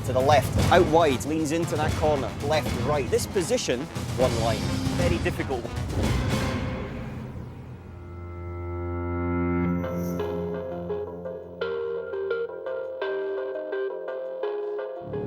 to the left, out wide, leans into that corner, left, right. This position, one line, very difficult.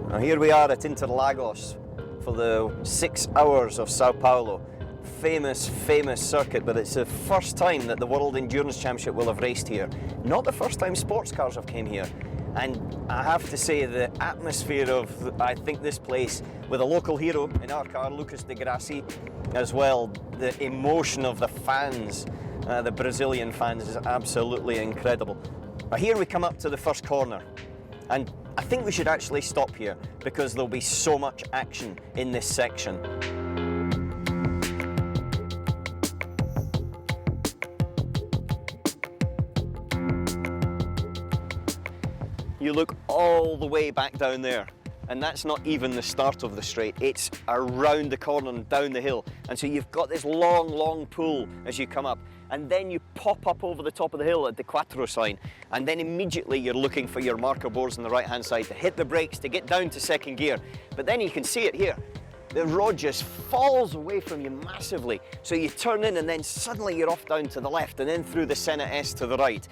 Now here we are at Interlagos for the 6 Hours of Sao Paulo. Famous circuit, but it's the first time that the World Endurance Championship will have raced here. Not the first time sports cars have came here. And I have to say, the atmosphere of, I think, this place, with a local hero in our car, Lucas de Grassi, as well, the emotion of the fans, the Brazilian fans, is absolutely incredible. But here we come up to the first corner, and I think we should actually stop here because there'll be so much action in this section. You look all the way back down there, and that's not even the start of the straight. It's around the corner and down the hill. And so you've got this long pull as you come up, and then you pop up over the top of the hill at the Quattro sign, and then immediately you're looking for your marker boards on the right hand side to hit the brakes to get down to second gear. But then you can see it here. The road just falls away from you massively. So you turn in and then suddenly you're off down to the left and then through the Senna S to the right.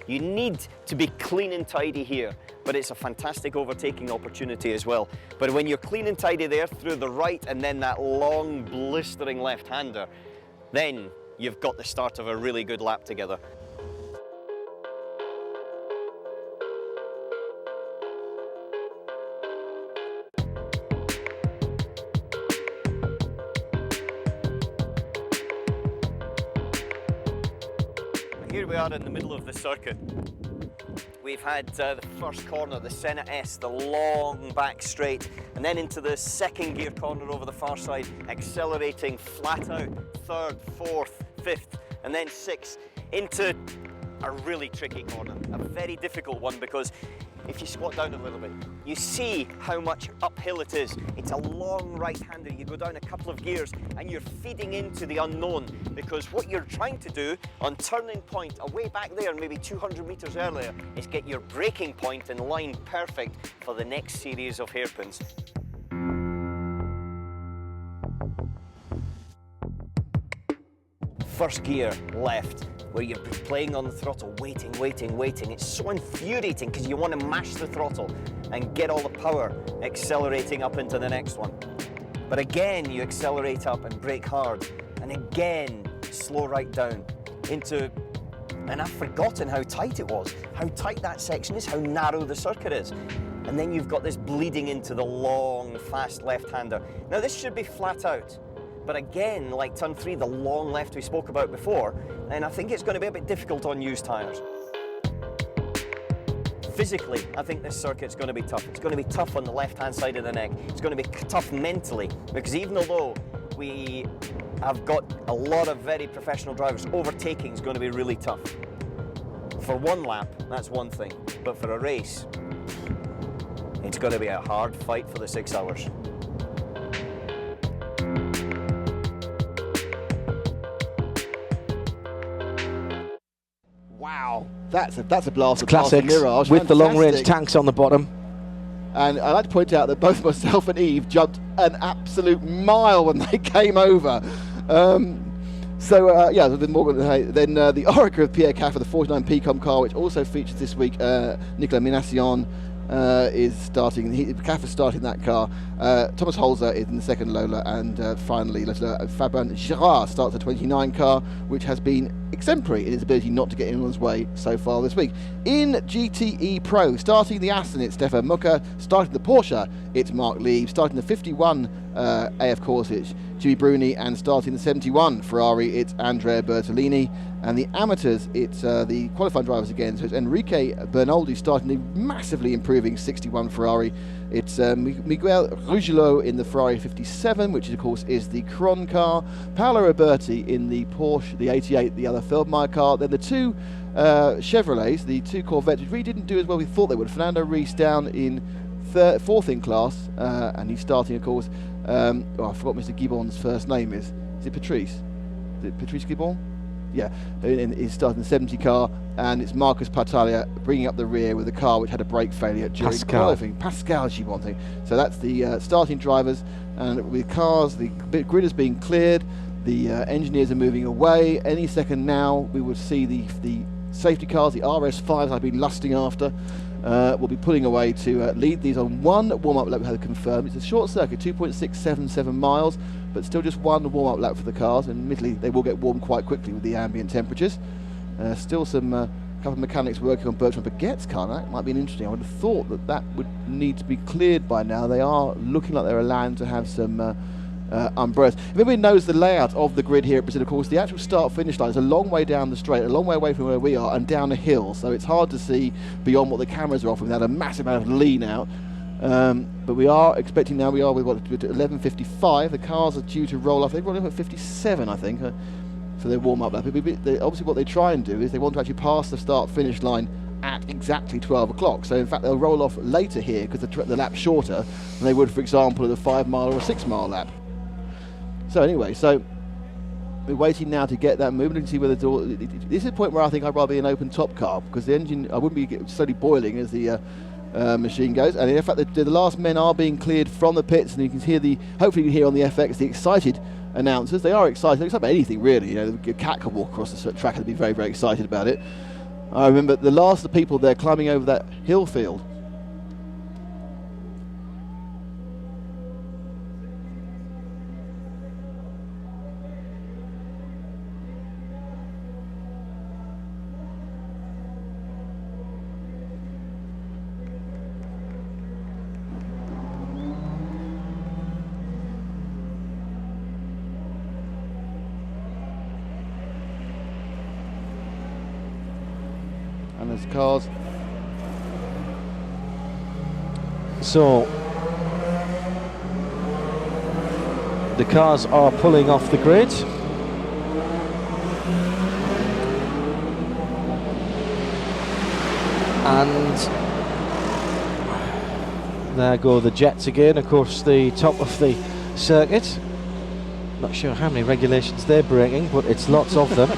You need to be clean and tidy here, but it's a fantastic overtaking opportunity as well. But when you're clean and tidy there through the right and then that long blistering left-hander, then you've got the start of a really good lap together. Here we are in the middle of the circuit. We've had the first corner, the Senna S, the long back straight, and then into the second gear corner over the far side, accelerating flat out, third, fourth, fifth, and then sixth, into a really tricky corner, a very difficult one, because if you squat down a little bit, you see how much uphill it is. It's a long right-hander. You go down a couple of gears and you're feeding into the unknown, because what you're trying to do on turning point away back there, maybe 200 meters earlier, is get your braking point in line perfect for the next series of hairpins. First gear left, where you're playing on the throttle, waiting. It's so infuriating because you want to mash the throttle and get all the power accelerating up into the next one. But again, you accelerate up and brake hard, and again, slow right down into, and I've forgotten how tight it was, how tight that section is, how narrow the circuit is. And then you've got this bleeding into the long, fast left-hander. Now this should be flat out. But again, like turn 3, the long left we spoke about before, and I think it's going to be a bit difficult on used tyres. Physically, I think this circuit's going to be tough. It's going to be tough on the left-hand side of the neck. It's going to be tough mentally, because even although we have got a lot of very professional drivers, overtaking is going to be really tough. For one lap, that's one thing, but for a race, it's going to be a hard fight for the 6 hours. Wow, that's a blast of classics mirage. with Fantastic. The long range tanks on the bottom. And I'd like to point out that both myself and Eve jumped an absolute mile when they came over. Yeah, with Morgan, then the Oracle of Pierre Caffa, the 49 PCOM car, which also features this week Nicolas Minassian, is starting. Caffa's starting that car. Thomas Holzer is in the second Lola, and finally Fabien Girard starts the 29 car, which has been exemplary in its ability not to get in anyone's way so far this week. In GTE Pro, starting the Aston, it's Stefan Mucker. Starting the Porsche, it's Mark Lieb. Starting the 51 AF Corsic, Jimmy Bruni, and starting the 71 Ferrari, it's Andrea Bertolini. And the amateurs, it's the qualifying drivers again, so it's Enrique Bernoldi starting the massively improving 61 Ferrari. It's Miguel Ruggiero in the Ferrari 57, which of course is the Cron car. Paolo Roberti in the Porsche, the 88, the other Feldmeier car. Then the two Chevrolets, the two Corvettes, which really didn't do as well as we thought they would. Fernando Reis down in fourth in class, and he's starting, of course. I forgot Mr. Gibbon's first name is. Is it Patrice? Is it Patrice Gibbon? he's starting the 70 car, and it's Marcus Partaglia bringing up the rear with a car which had a brake failure during qualifying. Pascal Gimonte. So that's the starting drivers, and with cars, the grid is being cleared, the engineers are moving away. Any second now we would see the safety cars, the RS5s I've been lusting after, will be pulling away to lead these on one warm-up lap we have confirmed. It's a short circuit, 2.677 miles, but still just one warm-up lap for the cars, and admittedly they will get warm quite quickly with the ambient temperatures. Still some couple of mechanics working on Bertrand Baguette's car. That might be interesting. I would have thought that would need to be cleared by now. They are looking like they're allowed to have some umbrellas. If anybody knows the layout of the grid here at Brazil, of course, the actual start-finish line is a long way down the straight, a long way away from where we are, and down a hill, so it's hard to see beyond what the cameras are offering without a massive amount of lean out. But we are expecting now, we've got 11:55, the cars are due to roll off. They've rolled off at 57, I think, for their warm-up lap. Obviously what they try and do is they want to actually pass the start-finish line at exactly 12 o'clock. So in fact they'll roll off later here because the lap's shorter than they would, for example, at a 5-mile or a 6-mile lap. So anyway, we're waiting now to get that moving and see whether this is a point where I think I'd rather be an open top car, because the engine, I wouldn't be slowly boiling as the machine goes. And in fact the last men are being cleared from the pits, and you can hear hopefully you can hear on the FX the excited announcers. They are excited. They're excited about anything really. You know, a cat could walk across the track and be very, very excited about it. I remember the last of the people there climbing over that hill field. And there's cars. So the cars are pulling off the grid. And there go the jets again across the top of the circuit. Not sure how many regulations they're breaking, but it's lots of them.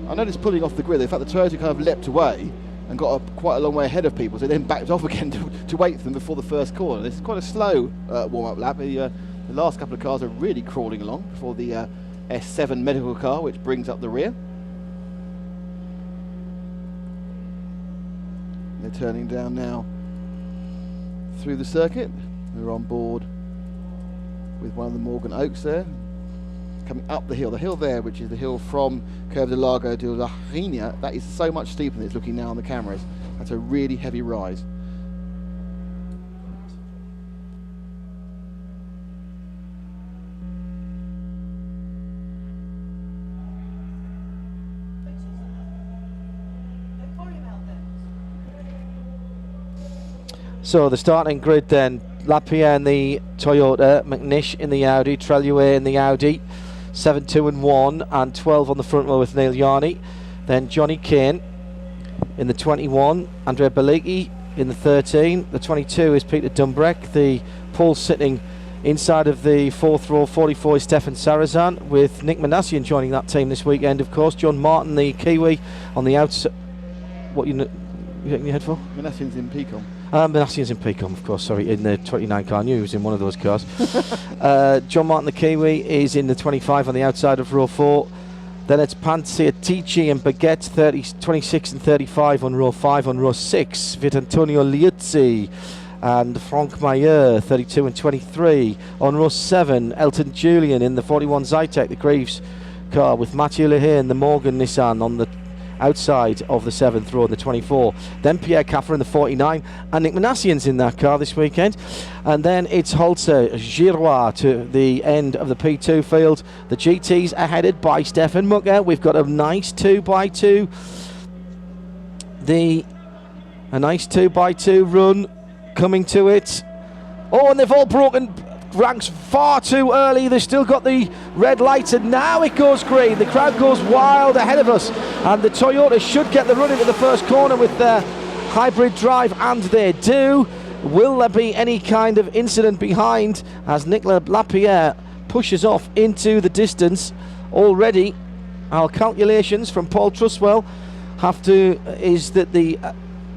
I noticed pulling off the grid, in fact the Toyota kind of leapt away and got quite a long way ahead of people, so they then backed off again to wait for them before the first corner. This is quite a slow warm-up lap. The last couple of cars are really crawling along before the S7 medical car, which brings up the rear. They're turning down now through the circuit. We're on board with one of the Morgan Oaks there, coming up the hill there, which is the hill from Curve de Largo de la Reina. That is so much steeper than it's looking now on the cameras. That's a really heavy rise. So the starting grid then, Lapierre in the Toyota, McNish in the Audi, Treluer in the Audi, 7, 2 and 1, and 12 on the front row with Neil Yarney. Then Johnny Kane in the 21, Andrea Bellicchi in the 13, the 22 is Peter Dumbreck, the pole sitting inside of the fourth row, 44 is Stefan Sarazan, with Nick Manassian joining that team this weekend, of course. John Martin, the Kiwi, on the outside. What you getting your head for? Manassian's in Pecom. Manassian's in Pecom, of course, sorry, in the 29 car. I knew he was in one of those cars. John Martin, the Kiwi, is in the 25 on the outside of row 4. Then it's Panciatici and Baguette, 26 and 35 on row 5. On row 6, Vitantonio Liuzzi and Franck Mayer, 32 and 23. On row 7, Elton Julian in the 41 Zytek, the Greaves car, with Mathieu Lehane, the Morgan Nissan, on the outside of the 7th row in the 24. Then Pierre Caffer in the 49, and Nick Manassian's in that car this weekend. And then it's Holzer Giroir to the end of the P2 field. The GTs are headed by Stefan Mucker. We've got a nice 2x2. A nice 2x2 run coming to it. Oh, and they've all broken ranks far too early. They've still got the red lights, and now it goes green. The crowd goes wild ahead of us, and the Toyota should get the run into the first corner with their hybrid drive, and they do. Will there be any kind of incident behind as Nicolas Lapierre pushes off into the distance already. Our calculations from Paul Truswell is that the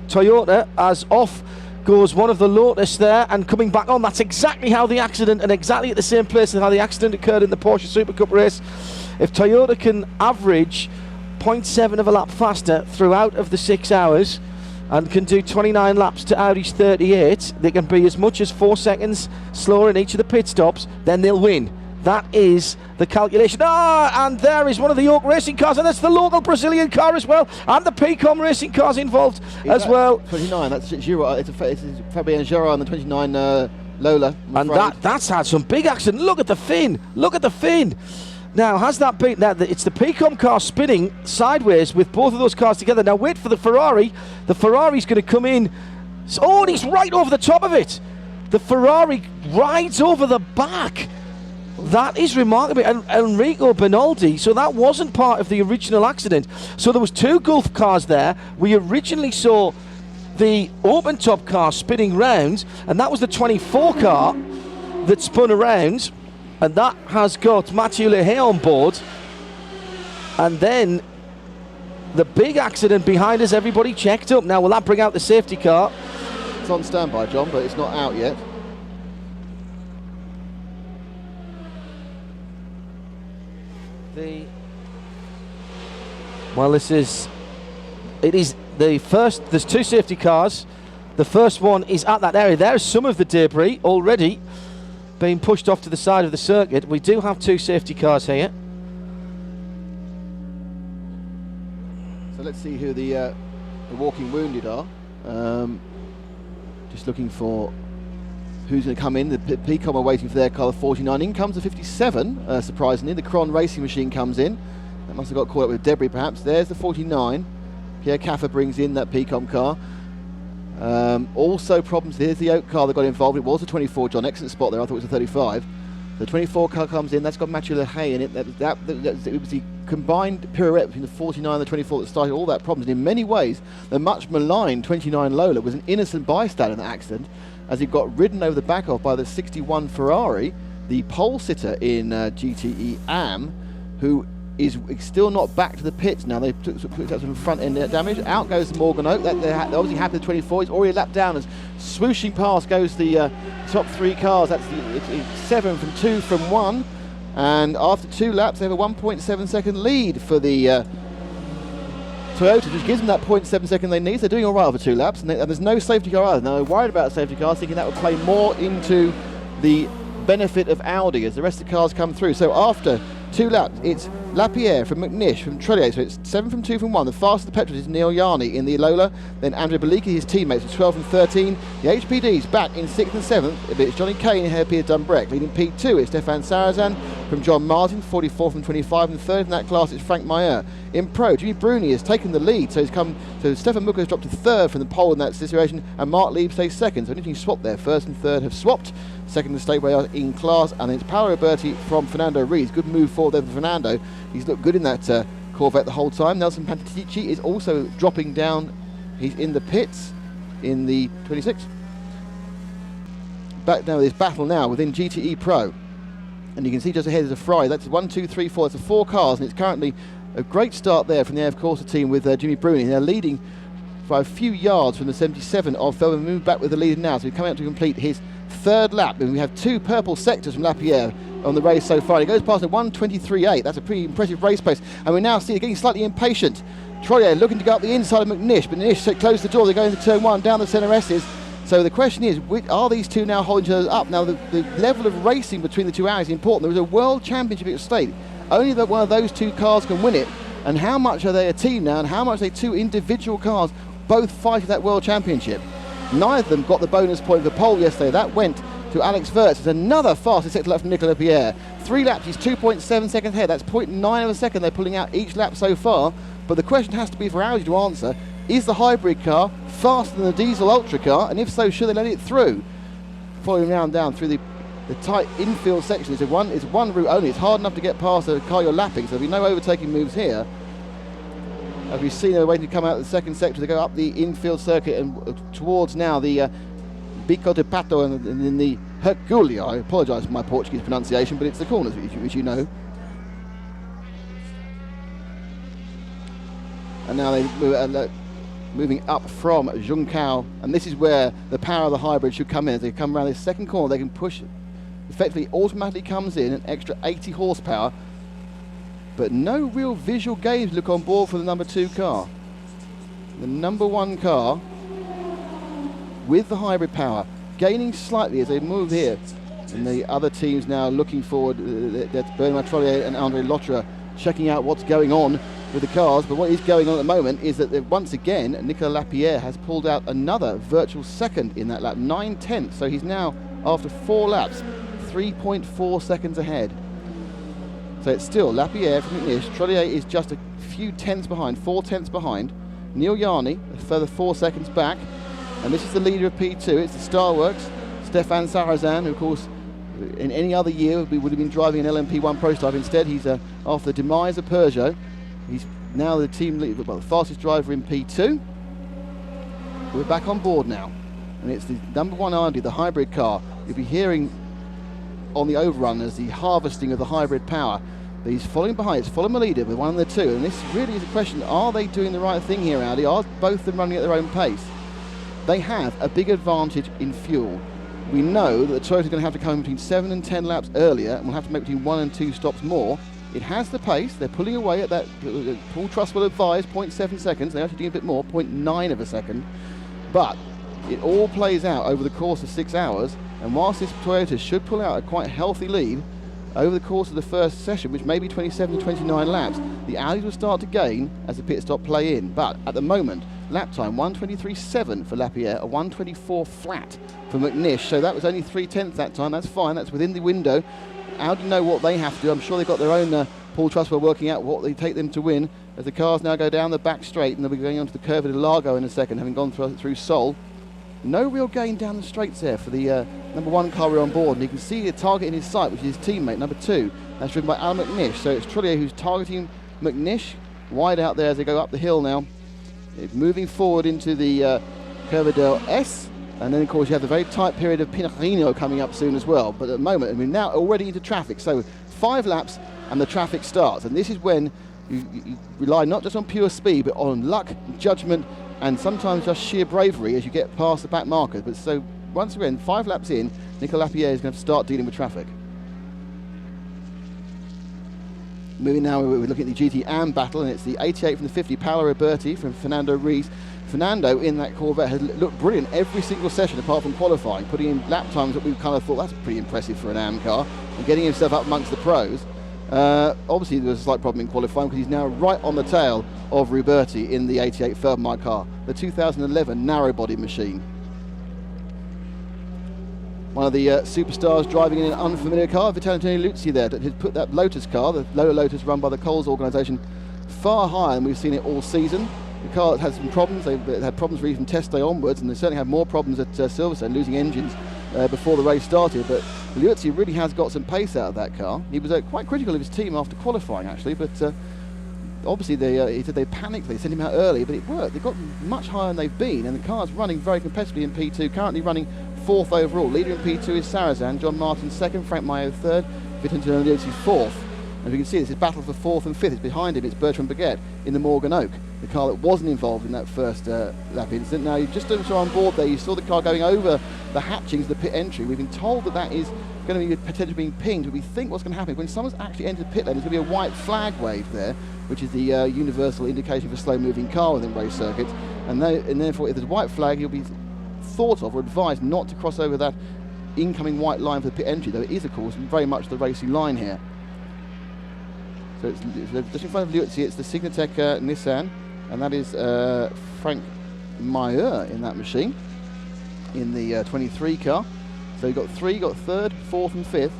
Toyota, as off goes one of the Lotus there, and coming back on. That's exactly how the accident, and exactly at the same place as how the accident occurred in the Porsche Super Cup race. If Toyota can average 0.7 of a lap faster throughout of the 6 hours and can do 29 laps to Audi's 38, they can be as much as 4 seconds slower in each of the pit stops, then they'll win. That is the calculation. And there is one of the York racing cars, and that's the local Brazilian car as well, and the PCOM racing cars involved as well. 29, that's Giro. It's Fabian Giro on the 29 Lola. And that's had some big accident. Look at the fin. Look at the fin. Now, has that been... Now, it's the PCOM car spinning sideways with both of those cars together. Now, wait for the Ferrari. The Ferrari's going to come in. Oh, and he's right over the top of it. The Ferrari rides over the back. That is remarkable. And Enrico Benaldi, so that wasn't part of the original accident. So there was 2 Gulf cars there. We originally saw the open top car spinning round, and that was the 24 car that spun around, and that has got Mathieu Lehay on board. And then the big accident behind us, everybody checked up. Now, will that bring out the safety car? It's on standby, John, but it's not out yet. It is the first. There's 2 safety cars. The first one is at that area. There's some of the debris already being pushed off to the side of the circuit. We do have 2 safety cars here. So let's see who the walking wounded are. Just looking for who's going to come in. The PCOM are waiting for their car, the 49. In comes the 57, surprisingly. The Cron racing machine comes in. That must have got caught up with debris, perhaps. There's the 49. Pierre Caffer brings in that PCOM car. Also problems. Here's the Oak car that got involved. It was a 24, John. Excellent spot there. I thought it was a 35. The 24 car comes in. That's got Mathieu Lehay in it. It was the combined pirouette between the 49 and the 24 that started all that problems. And in many ways, the much maligned 29 Lola was an innocent bystander in that accident, as he got ridden over the back of by the 61 Ferrari, the pole sitter in GTE AM, who is still not back to the pits now. They put up some front end damage. Out goes Morgan Oak. They're obviously happy with 24. He's already lapped down as swooshing past goes the top 3 cars. That's it's 7 from 2 from 1. And after 2 laps, they have a 1.7 second lead for the Toyota, which gives them that 0.7 second they need. So they're doing all right over 2 laps, and there's no safety car either. Now they're worried about safety cars, thinking that would play more into the benefit of Audi as the rest of the cars come through. So after 2 laps, it's Lapierre from McNish from Trellier, so it's 7 from 2 from 1. The fastest of the petrol is Neil Yarni in the Lola, then Andrea Beliki, his teammates, with 12 from 13. The HPD's back in 6th and 7th. It's Johnny Kane and Pierre Dunbreck. Leading P2 is Stefan Sarazan from John Martin, 44 from 25, and third in that class is Frank Meyer. In Pro, Jimmy Bruni has taken the lead, so Stefan Mucker has dropped to 3rd from the pole in that situation, and Mark Lieb stays 2nd. So an interesting swap there. 1st and 3rd have swapped. 2nd and Stateway are in class, and it's Paolo Roberti from Fernando Rees. Good move forward there for Fernando. He's looked good in that Corvette the whole time. Nelson Pantitici is also dropping down. He's in the pits in the 26. Back now with this battle now within GTE Pro. And you can see just ahead is a Ferrari. That's 1, 2, 3, 4. That's 4 cars, and it's currently a great start there from the AF Corsa team with Jimmy Bruni. They're leading by a few yards from the 77 of Feldman. Move back with the lead now, so he's coming out to complete his 3rd lap, and we have 2 purple sectors from Lapierre on the race so far. He goes past a 1:23.8. That's a pretty impressive race pace, and we now see it getting slightly impatient. Trollier looking to go up the inside of McNish, but McNish closed the door. They go into turn 1 down the centre S's. So the question is, are these two now holding each other up? Now the level of racing between the 2 hours is important. There is a world championship at stake. Only that one of those 2 cars can win it. And how much are they a team now, and how much are they 2 individual cars both fighting that world championship? Neither of them got the bonus point of the pole yesterday. That went to Alex Wirtz. It's another fastest sector lap from Nicolas Pierre. 3 laps, he's 2.7 seconds ahead. That's 0.9 of a second they're pulling out each lap so far. But the question has to be for Audi to answer, is the hybrid car faster than the diesel ultra car? And if so, should they let it through? Following round down through the tight infield section. It's one route only. It's hard enough to get past the car you're lapping, so there'll be no overtaking moves here. As we've seen, they're waiting to come out of the second sector. They go up the infield circuit and towards now the Bico de Pato and in the Herculeo. I apologise for my Portuguese pronunciation, but it's the corners, which you know. And now they moving up from Juncao, and this is where the power of the hybrid should come in. As they come around this second corner, they can push, effectively automatically comes in an extra 80 horsepower, but no real visual gains look on board for the number 2 car. The number 1 car with the hybrid power, gaining slightly as they move here, and the other teams now looking forward. That's Bernard Trollier and Andre Lotra checking out what's going on with the cars, but what is going on at the moment is that once again Nicolas Lapierre has pulled out another virtual second in that lap, 9/10, so he's now, after 4 laps, 3.4 seconds ahead. So it's still Lapierre from McNish. Trollier is just a few tenths behind, 4 tenths behind. Neil Yarni a further 4 seconds back, and this is the leader of P2. It's the Starworks, Stéphane Sarrazin, who of course in any other year we would have been driving an LMP1 prototype. Instead he's after the demise of Peugeot, he's now the team leader, well, the fastest driver in P2. We're back on board now, and it's the number 1 Audi, the hybrid car. You'll be hearing on the overrun as the harvesting of the hybrid power. He's following behind, it's following the leader with 1 and the 2, and this really is a question, are they doing the right thing here, Audi? Are both of them running at their own pace? They have a big advantage in fuel. We know that the Toyota's going to have to come between 7 and 10 laps earlier, and will have to make between 1 and 2 stops more. It has the pace, they're pulling away at that, Paul Truss will advise 0.7 seconds, they're actually doing a bit more, 0.9 of a second, but it all plays out over the course of 6 hours, and whilst this Toyota should pull out a quite healthy lead over the course of the first session, which may be 27 to 29 laps, the Audis will start to gain as the pit stop play in. But at the moment, lap time 1:23.7 for Lapierre, a 1:24 flat for McNish, so that was only 3/10 that time. That's fine, that's within the window. Audi know what they have to do. I'm sure they've got their own Paul Trustwell working out what they take them to win, as the cars now go down the back straight, and they'll be going onto the curve at Largo in a second, having gone through Seoul. No real gain down the straights there for the number 1 car we're on board, and you can see the target in his sight, which is his teammate, number 2. That's driven by Alan McNish, so it's Trullier who's targeting McNish, wide out there as they go up the hill now. It's moving forward into the Curva del S, and then of course you have the very tight period of Pinarino coming up soon as well. But at the moment, I mean, now already into traffic, so 5 laps and the traffic starts, and this is when you rely not just on pure speed, but on luck, judgment, and sometimes just sheer bravery as you get past the back markers. But so once again, 5 laps in, Nicolas Lapierre is going to start dealing with traffic. Moving now, we're looking at the GT AM battle, and it's the 88 from the 50, Paolo Roberti from Fernando Rees. Fernando in that Corvette has looked brilliant every single session apart from qualifying, putting in lap times that we kind of thought that's pretty impressive for an AM car, and getting himself up amongst the pros. Obviously there was a slight problem in qualifying because he's now right on the tail of Roberti in the 88 Feldmar car, the 2011 narrow-body machine. One of the superstars driving in an unfamiliar car, Vittorio Luzzi there, that has put that Lotus car, the Lola Lotus run by the Coles organisation, far higher than we've seen it all season. The car has some problems, they've had problems really from test day onwards, and they certainly had more problems at Silverstone, losing engines before the race started, but Luzzi really has got some pace out of that car. He was quite critical of his team after qualifying actually, but obviously he said they panicked, they sent him out early, but it worked. They got much higher than they've been, and the car's running very competitively in P2, currently running 4th overall. Leader in P2 is Sarrazin, John Martin 2nd, Frank Mayo 3rd, Vittorio Luzzi 4th. As you can see, this is battle for 4th and 5th. It's behind him, it's Bertrand Baguette in the Morgan Oak, the car that wasn't involved in that first lap incident. Now, you just saw on board there, you saw the car going over the hatchings, the pit entry. We've been told that that is going to be potentially being pinged, but we think what's going to happen when someone's actually entered pit lane, there's going to be a white flag wave there, which is the universal indication for a slow-moving car within race circuits. And therefore, if there's a white flag, you'll be thought of or advised not to cross over that incoming white line for the pit entry, though it is, of course, very much the racing line here. So it's just in front of Luzzi, it's the Signatec Nissan, and that is Frank Mayer in that machine, in the 23 car. So you've got 3, got 3rd, 4th and 5th.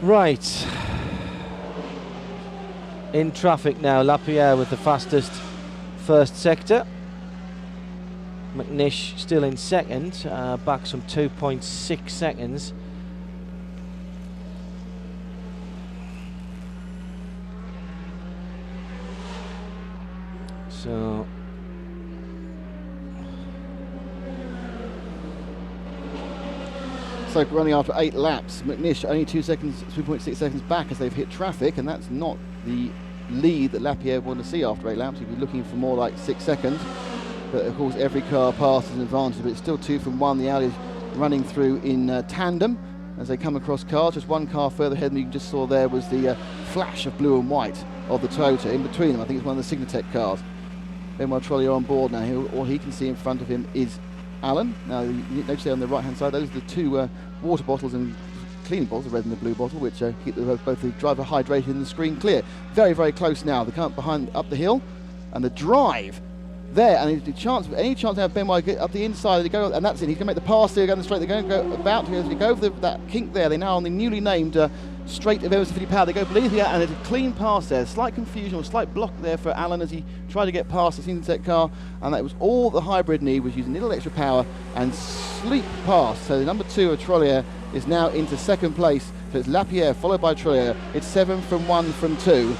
Right. In traffic now, Lapierre with the fastest first sector. McNish still in second, back some 2.6 seconds. So running after 8 laps, McNish only 2.6 seconds back as they've hit traffic, and that's not the lead that Lapierre want to see after 8 laps. He'd be looking for more like 6 seconds. But of course every car passes an advantage, but it's still 2 from 1. The Audi's running through in tandem as they come across cars. Just one car further ahead, and you just saw there was the flash of blue and white of the Toyota. In between them, I think it's one of the Signatech cars. Benoit Trollier on board now. All he can see in front of him is Alan. Now, you notice there on the right-hand side, those are the 2 water bottles and cleaning bottles, the red and the blue bottle, which keep both the driver hydrated and the screen clear. Very, very close now. The car behind up the hill, and the drive there, and any chance to have Benoit get up the inside, they go, and that's it. He's going to make the pass there, going straight. They're going to go over that kink there. They're now on the newly named straight of Emerson Fittipaldi. They go beneath here, and it's a clean pass there. Slight confusion or slight block there for Alan as he tried to get past the Signatech car, and that was all the hybrid need, was using a little extra power and sleep past. So the number 2 of Trollier is now into second place. So it's Lapierre followed by Trollier. It's 7 from 1 from 2.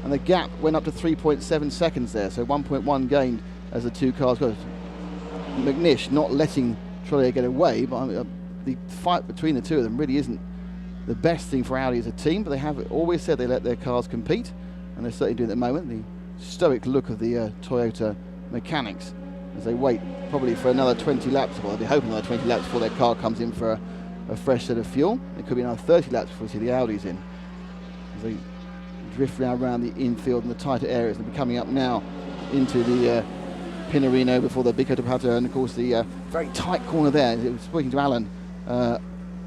And the gap went up to 3.7 seconds there, so 1.1 gained as the 2 cars go. McNish not letting Trollier get away, but the fight between the 2 of them really isn't the best thing for Audi as a team, but they have always said they let their cars compete, and they're certainly doing it at the moment. The stoic look of the Toyota mechanics as they wait probably for another 20 laps, well, they'll be hoping another 20 laps before their car comes in for a fresh set of fuel. It could be another 30 laps before we see the Audis in, as they drift around the infield and the tighter areas. They'll be coming up now into the Pinarino before the Bico de Pato, and of course the very tight corner there. Speaking to Alan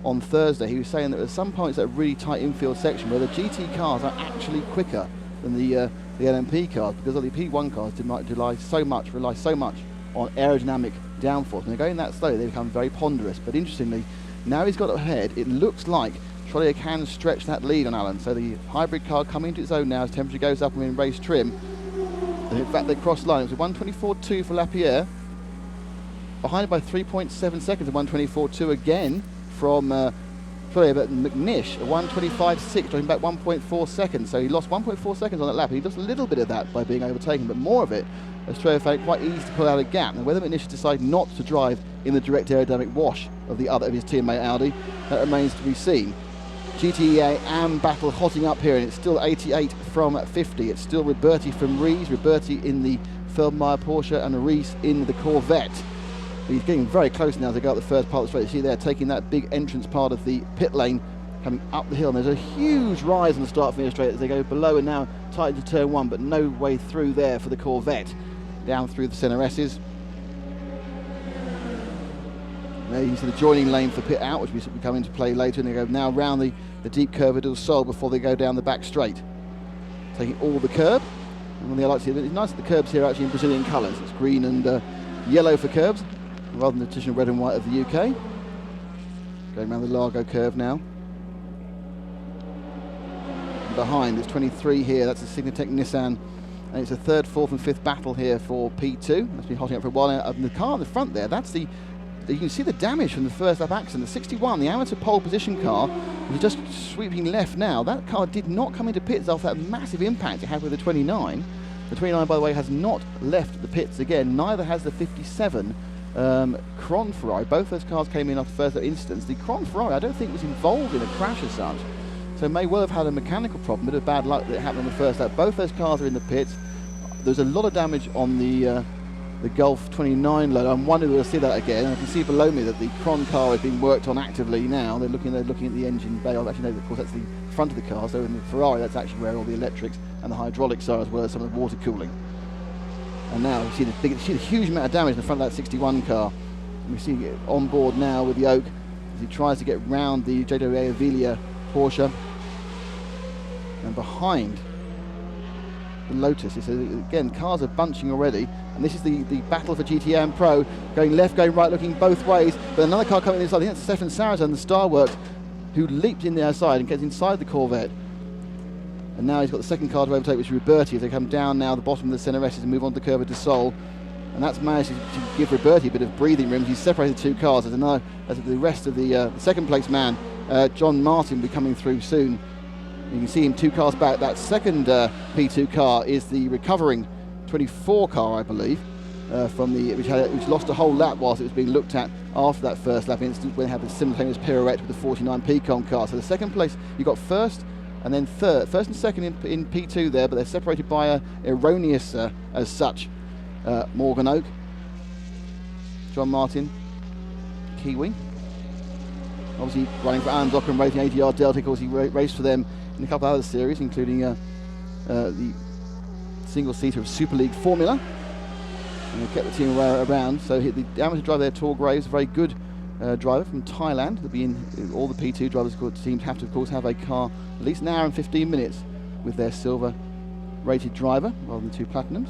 on Thursday, he was saying that at some points that really tight infield section where the GT cars are actually quicker than the LMP cars, because the P1 cars rely so much on aerodynamic downforce, and they're going that slow, they become very ponderous. But interestingly, now he's got ahead, it looks like Trollier can stretch that lead on Alan. So the hybrid car coming into its own now as temperature goes up and in race trim. And in fact, they crossed line. It was 124.2 for Lapierre, behind by 3.7 seconds, and 124.2 again from Trollier, but McNish at 125.6, dropping back 1.4 seconds. So he lost 1.4 seconds on that lap. He lost a little bit of that by being overtaken, but more of it as Trollier found it quite easy to pull out a gap. Now, whether McNish decided not to drive in the direct aerodynamic wash of his teammate Audi, that remains to be seen. GTE and battle hotting up here, and it's still 88 from 50. It's still Roberti from Rees, Roberti in the Feldmeyer Porsche and Rees in the Corvette. But he's getting very close now as they go up the first part of the straight. You see there taking that big entrance part of the pit lane, coming up the hill, and there's a huge rise on the start finish straight as they go below and now tight into turn 1, but no way through there for the Corvette. Down through the centre S's. There you see the joining lane for pit out, which will come into play later, and they go now round the deep curve of Del Sol before they go down the back straight. Taking all the curb, and when they like to see it, it's nice that the curbs here are actually in Brazilian colours. It's green and yellow for curbs, rather than the traditional red and white of the UK. Going around the Largo curve now. And behind, there's 23 here, that's a Signatech Nissan, and it's a third, fourth and fifth battle here for P2. That's been hotting up for a while. And the car in the front there, that's you can see the damage from the first lap accident. The 61, the amateur pole position car, was just sweeping left now. That car did not come into pits after that massive impact it had with the 29. The 29, by the way, has not left the pits again. Neither has the 57 Cron Ferrari. Both those cars came in off the first instance. The Cron Ferrari, I don't think was involved in a crash as such, so may well have had a mechanical problem, bit of bad luck that it happened on the first lap. Both those cars are in the pits. There's a lot of damage on the Golf 29 load. I'm wondering if we'll see that again. I can see below me that the Cron car is being worked on actively now. They're looking at the engine bay. Actually, no, of course, that's the front of the car. So in the Ferrari, that's actually where all the electrics and the hydraulics are, as well as some of the water cooling. And now you see the huge amount of damage in the front of that 61 car. And we see it on board now with the Oak as he tries to get round the JWA Avilia Porsche. And behind the Lotus, again, cars are bunching already, and this is the battle for GTM Pro, going left, going right, looking both ways, but another car coming inside. I think that's Stefan Sarazan, the Star Works, who leaped in the outside and gets inside the Corvette. And now he's got the second car to overtake, which is Roberti, as they come down now the bottom of the Ceneresses and move on to the curve of De Sol. And that's managed to give Roberti a bit of breathing room. He's separated two cars, as the rest of the second place man, John Martin, will be coming through soon. You can see him 2 cars back. That second P2 car is the recovering 24 car, I believe, which lost a whole lap whilst it was being looked at after that first lap instance when it had a simultaneous pirouette with the 49 Pcom car. So the second place, you got first and then third. First and second in P2 there, but they're separated by a erroneous, as such, Morgan Oak. John Martin, Kiwi. Obviously running for Alan Docker and rating 80-yard Delta, because he raced for them in a couple of other series, including the single-seater of Super League Formula. And they kept the team around. So the amateur driver there, Tor Graves, a very good driver from Thailand. They'll be in all the P2 drivers. Teams have to, of course, have a car at least an hour and 15 minutes with their silver-rated driver rather than 2 platinums.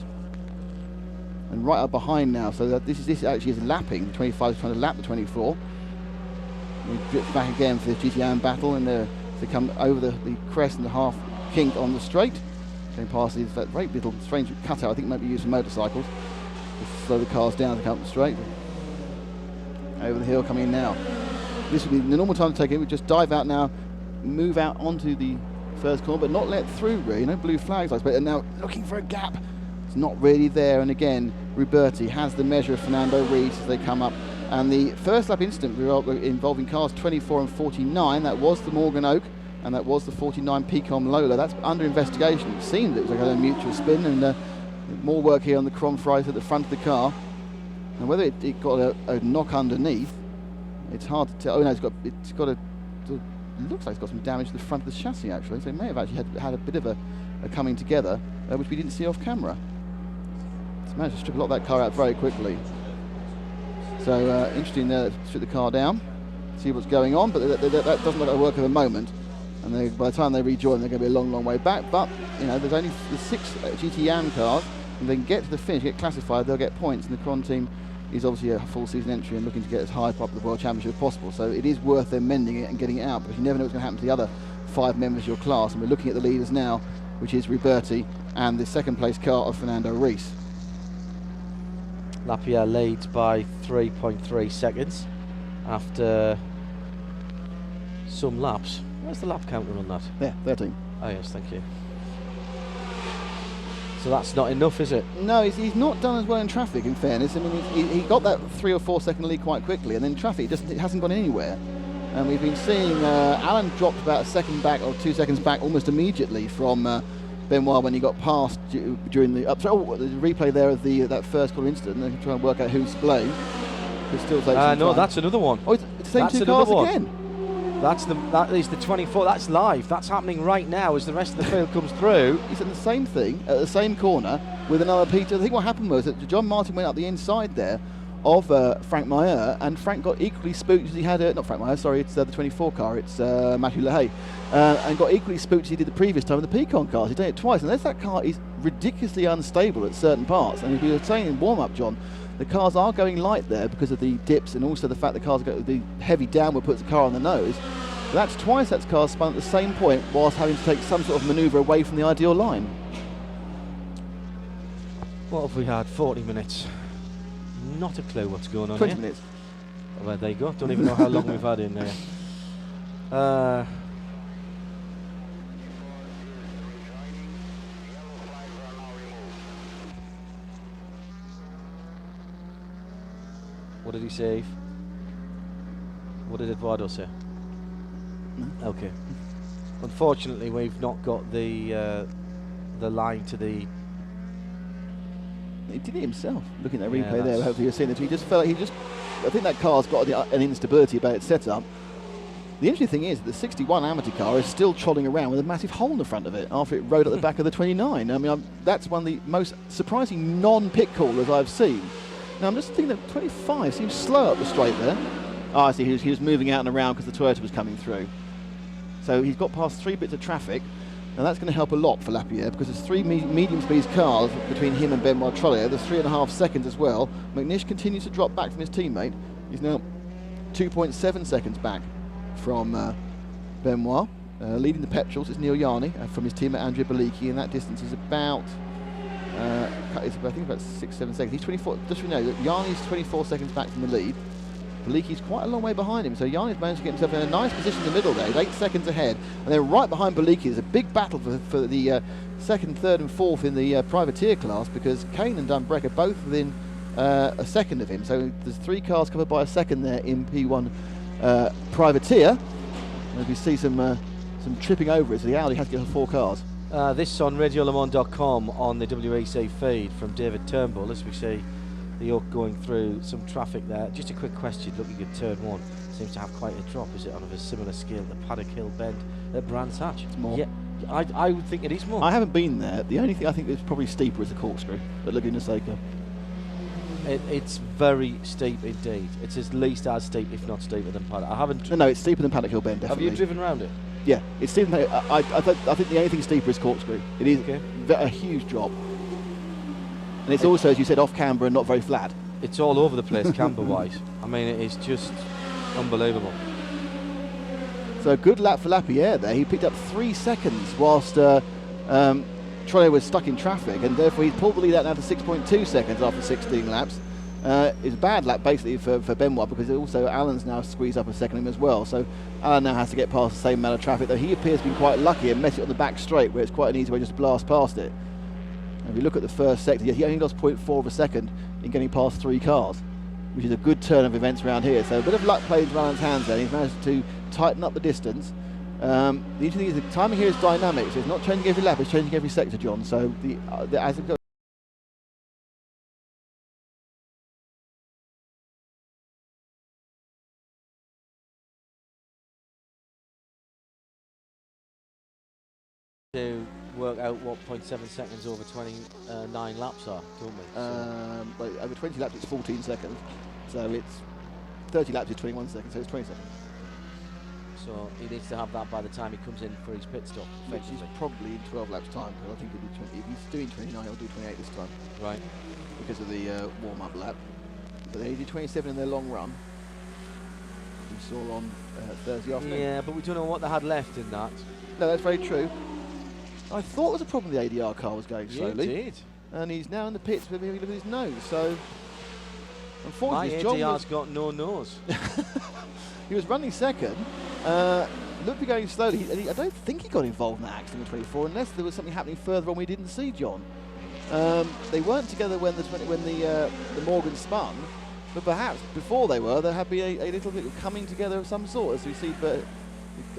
And right up behind now, so that this actually is lapping. The 25 is trying to lap the 24. We drift back again for the GTM battle, and they come over the crest and the half kink on the straight, going past that very little strange cutout. I think might be used for motorcycles. Just slow the cars down to come up the straight. Over the hill coming in now. This would be the normal time to take it. We just dive out now, move out onto the first corner, but not let through really. No blue flags, I suppose. And now looking for a gap. It's not really there. And again, Roberti has the measure of Fernando Reis as they come up. And the first lap incident involving cars 24 and 49, that was the Morgan Oak, and that was the 49 Pcom Lola. That's under investigation. It seemed it was like a mutual spin, and more work here on the Crom Fries at the front of the car. And whether it got a knock underneath, it's hard to tell. Oh no, it looks like it's got some damage to the front of the chassis actually. So it may have actually had a bit of a coming together, which we didn't see off camera. It's managed to strip a lot of that car out very quickly. So interesting there to strip the car down, see what's going on, but that doesn't look like a work of a moment. And by the time they rejoin, they're going to be a long, long way back. But you know, there's only the 6 GTM cars. If they can get to the finish, get classified, they'll get points. And the Cron team is obviously a full season entry and looking to get as high up the World Championship as possible. So it is worth them mending it and getting it out, because you never know what's going to happen to the other 5 members of your class. And we're looking at the leaders now, which is Roberti and the second place car of Fernando Reis. Lapierre leads by 3.3 seconds after some laps. Where's the lap counter on that? There, 13. Oh yes, thank you. So that's not enough, is it? No, he's not done as well in traffic, in fairness. I mean, he got that 3 or 4 second lead quite quickly, and then traffic it hasn't gone anywhere. And we've been seeing Alan dropped about a second back or 2 seconds back almost immediately from Benoit when he got past during the replay there of that first corner incident, and they try and work out who's to blame. It still takes some no, time. that's another one. Oh, it's the same 2 cars again. That is the 24. That's live. That's happening right now as the rest of the field comes through. He's in the same thing at the same corner with another Peter. I think what happened was that John Martin went up the inside there of Frank Meyer, and Frank got equally spooked as he had not Frank Meyer, sorry, it's the 24 car, it's Matthew Lehay, and got equally spooked as he did the previous time with the Pcon cars. He's done it twice, and that car is ridiculously unstable at certain parts. And if you were saying in warm-up, John, the cars are going light there because of the dips, and also the fact the cars the heavy downward puts the car on the nose. But that's twice that car spun at the same point whilst having to take some sort of manoeuvre away from the ideal line. What have we had? 40 minutes. Not a clue what's going on 20 here. minutes. Oh, well, there you go. Don't even know how long we've had in there. What did he say? What did Eduardo say? No. Okay. Unfortunately, we've not got the line to the. He did it himself. Looking at that replay Yeah, there, hopefully you're seeing it. He just felt like I think that car's got an instability about its setup. The interesting thing is that the 61 amateur car is still trotting around with a massive hole in the front of it after it rode at the back of the 29. I mean, that's one of the most surprising non-pit callers I've seen. Now I'm just thinking that 25 seems slow up the straight there. Oh, I see. He was moving out and around because the Toyota was coming through. So he's got past 3 bits of traffic. Now that's going to help a lot for Lapierre, because there's 3 medium-speed cars between him and Benoit Trollier. There's 3.5 seconds as well. McNish continues to drop back from his teammate. He's now 2.7 seconds back from Benoit. Leading the petrols is Neil Yarni from his team at Andrea Bellicchi, and that distance is about, I think about 6-7 seconds. He's 24, just so you know, Yarni's 24 seconds back from the lead. Bellicchi's quite a long way behind him, so Yarni's managed to get himself in a nice position in the middle there. He's 8 seconds ahead, and then right behind Bellicchi is a big battle for the second, third and fourth in the privateer class, because Kane and Dunbreck are both within a second of him, so there's 3 cars covered by a second there in P1 privateer. And we see some tripping over it, so the Audi has to get 4 cars. This is on radiolemans.com on the WEC feed from David Turnbull, as we see the York going through some traffic there. Just a quick question, looking at turn 1, seems to have quite a drop. Is it on a similar scale to Paddock Hill Bend at Brands Hatch? It's more. Yeah, I would think it is more. I haven't been there. The only thing I think is probably steeper is the corkscrew at Laguna Seca. It's very steep indeed. It's at least as steep, if not steeper than Paddock. I haven't. No, it's steeper than Paddock Hill Bend, definitely. Have you driven around it? Yeah, it's steeper. I think the only thing steeper is corkscrew. It is a huge drop, and it's also, as you said, off camber and not very flat. It's all over the place, camber-wise. I mean, it is just unbelievable. So a good lap for Lapierre there. He picked up 3 seconds whilst Troy was stuck in traffic, and therefore he's pulled the lead out now to 6.2 seconds after 16 laps. It's a bad lap basically for Benoit, because also Alan's now squeezed up a second him as well. So Alan now has to get past the same amount of traffic, though he appears to be quite lucky and met it on the back straight, where it's quite an easy way just to blast past it. And if you look at the first sector, he only lost 0.4 of a second in getting past 3 cars, which is a good turn of events around here. So a bit of luck played into Alan's hands there. He's managed to tighten up the distance. The interesting thing is the timing here is dynamic, so it's not changing every lap, it's changing every sector, John. So as it goes, to work out what 0.7 seconds over 29 laps are, don't we? well, over 20 laps it's 14 seconds, so it's 30 laps is 21 seconds, so it's 20 seconds. So he needs to have that by the time he comes in for his pit stop. Which is probably in 12 laps time, because I think he'll do 20, if he's doing 29, he'll do 28 this time. Right. Because of the warm-up lap. But they did 27 in their long run. We saw on Thursday afternoon. Yeah, but we don't know what they had left in that. No, that's very true. I thought it was a problem the ADR car was going slowly. You did. And he's now in the pits with him, look at his nose. So, unfortunately, My John ADR's got no nose. he was running second. Looked to be going slowly. I don't think he got involved in that accident in 24, unless there was something happening further on we didn't see, John. They weren't together when the Morgan spun, but perhaps before they were, there had been a little bit of coming together of some sort, as we see. But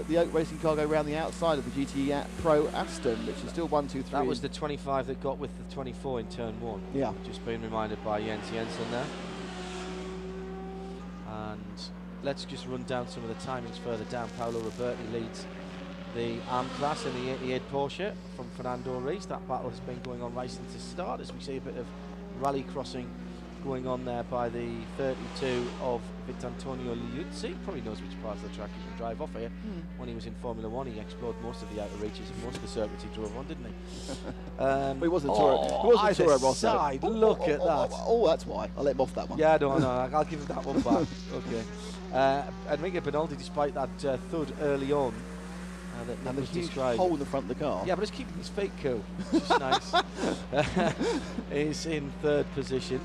the Oak Racing car go around the outside of the GTE Pro Aston, which is still 1, 2, 3. That was the 25 that got with the 24 in turn 1. Yeah. Just being reminded by Jens Jensen there. And let's just run down some of the timings further down. Paolo Roberti leads the ARM class in the 88 Porsche from Fernando Reis. That battle has been going on right since the start, as we see a bit of rally crossing going on there by the 32 of Vitantonio Liuzzi. Probably knows which part of the track he can drive off here. When he was in Formula 1, he explored most of the outer reaches and most of the circuits he drove on, didn't he? But he wasn't Toro Rosso. Side, look at that. Oh, that's why. I'll let him off that one. Yeah, no, I'll give him that one back. Okay. Enrique Benaldi, despite that thud early on, that was huge described. hole in the front of the car. Yeah, but it's keeping his feet cool, which is nice. He's in 3rd position.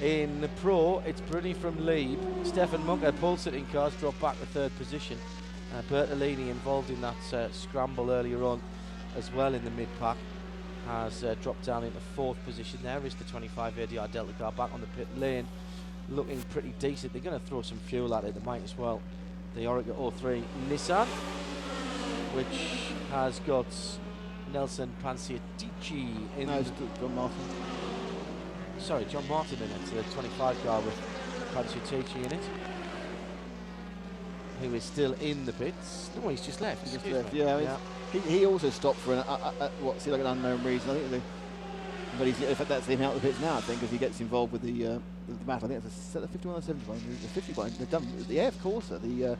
In the Pro, it's Bruni from Lieb. Stefan Munker, pole sitting cars, dropped back to 3rd position. Bertolini, involved in that scramble earlier on as well in the mid-pack, has dropped down into 4th position. There is the 25 ADR Delta car back on the pit lane, looking pretty decent. They're going to throw some fuel at it, they might as well. The Orica 03 Nissan, which has got Nelson Panciatici in. No, it's John Martin. Sorry, John Martin in it, the 25 car with Panciatici in it, who is still in the pits. No, he's just left. He's just left. Yeah. He also stopped for seemed like an unknown reason. I think but in fact that's him out of the pits now, I think, because he gets involved with the battle. I think it's a 51 or 71, the 51. They've done the AF Corsa, the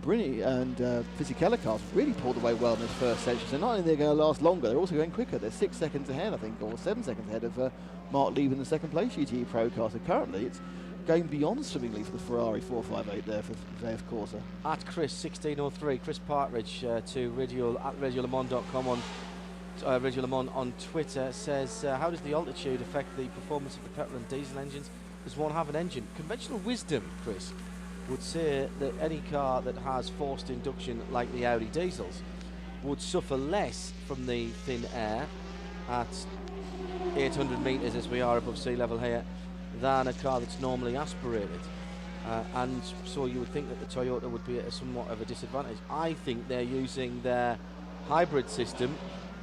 Bruni and Fisichella cars really pulled away well in this first section. So not only are they going to last longer, they're also going quicker. They're 6 seconds ahead, I think, or 7 seconds ahead of Mark Lieb in the 2nd place GTE Pro car. So currently it's going beyond swimmingly for the Ferrari 458 there for VF Corsa. At Chris1603, Chris Partridge to Radio at RadioLeMans.com on Radio Le Mans on Twitter says, how does the altitude affect the performance of the petrol and diesel engines? Does one have an engine? Conventional wisdom, Chris, would say that any car that has forced induction like the Audi diesels would suffer less from the thin air at 800 metres as we are above sea level here than a car that's normally aspirated. And so you would think that the Toyota would be at somewhat of a disadvantage. I think they're using their hybrid system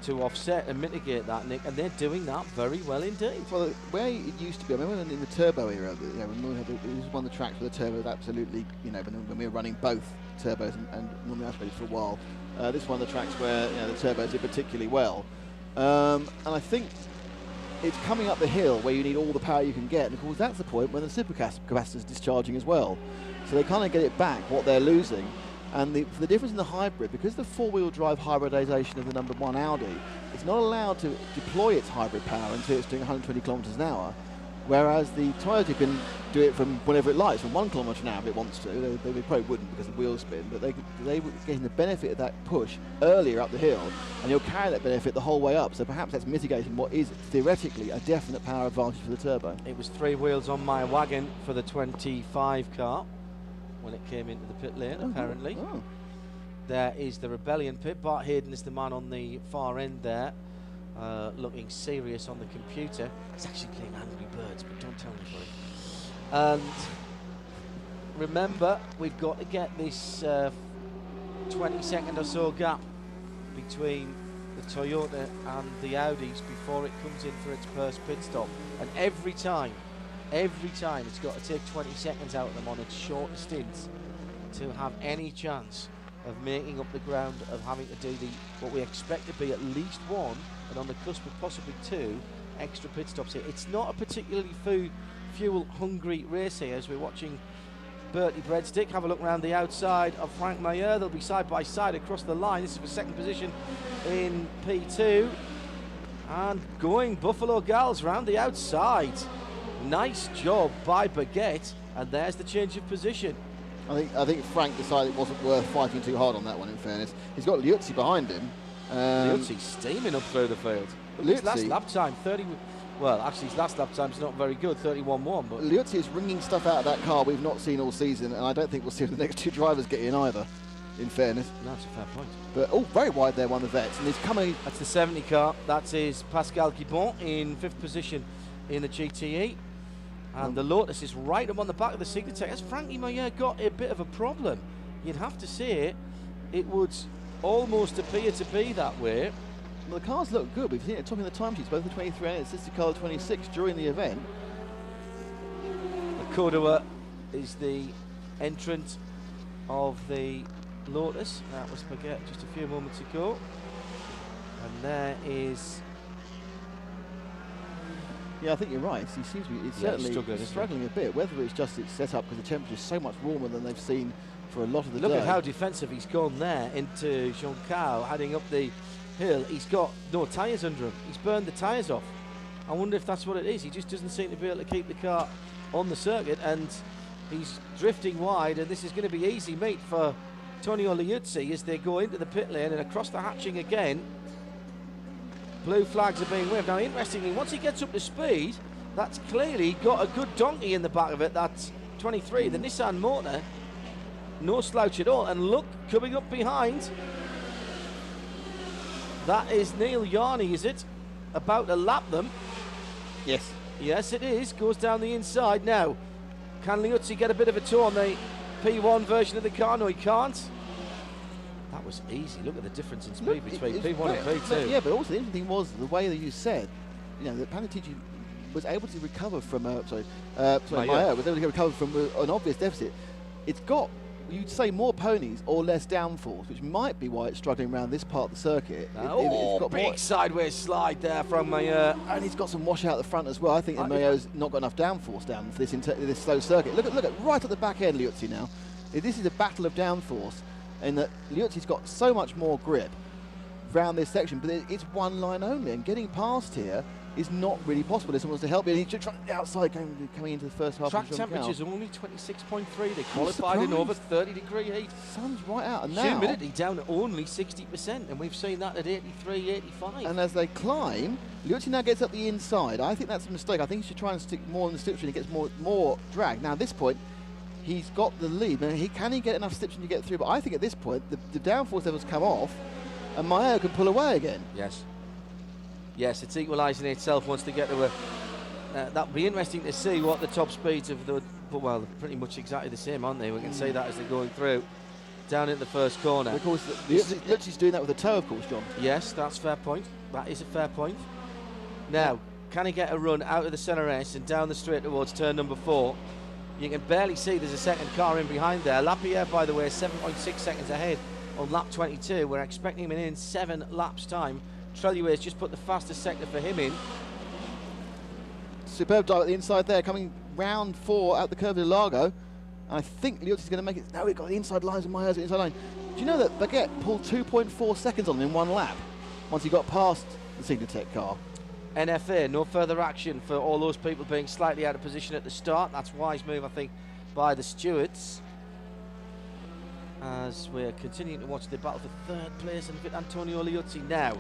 to offset and mitigate that, Nick, and they're doing that very well indeed. Well, where it used to be, I remember in the turbo era, when we had this was one of the tracks where the turbo was absolutely, when we were running both turbos and normally aspirated for a while. This is one of the tracks where the turbos did particularly well. And I think it's coming up the hill where you need all the power you can get, and of course that's the point when the supercapacitor is discharging as well. So they kind of get it back, what they're losing. And the difference in the hybrid, because the four-wheel drive hybridization of the number 1 Audi, it's not allowed to deploy its hybrid power until it's doing 120 kilometers an hour, whereas the Toyota can do it from whenever it likes, from 1 kilometre an hour if it wants to. They probably wouldn't because of wheel spin, but they were getting the benefit of that push earlier up the hill, and you'll carry that benefit the whole way up. So perhaps that's mitigating what is theoretically a definite power advantage for the turbo. It was 3 wheels on my wagon for the 25 car when it came into the pit lane, apparently. Oh. There is the Rebellion pit. Bart Hayden is the man on the far end there, looking serious on the computer. He's actually playing Angry Birds, but don't tell anybody. And remember, we've got to get this 20-second or so gap between the Toyota and the Audis before it comes in for its first pit stop. And every time it's got to take 20 seconds out of them on its short stints to have any chance of making up the ground, of having to do what we expect to be at least 1 and on the cusp of possibly 2 extra pit stops here. It's not a particularly fuel hungry race here as we're watching Bertie Breadstick have a look around the outside of Frank Mayer. They'll be side by side across the line. This is for second position in P2, and going Buffalo Gals round the outside. Nice job by Baguette, and there's the change of position. I think Frank decided it wasn't worth fighting too hard on that one, in fairness. He's got Liuzzi behind him. Liuzzi's steaming up through the field. His last lap time, his last lap time's not very good, 31.1. But Liuzzi is wringing stuff out of that car we've not seen all season, and I don't think we'll see the next 2 drivers get in either, in fairness. No, that's a fair point. But, very wide there, one of the vets, and he's coming... That's the 70 car. That is Pascal Guibon in 5th position in the GTE. And the Lotus is right up on the back of the Signature. Has Frankie Mayer got a bit of a problem? You'd have to say it would almost appear to be that way. Well, the cars look good. We've seen it topping the timesheets, both the 23 and the assisted car 26 during the event. The Cordova is the entrant of the Lotus. That was Baguette just a few moments ago. And there is... Yeah, I think you're right. He seems to be certainly struggling a bit, whether it's just its setup because the temperature is so much warmer than they've seen for a lot of the day. Look at how defensive he's gone there into Jean Cao, heading up the hill. He's got no tyres under him. He's burned the tyres off. I wonder if that's what it is. He just doesn't seem to be able to keep the car on the circuit, and he's drifting wide, and this is going to be easy meat for Tonio Liuzzi as they go into the pit lane and across the hatching again. Blue flags are being waved. Now, interestingly, once he gets up to speed, that's clearly got a good donkey in the back of it. That's 23, the Nissan motor. No slouch at all. And look, coming up behind, that is Neil Yarney, is it? About to lap them. Yes. Yes, it is. Goes down the inside. Now, can Liuzzi get a bit of a toe on the P1 version of the car? No, he can't. That was easy. Look at the difference in speed between P1 and P2. Yeah, but also the interesting thing was the way that you said, that Panatici was able to recover from, Mayer was able to recover from an obvious deficit. It's got, you'd say, more ponies or less downforce, which might be why it's struggling around this part of the circuit. It's got big sideways slide there from Mayer. And he's got some washout at the front as well. I think that Mayer's not got enough downforce down for this slow circuit. Look at right at the back end, Liuzzi now. This is a battle of downforce. In that Liuzzi's got so much more grip around this section, but it's one line only, and getting past here, is not really possible if someone wants to help you. And he's trying the outside coming into the first half. Track of temperatures are only 26.3. They qualified in over 30-degree heat. Sun's right out, and now humidity down to only 60%, and we've seen that at 83, 85. And as they climb, Liuzzi now gets up the inside. I think that's a mistake. I think he should try and stick more on the slipstream. He gets more drag. Now at this point, he's got the lead. Now, can he get enough slipstream to get through? But I think at this point, the downforce levels come off, and Mayer can pull away again. Yes. Yes, it's equalising itself once they get to a... that'll be interesting to see what the top speeds of the... Well, they're pretty much exactly the same, aren't they? We can see that as they're going through, down in the first corner. Of course, Liuzzi's doing that with a toe, of course, John. Yes, that's a fair point. That is a fair point. Now, can he get a run out of the centre S and down the straight towards turn number 4? You can barely see there's a second car in behind there. Lapierre, by the way, 7.6 seconds ahead on lap 22. We're expecting him in 7 laps' time. Treluar's just put the fastest sector for him in. Superb dive at the inside there, coming round 4 out the curve of Largo. I think Liuzzi's going to make it. No, we've got the inside lines and Mayer's inside line. Do you know that Baguette pulled 2.4 seconds on him in 1 lap once he got past the Signatech car? NFA, no further action for all those people being slightly out of position at the start. That's a wise move, I think, by the stewards. As we're continuing to watch the battle for 3rd place and Antonio Liuzzi now.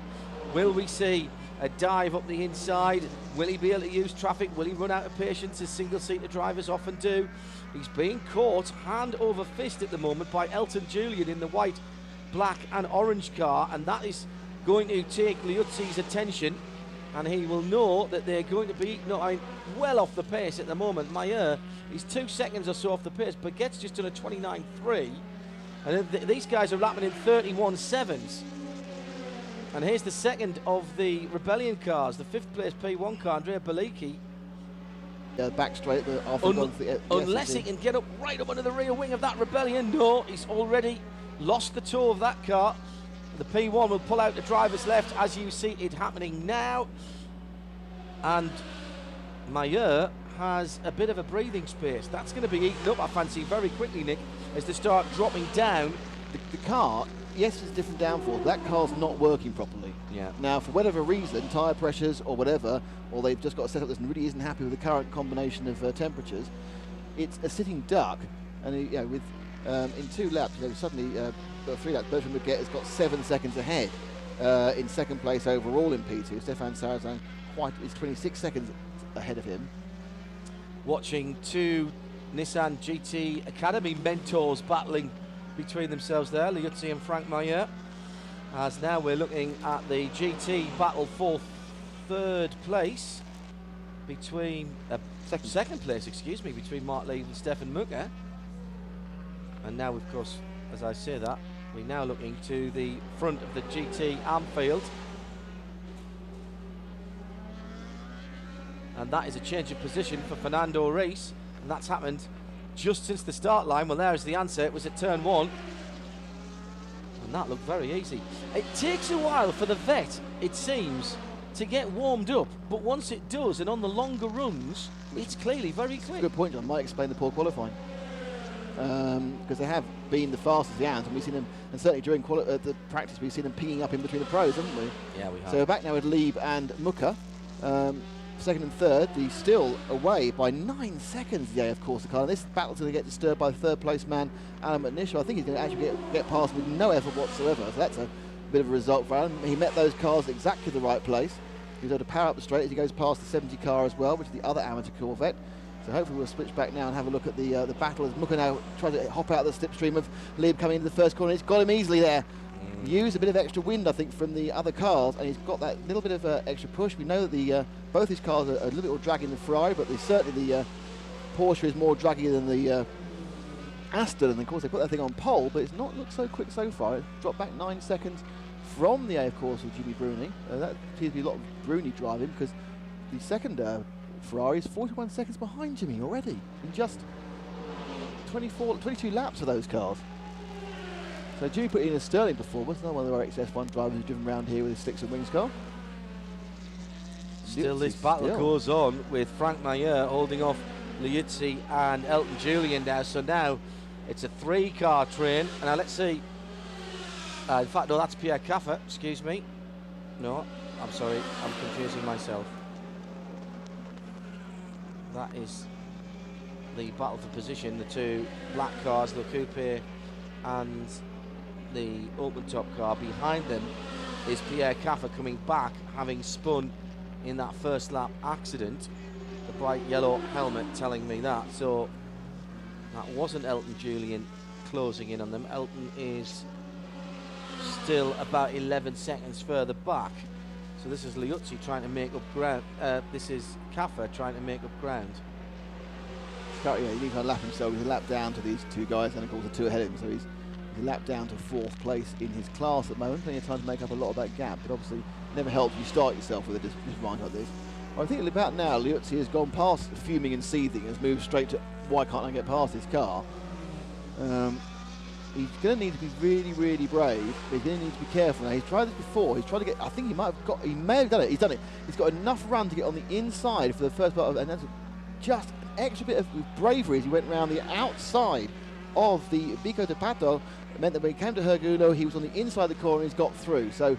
Will we see a dive up the inside? Will he be able to use traffic? Will he run out of patience as single-seater drivers often do? He's being caught hand over fist at the moment by Elton Julian in the white, black and orange car, and that is going to take Liuzzi's attention, and he will know that they're going to be well off the pace at the moment. Mayer is 2 seconds or so off the pace, but gets just done a 29.3, and these guys are lapping in 31.7s. And here's the second of the Rebellion cars, the 5th place P1 car, Andrea Bellicchi. Back straight unless he can get up right up under the rear wing of that Rebellion. No, he's already lost the toe of that car. The P1 will pull out the driver's left, as you see it happening now. And Mayer has a bit of a breathing space. That's going to be eaten up, I fancy, very quickly, Nick, as they start dropping down. The car, yes, it's different downforce. That car's not working properly. Yeah. Now, for whatever reason, tyre pressures or whatever, or they've just got a setup that really isn't happy with the current combination of temperatures, it's a sitting duck. And with in 2 laps, suddenly 3 laps, Bertrand Baguette has got 7 seconds ahead in 2nd place overall in P2. Stefan Sarazan is 26 seconds ahead of him. Watching 2 Nissan GT Academy mentors battling between themselves there, Liuzzi and Frank Mayer. As now we're looking at the GT battle for 3rd place between second place, excuse me, between Mark Lee and Stefan Mucker. And now, of course, as I say that, we're now looking to the front of the GT Amfield. And that is a change of position for Fernando Reis, and that's happened just since the start line. Well, there's the answer. It was at turn 1, and that looked very easy. It takes a while for the vet, it seems, to get warmed up, but once it does, and on the longer runs, it's clearly very quick. Good point, John. Might explain the poor qualifying, because they have been the fastest the Ants, and we've seen them, and certainly during the practice, we've seen them pinging up in between the pros, haven't we? Yeah, we have. So we're back now with Lieb and Mucker. 2nd and 3rd, he's still away by 9 seconds, of course, the car. And this battle's going to get disturbed by the 3rd place man, Alan McNish. I think he's going to actually get past with no effort whatsoever. So that's a bit of a result for Alan. He met those cars at exactly the right place. He was able to power up the straight as he goes past the 70 car as well, which is the other amateur Corvette. So hopefully we'll switch back now and have a look at the battle as Mucker now tries to hop out of the slipstream of Lieb coming into the first corner. He's got him easily there. Used a bit of extra wind, I think, from the other cars, and he's got that little bit of extra push. We know that both his cars are a little bit more draggy than the Ferrari, but certainly the Porsche is more draggy than the Aston, and of course they put that thing on pole, but it's not looked so quick so far. It dropped back 9 seconds from the A, of course, with Jimmy Bruni. That appears to be a lot of Bruni driving, because the second Ferrari is 41 seconds behind Jimmy already in just 22 laps of those cars. So Jimmy put in a sterling performance, another one of our XS1 drivers who's driven around here with his Sticks and Wings car. Still this battle goes on with Frank Mayer holding off Liuzzi and Elton Julian now. So now it's a 3-car train. And now let's see. In fact, no, that's Pierre Caffer, excuse me. No, I'm sorry, I'm confusing myself. that is the battle for position. The two black cars, the coupe and the open top car. Behind them is Pierre Caffer coming back, having spun in that first lap accident. The bright yellow helmet telling me that. So that wasn't Elton Julian closing in on them. Elton is still about 11 seconds further back. So this is Liuzzi trying to make up ground. This is Caffer trying to make up ground. Yeah, he needs to lap himself. He's a lap down to these two guys, and of course the two ahead of him. So he's a lap down to 4th place in his class at the moment. Plenty of time to make up a lot of that gap, but obviously never helps you start yourself with a disadvantage like this. I think about now, Liuzzi has gone past fuming and seething, has moved straight to why can't I get past this car. He's going to need to be really, really brave, but he's going to need to be careful now. He's tried this before. He's tried to get, I think he may have done it. He's done it. He's got enough run to get on the inside for the first part of it, and that's just an extra bit of bravery as he went round the outside of the Bico de Pato. It meant that when he came to Hergulo, he was on the inside of the corner and he's got through. So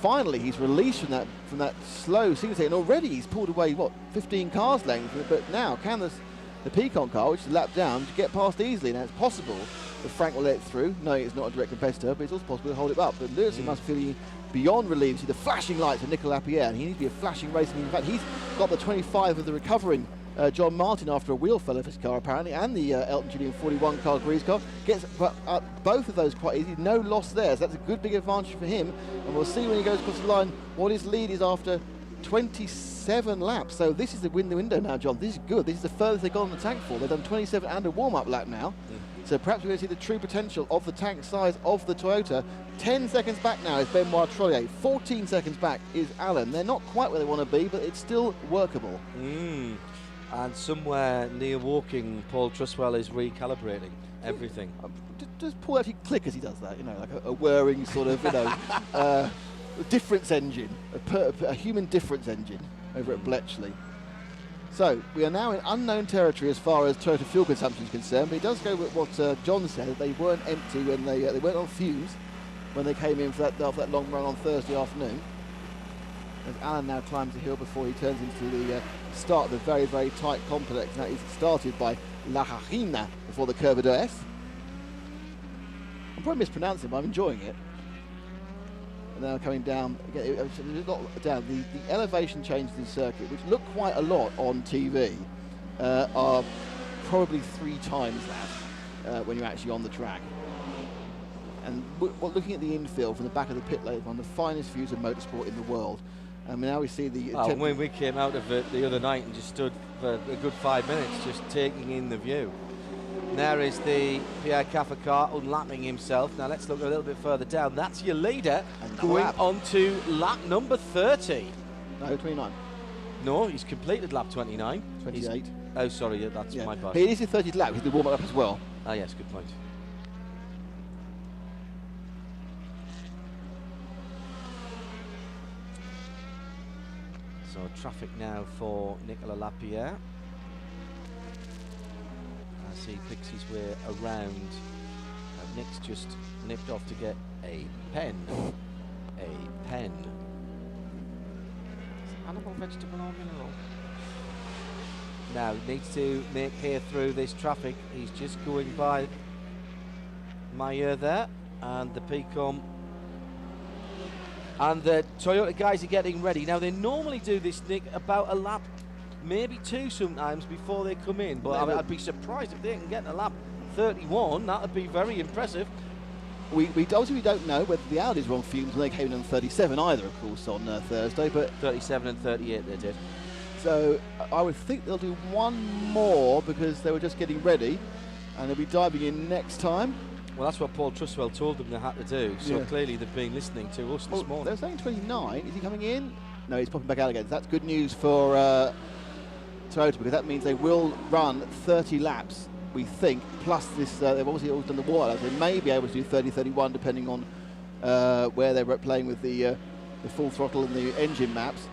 finally he's released from that slow sequence, and already he's pulled away, what, 15 cars length, but now can the Pecan car, which is a lap down, to get past easily. Now it's possible that Frank will let it through, knowing it's not a direct competitor, but it's also possible to hold it up. But Liuzzi must feel beyond relieved. See the flashing lights of Nicolas Lapierre, and he needs to be a flashing racer. In fact, he's got the 25 of the recovering John Martin after a wheel fell off his car apparently, and the Elton Julian 41 car, Grease car, gets both of those quite easy. No loss there, so that's a good big advantage for him. And we'll see when he goes across the line what his lead is after 27 laps. So this is the window now, John. This is good. This is the furthest they've gone on the tank for. They've done 27 and a warm-up lap now. So perhaps we're going to see the true potential of the tank size of the Toyota. 10 seconds back now is Benoit Trollier. 14 seconds back is Allen. They're not quite where they want to be, but it's still workable. And somewhere near walking, Paul Truswell is recalibrating everything. Does Paul actually click as he does that? You know, like a whirring sort of, difference engine, a human difference engine over at Bletchley. So we are now in unknown territory as far as Toyota fuel consumption is concerned, but it does go with what John said. They weren't empty when they weren't on fumes when they came in for that long run on Thursday afternoon. As Alan now climbs the hill before he turns into the start of the very, very tight complex. Now he's started by La Harina before the Curva de S. I'm probably mispronouncing it, but I'm enjoying it. And now coming down again, there's a lot down. The elevation changes in the circuit, which look quite a lot on TV, are probably 3 times that when you're actually on the track. And looking at the infield from the back of the pit lane, one of the finest views of motorsport in the world. And now we see the. When we came out of it the other night and just stood for a good 5 minutes, just taking in the view. There is the Pierre Caffer car unlapping himself. Now let's look a little bit further down. That's your leader going on to lap number 30. No, 29. No, he's completed lap 29. 28. Oh, sorry, that's my bad. It is his 30th lap. He's the warm up as well. Ah, yes, good point. So traffic now for Nicolas Lapierre as he picks his way around. Nick's just nipped off to get a pen. A pen. Animal, vegetable or mineral? Now he needs to make hay through this traffic. He's just going by Meyer there, and the Pecom. And the Toyota guys are getting ready. Now, they normally do this, Nick, about a lap, maybe 2 sometimes before they come in. But I'd be surprised if they can get a lap 31. That would be very impressive. We obviously don't know whether the Audis were on fumes when they came in on 37 either, of course, on Thursday. But 37 and 38 they did. So I would think they'll do one more because they were just getting ready. And they'll be diving in next time. Well, that's what Paul Truswell told them they had to do, so clearly they've been listening to us this morning. They're saying 29. Is he coming in? No, he's popping back out again. That's good news for Toyota, because that means they will run 30 laps, we think, plus this. They've obviously always done the warm-up. They may be able to do 30, 31, depending on where they're playing with the full throttle and the engine maps.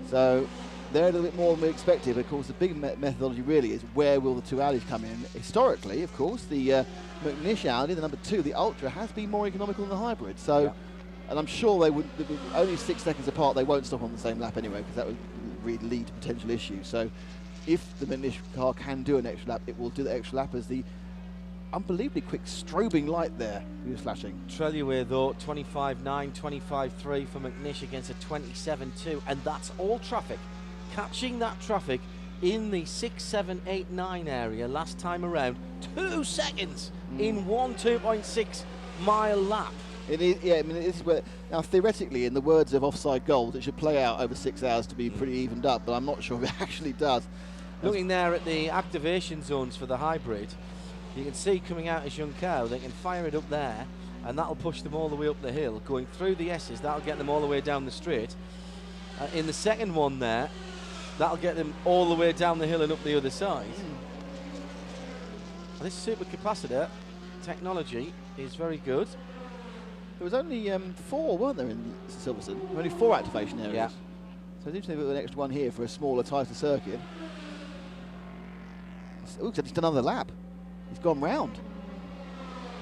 So they're a little bit more than we expected. But of course, the big methodology really is where will the 2 Audis come in. Historically, of course, the McNish Audi, the number 2, the Ultra, has been more economical than the hybrid. So, and I'm sure they would only 6 seconds apart. They won't stop on the same lap anyway, because that would really lead to potential issues. So if the McNish car can do an extra lap, it will do the extra lap as the unbelievably quick strobing light there he was flashing. Trelliway though, 25.9, 25.3 for McNish against a 27.2, and that's all traffic. Catching that traffic in the 6, 7, 8, 9 area last time around, 2 seconds in one 2.6 mile lap. It is, yeah, I mean, this is where, now theoretically, in the words of Offside Gold, it should play out over 6 hours to be pretty evened up, but I'm not sure if it actually does. Looking there at the activation zones for the hybrid, you can see coming out as Young Cow, they can fire it up there, and that'll push them all the way up the hill. Going through the S's, that'll get them all the way down the straight. In the second one there, that'll get them all the way down the hill and up the other side. This supercapacitor technology is very good. There was only 4, weren't there, in Silverstone? Only 4 activation areas. Yeah. So it's interesting to have an extra one here for a smaller, tighter circuit. Oh, he's done another lap. He's gone round.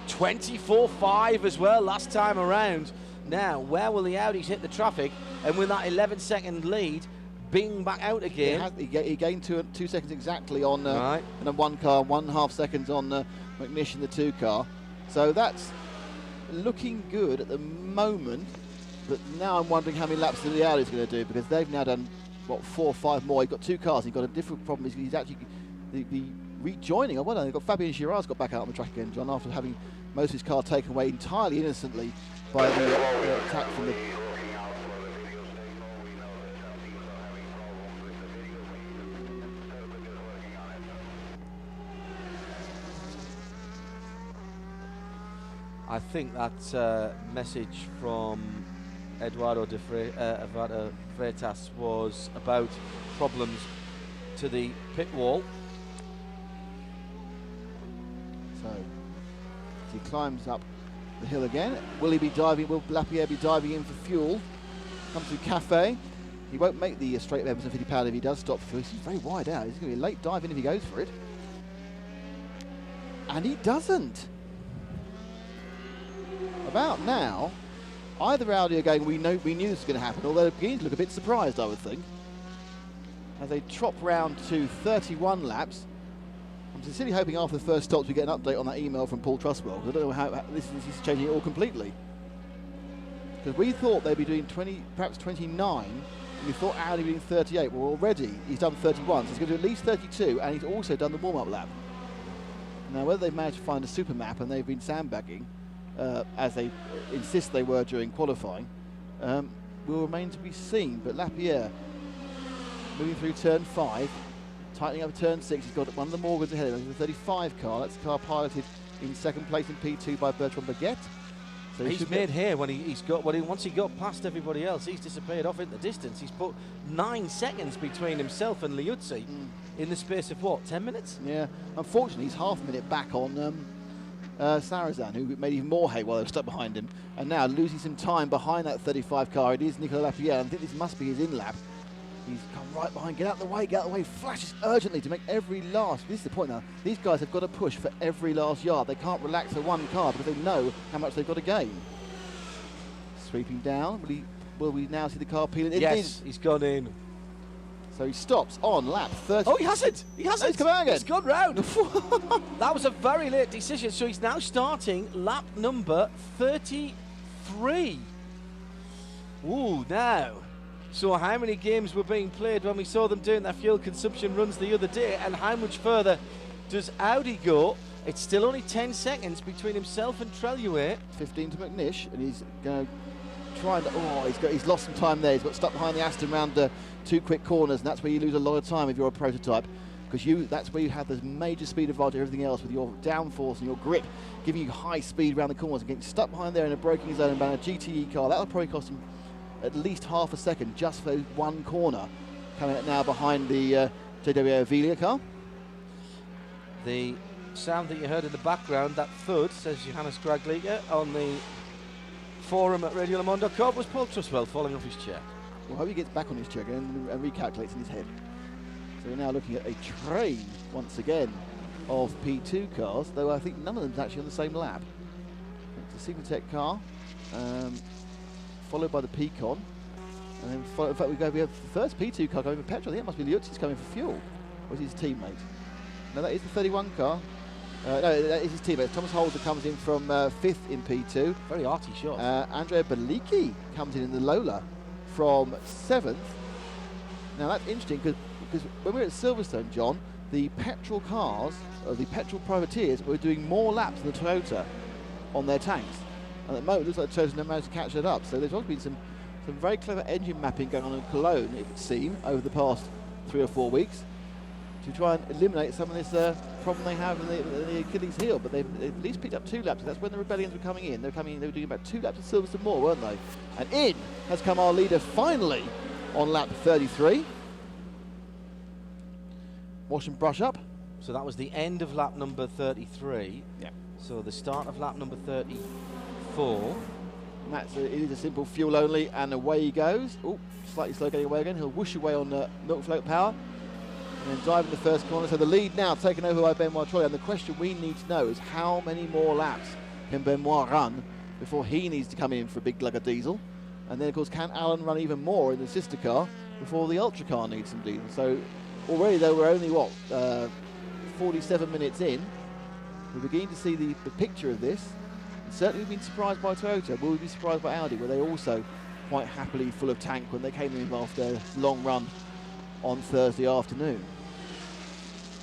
24.5 as well last time around. Now, where will the Audis hit the traffic? And with that 11-second lead, bing back out again. He gained 2 seconds exactly on right. and then 1 car, 1.5 seconds on McNish in the 2 car. So that's looking good at the moment. But now I'm wondering how many laps the Audi is going to do, because they've now done, what, 4 or 5 more. He's got 2 cars. He's got a different problem. He's actually the rejoining. Well, they've got Fabien Girard's got back out on the track again, John, after having most of his car taken away entirely innocently by the attack from the. I think that message from Eduardo Freitas was about problems to the pit wall. So as he climbs up the hill again, will Lapierre be diving in for fuel? Comes to Cafe. He won't make the straight of Emerson Fittipaldi if he does stop for fuel. He's very wide out. He's going to be a late dive in if he goes for it. And he doesn't. About now, either Audi are going, we knew this was going to happen, although they're beginning to look a bit surprised, I would think. As they trot round to 31 laps. I'm sincerely hoping after the first stops we get an update on that email from Paul Trustwell. I don't know how this is changing it all completely. Because we thought they'd be doing 20, perhaps 29, and we thought Audi would be doing 38. Well, already he's done 31, so he's going to do at least 32, and he's also done the warm-up lap. Now, whether they've managed to find a super map and they've been sandbagging, as they insist they were during qualifying, will remain to be seen. But Lapierre moving through turn 5, tightening up turn 6. He's got one of the Morgans ahead of him, the 35 car. That's the car piloted in second place in P2 by Bertrand Baguette. So he's made here when once he got past everybody else, he's disappeared off in the distance. He's put 9 seconds between himself and Liuzzi in the space of what, 10 minutes? Yeah, unfortunately he's half a minute back on Sarazan, who made even more hay while they were stuck behind him, and now losing some time behind that 35 car. It is Nicolas Lapierre, and I think this must be his in-lap. He's come right behind, get out of the way, flashes urgently to make every last. This is the point now, these guys have got to push for every last yard. They can't relax for one car because they know how much they've got to gain. Sweeping down, will we now see the car peeling? Yes, he's gone in. So he stops on lap 30. Oh, he hasn't! He hasn't! He's come out again! He's gone round! That was a very late decision, so he's now starting lap number 33. Ooh, now. So how many games were being played when we saw them doing their fuel consumption runs the other day, and how much further does Audi go? It's still only 10 seconds between himself and Trelliway. 15 to McNish, and he's going to try and... he's lost some time there. He's got stuck behind the Aston round 2 quick corners, and that's where you lose a lot of time if you're a prototype, because that's where you have this major speed advantage, everything else with your downforce and your grip giving you high speed around the corners, and getting stuck behind there in a braking zone and a GTE car. That'll probably cost him at least half a second just for one corner. Coming out now behind the JWA Avilia car. The sound that you heard in the background, that thud, says Johannes Gragliga on the forum at radiolemon.com, was Paul Trustwell falling off his chair. Well, I hope he gets back on his chair again and recalculates in his head. So we're now looking at a train once again of P2 cars, though I think none of them's actually on the same lap. It's a Sigmatech car, followed by the Peacon, and then in fact we have the first P2 car going for petrol. I think it must be Liuzzi's coming for fuel. Was his teammate? No, that is the 31 car. No, that is his teammate. Thomas Holzer comes in from 5th in P2. Very arty shot. Andrea Bellicchi comes in the Lola from 7th. Now that's interesting because when we were at Silverstone, John, the petrol cars, or the petrol privateers, were doing more laps than the Toyota on their tanks. And at the moment, it looks like the Toyota never managed to catch that up. So there's also been some very clever engine mapping going on in Cologne, it would seem, over the past 3 or 4 weeks, to try and eliminate some of this problem they have in the Achilles heel. But they've at least picked up 2 laps. That's when the Rebellions were coming in. They were doing about 2 laps of Silverstone more, weren't they? And in has come our leader finally on lap 33. Wash and brush up. So that was the end of lap number 33. Yeah. So the start of lap number 34. And it is a simple fuel only, and away he goes. Oh, slightly slow getting away again. He'll whoosh away on milk float power, and then drive in the first corner. So the lead now taken over by Benoit Trollet. And the question we need to know is how many more laps can Benoit run before he needs to come in for a big glug of diesel? And then of course, can Alan run even more in the sister car before the ultra car needs some diesel? So already, though, we're only 47 minutes in, we're beginning to see the picture of this. And certainly we've been surprised by Toyota. Will we be surprised by Audi? Were they also quite happily full of tank when they came in after a long run on Thursday afternoon?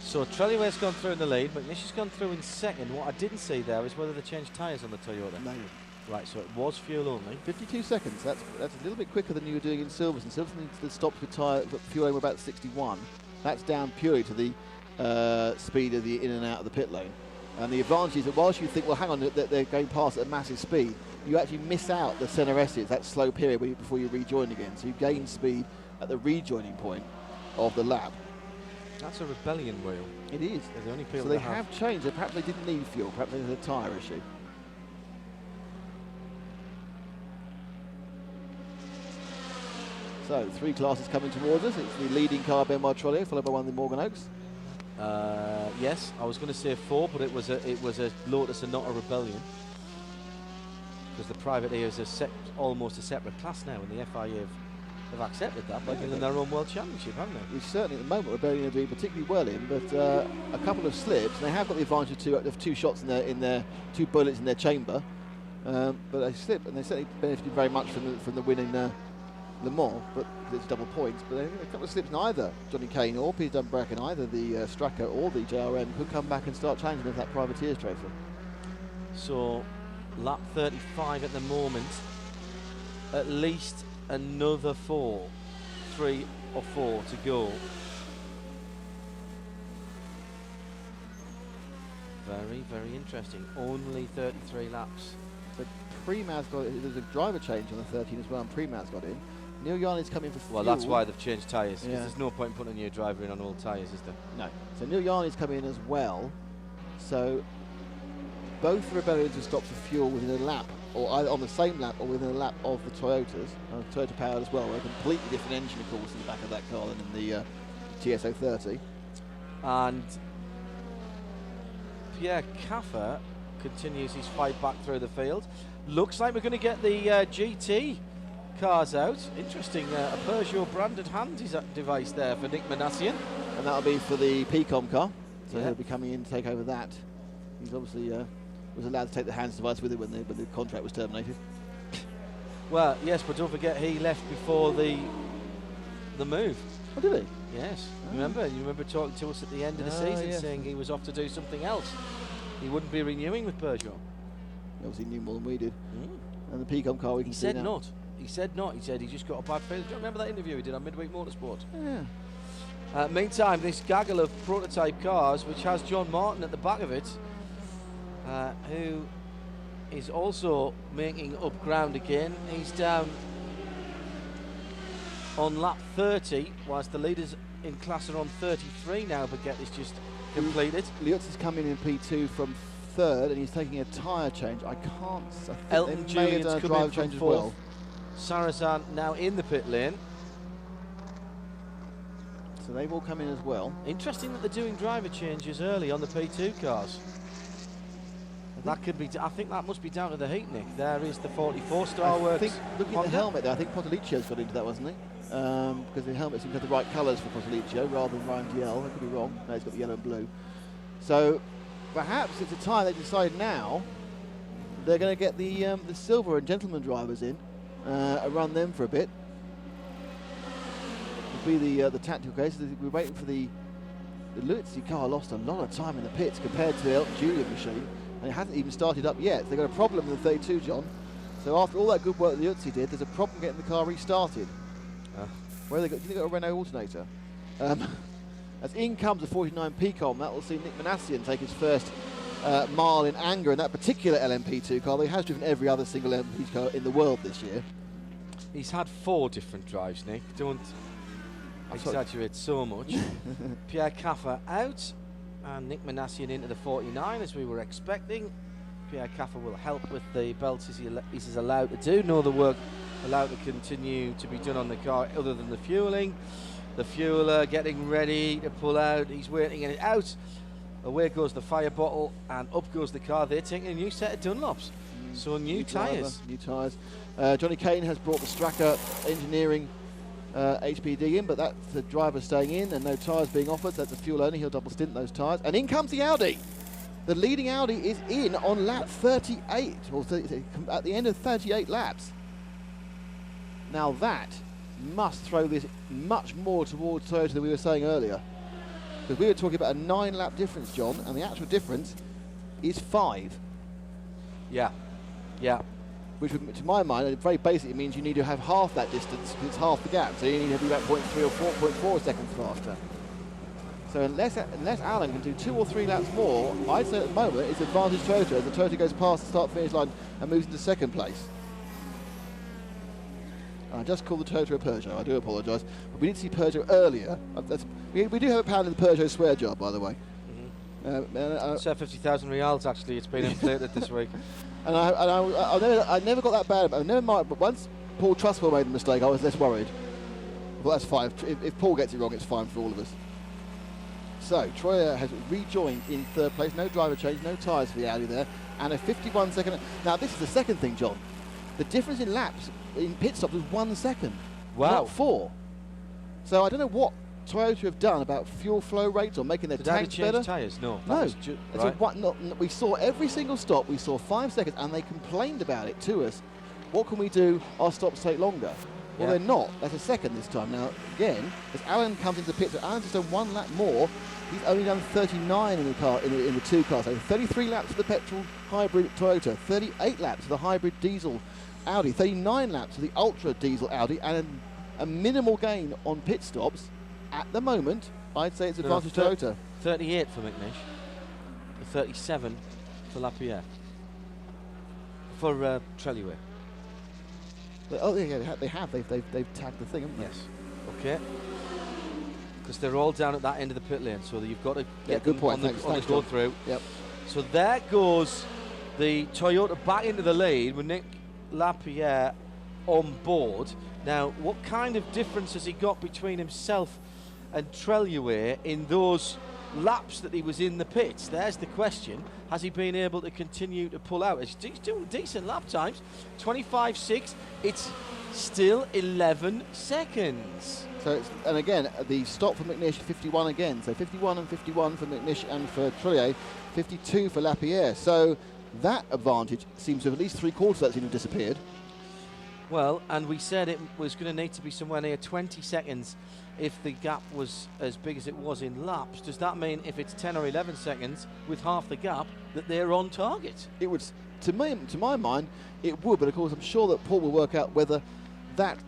So Trelliware's gone through in the lead, McNish's gone through in second. What I didn't see there is whether they changed tyres on the Toyota. No. Right, so it was fuel only. 52 seconds. That's a little bit quicker than you were doing in Silverstone. Silverstone stopped with fuel only about 61. That's down purely to the speed of the in and out of the pit lane. And the advantage is that whilst you think, well, hang on, that they're going past at a massive speed, you actually miss out the center S's, that slow period before you rejoin again. So you gain speed at the rejoining point of the lap. That's a Rebellion wheel. It is. They're the only people so they that have changed. Perhaps they didn't need fuel. Perhaps there's a tyre issue. So 3 classes coming towards us. It's the leading car, Benoit Trollet, followed by one of the Morgan Oaks. Yes, I was going to say 4, but it was a Lotus and not a Rebellion, because the privateer is almost a separate class now, and the FIA have accepted that by giving them their own world championship, haven't they? Which certainly at the moment Rebellion are doing particularly well in, but a couple of slips, and they have got the advantage of 2 shots in their 2 bullets in their chamber, but they slip, and they certainly benefited very much from the win in Le Mans, but it's double points. But a couple of slips, neither Johnny Kane or Peter Dunbracken, either the Stracco or the JRM, could come back and start challenging them for that Privateers trophy. So lap 35 at the moment, at least another 3 or 4 to go. Very, very interesting. Only 33 laps. But Premaz there's a driver change on the 13 as well, and Premaz got in. Neil Yarney's coming for fuel. Well, that's why they've changed tyres, because Yeah. there's no point in putting a new driver in on old tyres, is there? No. So Neil Yarney's coming in as well. So both the Rebellions will stop for fuel within a lap, or either on the same lap or within a lap of the Toyotas. Toyota powered as well. A completely different engine, of course, in the back of that car than in the TS030. And Pierre Caffer continues his fight back through the field. Looks like we're going to get the GT cars out. Interesting, a Peugeot branded hand device there for Nick Manassian. And that'll be for the PCOM car. So Yeah. he'll be coming in to take over that. He's obviously was allowed to take the hands device with him when the contract was terminated. Well, yes, but don't forget he left before the move. Oh, did he? Yes. Oh. You remember talking to us at the end of the Oh, season yes. saying he was off to do something else. He wouldn't be renewing with Peugeot. He obviously knew more than we did. And the PCOM car we can He see said now. not. He said not. He said he just got a bad feeling. Do you remember that interview he did on Midweek Motorsport? Yeah. Meantime, this gaggle of prototype cars, which has John Martin at the back of it, who is also making up ground again. He's down on lap 30, whilst the leaders in class are on 33 now. Baguette is just completed. Liutz is coming in P2 from 3rd, and he's taking a tyre change. I think Elton they may have Julian's done a come drive in from change as 4th. well. Sarrazin now in the pit lane. So they've all come in as well. Interesting that they're doing driver changes early on the P2 cars. That could be. I think that must be down to the heat, Nick. There is the 44 Star I Works. think, looking at the helmet there, I think Potolicio's got into that, wasn't he? because the helmet seems to have the right colours for Posolicio rather than Ryan Diel. I could be wrong. No, it's got the yellow and blue. So perhaps it's a time they decide now they're going to get the silver and gentleman drivers in, run them for a bit. It'll be the tactical case. We're waiting for the Liuzzi car. Lost a lot of time in the pits compared to the Elton Julian machine, and it hasn't even started up yet. They've got a problem with the 32, John. So after all that good work that Liuzzi did, there's a problem getting the car restarted. Where they got? Do you think they've got a Renault alternator? As in comes the 49 Picom, that will see Nick Manassian take his first mile in anger in that particular LMP2 car. He has driven every other single LMP2 car in the world this year. He's had 4 different drives, Nick. Don't exaggerate so much. Pierre Caffer out, and Nick Manassian into the 49 as we were expecting. Pierre Caffer will help with the belts as he's allowed to do. No other work allowed to continue to be done on the car other than the fueling. The fueler getting ready to pull out. He's waiting it out. Away goes the fire bottle and up goes the car. They're taking a new set of Dunlops. So new tyres. New tyres. Johnny Kane has brought the Stracker Engineering HPD in, but that's the driver staying in and no tyres being offered. So that's a fuel only. He'll double stint those tyres. And in comes the Audi. The leading Audi is in on lap 38, or at the end of 38 laps. Now that must throw this much more towards Toyota than we were saying earlier. Because we were talking about a 9-lap difference, John, and the actual difference is 5. Yeah. Which, to my mind, very basically means you need to have half that distance, because it's half the gap. So you need to be about 0.3 or 4.4 seconds faster. So unless Alan can do 2 or 3 laps more, I'd say at the moment it's advantage Toyota as the Toyota goes past the start-finish line and moves into second place. I just called the Toyota a Peugeot, I do apologise. But we did see Peugeot earlier. We do have a pound in the Peugeot swear jar, by the way. So 50,000 reals actually, it's been inflated this week. And I never got that bad about it. Never mind, but once Paul Trustwell made the mistake, I was less worried. Well, that's fine. If Paul gets it wrong, it's fine for all of us. So, Troyer has rejoined in third place. No driver change, no tyres for the Audi there. And a 51-second... Now, this is the second thing, John. The difference in laps in pit stops was 1 second. Wow. Not 4. So, I don't know what Toyota have done about fuel flow rates or making their tanks better. Did tyres? No. No. Right. We saw every single stop, we saw 5 seconds, and they complained about it to us. What can we do? Our stops take longer. Well, they're not. That's a second this time. Now, again, as Alan comes into the pit, so Alan's just done 1 lap more. He's only done 39 in the car, in the 2 cars. So 33 laps for the petrol hybrid Toyota, 38 laps for the hybrid diesel Audi, 39 laps for the ultra diesel Audi, and a minimal gain on pit stops. At the moment, I'd say it's advantage Toyota. 38 for McNish, 37 for Lapierre, for Trelliway. Oh, yeah, they have. They've tagged the thing, haven't they? Yes. Okay. Because they're all down at that end of the pit lane, so you've got to get good them point. on the go through. Yep. So there goes the Toyota back into the lead with Nick Lapierre on board. Now, what kind of difference has he got between himself and Trelliway in those laps that he was in the pits? There's the question. Has he been able to continue to pull out? He's doing decent lap times. 25.6. It's still 11 seconds. So, and again, the stop for McNish, 51 again. So 51 and 51 for McNish and for Trillier, 52 for Lapierre. So that advantage seems to have at least 3/4 of that seems to have disappeared. Well, and we said it was going to need to be somewhere near 20 seconds if the gap was as big as it was in laps. Does that mean if it's 10 or 11 seconds with half the gap that they're on target? It would, to my mind, it would. But of course, I'm sure that Paul will work out whether that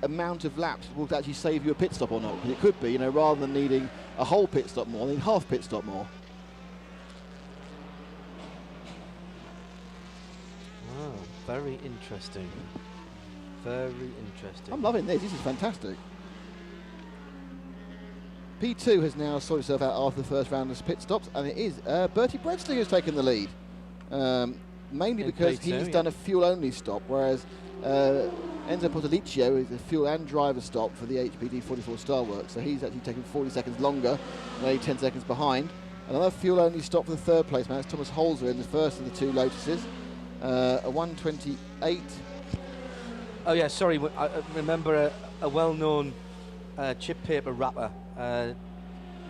amount of laps will actually save you a pit stop or not. Because it could be, rather than needing a whole pit stop more, need half pit stop more. Wow, very interesting. Very interesting. I'm loving this. This is fantastic. P2 has now sorted itself out after the first round of pit stops, and it is Bertie Bredsley who's taken the lead. Mainly because P2, he's done a fuel-only stop, whereas Enzo Posolicio is a fuel and driver stop for the HPD 44 Starworks, so he's actually taken 40 seconds longer, and only 10 seconds behind. Another fuel-only stop for the third place man. It's Thomas Holzer in the first of the 2 Lotuses. A 1:28. Oh yeah, sorry. I remember a well-known chip paper rapper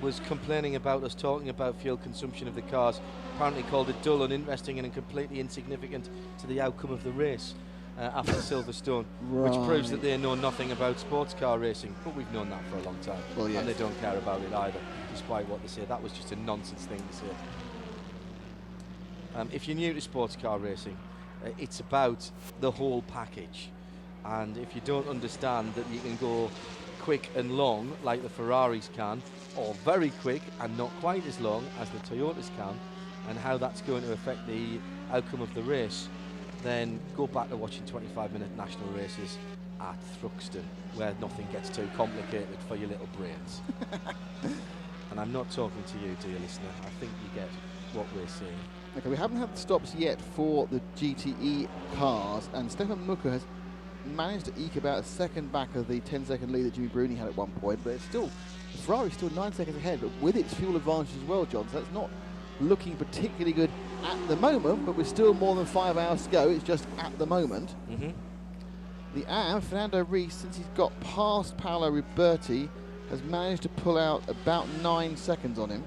was complaining about us talking about fuel consumption of the cars. Apparently called it dull, uninteresting, and completely insignificant to the outcome of the race after Silverstone, which proves that they know nothing about sports car racing. But we've known that for a long time, well, yes. and they don't care about it either, despite what they say. That was just a nonsense thing to say. If you're new to sports car racing, it's about the whole package. And if you don't understand that you can go quick and long like the Ferraris can, or very quick and not quite as long as the Toyotas can, and how that's going to affect the outcome of the race, then go back to watching 25-minute national races at Thruxton, where nothing gets too complicated for your little brains. And I'm not talking to you, dear listener. I think you get what we're saying. Okay, we haven't had the stops yet for the GTE cars, and Stefan Mucker has managed to eke about a second back of the 10-second lead that Jimmy Bruni had at one point, but it's still, the Ferrari's still 9 seconds ahead, but with its fuel advantage as well, John, so that's not looking particularly good at the moment, but we're still more than 5 hours to go. It's just at the moment. The Fernando Reis, since he's got past Paolo Roberti, has managed to pull out about 9 seconds on him.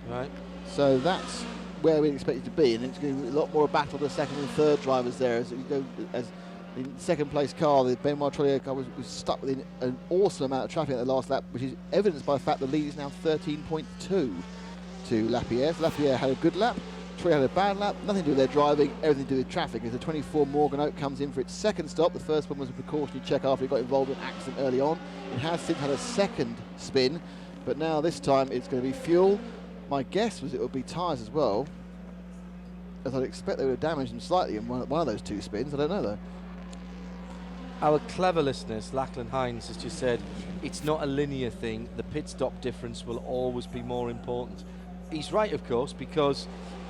Right. So that's where we expect it to be, and it's going to be a lot more a battle of the second and third drivers there as we go. As the second place car, the Benoit Trollier car, was stuck within an awesome amount of traffic at the last lap, which is evidenced by the fact the lead is now 13.2 to Lapierre. So Lapierre had a good lap, Trollier had a bad lap, nothing to do with their driving, everything to do with traffic. As the 24 Morgan Oak comes in for its second stop, the first one was a precautionary check after it got involved in an accident early on. It has since had a second spin, but now this time it's going to be fuel. My guess was it would be tyres as well, as I'd expect they would have damaged them slightly in one of those two spins. I don't know though. Our clever listeners, Lachlan Hines, has just said it's not a linear thing. The pit stop difference will always be more important. He's right, of course, because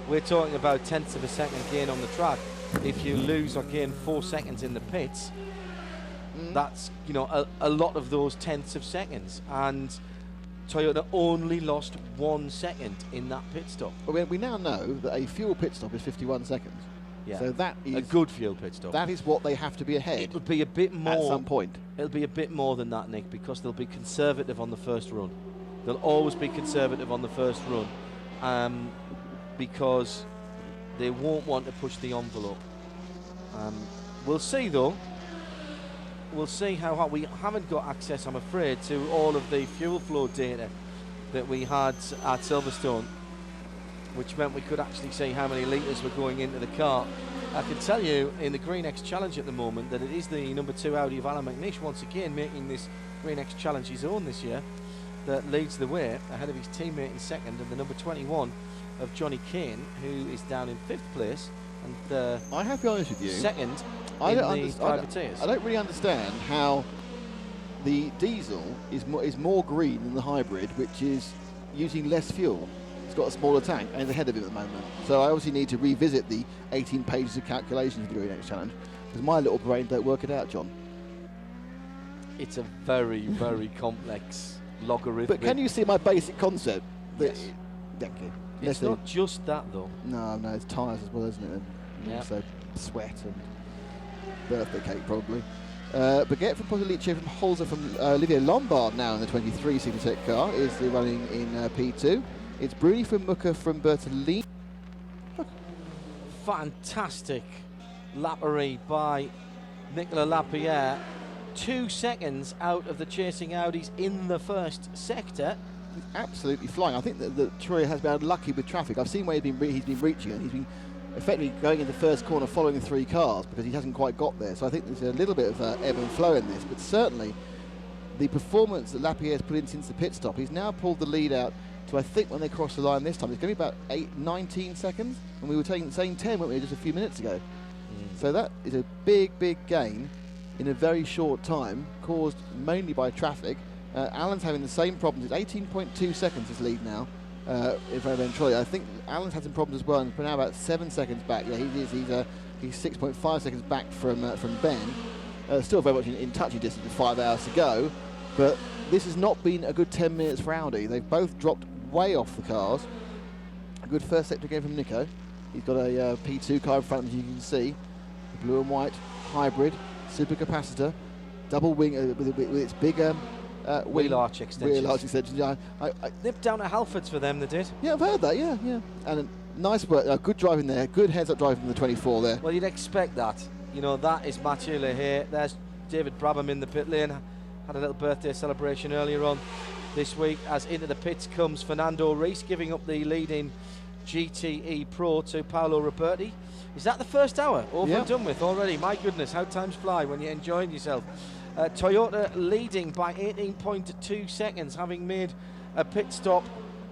we're talking about tenths of a second gain on the track. If you lose or gain 4 seconds in the pits, that's, you know, a lot of those tenths of seconds. And Toyota only lost 1 second in that pit stop. Well, we now know that a fuel pit stop is 51 seconds. Yeah. So that is a good fuel pit stop. That is what they have to be ahead. It would be a bit more at some point. It'll be a bit more than that, Nick, because they'll be conservative on the first run. They'll always be conservative on the first run, because they won't want to push the envelope. We'll see though. We'll see how hot. We haven't got access, I'm afraid, to all of the fuel flow data that we had at Silverstone, which meant we could actually see how many litres were going into the car. I can tell you in the Green X Challenge at the moment that it is the number 2 Audi of Alan McNish once again making this Green X Challenge his own this year, that leads the way ahead of his teammate in second, and the number 21 of Johnny Kane, who is down in 5th place and I have to be honest with you, second I in don't the privateers. I don't really understand how the diesel is more green than the hybrid, which is using less fuel. It's got a smaller tank and it's ahead of him at the moment. So I obviously need to revisit the 18 pages of calculations of the Green X Challenge, because my little brain don't work it out, John. It's a very, very complex logarithmic. But can you see my basic concept? Yes. Thank you. It's not just that though. No, it's tyres as well, isn't it? And also sweat and birthday cake probably. Baguette from Posilice, from Holzer, from Olivier Lombard now in the 23 Supertech car is running in P2. It's Bruni from Mucker from Bertolini. Fantastic lappery by Nicolas Lapierre. 2 seconds out of the chasing Audis in the first sector. He's absolutely flying. I think that Troy has been unlucky with traffic. I've seen where he's been reaching, and he's been effectively going into first corner following 3 cars because he hasn't quite got there. So I think there's a little bit of ebb and flow in this, but certainly the performance that Lapierre's put in since the pit stop, he's now pulled the lead out to, I think when they cross the line this time, it's going to be about 19 seconds, and we were saying 10, weren't we, just a few minutes ago. So that is a big gain in a very short time, caused mainly by traffic. Alan's having the same problems. It's 18.2 seconds his lead now in front of Ben Troy. I think Alan's had some problems as well, and now about 7 seconds back. Yeah, he's 6.5 seconds back from Ben. Still very much in touching distance with 5 hours to go, but this has not been a good 10 minutes for Audi. They've both dropped way off the cars. A good first sector again from Nico. He's got a P2 car in front of him, as you can see. The blue and white hybrid. supercapacitor, double wing with its bigger wheel arch extensions. Wheel arch extensions. Yeah, Nipped down to Halfords for them, they did. yeah, I've heard that. Yeah, yeah. And nice work, good driving there, good heads-up driving from the 24 there. Well, you'd expect that. You know, that is Mathieu Lehay. There's David Brabham in the pit lane. Had a little birthday celebration earlier on this week. As into the pits comes Fernando Reis, giving up the lead in GTE Pro to Paolo Roberti. Is that the first hour over and done with already? My goodness, how times fly when you're enjoying yourself. Toyota leading by 18.2 seconds, having made a pit stop,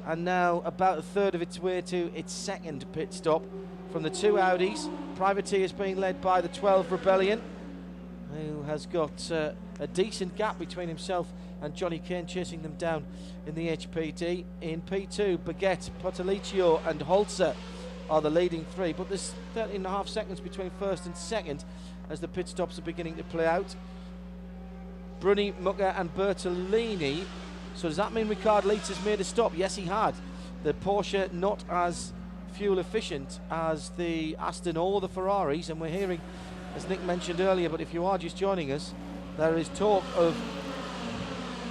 and now about a third of its way to its second pit stop from the two Audis. Privateers being led by the 12 Rebellion, who has got a decent gap between himself and Johnny Kane, chasing them down in the HPD. In P2, Baguette, Potalicio and Holzer are the leading three, but there's 13.5 seconds between first and second as the pit stops are beginning to play out. Bruni, Mucker and Bertolini. So does that mean Ricard Leitz has made a stop? Yes, he had. The Porsche not as fuel efficient as the Aston or the Ferraris, and we're hearing, as Nick mentioned earlier, but if you are just joining us, there is talk of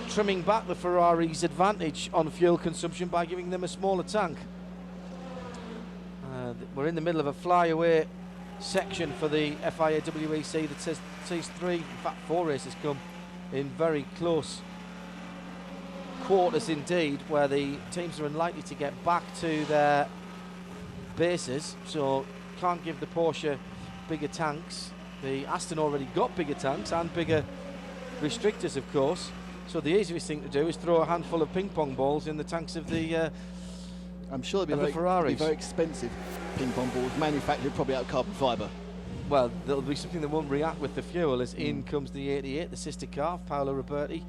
trimming back the Ferrari's advantage on fuel consumption by giving them a smaller tank. We're in the middle of a flyaway section for the FIA WEC that sees 3, in fact 4 races come in very close quarters indeed, where the teams are unlikely to get back to their bases, so can't give the Porsche bigger tanks. The Aston already got bigger tanks and bigger restrictors, of course, so the easiest thing to do is throw a handful of ping pong balls in the tanks of the I'm sure it'll be very expensive ping pong balls, manufactured probably out of carbon fibre. Well, there'll be something that won't react with the fuel, as in comes the 88, the sister car of Paolo Roberti,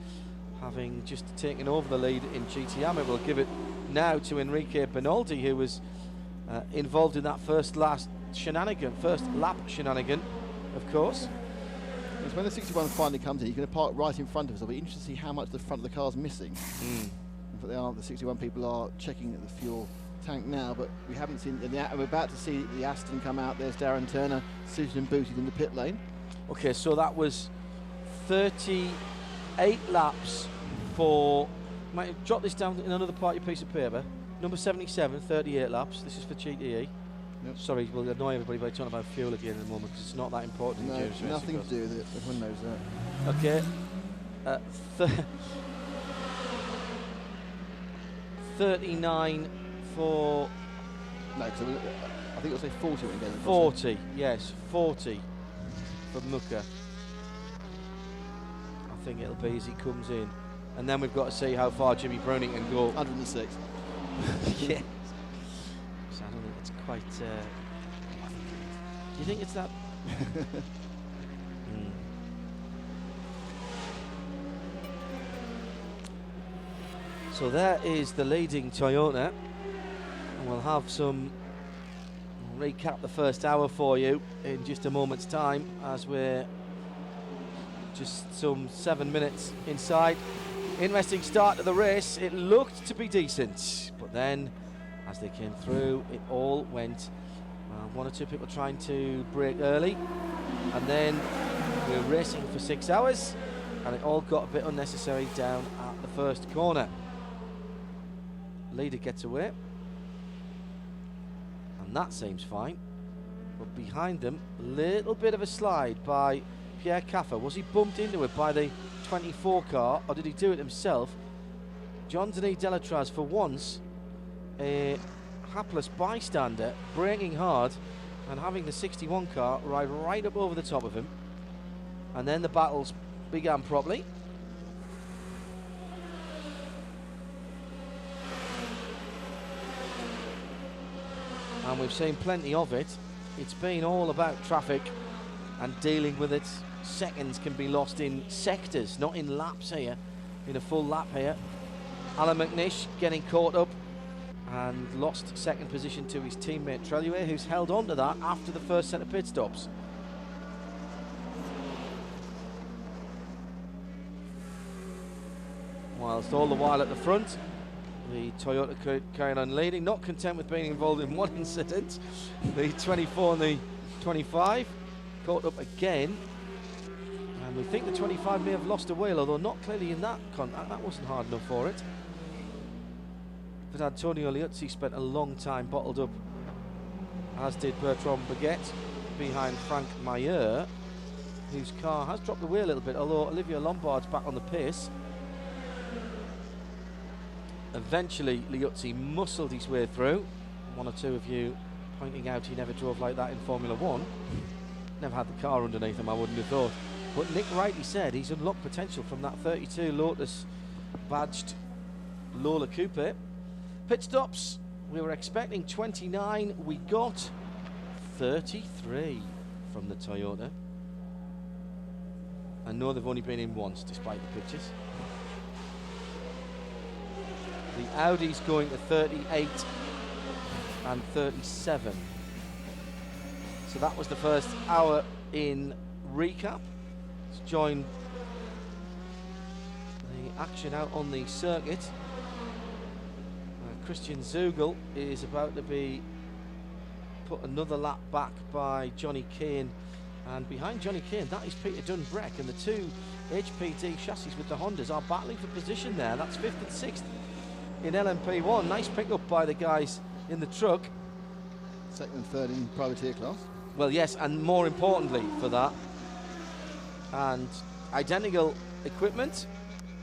having just taken over the lead in GTM. It will give it now to Enrique Benaldi, who was involved in that first lap shenanigan, of course. Because when the 61 finally comes in, you're going to park right in front of us. It'll be interesting to see how much the front of the car's missing. But the 61 people are checking the fuel tank now, but we haven't seen. We're about to see the Aston come out. There's Darren Turner, suited and booted in the pit lane. Okay, so that was 38 laps for. Might jot this down in another part of your piece of paper. Number 77, 38 laps. This is for GTE. Yep. Sorry, we'll annoy everybody by talking about fuel again in a moment, because it's not that important. No, in nothing to do with it. Everyone knows that. Okay. 39 for. No, because I think it'll say 40 when you get it. 40, yes, 40 for Mucker. I think it'll be as he comes in. And then we've got to see how far Jimmy Browning can go. 106. Yeah. So I don't think it's quite. Do you think it's that? So there is the leading Toyota, and we'll have some recap the first hour for you in just a moment's time, as we're just some 7 minutes inside. Interesting start to the race. It looked to be decent, but then as they came through, it all went. One or two people trying to brake early, and then we're racing for 6 hours, and it all got a bit unnecessary down at the first corner. Leader gets away, and that seems fine, but behind them, a little bit of a slide by Pierre Caffer. Was he bumped into it by the 24 car, or did he do it himself? Jean-Denis Delatraz, for once, a hapless bystander, braking hard and having the 61 car ride right up over the top of him, and then the battles began properly. And we've seen plenty of it. It's been all about traffic and dealing with it. Seconds can be lost in sectors, not in laps here, in a full lap here. Alan McNish getting caught up and lost second position to his teammate Trellier, who's held on to that after the first set of pit stops. Whilst all the while at the front, the Toyota carrying on leading, not content with being involved in one incident. The 24 and the 25 caught up again, And we think the 25 may have lost a wheel, although not clearly in that contact. That wasn't hard enough for it. But Antonio Liuzzi spent a long time bottled up, as did Bertrand Baguette, behind Frank Mayer, whose car has dropped the wheel a little bit, although Olivier Lombard's back on the pace. Eventually, Liuzzi muscled his way through. One or two of you pointing out he never drove like that in Formula 1. Never had the car underneath him, I wouldn't have thought. But Nick rightly said he's unlocked potential from that 32 Lotus badged Lola Coupe. Pit stops, we were expecting 29, we got 33 from the Toyota. I know they've only been in once, despite the pictures. The Audi's going to 38 and 37. So that was the first hour in recap. Let's join the action out on the circuit. Christian Zugel is about to be put another lap back by Johnny Kane, and behind Johnny Kane that is Peter Dunbreck, and the two HPD chassis with the Hondas are battling for position there. That's 5th and 6th in LMP1. Nice pick up by the guys in the truck. 2nd and 3rd in privateer class. Well, yes, and more importantly for that, and identical equipment,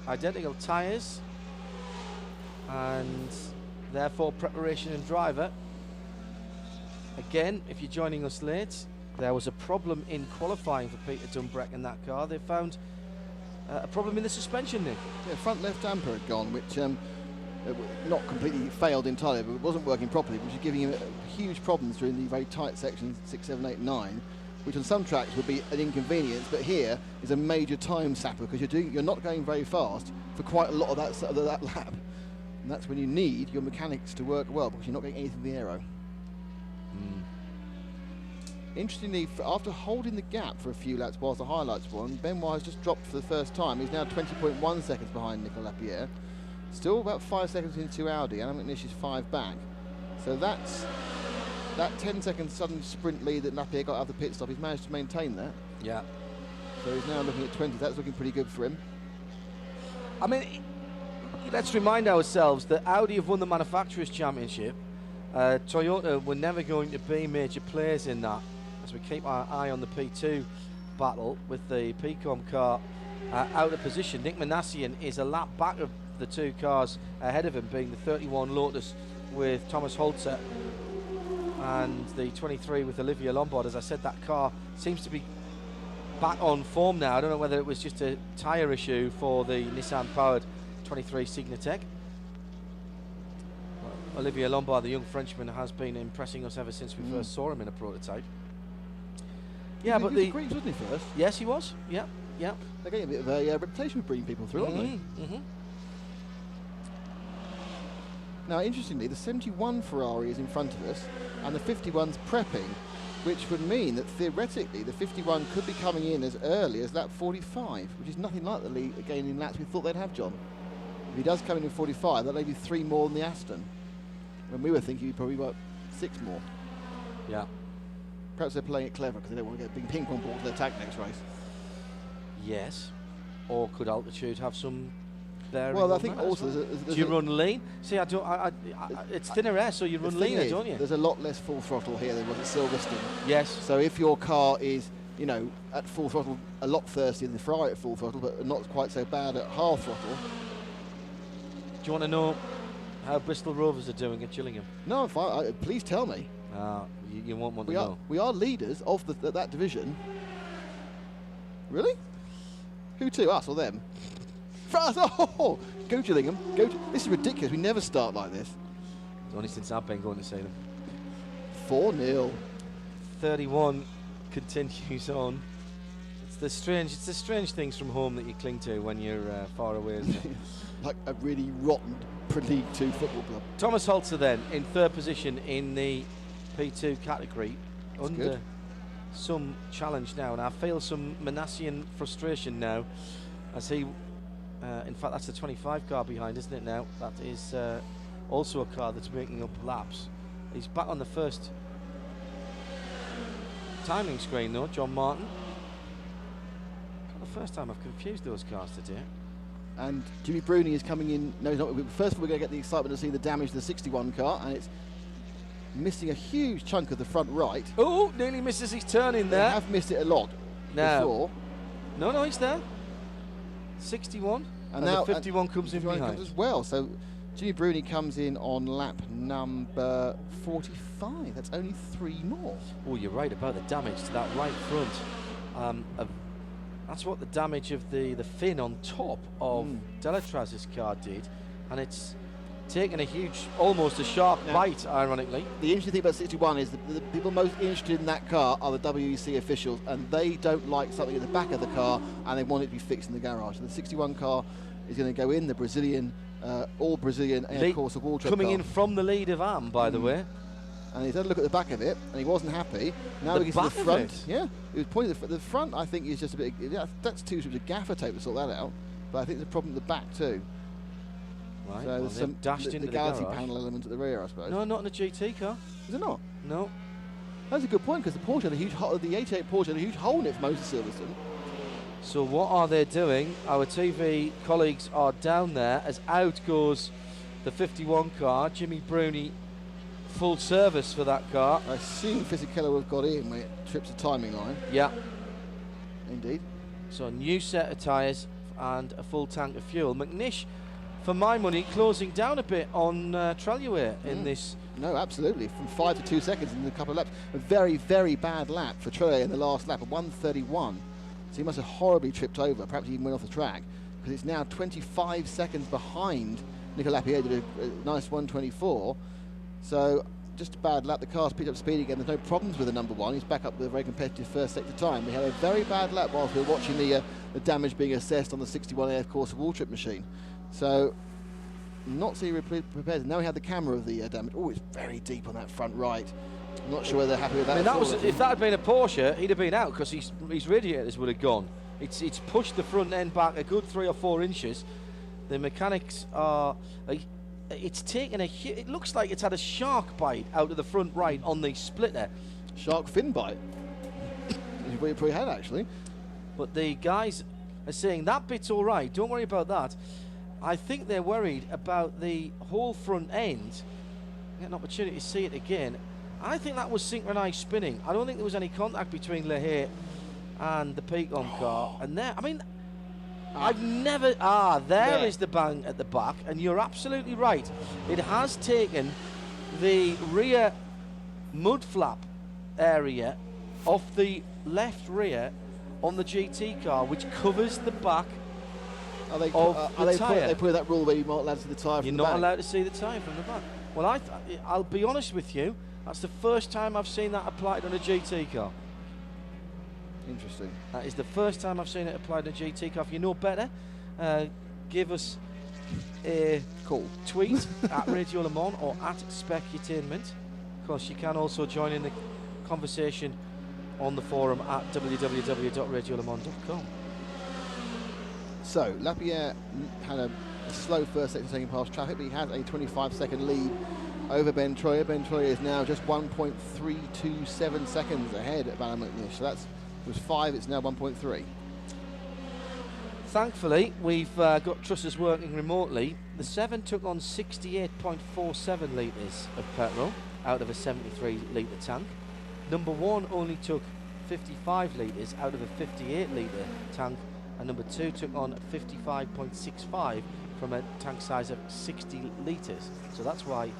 identical tyres, and therefore preparation and driver. Again, if you're joining us late, there was a problem in qualifying for Peter Dunbreck in that car. They found a problem in the suspension, Nick. Yeah, front left damper had gone, which not completely failed entirely, but it wasn't working properly, which is giving him huge problems during the very tight sections 6, 7, 8, 9, which on some tracks would be an inconvenience, but here is a major time sapper because you're not going very fast for quite a lot of that lap. And that's when you need your mechanics to work well, because you're not getting anything in the aero. Interestingly, after holding the gap for a few laps whilst the highlights were on, Benoit has just dropped for the first time. He's now 20.1 seconds behind Nicolas Lapierre. Still about 5 seconds into Audi, and Alain McNish is 5 back. So that's that 10-second sudden sprint lead that Lapierre got out of the pit stop. He's managed to maintain that. Yeah. So he's now looking at 20. That's looking pretty good for him. I mean, let's remind ourselves that Audi have won the Manufacturers' Championship. Toyota were never going to be major players in that, as we keep our eye on the P2 battle with the PCOM car out of position. Nick Manassian is a lap back of the two cars ahead of him, being the 31 Lotus with Thomas Holzer and the 23 with Olivier Lombard. As I said, that car seems to be back on form now. I don't know whether it was just a tyre issue for the Nissan-powered 23 Signatech. Olivier Lombard, the young Frenchman, has been impressing us ever since we first saw him in a prototype. Yeah, but he was wasn't he, first? Yes, he was. Yeah, yeah. They're getting a bit of a reputation for bringing people through, aren't they? Now, interestingly, the 71 Ferrari is in front of us, and the 51's prepping, which would mean that theoretically the 51 could be coming in as early as lap 45, which is nothing like the lead again in laps we thought they'd have, John. If he does come in 45, that'll be 3 more than the Aston. When we were thinking he'd probably about 6 more. Yeah. Perhaps they're playing it clever because they don't want to get a big ping pong ball to their tag next race. Yes. Or could altitude have some bearing? Well, I think also do you run lean? See, I don't. It's thinner air, so you run leaner, don't you? There's a lot less full throttle here than was at Silverstone. Yes. So if your car is, you know, at full throttle, a lot thirstier than the Ferrari at full throttle, but not quite so bad at half throttle. Do you want to know how Bristol Rovers are doing at Gillingham? No, I'm fine. Please tell me. You won't want to know. We are leaders of that division. Really? Who to? Us or them? France! Oh, go Gillingham. This is ridiculous. We never start like this. It's only since I've been going to see them. 4-0. 31 continues on. It's the strange things from home that you cling to when you're far away, isn't it? Like a really rotten League 2 football club. Thomas Holzer then in 3rd position in the P2 category. That's under good. Some challenge now, and I feel some Manassian frustration now as he in fact that's the 25 car behind, isn't it now? That is also a car that's making up laps. He's back on the first timing screen though, John Martin. Got the first time I've confused those cars today. And Jimmy Bruni is coming in. No, he's not. First of all, we're going to get the excitement to see the damage to the 61 car, and it's missing a huge chunk of the front right. Oh, nearly misses his turn in They there. have missed it a lot before. No, he's there. 61. And now the 51 comes in 51 behind. comes as well. So Jimmy Bruni comes in on lap number 45. That's only 3 more. Oh, you're right about the damage to that right front. That's what the damage of the fin on top of Delatraz's car did, and it's taken a huge, almost a sharp bite, ironically. The interesting thing about 61 is the people most interested in that car are the WEC officials, and they don't like something at the back of the car, and they want it to be fixed in the garage. So the 61 car is going to go in the Brazilian, all Brazilian Air Course of Wall Trip coming car. in from the lead of Am, by the way. And he's had a look at the back of it, and he wasn't happy. Now we get to the front. Yeah, he was pointing at the front. I think is just a bit. That's 2 strips of gaffer tape to sort that out. But I think there's a problem at the back too. Right. So Well, there's some dashed into the the Galaxy garage. panel element at the rear, I suppose. No, not in a GT car. Is it not? No. That's a good point, because the Porsche had a huge hole. The 88 Porsche had a huge hole in it for most of Silverstone. So what are they doing? Our TV colleagues are down there as out goes the 51 car. Jimmy Bruni, full service for that car. I assume Fisichella would have got in when it trips the timing line. Yeah. Indeed. So a new set of tyres and a full tank of fuel. McNish, for my money, closing down a bit on Trellier in this. No, absolutely. From 5 to 2 seconds in a couple of laps. A very, very bad lap for Trellier in the last lap, a 1:31. So he must have horribly tripped over, perhaps even went off the track, because it's now 25 seconds behind Nicolas Lapierre, did a nice 1:24. So just a bad lap. The car's picked up speed again. There's no problems with the number 1. He's back up with a very competitive first sector time. We had a very bad lap whilst we were watching the damage being assessed on the 61 Air Course Wall Trip machine. So not so prepared. Now we have the camera of the damage. Oh, it's very deep on that front right. I'm not sure whether they're happy with that. I mean, that was, if that had been a Porsche, he'd have been out because his radiators would have gone. It's pushed the front end back a good 3 or 4 inches. The mechanics are. It's taken it looks like it's had a shark bite out of the front right on the splitter. Shark fin bite. We probably had, actually. But the guys are saying that bit's all right. Don't worry about that. I think they're worried about the whole front end. Get an opportunity to see it again. I think that was synchronised spinning. I don't think there was any contact between Lahey and the Picon car. And there, I mean, I've never. There is the bang at the back, and you're absolutely right. It has taken the rear mud flap area off the left rear on the GT car, which covers the back Are they tyre. they put that rule where you're not allowed to see the tyre from You're the not back? allowed to see the tyre from the back. Well, I'll be honest with you. That's the first time I've seen that applied on a GT car. Interesting. That is the first time I've seen it applied on a GT car. If you know better, give us a Cool. tweet at Radio Le Mans or at Specutainment. Of course, you can also join in the conversation on the forum at www.radiolemans.com. So, Lapierre had a slow first sector taking past traffic, but he has a 25-second lead over Ben Troyer. Ben Troyer is now just 1.327 seconds ahead of Alan McNish. So it was 5, it's now 1.3. Thankfully, we've got Trussers working remotely. The 7 took on 68.47 litres of petrol out of a 73 litre tank. Number 1 only took 55 litres out of a 58 litre tank, and number 2 took on 55.65 from a tank size of 60 litres. So that's why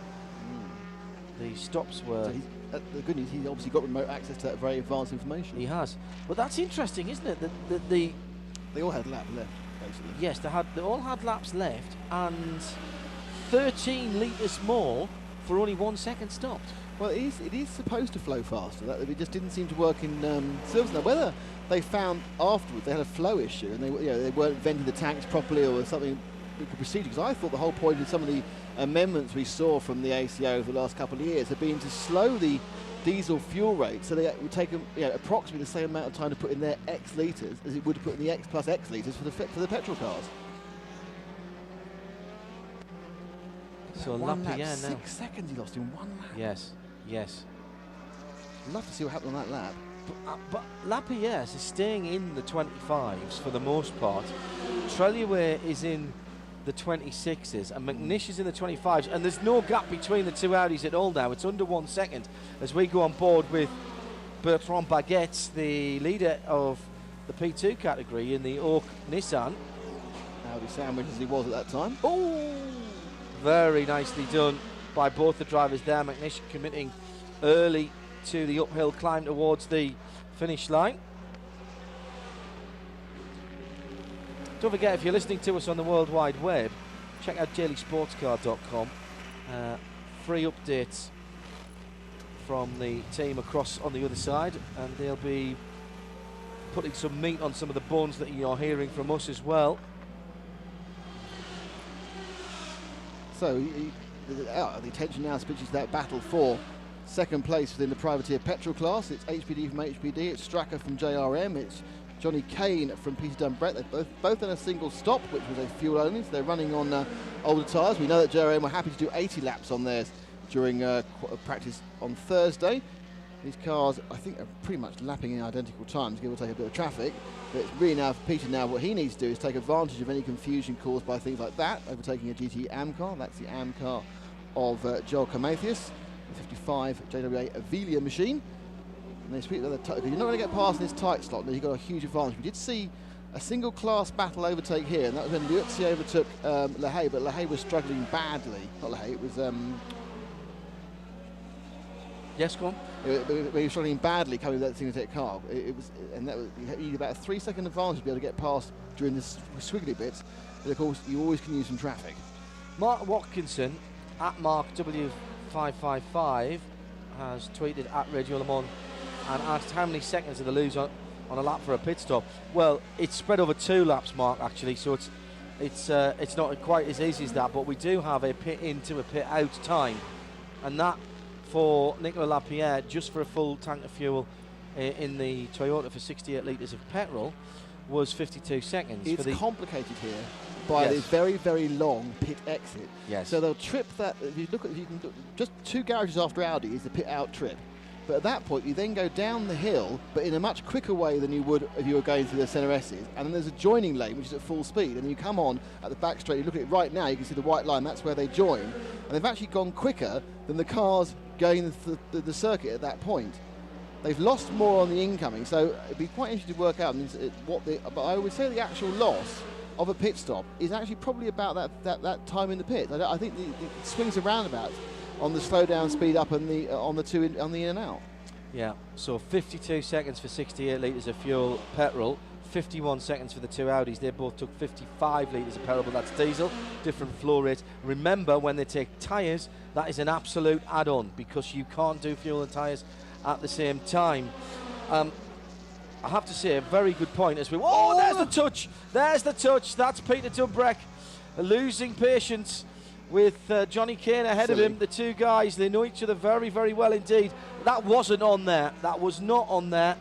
the stops were... So the good news, he's obviously got remote access to that very advanced information. He has. But that's interesting, isn't it? That the They all had a lap left, basically. yes, they all had laps left, and 13 litres more for only 1 second stopped. Well, it is supposed to flow faster. It just didn't seem to work in Silverstone. Now, whether they found afterwards they had a flow issue and they weren't venting the tanks properly or something we could proceed, because I thought the whole point of some of the amendments we saw from the ACO over the last couple of years have been to slow the diesel fuel rate, so they would take approximately the same amount of time to put in their X litres as it would to put in the X plus X litres for the petrol cars. So One Lapierre lap, now. 6 seconds he lost in 1 lap. Yes, yes. I'd love to see what happened on that lap. But Lapierre is staying in the 25s for the most part. Trellier is in the 26s and McNish is in the 25s, and there's no gap between the two Audis at all now. It's under 1 second as we go on board with Bertrand Baguette, the leader of the P2 category in the Oak Nissan. Audi sandwich as he was at that time. Oh, very nicely done by both the drivers there. McNish committing early to the uphill climb towards the finish line. Don't forget, if you're listening to us on the World Wide Web, check out dailysportscar.com. Free updates from the team across on the other side, and they'll be putting some meat on some of the bones that you're hearing from us as well. So the attention now switches to that battle for second place within the privateer petrol class. It's HPD from HPD, it's Stracker from JRM, it's Johnny Kane from Peter Dunbrett. They've both done a single stop, which was a fuel only, so they're running on older tyres. We know that JRM were happy to do 80 laps on theirs during practice on Thursday. These cars, I think, are pretty much lapping in identical times, give or take a bit of traffic. But it's really now for Peter now, what he needs to do is take advantage of any confusion caused by things like that, overtaking a GT AM car. That's the AM car of Joel Comathius, the 55 JWA Avelia machine. And they speak about you're not going to get past in this tight slot, and you've got a huge advantage. We did see a single class battle overtake here, and that was when Liuzzi overtook LeHay, but LeHay was struggling badly. Not LeHay, it was Yes, go on. When he was struggling badly coming with that single car, and that was, you need about a 3-second advantage to be able to get past during this swiggly bits. But of course, you always can use some traffic. Mark Watkinson at Mark W555 has tweeted at Radio Le Mans and asked how many seconds do they lose on a lap for a pit stop. Well, it's spread over 2 laps, Mark, actually, so it's not quite as easy as that. But we do have a pit in to a pit out time, and that for Nicolas Lapierre, just for a full tank of fuel in the Toyota for 68 litres of petrol, was 52 seconds. It's complicated here by the very, very long pit exit. Yes. So they'll trip that. If you can just 2 garages after Audi is the pit out trip. But at that point, you then go down the hill, but in a much quicker way than you would if you were going through the centre S's. And then there's a joining lane, which is at full speed. And you come on at the back straight, you look at it right now, you can see the white line, that's where they join. And they've actually gone quicker than the cars going the circuit at that point. They've lost more on the incoming, so it'd be quite interesting to work out but I would say the actual loss of a pit stop is actually probably about that time in the pit. I think it swings around about on the slow down, speed up, and on the in and out. Yeah, so 52 seconds for 68 litres of fuel petrol, 51 seconds for the 2 Audis. They both took 55 litres of petrol, but that's diesel, different flow rates. Remember, when they take tyres, that is an absolute add-on because you can't do fuel and tyres at the same time. I have to say, a very good point as we... Oh, there's the touch! There's the touch! That's Peter Dunbrett losing patience with Johnny Kane ahead of him. The 2 guys, they know each other very, very well indeed. That wasn't on there. That was not on there.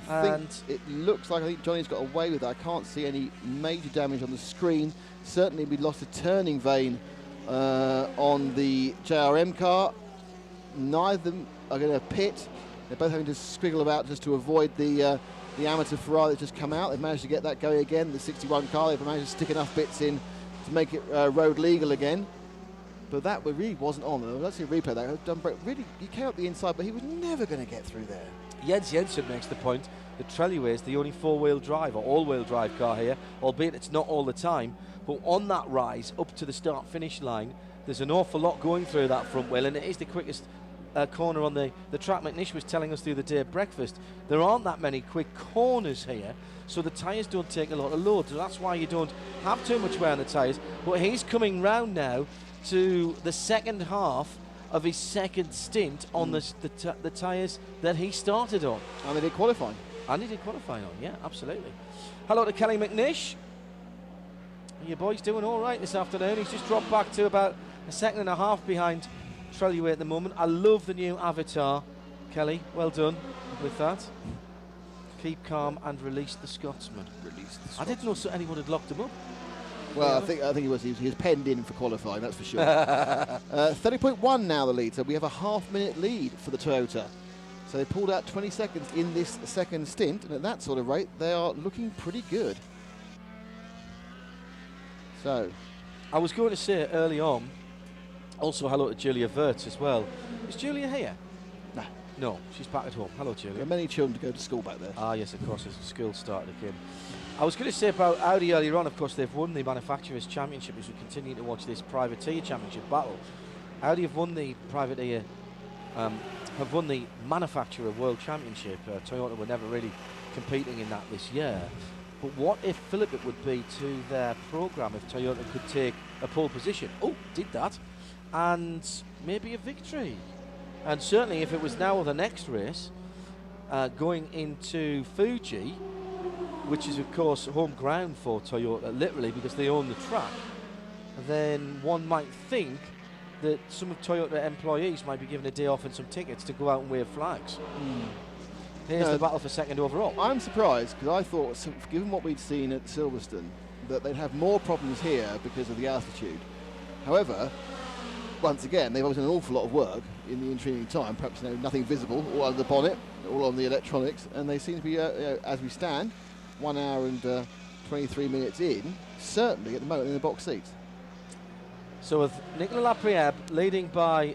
I think it looks like Johnny's got away with it. I can't see any major damage on the screen. Certainly we lost a turning vane on the JRM car. Neither of them are going to pit. They're both having to squiggle about just to avoid the amateur Ferrari that's just come out. They've managed to get that going again. The 61 car, they've managed to stick enough bits in to make it road legal again. But that really wasn't on. Let's see a replay there. Dunbrett really, he came up the inside, but he was never going to get through there. Jens Jensen makes the point that Trellier is the only 4-wheel drive or all-wheel drive car here, albeit it's not all the time. But on that rise up to the start-finish line, there's an awful lot going through that front wheel, and it is the quickest corner on the track. McNish was telling us through the day at breakfast, there aren't that many quick corners here, so the tyres don't take a lot of load. So that's why you don't have too much wear on the tyres. But he's coming round now to the second half of his second stint on the tyres that he started on. And they did qualifying. And he did qualifying on, yeah, absolutely. Hello to Kelly McNish. Your boy's doing all right this afternoon. He's just dropped back to about a second and a half behind Trellier at the moment. I love the new avatar, Kelly. Well done with that. Keep calm and release the Scotsman. I didn't know anyone had locked him up. Well, I think he was penned in for qualifying, that's for sure. 30.1 now the lead, so we have a half-minute lead for the Toyota. So they pulled out 20 seconds in this second stint, and at that sort of rate, they are looking pretty good. So, I was going to say early on, also hello to Julia Wirtz as well. Is Julia here? nah, No, she's back at home. Hello, there Julia. are many children to go to school back there. Ah, yes, of course, as the school started again. I was going to say about Audi earlier on, of course, they've won the Manufacturers' Championship as we continue to watch this Privateer Championship battle. Audi have won the Privateer, have won the Manufacturer World Championship. Toyota were never really competing in that this year. But what if Philip it would be to their programme if Toyota could take a pole position? Oh, did that. And maybe a victory. And certainly if it was now or the next race, going into Fuji, which is of course home ground for Toyota, literally, because they own the track, then one might think that some of Toyota employees might be given a day off and some tickets to go out and wave flags. Here's the battle for second overall. I'm surprised, because I thought, given what we'd seen at Silverstone, that they'd have more problems here because of the altitude. However, once again, they've obviously done an awful lot of work in the intervening time, perhaps nothing visible, all under the bonnet, all on the electronics, and they seem to be, as we stand, 1 hour and 23 minutes in, certainly at the moment in the box seats. So with Nicolas Laprière leading by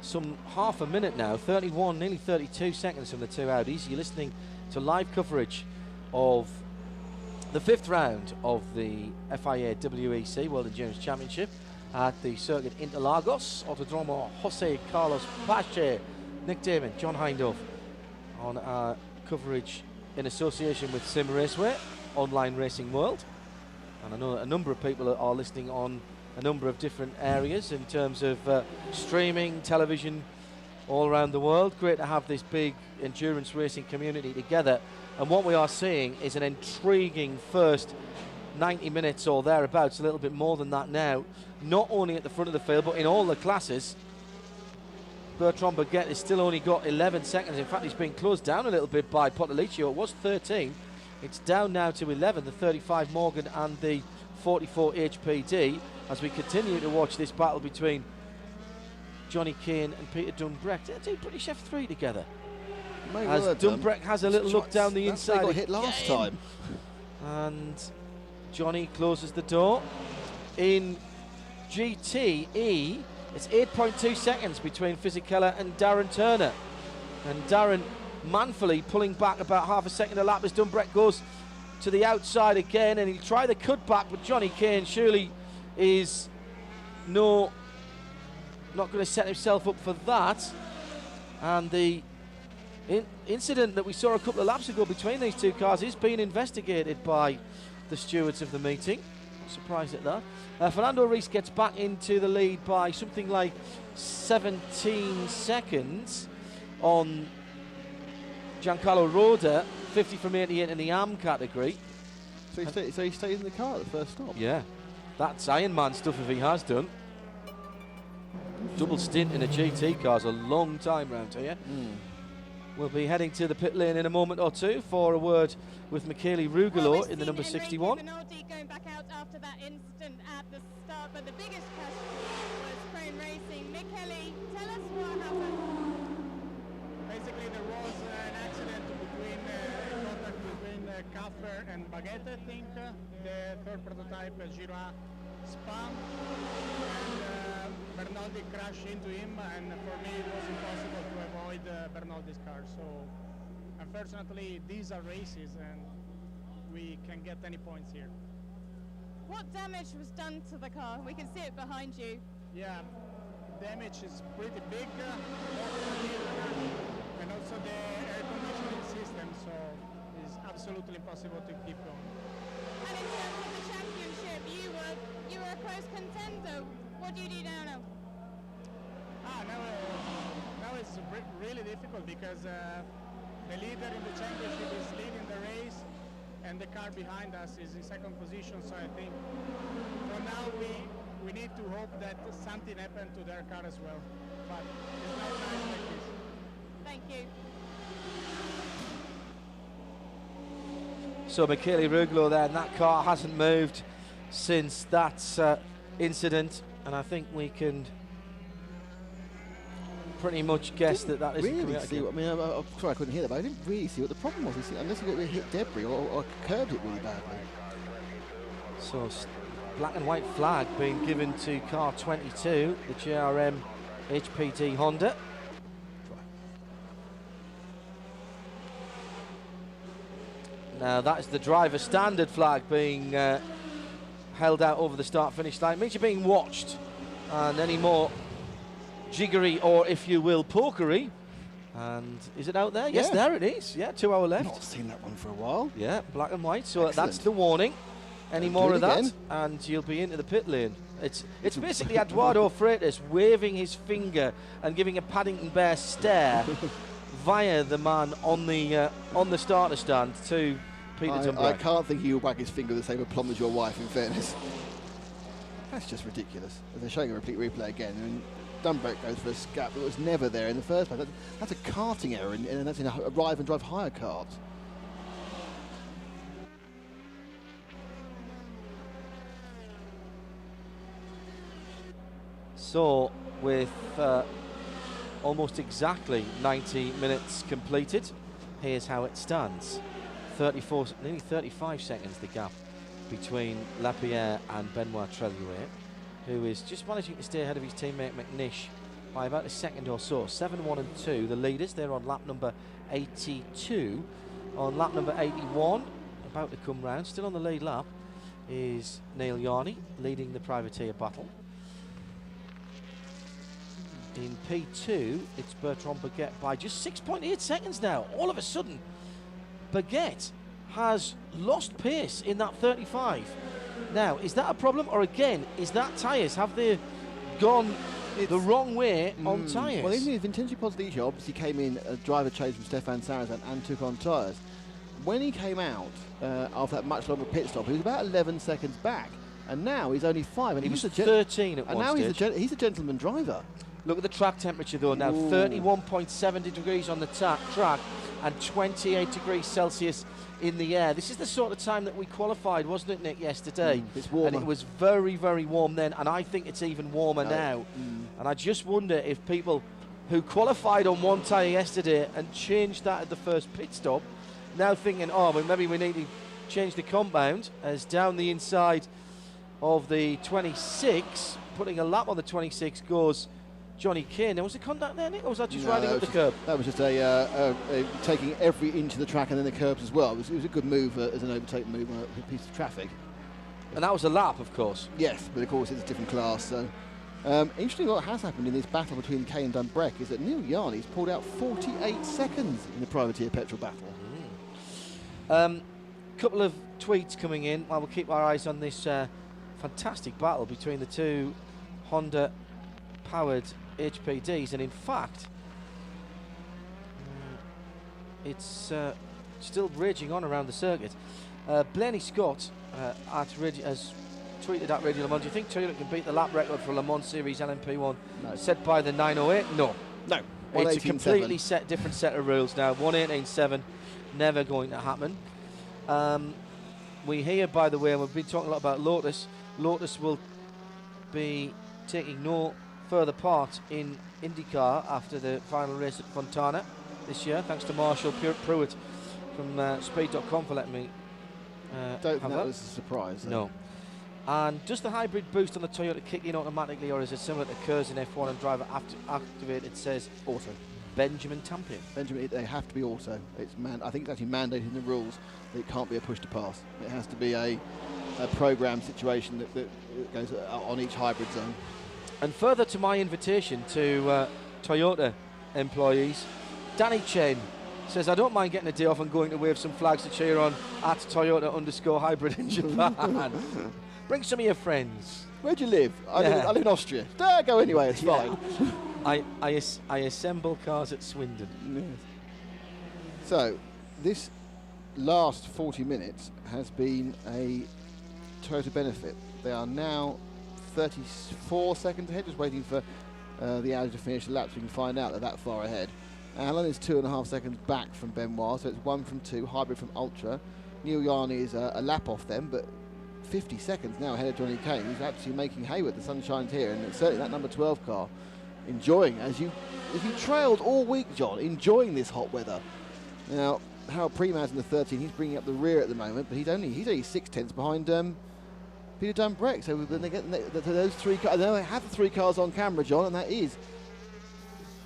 some half a minute now, 31, nearly 32 seconds from the two Audis. You're listening to live coverage of the fifth round of the FIA WEC World Endurance Championship at the circuit Interlagos, Autodromo Jose Carlos Pache, Nick Damon, John Hindhaugh on our coverage in association with Sim Raceway, Online Racing World. And I know a number of people are listening on a number of different areas in terms of streaming, television, all around the world. Great to have this big endurance racing community together. And what we are seeing is an intriguing first 90 minutes or thereabouts, a little bit more than that now, not only at the front of the field, but in all the classes. Bertrand Baguette has still only got 11 seconds. In fact, he's been closed down a little bit by Potolicio. It was 13. It's down now to 11, the 35 Morgan and the 44 HPD, as we continue to watch this battle between Johnny Kane and Peter Dunbrecht. They're doing British F3 together. As Dunbrecht has a little look down the inside. They got hit last time. And Johnny closes the door. In GTE, it's 8.2 seconds between Fisichella and Darren Turner. And Darren manfully pulling back about half a second a lap as Dunbrecht goes to the outside again, and he'll try the cutback, but Johnny Kane surely is not going to set himself up for that. And the incident that we saw a couple of laps ago between these two cars is being investigated by the stewards of the meeting. Not surprised at that. Fernando Reis gets back into the lead by something like 17 seconds on Giancarlo Roda, 50 from 88 in the AM category. So he stays in the car at the first stop. Yeah, that's Ironman stuff if he has done. Double stint in a GT car is a long time round here. We'll be heading to the pit lane in a moment or two for a word with Michele Rugolo in the number 61. Bernardi going back out after that incident at the start, but the biggest casualty was Crane Racing. Michele, tell us what happened. Basically, there was an accident between contact between Kaffer and Baguette, I think. The third prototype, Gira, spun, and Bernardi crashed into him, and for me it was impossible to avoid Bernardi's car. So unfortunately these are races and we can get any points here. What damage was done to the car? We can see it behind you. Yeah, damage is pretty big, and also the air conditioning system, so it's absolutely impossible to keep going. And in terms of the championship, you were a close contender. What do you do now? Now it's really difficult because the leader in the championship is leading the race and the car behind us is in second position, so I think for now we need to hope that something happened to their car as well, but it's not nice like this. Thank you. So Michele Rugolo there, and that car hasn't moved since that incident, and I think we can pretty much guess that that isn't really coming out see again. what, I mean, I'm sorry I couldn't hear that, but I didn't really see what the problem was. Unless you hit debris or curbed it really badly. So black and white flag being given to car 22, the GRM HPD Honda. Now that's the driver standard flag being held out over the start-finish line. It means you're being watched, and any more jiggery or, if you will, pokery. And is it out there? Yes, Yeah. there it is. Yeah, 2 hour left. Not seen that one for a while. Yeah, black and white. So Excellent. that's the warning. Any Don't more do of it that, again. and you'll be into the pit lane. It's basically Eduardo Freitas waving his finger and giving a Paddington Bear stare via the man on the starter stand to Peter I Dunbar. can't think he will wag his finger the same aplomb as your wife, in fairness. That's just ridiculous. As they're showing a repeat replay again, I mean, Dunbar goes for a scap that was never there in the first place. That's a karting error, and that's in a arrive and drive hire kart. So with almost exactly 90 minutes completed, here's how it stands. 34, nearly 35 seconds the gap between Lapierre and Benoit Treluet, who is just managing to stay ahead of his teammate McNish by about a second or so. 7, 1 and 2, the leaders. They're on lap number 82. On lap number 81, about to come round, still on the lead lap, is Neil Yarney leading the privateer battle. In P2, it's Bertrand Baguette by just 6.8 seconds now. All of a sudden, Baguette has lost pace in that 35. Now, is that a problem, or again, is that tyres? Have they gone the wrong way on tyres? Well, in the Vincenzi Positici obviously came in a driver change from Stefan Sarazan and took on tyres. When he came out after that much longer pit stop, he was about 11 seconds back, and now he's only 5. And he was a 13 at and one now stage. he's a gentleman driver. Look at the track temperature though now, 31.70 degrees on the track and 28 degrees Celsius in the air. This is the sort of time that we qualified, wasn't it, Nick, yesterday? It's warmer. And it was very, very warm then, and I think it's even warmer now. And I just wonder if people who qualified on one tyre yesterday and changed that at the first pit stop, now thinking, oh, well, maybe we need to change the compound, as down the inside of the 26, putting a lap on the 26 goes Johnny Kane. Now, was the contact there, Nick, or was that just riding up the curb? That was just taking every inch of the track and then the curbs as well. It was a good move as an overtake move on a piece of traffic. And that was a lap, of course. Yes, but of course it's a different class. So, interesting what has happened in this battle between Kane and Dunbrek is that Neil Yarney's pulled out 48 seconds in the privateer petrol battle. Couple of tweets coming in while we'll keep our eyes on this fantastic battle between the two Honda-powered HPDs, and in fact, it's still raging on around the circuit. Blaney Scott has tweeted at Radio Le Mans, do you think Toyota can beat the lap record for Le Mans Series LMP1 set by the 908? No. No. It's a completely different set of rules now. 118.7, never going to happen. We hear, by the way, and we've been talking a lot about Lotus. Lotus will be taking no further part in IndyCar after the final race at Fontana this year, thanks to Marshall Pruitt from Speed.com for letting me Don't think that was a surprise. No. And does the hybrid boost on the Toyota kick in automatically, or is it similar that occurs in F1 and driver activate? It says auto. Benjamin Tampion. Benjamin, they have to be auto. I think it's actually mandated in the rules that it can't be a push to pass. It has to be a program situation that goes on each hybrid zone. And further to my invitation to Toyota employees, Danny Chen says, I don't mind getting a day off and going to wave some flags to cheer on at Toyota_hybrid in Japan. Bring some of your friends. Where do you live? I live in Austria. Go anyway, it's fine. I assemble cars at Swindon. Yes. So, this last 40 minutes has been a Toyota benefit. They are now 34 seconds ahead, just waiting for the Audi to finish the lap so we can find out they're that far ahead. Alan is 2.5 seconds back from Benoit, so it's 1 from 2, hybrid from Ultra. Neil Yarney is a lap off them, but 50 seconds now ahead of Johnny Kane. He's actually making hay with the sun shines here, and certainly that number 12 car enjoying, as you trailed all week, John, enjoying this hot weather. Now, Harold Premat's in the 13, he's bringing up the rear at the moment, but he's only 6 tenths behind Peter Dunbreck. So when they get those 3 cars, they have the 3 cars on camera, John, and that is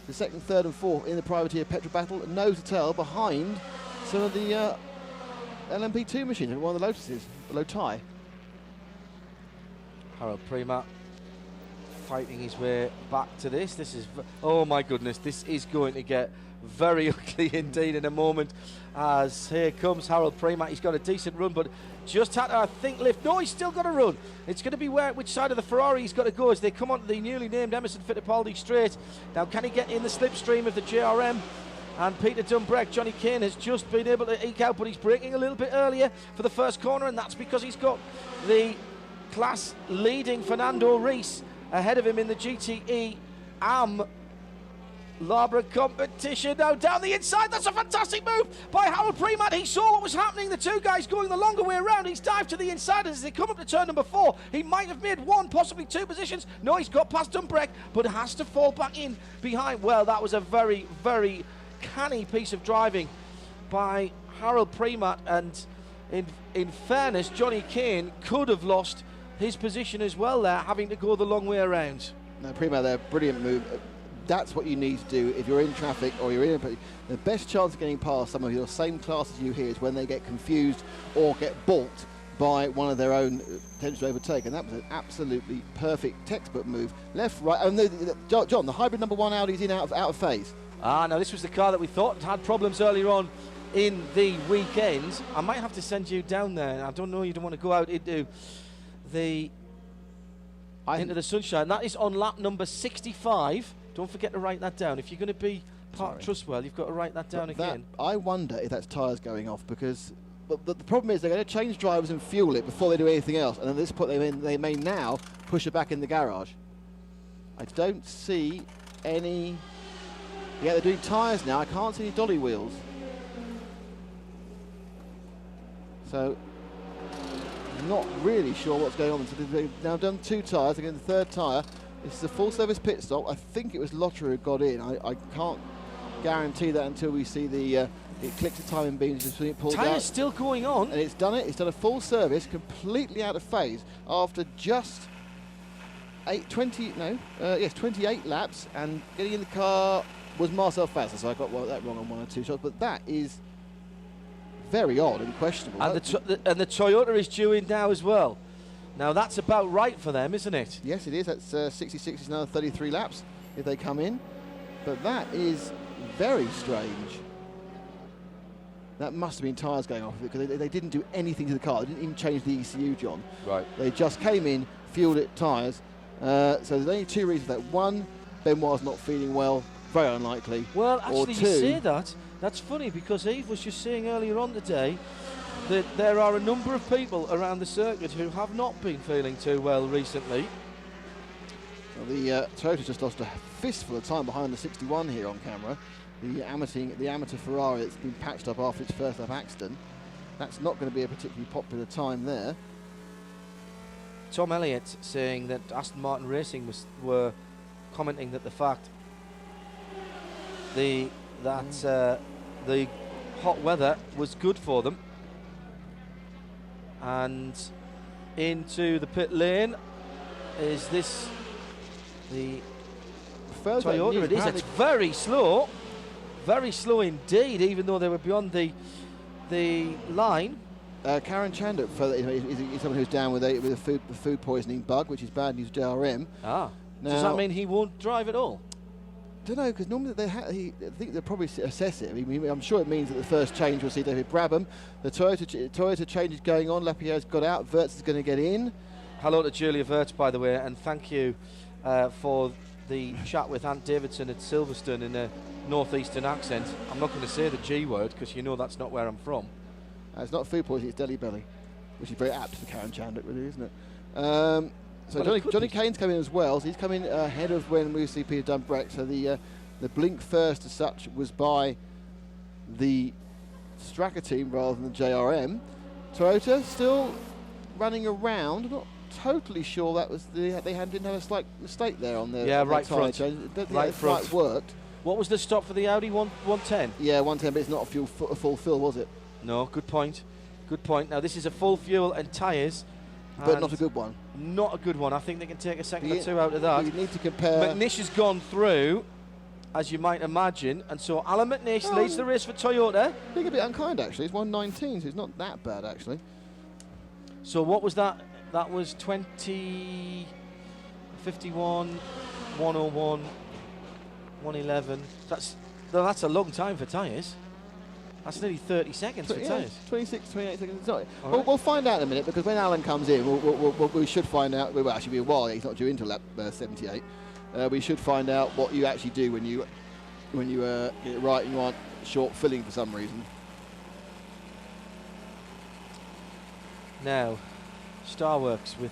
the 2nd, 3rd and 4th in the privateer petrol battle, nose to tail behind some of the LMP2 machines, one of the Lotuses, the Lotai. Harold Premat fighting his way back to this. This is, oh my goodness, this is going to get very ugly indeed in a moment, as here comes Harold Premat. He's got a decent run, but just had to, I think, lift. No, he's still got a run. It's going to be which side of the Ferrari he's got to go as they come onto the newly named Emerson Fittipaldi straight. Now, can he get in the slipstream of the JRM? And Peter Dunbreck, Johnny Kane has just been able to eke out, but he's braking a little bit earlier for the first corner, and that's because he's got the class leading Fernando Reis ahead of him in the GTE AM Labra competition. Now down the inside, that's a fantastic move by Harold Premat. He saw what was happening, the 2 guys going the longer way around. He's dived to the inside as they come up to turn number 4. He might have made 1, possibly 2 positions. No, he's got past Dunbreck, but has to fall back in behind. Well, that was a very, very canny piece of driving by Harold Premat, and in fairness, Johnny Kane could have lost his position as well there, having to go the long way around. No, Premat there, brilliant move. That's what you need to do if you're in traffic or you're in the best chance of getting past some of your same class as you here is when they get confused or get balked by one of their own attempts to overtake, and that was an absolutely perfect textbook move. Left, right, and John, the hybrid number 1 Audi's in out of phase. Now this was the car that we thought had problems earlier on in the weekend. I might have to send you down there. I don't know, you don't want to go out into the sunshine. That is on lap number 65. Don't forget to write that down. If you're going to be part Trustwell, you've got to write that down again. I wonder if that's tyres going off, because the problem is they're going to change drivers and fuel it before they do anything else, and at this point they may now push it back in the garage. I don't see any. Yeah, they're doing tyres now. I can't see any dolly wheels. So, not really sure what's going on. So they've now done 2 tyres. They're getting the 3rd tyre. This is a full service pit stop. I think it was Lotterer who got in. I can't guarantee that until we see the it clicks the timing beams just when it pulls out. Tyre's still going on. And it's done it. It's done a full service, completely out of phase after just 28 laps, and getting in the car was Marcel Fazza, so I got that wrong on 1 or 2 shots, but that is very odd and questionable. And the Toyota is due in now as well. Now that's about right for them, isn't it? Yes, it is. That's 66 is another 33 laps if they come in, but that is very strange. That must have been tyres going off, because they didn't do anything to the car. They didn't even change the ECU, John. Right. They just came in, fueled it, tyres. So there's only 2 reasons for that. 1, Benoit's not feeling well, very unlikely. Well, actually, or 2, you say that. That's funny, because Eve was just saying earlier on today that there are a number of people around the circuit who have not been feeling too well recently. Well, the Toyota's just lost a fistful of time behind the 61 here on camera. The amateur Ferrari that's been patched up after its first lap accident. That's not going to be a particularly popular time there. Tom Elliott saying that Aston Martin Racing were commenting that the fact the hot weather was good for them. And into the pit lane, is this the Toyota? It is. It's very slow indeed, even though they were beyond the line. Karen Chanduk is someone who's down with a food poisoning bug, which is bad news to JRM. Now, does that mean he won't drive at all? Don't know, because normally I think they'll probably assess it. I mean, I'm sure it means that the first change will see David Brabham. The Toyota change is going on. Lapierre's got out. Wirtz is going to get in. Hello to Julia Wirtz, by the way, and thank you for the chat with Ant Davidson at Silverstone in a northeastern accent. I'm not going to say the G word, because you know that's not where I'm from. It's not food poisoning, it's Delhi Belly, which is very apt for Karen Chanduk, really, isn't it? So well, Johnny Kane's coming as well, so he's coming ahead of when we see Peter Dunbreck. So the blink first as such was by the Stracker team rather than the JRM. Toyota still running around, not totally sure that was they didn't have a slight mistake there on the right tyre front. change. I don't think Right that front. quite worked. What was the stop for the Audi? 110? Yeah, 110, but it's not a full fill, was it? No, good point. Good point. Now, this is a full fuel and tyres. But not a good one. Not a good one. I think they can take a second or You- two out of that. You need to compare. McNish has gone through, as you might imagine, and so Alan McNish leads the race for Toyota. Being a bit unkind, actually. It's 119, so it's not that bad, actually. So what was that? That was 20, 51, 101, 111. That's a long time for tyres. That's nearly 30 seconds for Yeah, tyres. 26, 28 seconds. It's not. All right. We'll find out in a minute, because when Alan comes in, we should find out. Well, actually, be a while. He's not due into lap 78. We should find out what you actually do when you get it right and you aren't short filling for some reason. Now, Starworks with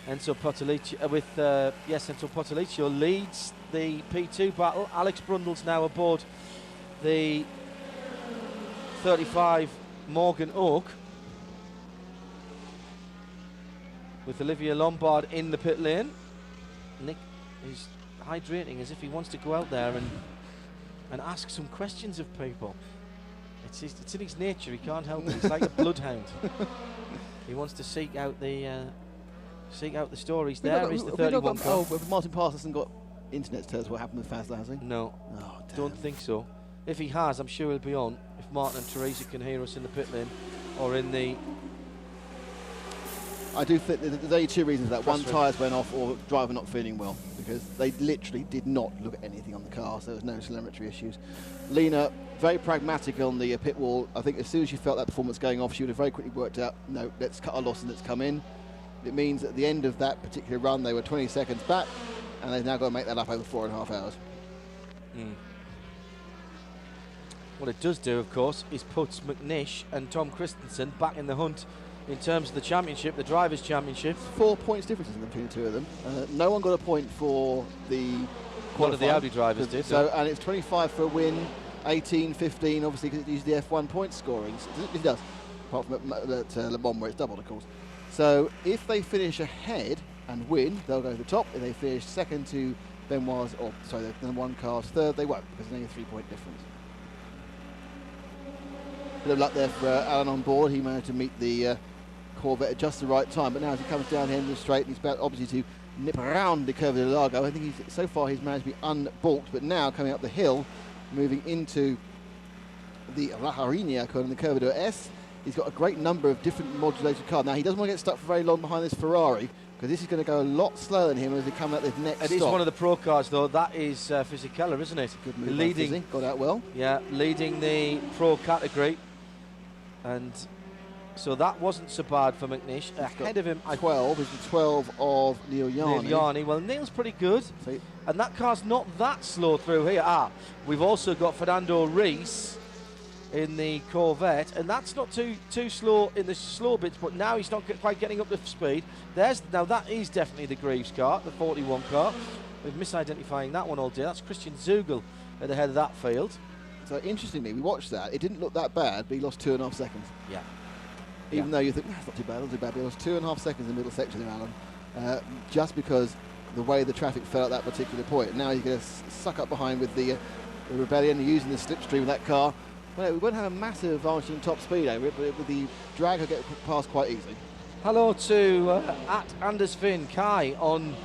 Enzo Potolicio, Enzo Potolicio leads the P2 battle. Alex Brundle's now aboard the 35 Morgan Oak, with Olivier Lombard in the pit lane. Nick is hydrating as if he wants to go out there and ask some questions of people. It's in his nature. He can't help it. He's like a bloodhound. He wants to seek out the stories. There is the 31 car. But Martin Pass hasn't got internet to tell us what happened with Fazla, has he? No, Oh, damn. don't think so. If he has, I'm sure he'll be on. If Martin and Teresa can hear us in the pit lane or in the. I do think there's only two reasons for that. One, Frustrating. tyres went off, or driver not feeling well, because they literally did not look at anything on the car, so there was no telemetry issues. Lena, very pragmatic on the pit wall. I think as soon as she felt that performance going off, she would have very quickly worked out, no, let's cut our loss and let's come in. It means at the end of that particular run, they were 20 seconds back, and they've now got to make that up over 4.5 hours. What it does do, of course, is puts McNish and Tom Christensen back in the hunt in terms of the championship, the Drivers' Championship. 4 points difference between the two of them. No one got a point for the One of the qualifying. Audi drivers did. So, and it's 25 for a win, 18, 15, obviously, because it uses the F1 point scoring. It does, apart from at Le Mans, where it's doubled, of course. So, if they finish ahead and win, they'll go to the top. If they finish second to Benoit's, or sorry, the one car's third, they won't, because there's only a 3 point difference. Bit of luck there for Alan on board. He managed to meet the Corvette at just the right time, but now as he comes down here in the straight, he's about obviously to nip around the Curva de Largo. I think so far he's managed to be unbalked, but now coming up the hill, moving into the La Harina code in the Curva de S, he's got a great number of different modulated cars. Now he doesn't want to get stuck for very long behind this Ferrari, because this is going to go a lot slower than him as they come out this next It stop. is one of the pro cars, though. That is Fisichella, isn't it? Good move by leading, Fizzy, got out well. yeah, leading the pro category, and so that wasn't so bad for McNish. Ahead of him, 12 is the 12 of Neil Yarni. Neil Yarni. Well, Neil's pretty good, So and that car's not that slow through here. We've also got Fernando Reis in the Corvette, and that's not too slow in the slow bits, but now he's not quite getting up to speed. Now that is definitely the Greaves car, the 41 car. We're misidentifying that one all day. That's Christian Zugel at the head of that field. So interestingly, we watched that. It didn't look that bad, but he lost 2.5 seconds. Yeah. Even though you think, that's not too bad, not too bad. But he lost 2.5 seconds in the middle section there, Alan. Just because the way the traffic fell at that particular point. Now he's going to suck up behind with the Rebellion, using the slipstream of that car. Well, we won't have a massive advantage in top speed over it, but with the drag, will get past quite easily. Hello to at Anders Finn Kai on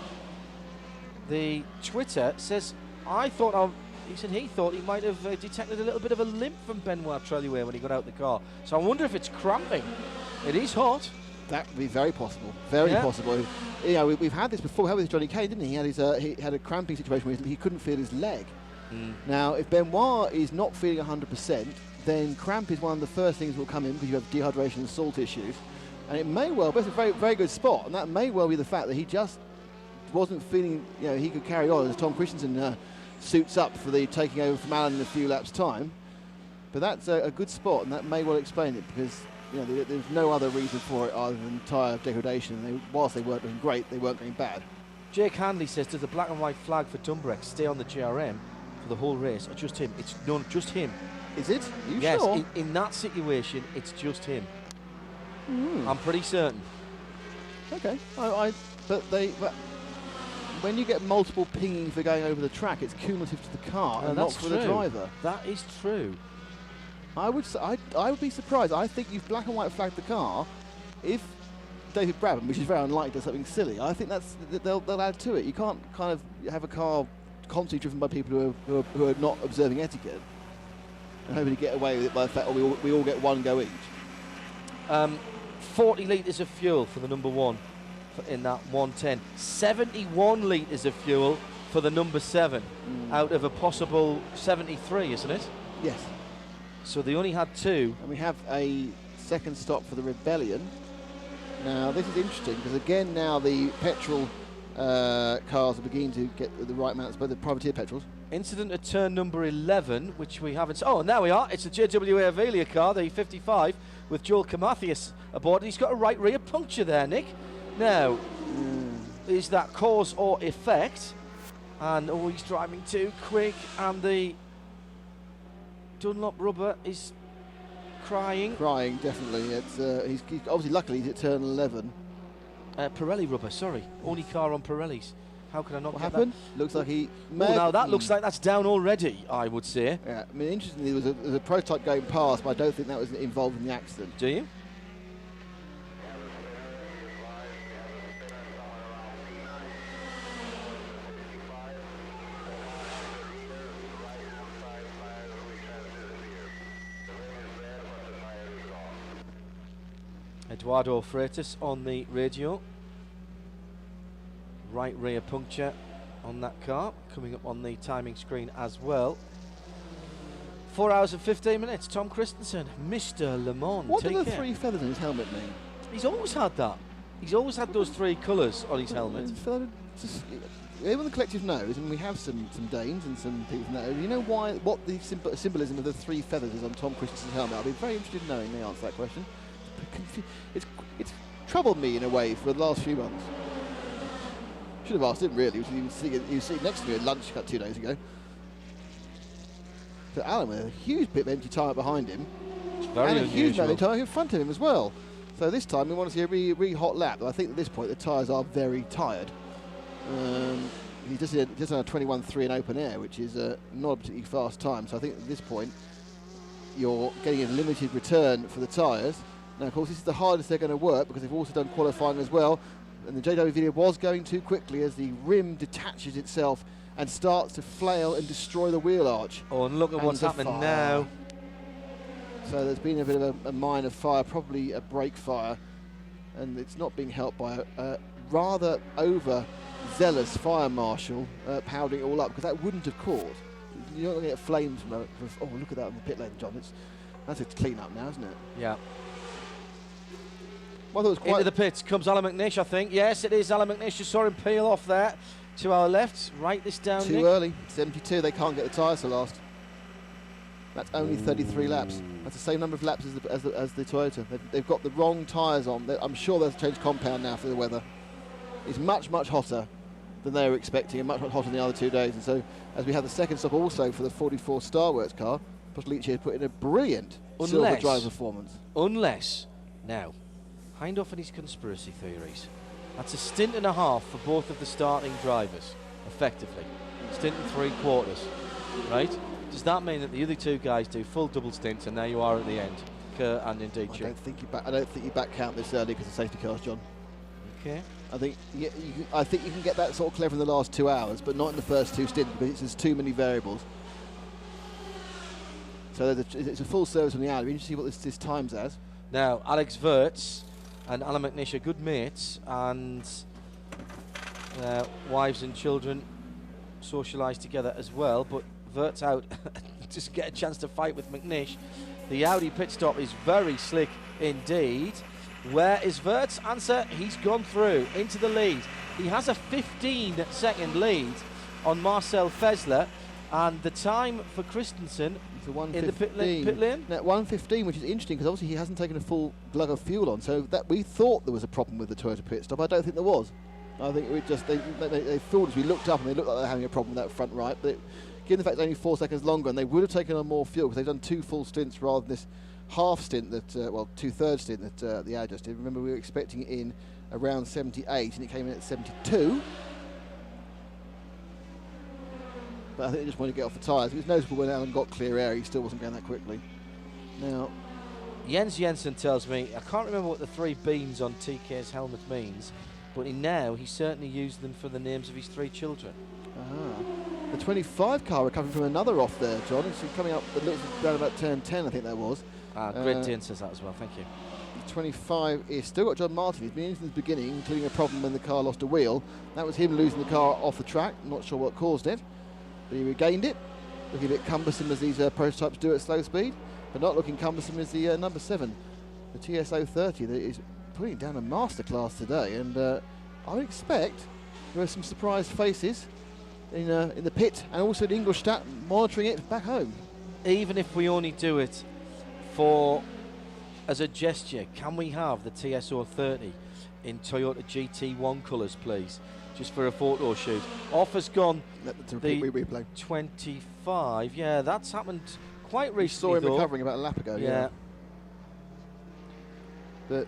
the Twitter. Says he thought he might have detected a little bit of a limp from Benoit Trellier when he got out the car. So I wonder if it's cramping. It is hot. That would be very possible. Very possible. You know, we've had this before. We had with Johnny Kane, didn't he? He had a cramping situation where he couldn't feel his leg. Now, if Benoit is not feeling 100%, then cramp is one of the first things that will come in, because you have dehydration and salt issues. And it may well, but it's a very, very good spot, and that may well be the fact that he just wasn't feeling, he could carry on as Tom Christensen suits up for the taking over from Alan in a few laps' time. But that's a good spot, and that may well explain it, because there's no other reason for it other than tyre degradation. Whilst they weren't doing great, they weren't going bad. Jake Handley says, does the black and white flag for Dumbreck stay on the GRM for the whole race, or just him? It's just him. Is it? Are you Yes, sure? in that situation, it's just him. I'm pretty certain. Okay. But when you get multiple pinging for going over the track, it's cumulative to the car and not for the driver. That is true. I would be surprised. I think you've black and white flagged the car. If David Brabham, which is very unlikely, does something silly, I think they'll add to it. You can't kind of have a car constantly driven by people who are not observing etiquette and hoping to get away with it by the fact we all get one go each. 40 litres of fuel for the number 1 in that 110. 71 litres of fuel for the number 7 out of a possible 73, isn't it? Yes. So they only had 2. And we have a second stop for the Rebellion. Now this is interesting because again now the petrol cars are beginning to get the right amounts, but the privateer petrols. Incident at turn number 11, which we haven't... Oh, and there we are. It's a JWA Avelia car, the 55, with Joel Camathias aboard. He's got a right rear puncture there, Nick. Now, is that cause or effect? And, oh, he's driving too quick, and the Dunlop rubber is crying. Crying, definitely. It's he's obviously, luckily, he's at turn 11. Pirelli rubber, sorry. Only car on Pirellis. How can I not What get happened? that? Looks like he... Oh, now that looks like that's down already, I would say. Yeah, I mean, interestingly, there was a prototype going past, but I don't think that was involved in the accident. Do you? Eduardo Freitas on the radio. Right rear puncture on that car, coming up on the timing screen as well. 4 hours and 15 minutes. Tom Christensen, Mr. Le Mans. What do the 3 feathers in his helmet mean? He's always had that. He's always had those 3 colours on his helmet. Everyone the collective knows, and we have some Danes and some people know. You know what the symbolism of the 3 feathers is on Tom Christensen's helmet? I'll be very interested in knowing the answer to that question. It's troubled me in a way for the last few months. Should have asked him really. He was sitting next to me at lunch 2 days ago. But Alan with a huge bit of empty tyre behind him, Very and unusual. a huge amount of tyre in front of him as well. So this time we want to see a really hot lap. But I think at this point the tyres are very tired. He's just on a 21.3 in open air, which is not a particularly fast time. So I think at this point you're getting a limited return for the tyres. Now, of course, this is the hardest they're going to work because they've also done qualifying as well. And the JW video was going too quickly as the rim detaches itself and starts to flail and destroy the wheel arch. Oh, and look at what's happening now. So there's been a bit of a minor fire, probably a brake fire, and it's not being helped by a rather overzealous fire marshal powdering it all up, because that wouldn't have caused. You're not going to get flames from oh, look at that on the pit lane, John. That's a clean up now, isn't it? Yeah. Well, it was quite Into the pits comes Alan McNish, I think. Yes, it is Alan McNish. You saw him peel off there to our left. Write this down, too Nick. early. 72, they can't get the tyres to last. That's only 33 laps. That's the same number of laps as the Toyota. They've got the wrong tyres on. I'm sure they'll change compound now for the weather. It's much, much hotter than they were expecting, and much, much hotter than the other 2 days. And so, as we have the second stop also for the 44 Starworks car, Postolici has put in a brilliant silver drive performance. Unless, now, Hindhoff and his conspiracy theories. That's a stint and a half for both of the starting drivers, effectively. Stint and 3/4, right? Does that mean that the other 2 guys do full double stints and there you are at the end? Kerr and indeed I Chu. don't think you back count this early because of safety cars, John. Okay. I think you can get that sort of clever in the last 2 hours, but not in the first 2 stints because there's too many variables. So it's a full service on the hour. We need to see what this times as. Now, Alex Wirtz and Alan McNish are good mates, and wives and children socialise together as well, but Wirtz out just get a chance to fight with McNish. The Audi pit stop is very slick indeed. Where is Wirtz? Answer, he's gone through into the lead. He has a 15-second lead on Marcel Fessler, and the time for Christensen in the pit lane? Now, 1:15, which is interesting because obviously he hasn't taken a full glug of fuel on, so that we thought there was a problem with the Toyota pit stop. I don't think there was. I think we just they fooled us. We looked up and they looked like they were having a problem with that front right, but given the fact it's only 4 seconds longer, and they would have taken on more fuel because they've done 2 full stints rather than this half stint that, 2/3 stint that the Audi just did. Remember, we were expecting it in around 78, and it came in at 72. But I think he just wanted to get off the tyres. It was noticeable when Alan got clear air, he still wasn't going that quickly. Now, Jens Jensen tells me, I can't remember what the 3 beams on TK's helmet means, but he certainly used them for the names of his 3 children. the 25 car recovering from another off there, John. It's coming up, it looks around about turn 10, I think that was. Grid Dean says that as well, thank you. The 25 is still got John Martin. He's been in since the beginning, including a problem when the car lost a wheel. That was him losing the car off the track. Not sure what caused it, but he regained it. Looking a bit cumbersome as these prototypes do at slow speed, but not looking cumbersome as the number 7, the TS030, that is putting down a masterclass today. And I would expect there are some surprised faces in the pit and also in Ingolstadt monitoring it back home. Even if we only do it as a gesture, can we have the TS030 in Toyota GT1 colours, please? Just for a photo shoot. Off has gone the replay. 25. Yeah, that's happened quite recently. We saw him recovering about a lap ago. Yeah. But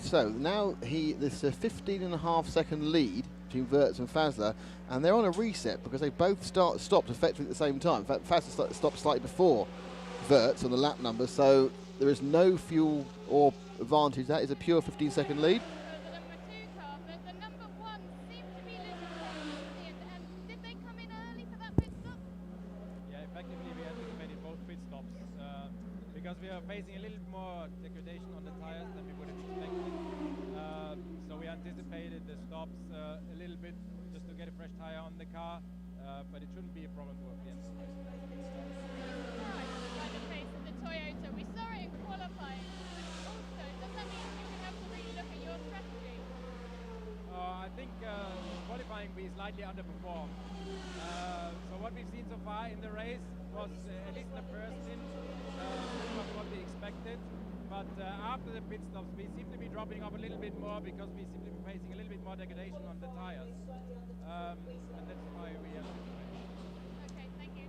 so now there's a 15.5 second lead between Wirtz and Fazler, and they're on a reset because they both stopped effectively at the same time. In fact, Fazler stopped slightly before Wirtz on the lap number, so there is no fuel or advantage. That is a pure 15-second lead. Because we are facing a little bit more degradation on the tires than we would have expected. So we anticipated the stops a little bit just to get a fresh tire on the car, but it shouldn't be a problem towards the end of the race. By the pace of the Toyota, we saw it in qualifying. Also, does that mean you can have to really look at your strategy? I think qualifying we slightly underperformed. So what we've seen so far in the race was at least the first stint was what we expected, but after the pit stops we seem to be dropping off a little bit more because we seem to be facing a little bit more degradation on the tires, and that's why we have this race. Okay, thank you.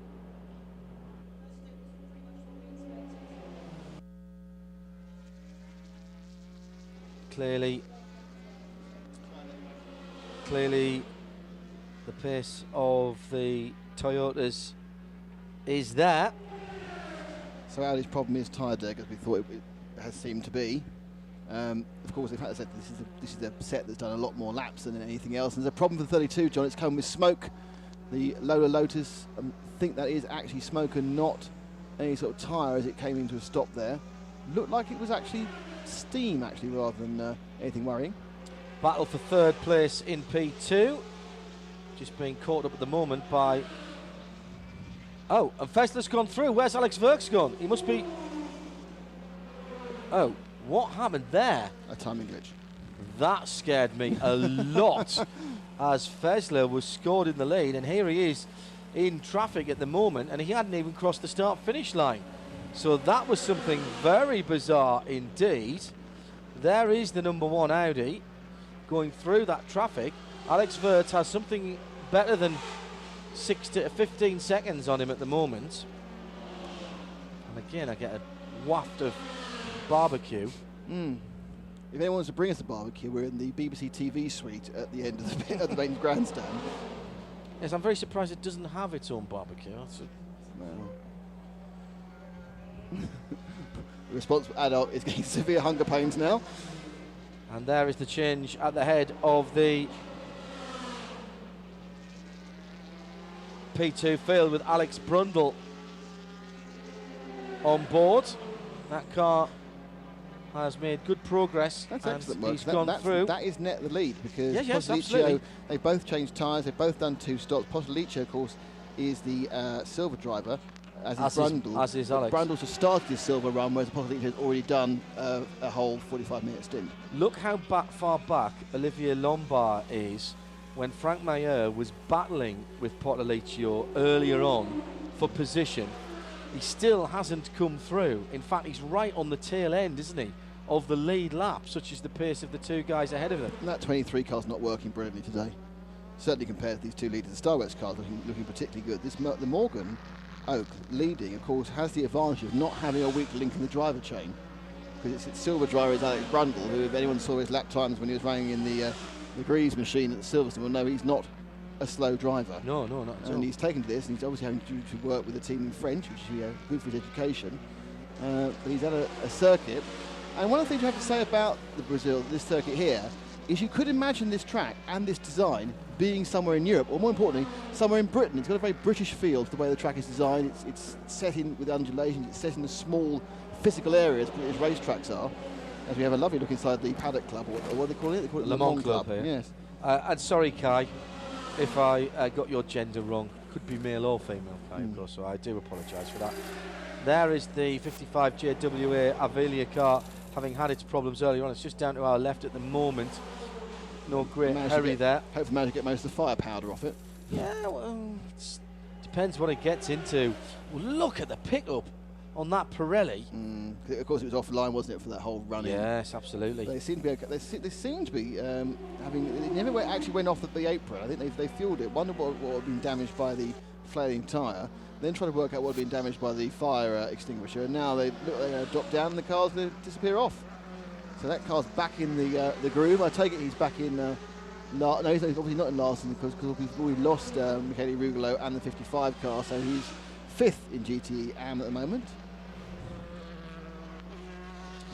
Clearly the pace of the Toyotas is there. So Audi's problem is tyre deg, as we thought it has seemed to be. Of course, in fact, I said this is a set that's done a lot more laps than anything else. And there's a problem for 32, John. It's come with smoke. The Lola Lotus, I think that is actually smoke and not any sort of tyre as it came into a stop there. Looked like it was actually steam, actually, rather than anything worrying. Battle for third place in P2. Just being caught up at the moment by... Oh, and Fessler's gone through. Where's Alex Wirtz gone? He must be... Oh, what happened there? A timing glitch. That scared me a lot as Fessler was scored in the lead, and here he is in traffic at the moment, and he hadn't even crossed the start-finish line. So that was something very bizarre indeed. There is the number 1 Audi going through that traffic. Alex Wirtz has something better than 6 to 15 seconds on him at the moment. And again, I get a waft of barbecue. If anyone wants to bring us a barbecue, we're in the BBC TV suite at the end of the, at the main grandstand. Yes, I'm very surprised it doesn't have its own barbecue. Well. The responsible adult is getting severe hunger pains now. And there is the change at the head of the P2 field with Alex Brundle on board. That car has made good progress. That's and excellent work. He's gone through. That is net the lead because yes, Posolicio, absolutely. they both changed tyres, they've both done 2 stops. Posolicio, of course, is the silver driver, as is Brundle. As is Alex. Brundle's just started his silver run, whereas Posolicio has already done a whole 45-minute stint. Look how far back Olivier Lombard is when Frank Mayer was battling with Posolicio earlier on for position. He still hasn't come through. In fact, he's right on the tail end, isn't he, of the lead lap, such as the pace of the 2 guys ahead of him. And that 23 car's not working brilliantly today. Certainly compared to these 2 leaders. The StarWorks car's looking particularly good. The Morgan Oak leading, of course, has the advantage of not having a weak link in the driver chain. because its silver driver is Alex Brundle, who, if anyone saw his lap times when he was running in the Greaves machine at Silverstone, will know he's not a slow driver. No, not at all. And he's taken to this, and he's obviously having to work with the team in French, which is good for his education. But he's at a circuit. And one of the things you have to say about this circuit here, is you could imagine this track and this design being somewhere in Europe, or more importantly, somewhere in Britain. It's got a very British feel to the way the track is designed. It's set in with undulations, it's set in the small physical areas, as racetracks are. As we have a lovely look inside the paddock club, or what do they call it? They call it Le Mans Club here. Yes. And sorry, Kai, if I got your gender wrong. Could be male or female, Kai, of course, so I do apologise for that. There is the 55 JWA Avelia car, having had its problems earlier on. It's just down to our left at the moment. No great hurry there. Hopefully manage to get most of the fire powder off it. Yeah, well, depends what it gets into. Well, look at the pickup on that Pirelli. Of course, it was offline, wasn't it, for that whole run-in? Yes, absolutely. They seem to be okay. They seem to be having. It never actually went off the apron. I think they fueled it. Wondered what had been damaged by the flailing tyre. Then try to work out what had been damaged by the fire extinguisher. And now they look like they're going to drop down and the car's going to disappear off. So that car's back in the groove. I take it he's back in. No, he's obviously not in Larson because we've lost Michele Rugolo and the 55 car. So he's 5th in GTE AM at the moment.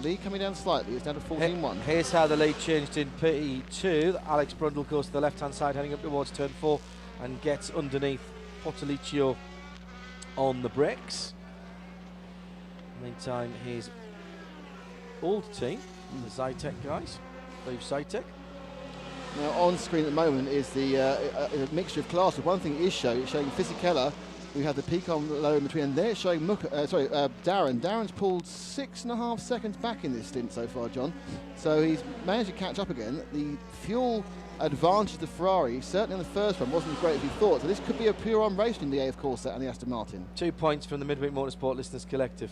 Lead coming down slightly. It's down to 14-1. Here's how the lead changed in P2. Alex Brundle goes to the left-hand side, heading up towards turn 4, and gets underneath Portaliccio on the brakes. Meantime, his old team, the Zytec guys, I believe Zytec. Now on screen at the moment is the a mixture of classes. One thing it is showing Fisichella. We have the Picon low in between, and there it's showing Darren. Darren's pulled 6.5 seconds back in this stint so far, John. So he's managed to catch up again. The fuel advantage of the Ferrari, certainly on the first one, wasn't as great as we thought. So this could be a pure-on race in the AF Corsa and the Aston Martin. 2 points from the Midweek Motorsport Listeners Collective.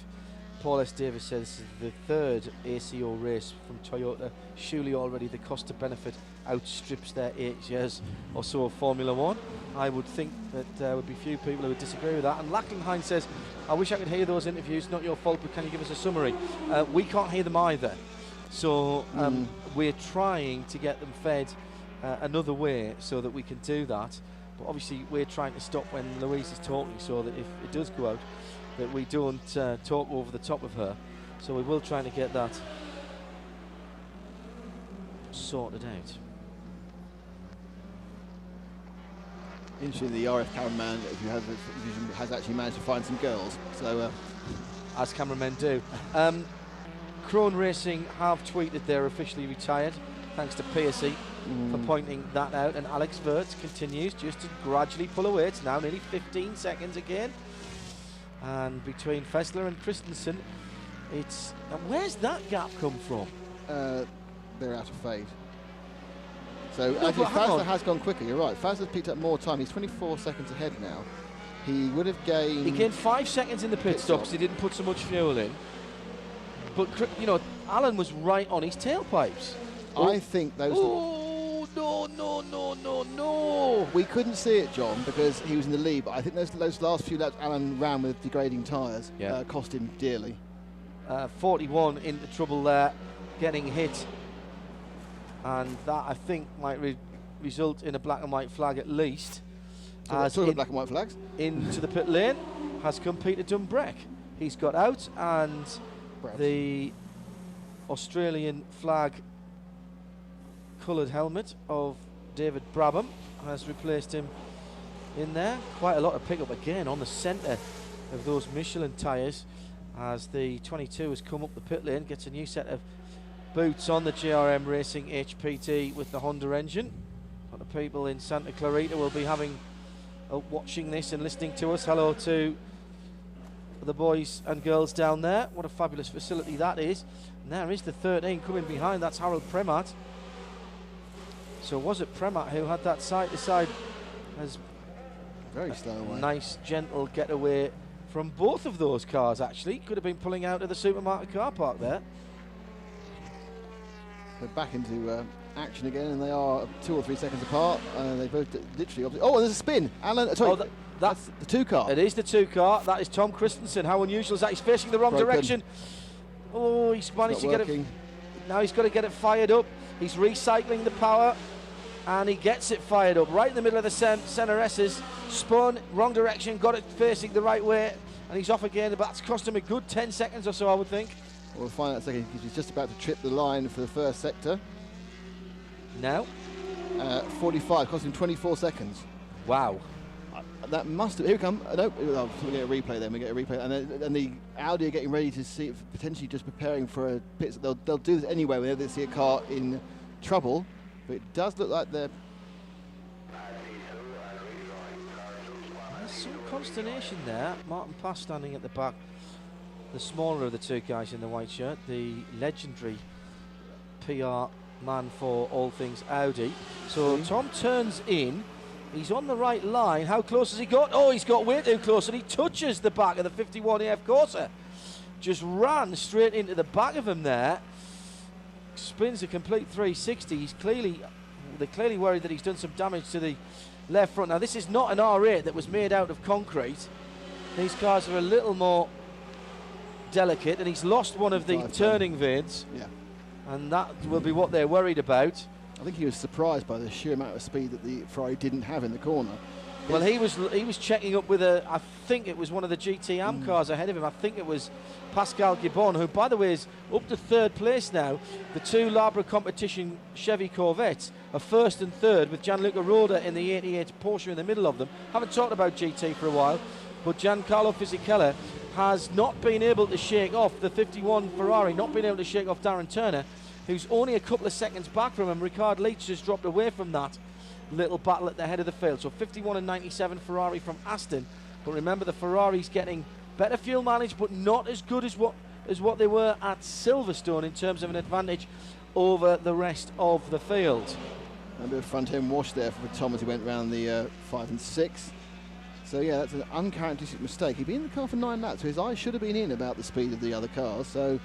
Paul S. Davis says this is the third ACO race from Toyota. Surely already the cost to benefit outstrips their 8 years or so of Formula One. I would think that there would be few people who would disagree with that. And Lachlanheim says, I wish I could hear those interviews, not your fault, but can you give us a summary? We can't hear them either. So we're trying to get them fed another way so that we can do that. But obviously we're trying to stop when Louise is talking so that if it does go out, that we don't talk over the top of her. So we will try to get that sorted out. Interesting, the RF cameraman who has actually managed to find some girls. So, as cameramen do. Krone Racing have tweeted they're officially retired, thanks to Piercy for pointing that out. And Alex Wirtz continues just to gradually pull away. It's now nearly 15 seconds again. And between Fessler and Christensen, it's... where's that gap come from? They're out of fade. So actually Fessler has gone quicker, you're right. Fessler's picked up more time. He's 24 seconds ahead now. He would have gained... He gained 5 seconds in the pit stop because he didn't put so much fuel in. But, you know, Alan was right on his tailpipes. I think those... Oh, no. We couldn't see it, John, because he was in the lead, but I think those last few laps Alan ran with degrading tyres cost him dearly. 41 into trouble there, getting hit. And that, I think, might result in a black and white flag at least. Talking about black and white flags. Into the pit lane has come Peter Dumbrek. He's got out, and the Australian flag coloured helmet of David Brabham has replaced him in there. Quite a lot of pickup again on the centre of those Michelin tyres as the 22 has come up the pit lane, gets a new set of boots on the JRM Racing HPT with the Honda engine. A lot of people in Santa Clarita will be watching this and listening to us. Hello to the boys and girls down there. What a fabulous facility that is. And there is the 13 coming behind. That's Harold Premat. So was it Premat who had that side-to-side as very slow away. Nice, gentle getaway from both of those cars, actually. Could have been pulling out of the supermarket car park there. They're back into action again, and they are 2 or 3 seconds apart. They both literally... Oh, and there's a spin. Alan, sorry, that's the 2 car. It is the 2 car. That is Tom Christensen. How unusual is that? He's facing the wrong direction. Oh, he's managed to get it. Now he's got to get it fired up. He's recycling the power, and he gets it fired up right in the middle of the centre S's. Spun, wrong direction, got it facing the right way, and he's off again. But that's cost him a good 10 seconds or so, I would think. We'll find out in a second, because he's just about to trip the line for the first sector. Now? 45, cost him 24 seconds. Wow. That must have, here we come. No, we get a replay then, and the Audi are getting ready to see, potentially just preparing for a pit. They'll do this anyway whenever they see a car in trouble, but it does look like they're... There's some consternation there. Martin Pass standing at the back, the smaller of the two guys in the white shirt, the legendary PR man for all things Audi. So Tom turns in. He's on the right line. How close has he got? Oh, he's got way too close, and he touches the back of the 51 EF Corsa. Just ran straight into the back of him there. Spins a complete 360. They're clearly worried that he's done some damage to the left front. Now, this is not an R8 that was made out of concrete. These cars are a little more delicate, and he's lost one of the turning vanes. Yeah. And that will be what they're worried about. I think he was surprised by the sheer amount of speed that the Ferrari didn't have in the corner. Well, he was checking up with I think it was one of the GT cars ahead of him. I think it was Pascal Gibbon, who, by the way, is up to third place now. The two Labra competition Chevy Corvettes are first and third, with Gianluca Roda in the 88 Porsche in the middle of them. Haven't talked about GT for a while, but Giancarlo Fisichella has not been able to shake off the 51 Ferrari, not been able to shake off Darren Turner, who's only a couple of seconds back from him. Ricard Leach has dropped away from that little battle at the head of the field. So 51 and 97 Ferrari from Aston. But remember, the Ferrari's getting better fuel mileage, but not as good as what they were at Silverstone in terms of an advantage over the rest of the field. A bit of front end wash there for Tom as he went around the 5 and 6. So yeah, that's an uncharacteristic mistake. He'd been in the car for 9 laps, so his eyes should have been in about the speed of the other cars. So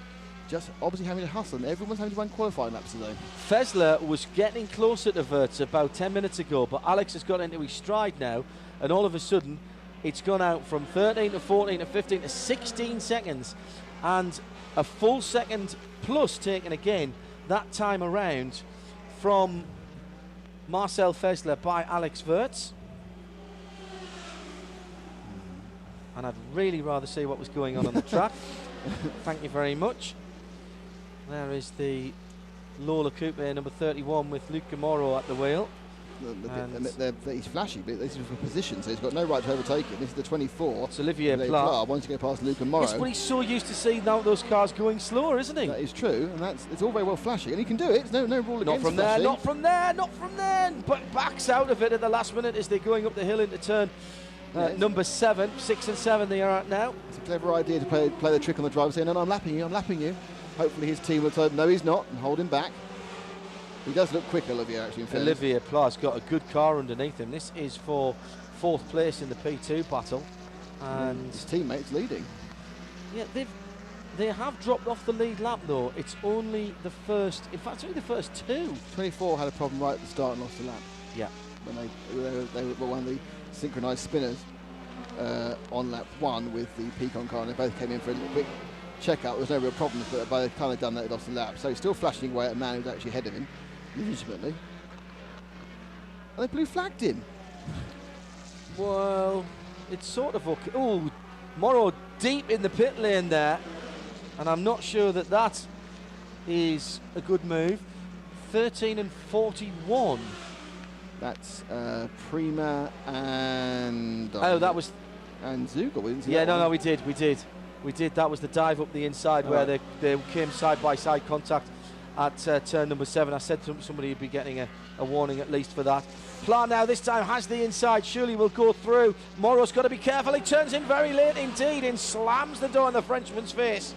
just obviously having to hustle, and everyone's having to run qualifying laps today. Fessler was getting closer to Wirtz about 10 minutes ago, but Alex has got into his stride now, and all of a sudden it's gone out from 13 to 14 to 15 to 16 seconds, and a full second plus taken again that time around from Marcel Fessler by Alex Wirtz. And I'd really rather see what was going on the track. Thank you very much. There is the Lola Coupe number 31 with Luca Moro at the wheel. He's flashy, but this is for position, so he's got no right to overtake it. This is the 24. It's Olivier Pla. Once you go past Luca Moro. Yes, but he's so used to seeing now those cars going slower, isn't he? That is true, and it's all very well flashy, and he can do it. There's no rule against flashy. Not from there. But backs out of it at the last minute as they're going up the hill into turn number 7, 6 and 7 they are at now. It's a clever idea to play the trick on the driver, saying, no, I'm lapping you. Hopefully his team will tell him, no, he's not, and hold him back. He does look quick, Olivier, actually, in fairness. Olivier Pla's got a good car underneath him. This is for 4th place in the P2 battle. And his teammates leading. Yeah, they have dropped off the lead lap, though. It's only the first, in fact, it's only the first 2. 24 had a problem right at the start and lost a lap. Yeah. When they were one of the synchronised spinners on lap 1 with the Picon car, and they both came in for a quick check-out. There was no real problems, but by the time they'd done that, they lost a lap. So he's still flashing away at a man who's actually ahead of him, legitimately. And they blue flagged him. Well, it's sort of okay. Oh, Moro deep in the pit lane there, and I'm not sure that is a good move. 13 and 41. That's Prima and... that was... And Zugel, we didn't see that one. No, we did. That was the dive up the inside where they came side-by-side contact at turn number 7. I said somebody would be getting a warning at least for that. Pla now this time has the inside, surely will go through. Moro's got to be careful, he turns in very late indeed and slams the door in the Frenchman's face.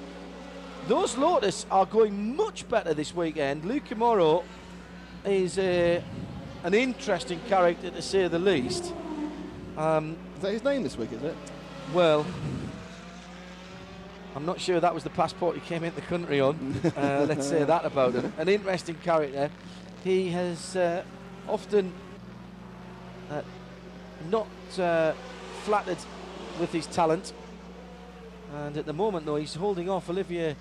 Those Lotus are going much better this weekend. Luca Moro is an interesting character to say the least. Is that his name this week, is it? Well, I'm not sure that was the passport he came into the country on. Let's say that about him. An interesting character. He has often not flattered with his talent. And at the moment, though, he's holding off Olivier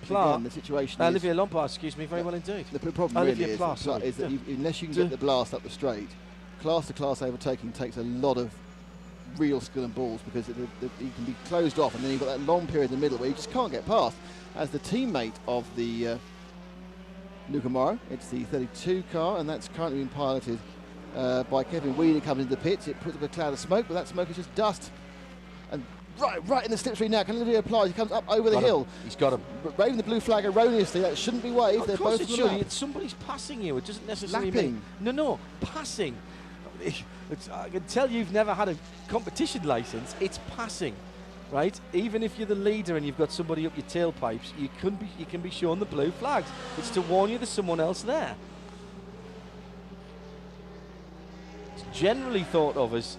Pla. Again, the situation Olivier Lombard, excuse me, very well indeed. The problem Olivier really Pla, is that unless you can get the blast up the straight, class-to-class overtaking takes a lot of real skill and balls, because you can be closed off, and then you've got that long period in the middle where you just can't get past. As the teammate of the Luca Morrow, it's the 32 car, and that's currently being piloted by Kevin Wheeler. Comes into the pits, it puts up a cloud of smoke, but that smoke is just dust. And right in the slipstream now, can Olivier apply? He comes up over the hill. He's got him. Waving the blue flag erroneously, that shouldn't be waved. Of They're course both it should. It's somebody's passing you. It doesn't necessarily Lapping. mean... No, passing. I can tell you've never had a competition license. It's passing, right? Even if you're the leader and you've got somebody up your tailpipes, you can be shown the blue flags. It's to warn you there's someone else there. It's generally thought of as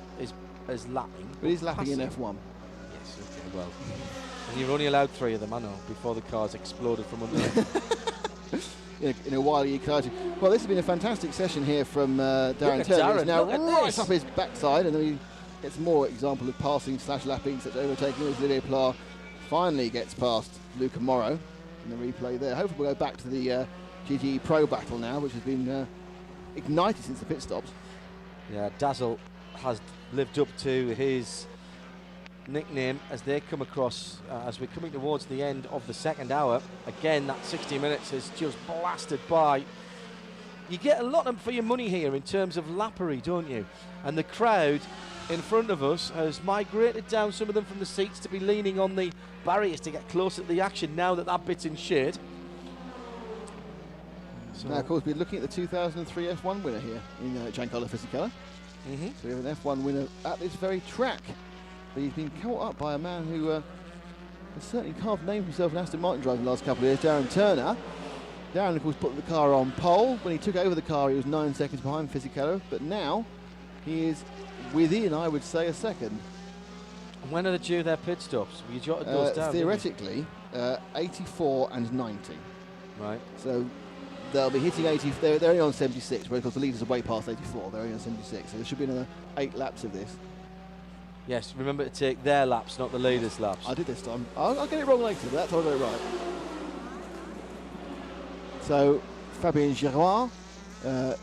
lapping. But he's lapping passing. in F1. Yes, okay, well. And you're only allowed 3 of them, I know, before the cars exploded from under. In a while you could. Well, this has been a fantastic session here from Darren Turner. He's now right up his backside, and then he gets more example of passing / lapping, such overtaking as Olivier Pla finally gets past Luca Morrow in the replay there. Hopefully we'll go back to the GTE Pro battle now, which has been ignited since the pit stops. Yeah, Dazzle has lived up to his nickname as they come across as we're coming towards the end of the second hour. Again, that 60 minutes is just blasted by. You get a lot for your money here in terms of lappery, don't you? And the crowd in front of us has migrated down, some of them from the seats, to be leaning on the barriers to get closer to the action now that bit's in shade. So now, of course, we're looking at the 2003 F1 winner here in Giancarlo Fisichella. So we have an F1 winner at this very track. But he's been caught up by a man who has certainly carved name for himself in Aston Martin driving the last couple of years, Darren Turner. Darren, of course, put the car on pole. When he took over the car, he was 9 seconds behind Fisichella, but now he is within, I would say, a second. And when are they due their pit stops? Well, you jotted those down, theoretically, 84 and 90. Right. So they'll be hitting 80. They're only on 76, whereas the leaders are way past 84. They're only on 76, so there should be another 8 laps of this. Yes, remember to take their laps, not the leaders' laps. I did this time. I'll get it wrong later, but that's how I got it right. So, Fabien Giroir, I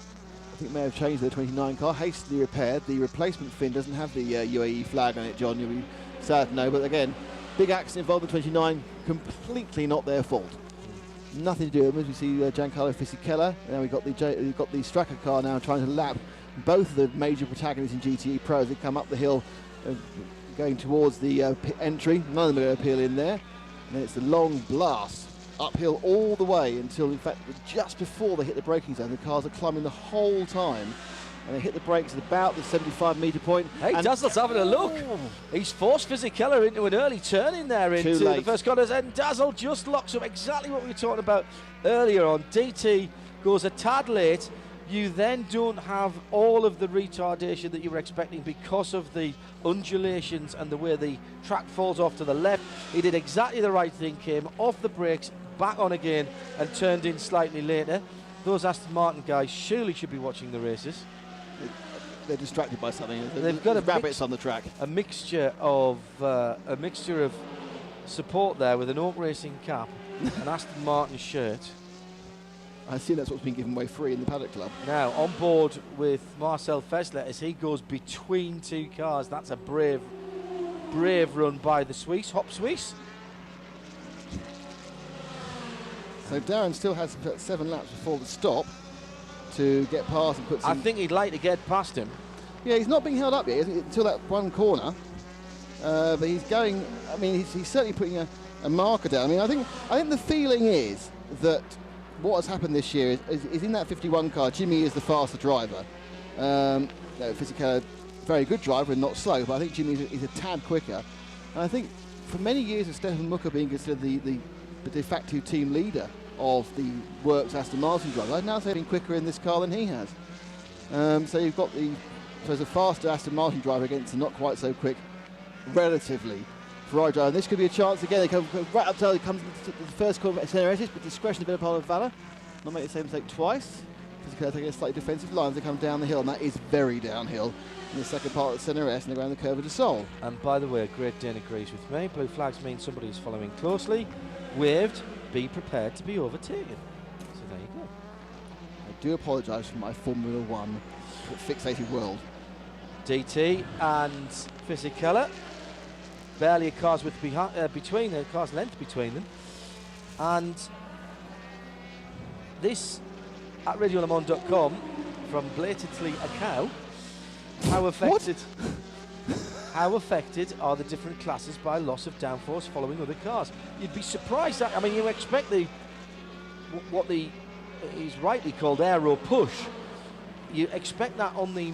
think may have changed their 29 car, hastily repaired. The replacement fin doesn't have the UAE flag on it, John. You'll be sad to know, but again, big accident involved in 29, completely not their fault. Nothing to do with them. As we see Giancarlo Fisichella, and we've got the Straka car now trying to lap both of the major protagonists in GTE Pro as they come up the hill, going towards the pit entry. None of them are going to peel in there. And then it's the long blast uphill all the way until, in fact, just before they hit the braking zone, the cars are climbing the whole time. And they hit the brakes at about the 75-metre point. Hey, Dazzle's having a look. He's forced Fisichella into an early turn in there into the first corners, and Dazzle just locks up exactly what we were talking about earlier on. DT goes a tad late. You then don't have all of the retardation that you were expecting because of the undulations and the way the track falls off to the left. He did exactly the right thing, came off the brakes, back on again, and turned in slightly later. Those Aston Martin guys surely should be watching the races. They're distracted by something. They've got rabbits on the track. A mixture of support there with an Oak Racing cap, an Aston Martin shirt. I assume that's what's been given away free in the Paddock Club. Now on board with Marcel Fessler as he goes between 2 cars. That's a brave run by the Swiss, Hop Swiss. So Darren still has 7 laps before the stop to get past and put some... I think he'd like to get past him. Yeah, he's not being held up yet, isn't he, until that one corner. But he's going... I mean, he's certainly putting a marker down. I mean, I think the feeling is that what has happened this year is in that 51 car, Jimmy is the faster driver. Fisichella, very good driver and not slow, but I think Jimmy is a tad quicker. And I think for many years of Stefan Mucker being considered the de facto team leader of the Works Aston Martin driver, I'd now say he's been quicker in this car than he has. So you've got a faster Aston Martin driver against a not quite so quick, relatively, Ferrari driver. And this could be a chance again. They come right up till he comes to the first corner of Ceneretis, but discretion a bit of part of valour. Not make the same mistake twice. Because taking a slightly defensive line as they come down the hill, and that is very downhill in the second part of Ceneres and around the curve of the Sol. And by the way, Great Dane agrees with me. Blue flags mean somebody's following closely. Waved be prepared to be overtaken. So there you go. I do apologise for my Formula One fixated world. DT and Fisichella, barely a car's width between them, car's length between them, and this at radiolemans.com from Blatantly a Cow. How affected? How affected are the different classes by loss of downforce following other cars? You'd be surprised. I mean, you expect what is rightly called aero push. You expect that on the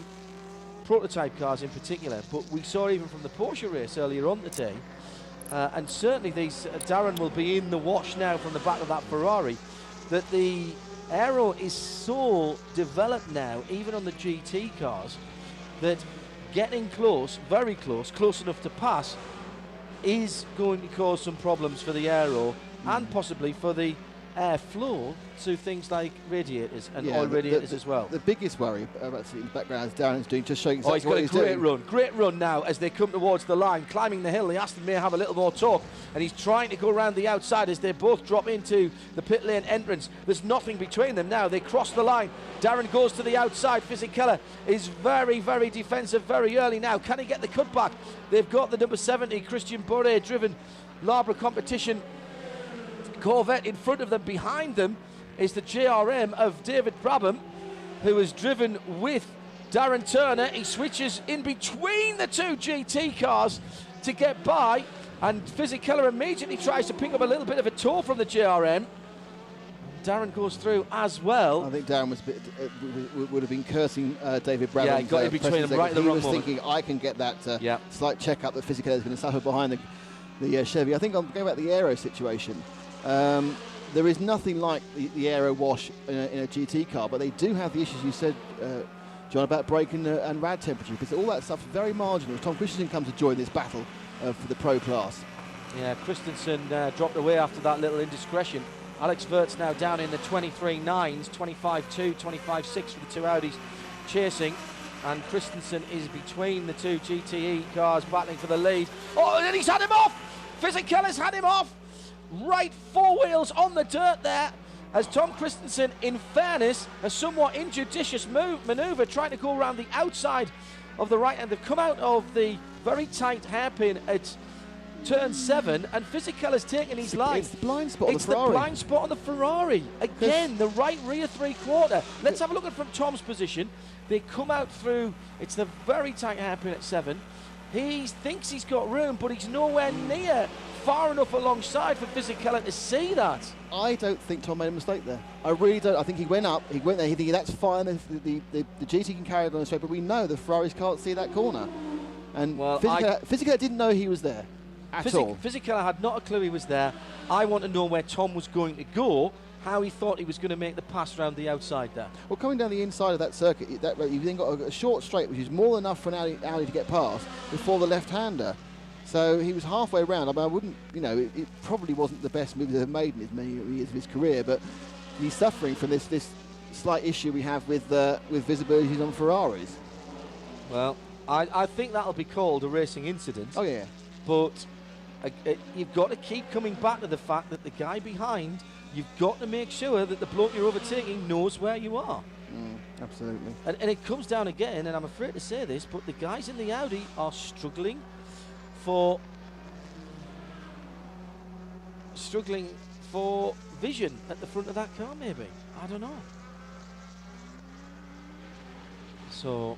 prototype cars in particular, but we saw even from the Porsche race earlier on today, and certainly these Darren will be in the wash now from the back of that Ferrari, that the aero is so developed now, even on the GT cars, that getting close, very close, close enough to pass, is going to cause some problems for the aero and possibly for the airflow to things like radiators and oil radiators as well. The biggest worry about in the background is Darren's doing, just showing exactly he's got a great run now as they come towards the line, climbing the hill. The Aston may have a little more torque, and he's trying to go around the outside as they both drop into the pit lane entrance. There's nothing between them now. They cross the line. Darren goes to the outside. Fisichella is very, very defensive very early now. Can he get the cutback? They've got the number 70 Christian Boré driven Labra competition Corvette in front of them. Behind them is the JRM of David Brabham, who is driven with Darren Turner. He switches in between the two GT cars to get by, and Fisichella immediately tries to pick up a little bit of a tow from the JRM. Darren goes through as well. I think Darren was a bit, would have been cursing David Brabham. Yeah, he got in between them right at the wrong moment. He was thinking, I can get that slight check-up that Fisichella is going to suffer behind the Chevy. I think I'm going back to the aero situation. There is nothing like the aero wash in a GT car, but they do have the issues you said, John, about brake and rad temperature, because all that stuff's very marginal. Tom Christensen comes to join this battle for the pro class. Yeah, Christensen dropped away after that little indiscretion. Alex Wirtz now down in the 23.9s, 25.2, 25.6 for the two Audis chasing, and Christensen is between the two GTE cars battling for the lead. Oh, and he's had him off! Fisichella's had him off! Right, four wheels on the dirt there, as Tom Christensen, in fairness, a somewhat injudicious manoeuvre, trying to go around the outside of the right, and they've come out of the very tight hairpin at turn 7, and Fisichella's taken his line. It's the blind spot on the Ferrari. It's the blind spot on the Ferrari. Again, the right rear three-quarter. Let's have a look at from Tom's position. They come out through, it's the very tight hairpin at 7. He thinks he's got room, but he's nowhere near far enough alongside for Fisichella to see that. I don't think Tom made a mistake there. I really don't. I think he went up, he went there, he thinking that's fine, the GT can carry it on the straight, but we know the Ferraris can't see that corner. And Fisichella didn't know he was there at all. Fisichella had not a clue he was there. I want to know where Tom was going to go, how he thought he was going to make the pass around the outside there. Well, coming down the inside of that circuit, you've then got a short straight, which is more than enough for an Audi to get past before the left-hander. So he was halfway around. I mean, I wouldn't, it probably wasn't the best move he's ever made in his many years of his career, but he's suffering from this slight issue we have with visibilities on Ferraris. Well, I think that'll be called a racing incident. Oh, yeah. But you've got to keep coming back to the fact that the guy behind, you've got to make sure that the bloke you're overtaking knows where you are. Absolutely. And it comes down again, and I'm afraid to say this, but the guys in the Audi are struggling for vision at the front of that car, maybe. I don't know. So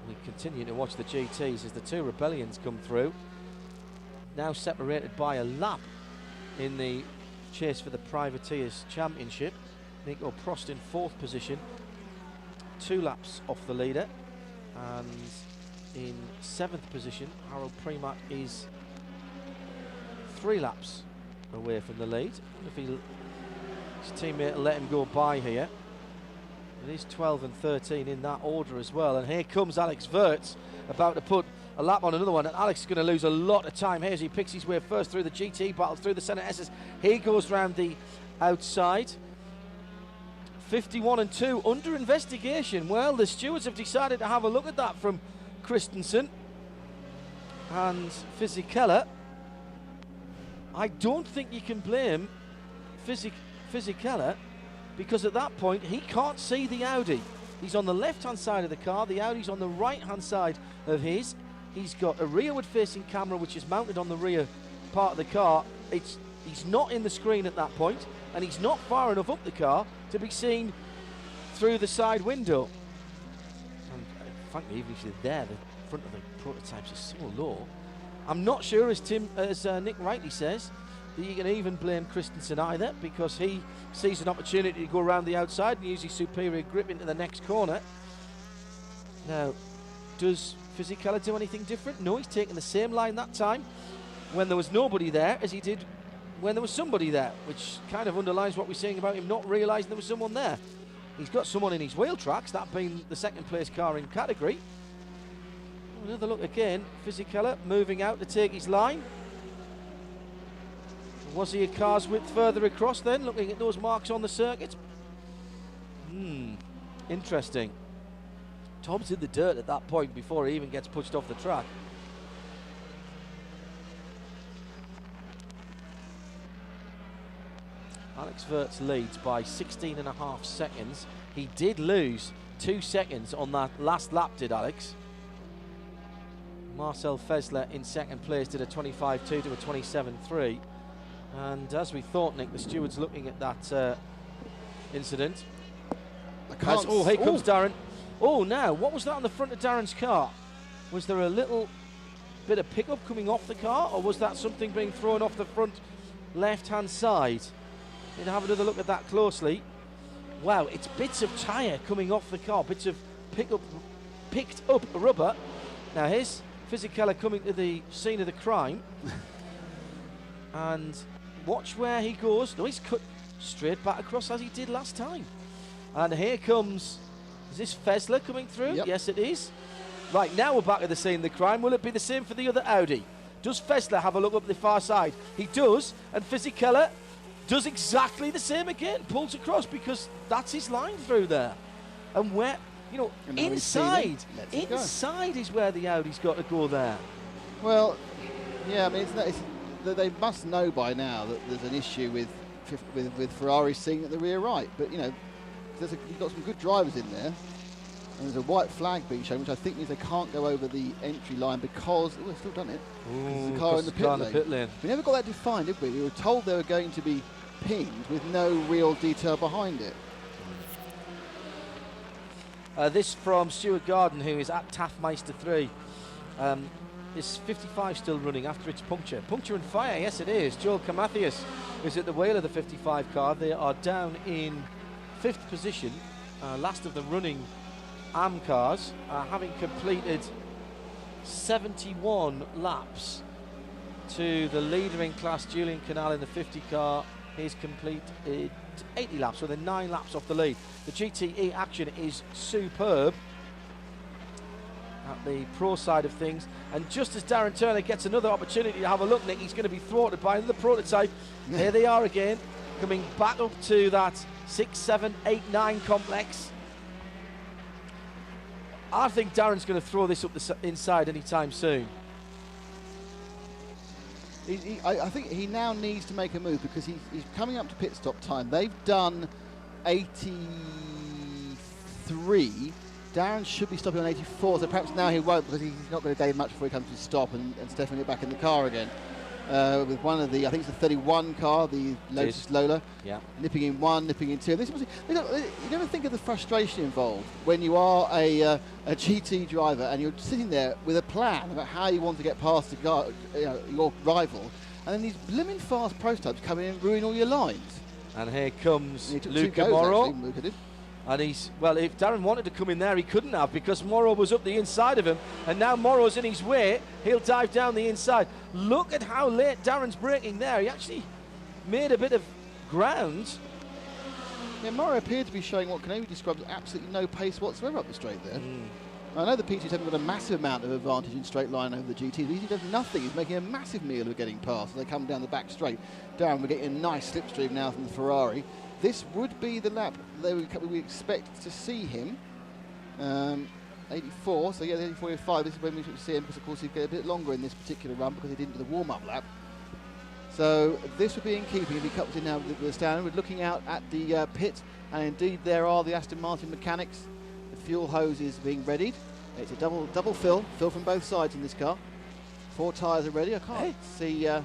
we continue to watch the GTs as the two Rebellions come through. Now separated by a lap in the chase for the Privateers Championship. Nico Prost in 4th position, 2 laps off the leader, and in 7th position, Harold Premack is 3 laps away from the lead. I wonder if his teammate will let him go by here. It is 12 and 13 in that order as well. And here comes Alex Wirtz, about to put a lap on another one. And Alex is going to lose a lot of time here as he picks his way first through the GT battle, through the Senna S's. He goes round the outside. 51 and 2 under investigation. Well, the stewards have decided to have a look at that from Christensen and Fisichella. I don't think you can blame Fisichella, because at that point he can't see the Audi. He's on the left-hand side of the car, the Audi's on the right-hand side of his. He's got a rearward-facing camera which is mounted on the rear part of the car. He's not in the screen at that point, and he's not far enough up the car to be seen through the side window. And frankly, even if you're there, the front of the prototypes is so low. I'm not sure, as Nick rightly says, that you can even blame Christensen either, because he sees an opportunity to go around the outside and use his superior grip into the next corner. Now, does Fisichella do anything different? No, he's taking the same line that time when there was nobody there as he did when there was somebody there, which kind of underlines what we're saying about him not realising there was someone there. He's got someone in his wheel tracks, that being the second place car in category. Another look again, Fisichella moving out to take his line. Was he a car's width further across then, looking at those marks on the circuit? Interesting. Tom's in the dirt at that point before he even gets pushed off the track. Alex Wurz leads by 16.5 seconds. He did lose 2 seconds on that last lap, did Alex? Marcel Fessler in second place did a 25.2 to a 27.3. And as we thought, Nick, the steward's looking at that incident. Oh, here comes Darren. Oh, now, what was that on the front of Darren's car? Was there a little bit of pickup coming off the car, or was that something being thrown off the front left-hand side? Need to have another look at that closely. Wow, it's bits of tyre coming off the car, bits of picked up rubber. Now here's Fisichella coming to the scene of the crime. And watch where he goes. No, he's cut straight back across as he did last time. And here comes, is this Fessler coming through? Yep. Yes, it is. Right, now we're back at the scene of the crime. Will it be the same for the other Audi? Does Fessler have a look up the far side? He does, and Fisichella does exactly the same again. Pulls across because that's his line through there. And where, you know, inside is where the Audi's got to go there. Well, yeah, I mean, they must know by now that there's an issue with Ferrari seeing at the rear right. But, you know, you've got some good drivers in there. And there's a white flag being shown, which I think means they can't go over the entry line because... Oh, they've still done it. Ooh, the car in the pit lane. We never got that defined, did we? We were told they were going to be pinged with no real detail behind it. This from Stuart Garden, who is at Taffmeister 3. Is 55 still running after its puncture? Puncture and fire, yes it is. Joel Camathias is at the wheel of the 55 car. They are down in 5th position, last of the running AM cars, having completed 71 laps to the leader in class, Julian Canal, in the 50 car. He's completed 80 laps, so they're 9 laps off the lead. The GTE action is superb at the pro side of things, and just as Darren Turner gets another opportunity to have a look, Nick, he's going to be thwarted by another prototype. Here they are again, coming back up to that 6, 7, 8, 9 complex. I think Darren's going to throw this up the inside anytime soon. I think he now needs to make a move because he's coming up to pit stop time. They've done 83. Darren should be stopping on 84, so perhaps now he won't because he's not going to gain much before he comes to stop and Stefan get back in the car again. With one of the, I think it's the 31 car, the Lotus Lola, nipping in 1, nipping in 2. You never think of the frustration involved when you are a GT driver and you're sitting there with a plan about how you want to get past your rival, and then these blimmin' fast prototypes come in and ruin all your lines. And here comes Luca Morro. And if Darren wanted to come in there, he couldn't have, because Morrow was up the inside of him, and now Morrow's in his way. He'll dive down the inside. Look at how late Darren's braking there. He actually made a bit of ground. Yeah, Morrow appeared to be showing what can only be described as absolutely no pace whatsoever up the straight there. I know the P2s haven't got a massive amount of advantage in straight line over the GTs, but he does nothing. He's making a massive meal of getting past as they come down the back straight. Darren, we're getting a nice slipstream now from the Ferrari. This would be the lap that we expect to see him. 84, so yeah, 84.5. This is when we should see him, because of course he'd get a bit longer in this particular run because he didn't do the warm-up lap. So this would be in keeping if he comes in now with the stand. We're looking out at the pit, and indeed there are the Aston Martin mechanics. The fuel hose is being readied. It's a double fill from both sides in this car. 4 tyres are ready. I can't see. Yeah,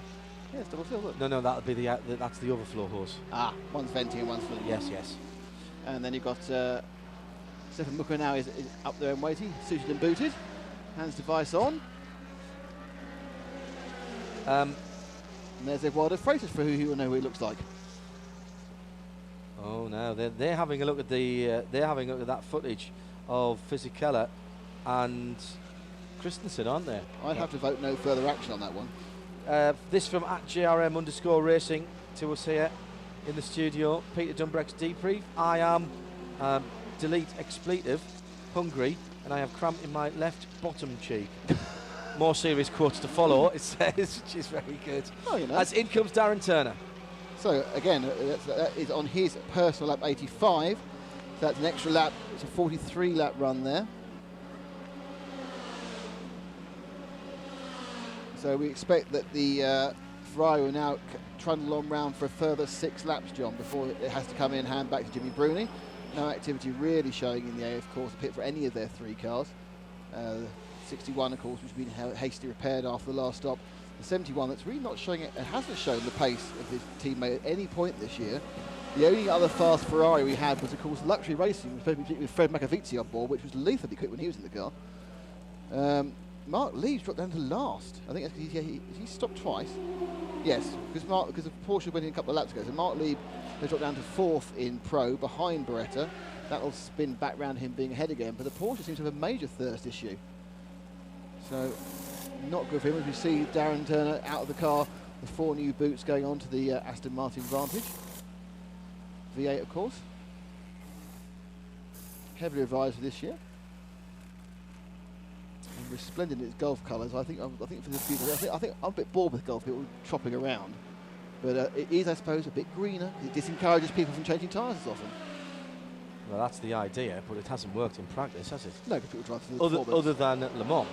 it's double fill. Look. No, that'll be that's the overflow hose. Ah, one's venting and one's filling. Yes. And then you've got Stefan Mucker now is up there and waiting, suited and booted. Hands device on. And there's Eduardo Freitas for who you will know who he looks like. Oh no, they're having a look at that footage of Fisichella and Christensen, aren't they? I'd have to vote no further action on that one. This from @GRM_racing to us here in the studio. Peter Dumbreck's debrief. I am delete expletive, hungry, and I have cramp in my left bottom cheek. More serious quotes to follow, it says, which is very good. Oh, you know. As in comes Darren Turner. So again, that is on his personal lap 85. So that's an extra lap. It's a 43 lap run there. So we expect that the Ferrari will now trundle on round for a further 6 laps, John, before it has to come in and hand back to Jimmy Bruni. No activity really showing in the AF course pit for any of their 3 cars. 61, of course, which has been hastily repaired after the last stop. The 71 that's really not showing it, and hasn't shown the pace of his teammate at any point this year. The only other fast Ferrari we had was, of course, Luxury Racing, with Fred Macavizzi on board, which was lethally quick when he was in the car. Mark Leeds dropped down to last. I think he stopped twice. Yes, because Porsche went in a couple of laps ago. So Mark Lieb has dropped down to 4th in Pro, behind Beretta. That'll spin back round him being ahead again. But the Porsche seems to have a major thirst issue. So not good for him. As we see Darren Turner out of the car, the 4 new boots going on to the Aston Martin Vantage. V8, of course. Heavily revised for this year. And resplendent in its golf colours. I think for the future, I think I'm a bit bored with golf people tropping around. But it is, I suppose, a bit greener. It disencourages people from changing tyres as often. Well, that's the idea, but it hasn't worked in practice, has it? No, because people drive to the other than at Le Mans.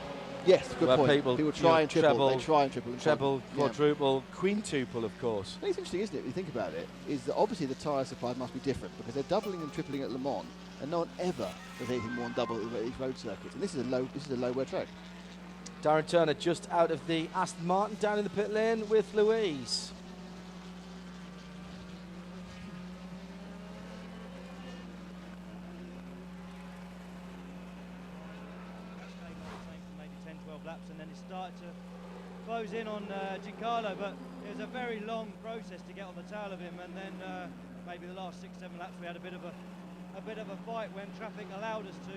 Yes, good where point. People try and triple. Treble, they try and triple. Treble, quadruple, quintuple, of course. It's interesting, isn't it, if you think about it, is that obviously the tyre supply must be different because they're doubling and tripling at Le Mans, and no one ever does anything more than double at these road circuits. And this is a low wear track. Darren Turner just out of the Aston Martin, down in the pit lane with Louise. Maybe 10, 12 laps, and then it started to close in on Giancarlo, but it was a very long process to get on the tail of him, and then maybe the last 6, 7 laps we had a bit of a fight when traffic allowed us to.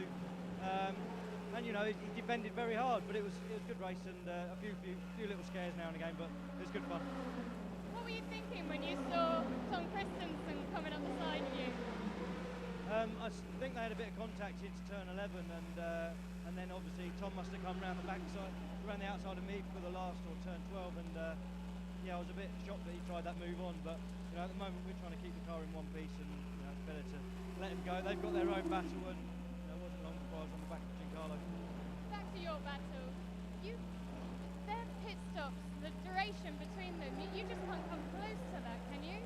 And you know, he defended very hard, but it was a good race, and a few little scares now and again, but it was good fun. What were you thinking when you saw Tom Christensen coming up the side of you? I think they had a bit of contact into turn 11, and then obviously Tom must have come round the backside, around the outside of me for the last, or turn 12, and yeah, I was a bit shocked that he tried that move on, but you know, at the moment we're trying to keep the car in one piece, and you know, it's better to let him go. They've got their own battle, and you know, it wasn't long before I was on the back of Giancarlo. Back to your battle. Their pit stops, the duration between them, you just can't come close to that, can you?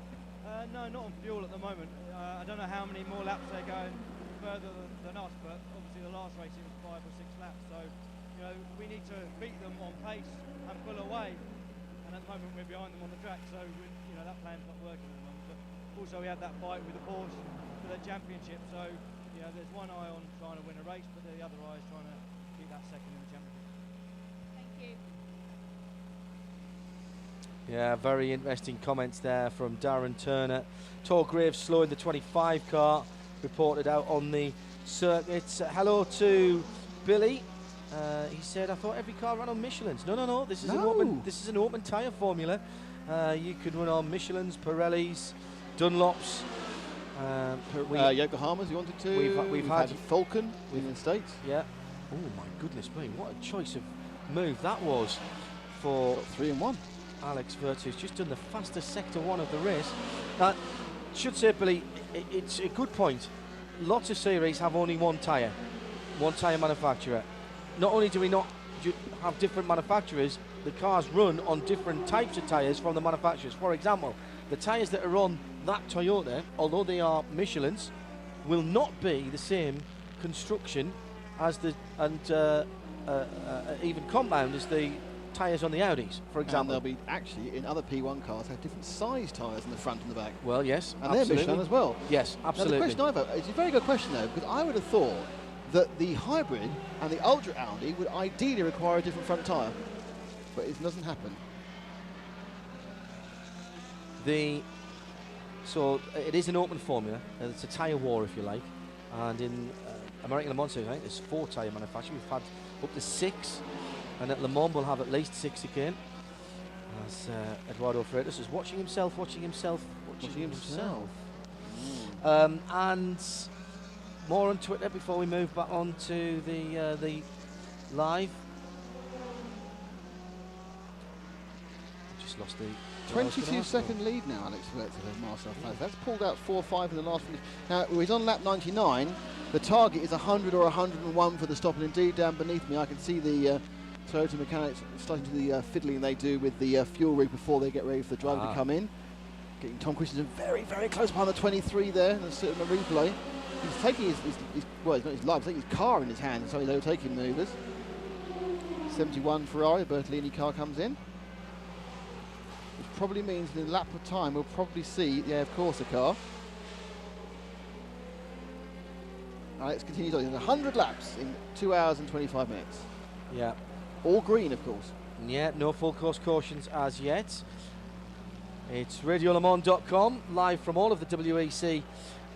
No, not on fuel at the moment. I don't know how many more laps they're going further than us, but obviously the last race it was 5 or 6 laps, so you know, we need to beat them on pace and pull away, and at the moment we're behind them on the track, so you know, that plan's not working at the moment. But also we had that fight with the Porsche for the championship, so you know, there's one eye on trying to win a race, but the other eye is trying to keep that second in the championship. Thank you. Yeah, very interesting comments there from Darren Turner. Torgrave slowing the 25 car, reported out on the circuit. Hello to Billy. He said, I thought every car ran on Michelin's. No, this is an open tyre formula. You could run on Michelin's, Pirelli's, Dunlops. Yokohama's you wanted to. We've had Falcon in the States. Yeah. Oh my goodness me, what a choice of move that was for 3 and 1. Alex Virtu's just done the fastest sector 1 of the race. Should say, Billy, it's a good point. Lots of series have only one tyre manufacturer. Not only do we not have different manufacturers, the cars run on different types of tyres from the manufacturers. For example, the tyres that are on that Toyota, although they are Michelin's, will not be the same construction as the even compound as the tyres on the Audis, for example. And they'll be actually in other P1 cars have different size tyres in the front and the back. Well, yes, and absolutely. they're Michelin as well. Yes, absolutely. Now the question I've got, it's a very good question though, because I would have thought that the hybrid and the Ultra Audi would ideally require a different front tyre, but it doesn't happen. So it is an open formula. It's a tyre war, if you like. And in American Le Mans, I think there's 4 tyre manufacturers. We've had up to 6, and at Le Mans we'll have at least 6 again. As Eduardo Freitas is watching himself. And more on Twitter before we move back on to the live. Just lost the 22-second lead now, Alex Wertz over Marcel Faz. That's pulled out 4-5 in the last finish. Now, he's on lap 99. The target is 100 or 101 for the stop, and indeed down beneath me I can see the Toyota mechanics starting to the fiddling they do with the fuel rig before they get ready for the driver to come in. Getting Tom Christensen very, very close behind the 23 there in the replay. He's taking his well, it's not his life, he's taking his car in his hand, so he's overtaking manoeuvres. 71 Ferrari, Bertolini car comes in. Which probably means in a lap of time we'll probably see the AF Corsa car. Alex continues on. 100 laps in 2 hours and 25 minutes. Yeah. All green, of course. Yeah, no full course cautions as yet. It's radiolemans.com, live from all of the WEC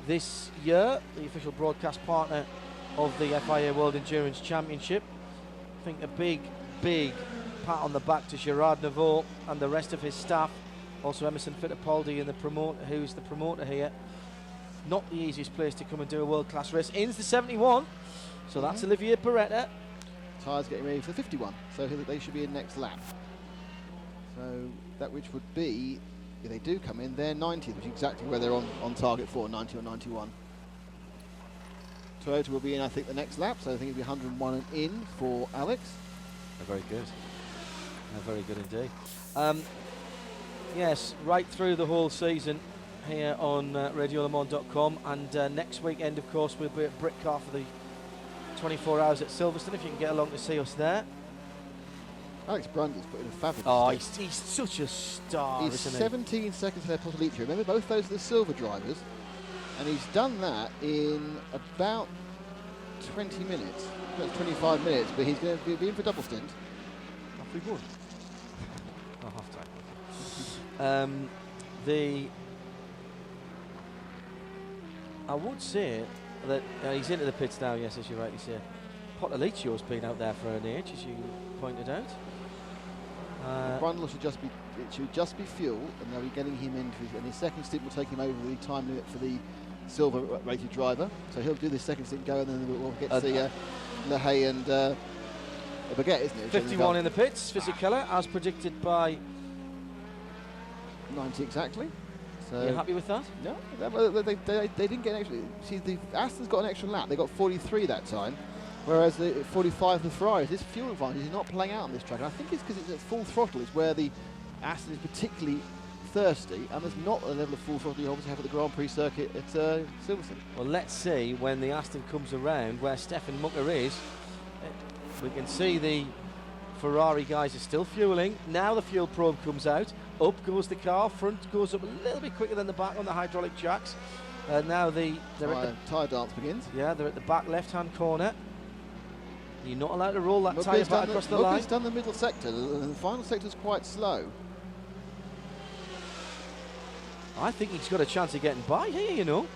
this year, the official broadcast partner of the FIA World Endurance Championship. I think a big, big pat on the back to Gerard Neveu and the rest of his staff. Also Emerson Fittipaldi and the promoter, who's the promoter here. Not the easiest place to come and do a world-class race. In's the 71, so that's Olivier Beretta. Tyres getting ready for 51, so they should be in next lap. So that which would be, if they do come in, they're 90, which is exactly where they're on target for, 90 or 91. Toyota will be in, I think, the next lap, so I think it'll be 101 and in for Alex. Very good. Very good indeed. Yes, right through the whole season here on radiolemans.com, and next weekend, of course, we'll be at Brickcar for the 24 hours at Silverstone, if you can get along to see us there. Alex Brundle's put in a fabulous he's such a star, He's isn't 17 seconds ahead of Portolicio. Remember, both those are the silver drivers, and he's done that in about 20 minutes. That's 25 minutes, but he's going to be in for double stint. Halfway good. Oh, half time. I would say that he's into the pits now, yes, as you rightly say. Potolicio's been out there for an age, as you pointed out. Brundle should just be fuel, and they'll be getting him into and his second stint will take him over the time limit for the silver rated driver. So he'll do the second stint go, and then we'll get to see LeHay and Baguette, isn't it? 51 in the pits, Fisichella, as predicted by 90 exactly. So you happy with that? No, they didn't get an extra. See, the Aston's got an extra lap. They got 43 that time, whereas the 45 for the Ferraris. This fuel advantage is not playing out on this track. And I think it's because it's at full throttle is where the Aston is particularly thirsty, and there's not a level of full throttle you obviously have at the Grand Prix circuit at Silverstone. Well, let's see when the Aston comes around where Stefan Mucker is. We can see the Ferrari guys are still fueling. Now the fuel probe comes out. Up goes the car. Front goes up a little bit quicker than the back on the hydraulic jacks. Now they're tyre dance begins. Yeah, they're at the back left-hand corner. You're not allowed to roll that tyre back across the line. Mugger's done the middle sector, and the final sector's quite slow. I think he's got a chance of getting by here, you know.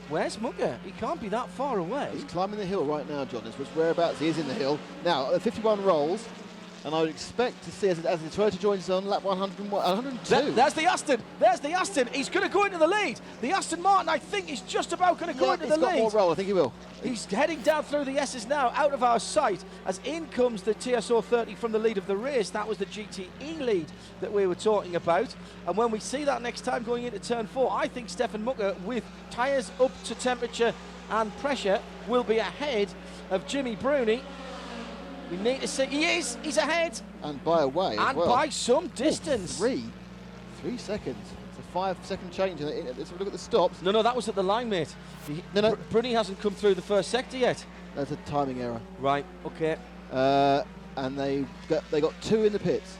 Where's Mugger? He can't be that far away. He's climbing the hill right now, John. Which whereabouts he is in the hill. Now, 51 rolls, and I would expect to see as the Toyota joins on lap 102. There's the Aston. There's the Aston. He's going to go into the lead. The Aston Martin, I think, is just about going to go into the lead. He's got more roll. I think he will. He's heading down through the S's now, out of our sight, as in comes the TSO 30 from the lead of the race. That was the GTE lead that we were talking about. And when we see that next time going into turn 4, I think Stefan Mucker, with tyres up to temperature and pressure, will be ahead of Jimmy Bruni. We need to see. He's ahead. And by a way as And well. by some distance. 3 seconds. It's a 5-second change. Let's have a look at the stops. No, that was at the line, mate. No. Bruni hasn't come through the first sector yet. That's a timing error. Right, okay. And they got 2 in the pits.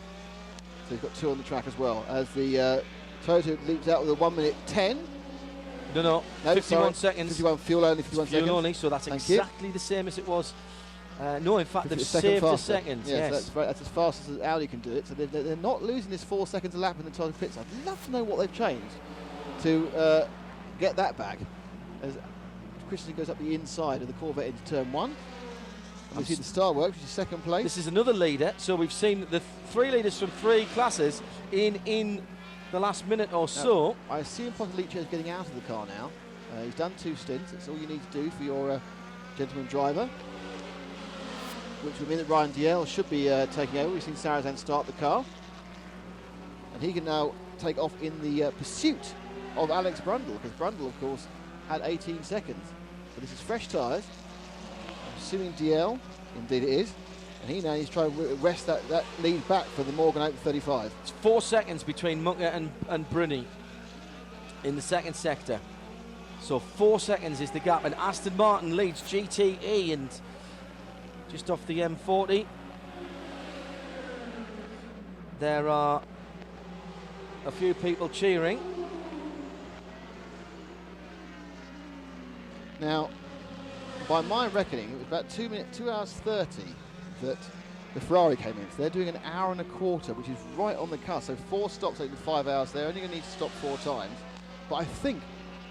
So he's got 2 on the track as well. As the Toyota leaps out with a 1:10. No, 51 seconds. 51 fuel only, 51 seconds. Fuel only, so that's Thank exactly the same as it was. No, in fact, they've It's a second saved a faster. second. Yeah, Yes. so that's as fast as Audi can do it. So they're not losing this 4 seconds a lap in the Toyota pits. I'd love to know what they've changed to get that back. As Christian goes up the inside of the Corvette into turn 1. And we see the Star Works, which is second place. This is another leader, so we've seen the 3 leaders from 3 classes in the last minute or so. I assume Potolice is getting out of the car now. He's done 2 stints. That's all you need to do for your gentleman driver. Which would mean that Ryan Diel should be taking over. We've seen Sarrazin start the car. And he can now take off in the pursuit of Alex Brundle, because Brundle, of course, had 18 seconds. So this is fresh tyres. I'm assuming Diel, indeed it is. And he now needs to try and wrest that lead back for the Morgan Open 35. It's 4 seconds between Munger and Bruni in the second sector. So 4 seconds is the gap, and Aston Martin leads GTE and just off the M40. There are a few people cheering. Now, by my reckoning, it was about 2 hours 30 that the Ferrari came in. So they're doing an hour and a quarter, which is right on the cusp. So 4 stops over 5 hours. They're only going to need to stop 4 times. But I think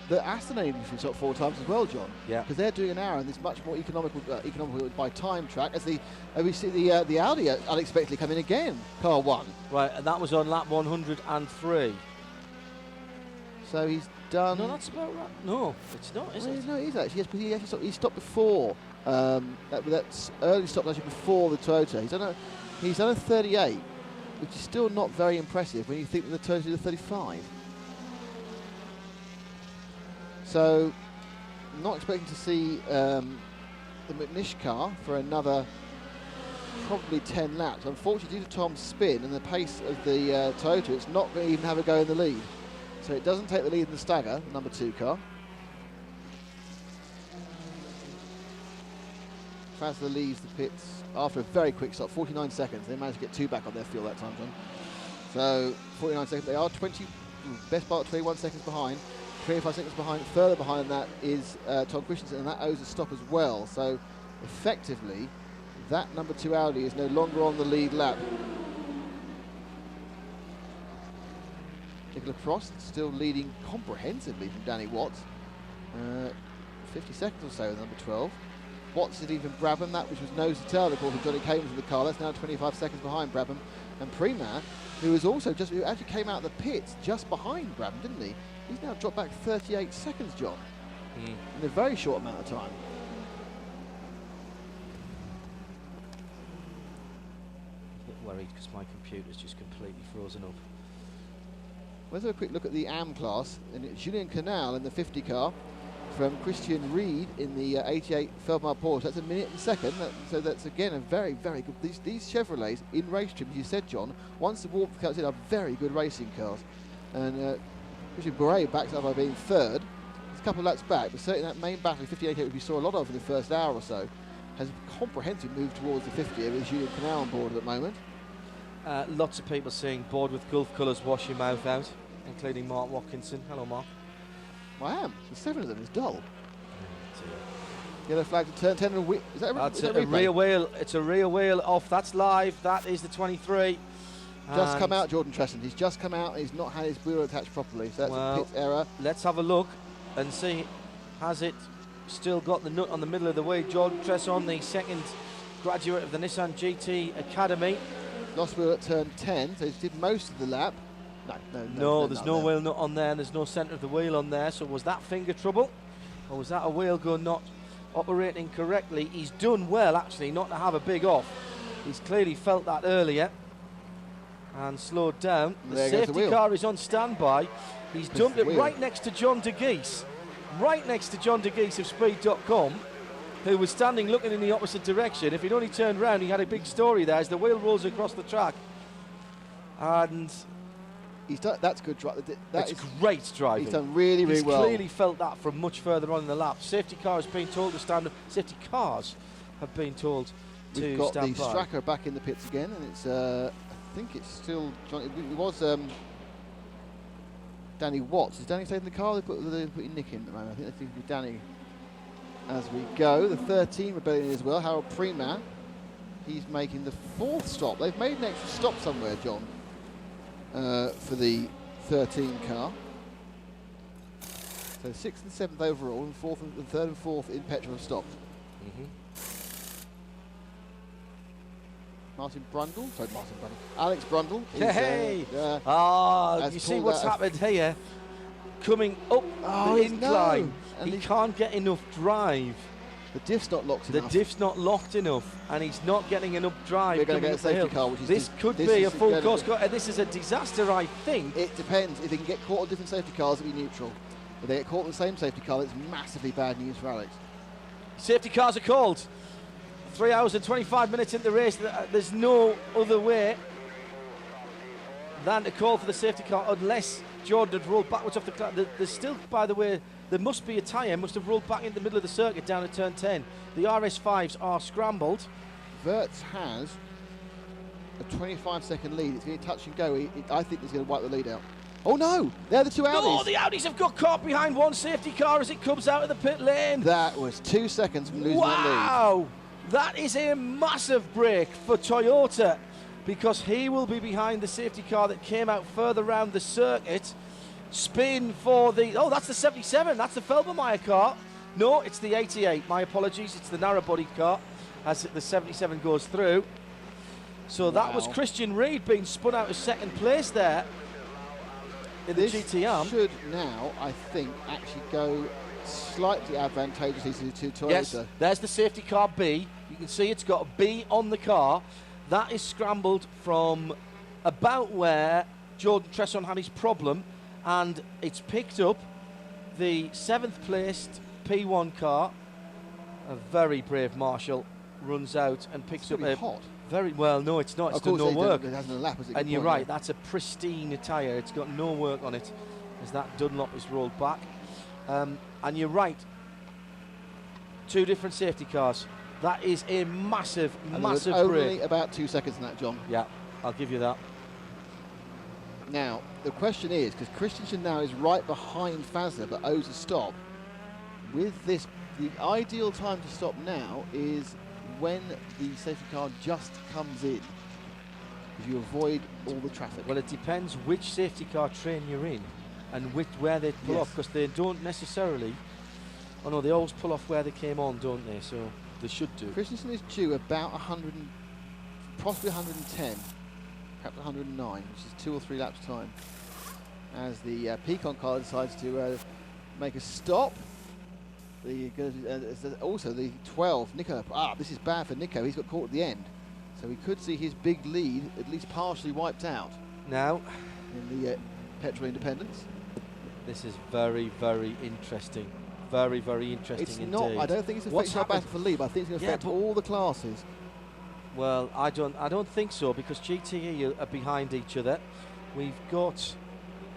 that Aston needs to stop 4 times as well, John. Yeah. Because they're doing an hour, and it's much more economical by time track. As we see the Audi unexpectedly come in again, car 1. Right, and that was on lap 103. So he's done. No, that's about right. No, it's not, is it? No, he is actually. Yes, but he actually stopped before. That's early stop actually before the Toyota. He's done a 38, which is still not very impressive when you think that the Toyota did a 35. So, not expecting to see the McNish car for another probably 10 laps. Unfortunately, due to Tom's spin and the pace of the Toyota, it's not going to even have a go in the lead. So it doesn't take the lead in the stagger, the number 2 car. Fazla leaves the pits after a very quick stop, 49 seconds. They managed to get 2 back on their fuel that time, John. So 49 seconds. They are best part 21 seconds behind. 25 seconds behind. Further behind that is Tom Christensen, and that owes a stop as well. So effectively, that number 2 Audi is no longer on the lead lap. Nicola Prost still leading comprehensively from Danny Watts. 50 seconds or so with number 12. Watts is even Brabham, that which was nose to tail, of course, with Johnny Cayman in the car. That's now 25 seconds behind Brabham. And Prima, who actually came out of the pits just behind Brabham, didn't he? He's now dropped back 38 seconds, John, in a very short amount of time. A bit worried because my computer's just completely frozen up. Let's have a quick look at the AM class. And it's Julien Canal in the 50 car from Christian Reed in the 88 Feldmar Porsche. That's a minute and second. So that's again a very, very good. These Chevrolets in race trim, as you said, John, once the warp comes in, are very good racing cars. And Christian Bourret backs up by being 3rd. He's a couple of laps back, but certainly that main battle, 58, which we saw a lot of in the first hour or so, has comprehensively moved towards the 50 with Julien Canal on board at the moment. Lots of people saying bored with Gulf colours, wash your mouth out, including Mark Watkinson. Hello, Mark. I am. The 7 of them is dull. Yellow flag to turn 10 and a wheel. Is that That's is that a rear wheel. It's a rear wheel off. That's live. That is the 23. Just come out, Jordan Tresson. He's just come out. He's not had his wheel attached properly. So that's a pit error. Let's have a look and see. Has it still got the nut on the middle of the way? Jordan Tresson, the 2nd graduate of the Nissan GT Academy. Lost wheel at turn 10, so he did most of the lap. No, there's no wheel nut on there, and there's no centre of the wheel on there. So was that finger trouble, or was that a wheel gun not operating correctly? He's done well, actually, not to have a big off. He's clearly felt that earlier and slowed down. The safety car is on standby. He's dumped it right next to John de Geese, right next to John de Geese of Speed.com. who was standing looking in the opposite direction. If he'd only turned round, he had a big story there as the wheel rolls across the track. And he's done, that's good driving. that's great driving. He's done really, really well. He's clearly felt that from much further on in the lap. Safety car has been told to stand. Safety cars have been told to stand by. We've got the Stracker back in the pits again, and it's I think it's still Johnny. It was Danny Watts. Is Danny staying in the car? They're putting Nick in at the moment. I think that's going to be Danny as we go. The 13 rebellion as well. Harold Preman. He's making the 4th stop. They've made an extra stop somewhere, John, for the 13 car. So 6th and 7th overall, and 4th and the 3rd and 4th in petrol have stopped. Martin Brundle, Alex Brundle. Hey! You see what's happened here? Coming up the incline, he can't get enough drive. The diff's not locked enough. The diff's not locked enough, and he's not getting enough drive. We're going to get a safety car, which is this could be a full course car. This is a disaster, I think. It depends. If they can get caught on different safety cars, it'll be neutral. If they get caught on the same safety car, it's massively bad news for Alex. Safety cars are called. 3 hours and 25 minutes into the race. There's no other way than to call for the safety car unless Jordan had rolled backwards off the car. There's still, by the way, there must be a tyre, must have rolled back into the middle of the circuit down at turn 10. The RS5s are scrambled. Wirtz has a 25-second lead. It's going to touch and go. I think he's going to wipe the lead out. Oh no, they're the two Audis. No, the Audis have got caught behind one safety car as it comes out of the pit lane. That was 2 seconds from losing the lead. Wow, that is a massive break for Toyota, because he will be behind the safety car that came out further round the circuit. Spin for the, that's the 77, that's the Felbermeyer car. No, it's the 88, my apologies, it's the narrow-bodied car as the 77 goes through. So that was Christian Reed being spun out of 2nd place there in the GTR. Should now, I think, actually go slightly advantageously to Toyota. Yes, there's the safety car B. You can see it's got a B on the car. That is scrambled from about where Jordan Tresson had his problem, and it's picked up the 7th placed P1 car. A very brave Marshall runs out and picks up a hot. Very well. No, it's not. It's done no work. It hasn't a lap, has it? And you're right. That's a pristine tyre. It's got no work on it, as that Dunlop is rolled back. And you're right. 2 different safety cars. That is a massive, massive break. Only about 2 seconds in that, John. Yeah, I'll give you that. Now, the question is, because Christensen now is right behind Fazler but owes a stop, with this, the ideal time to stop now is when the safety car just comes in, because you avoid all the traffic. Well, it depends which safety car train you're in and where they pull off, because they don't necessarily, no, they always pull off where they came on, don't they? So they should do. Christensen is due about 100, possibly 110, perhaps 109, which is 2 or 3 laps time, as the Pecan car decides to make a stop. Also the 12, Nico. This is bad for Nico. He's got caught at the end, so we could see his big lead at least partially wiped out now in the petrol independence. This is very, very interesting. Very, very interesting it's indeed. Not. I don't think it's affecting our battle for lead, but I think it's going to affect all the classes. Well, I don't think so, because GTE are behind each other. We've got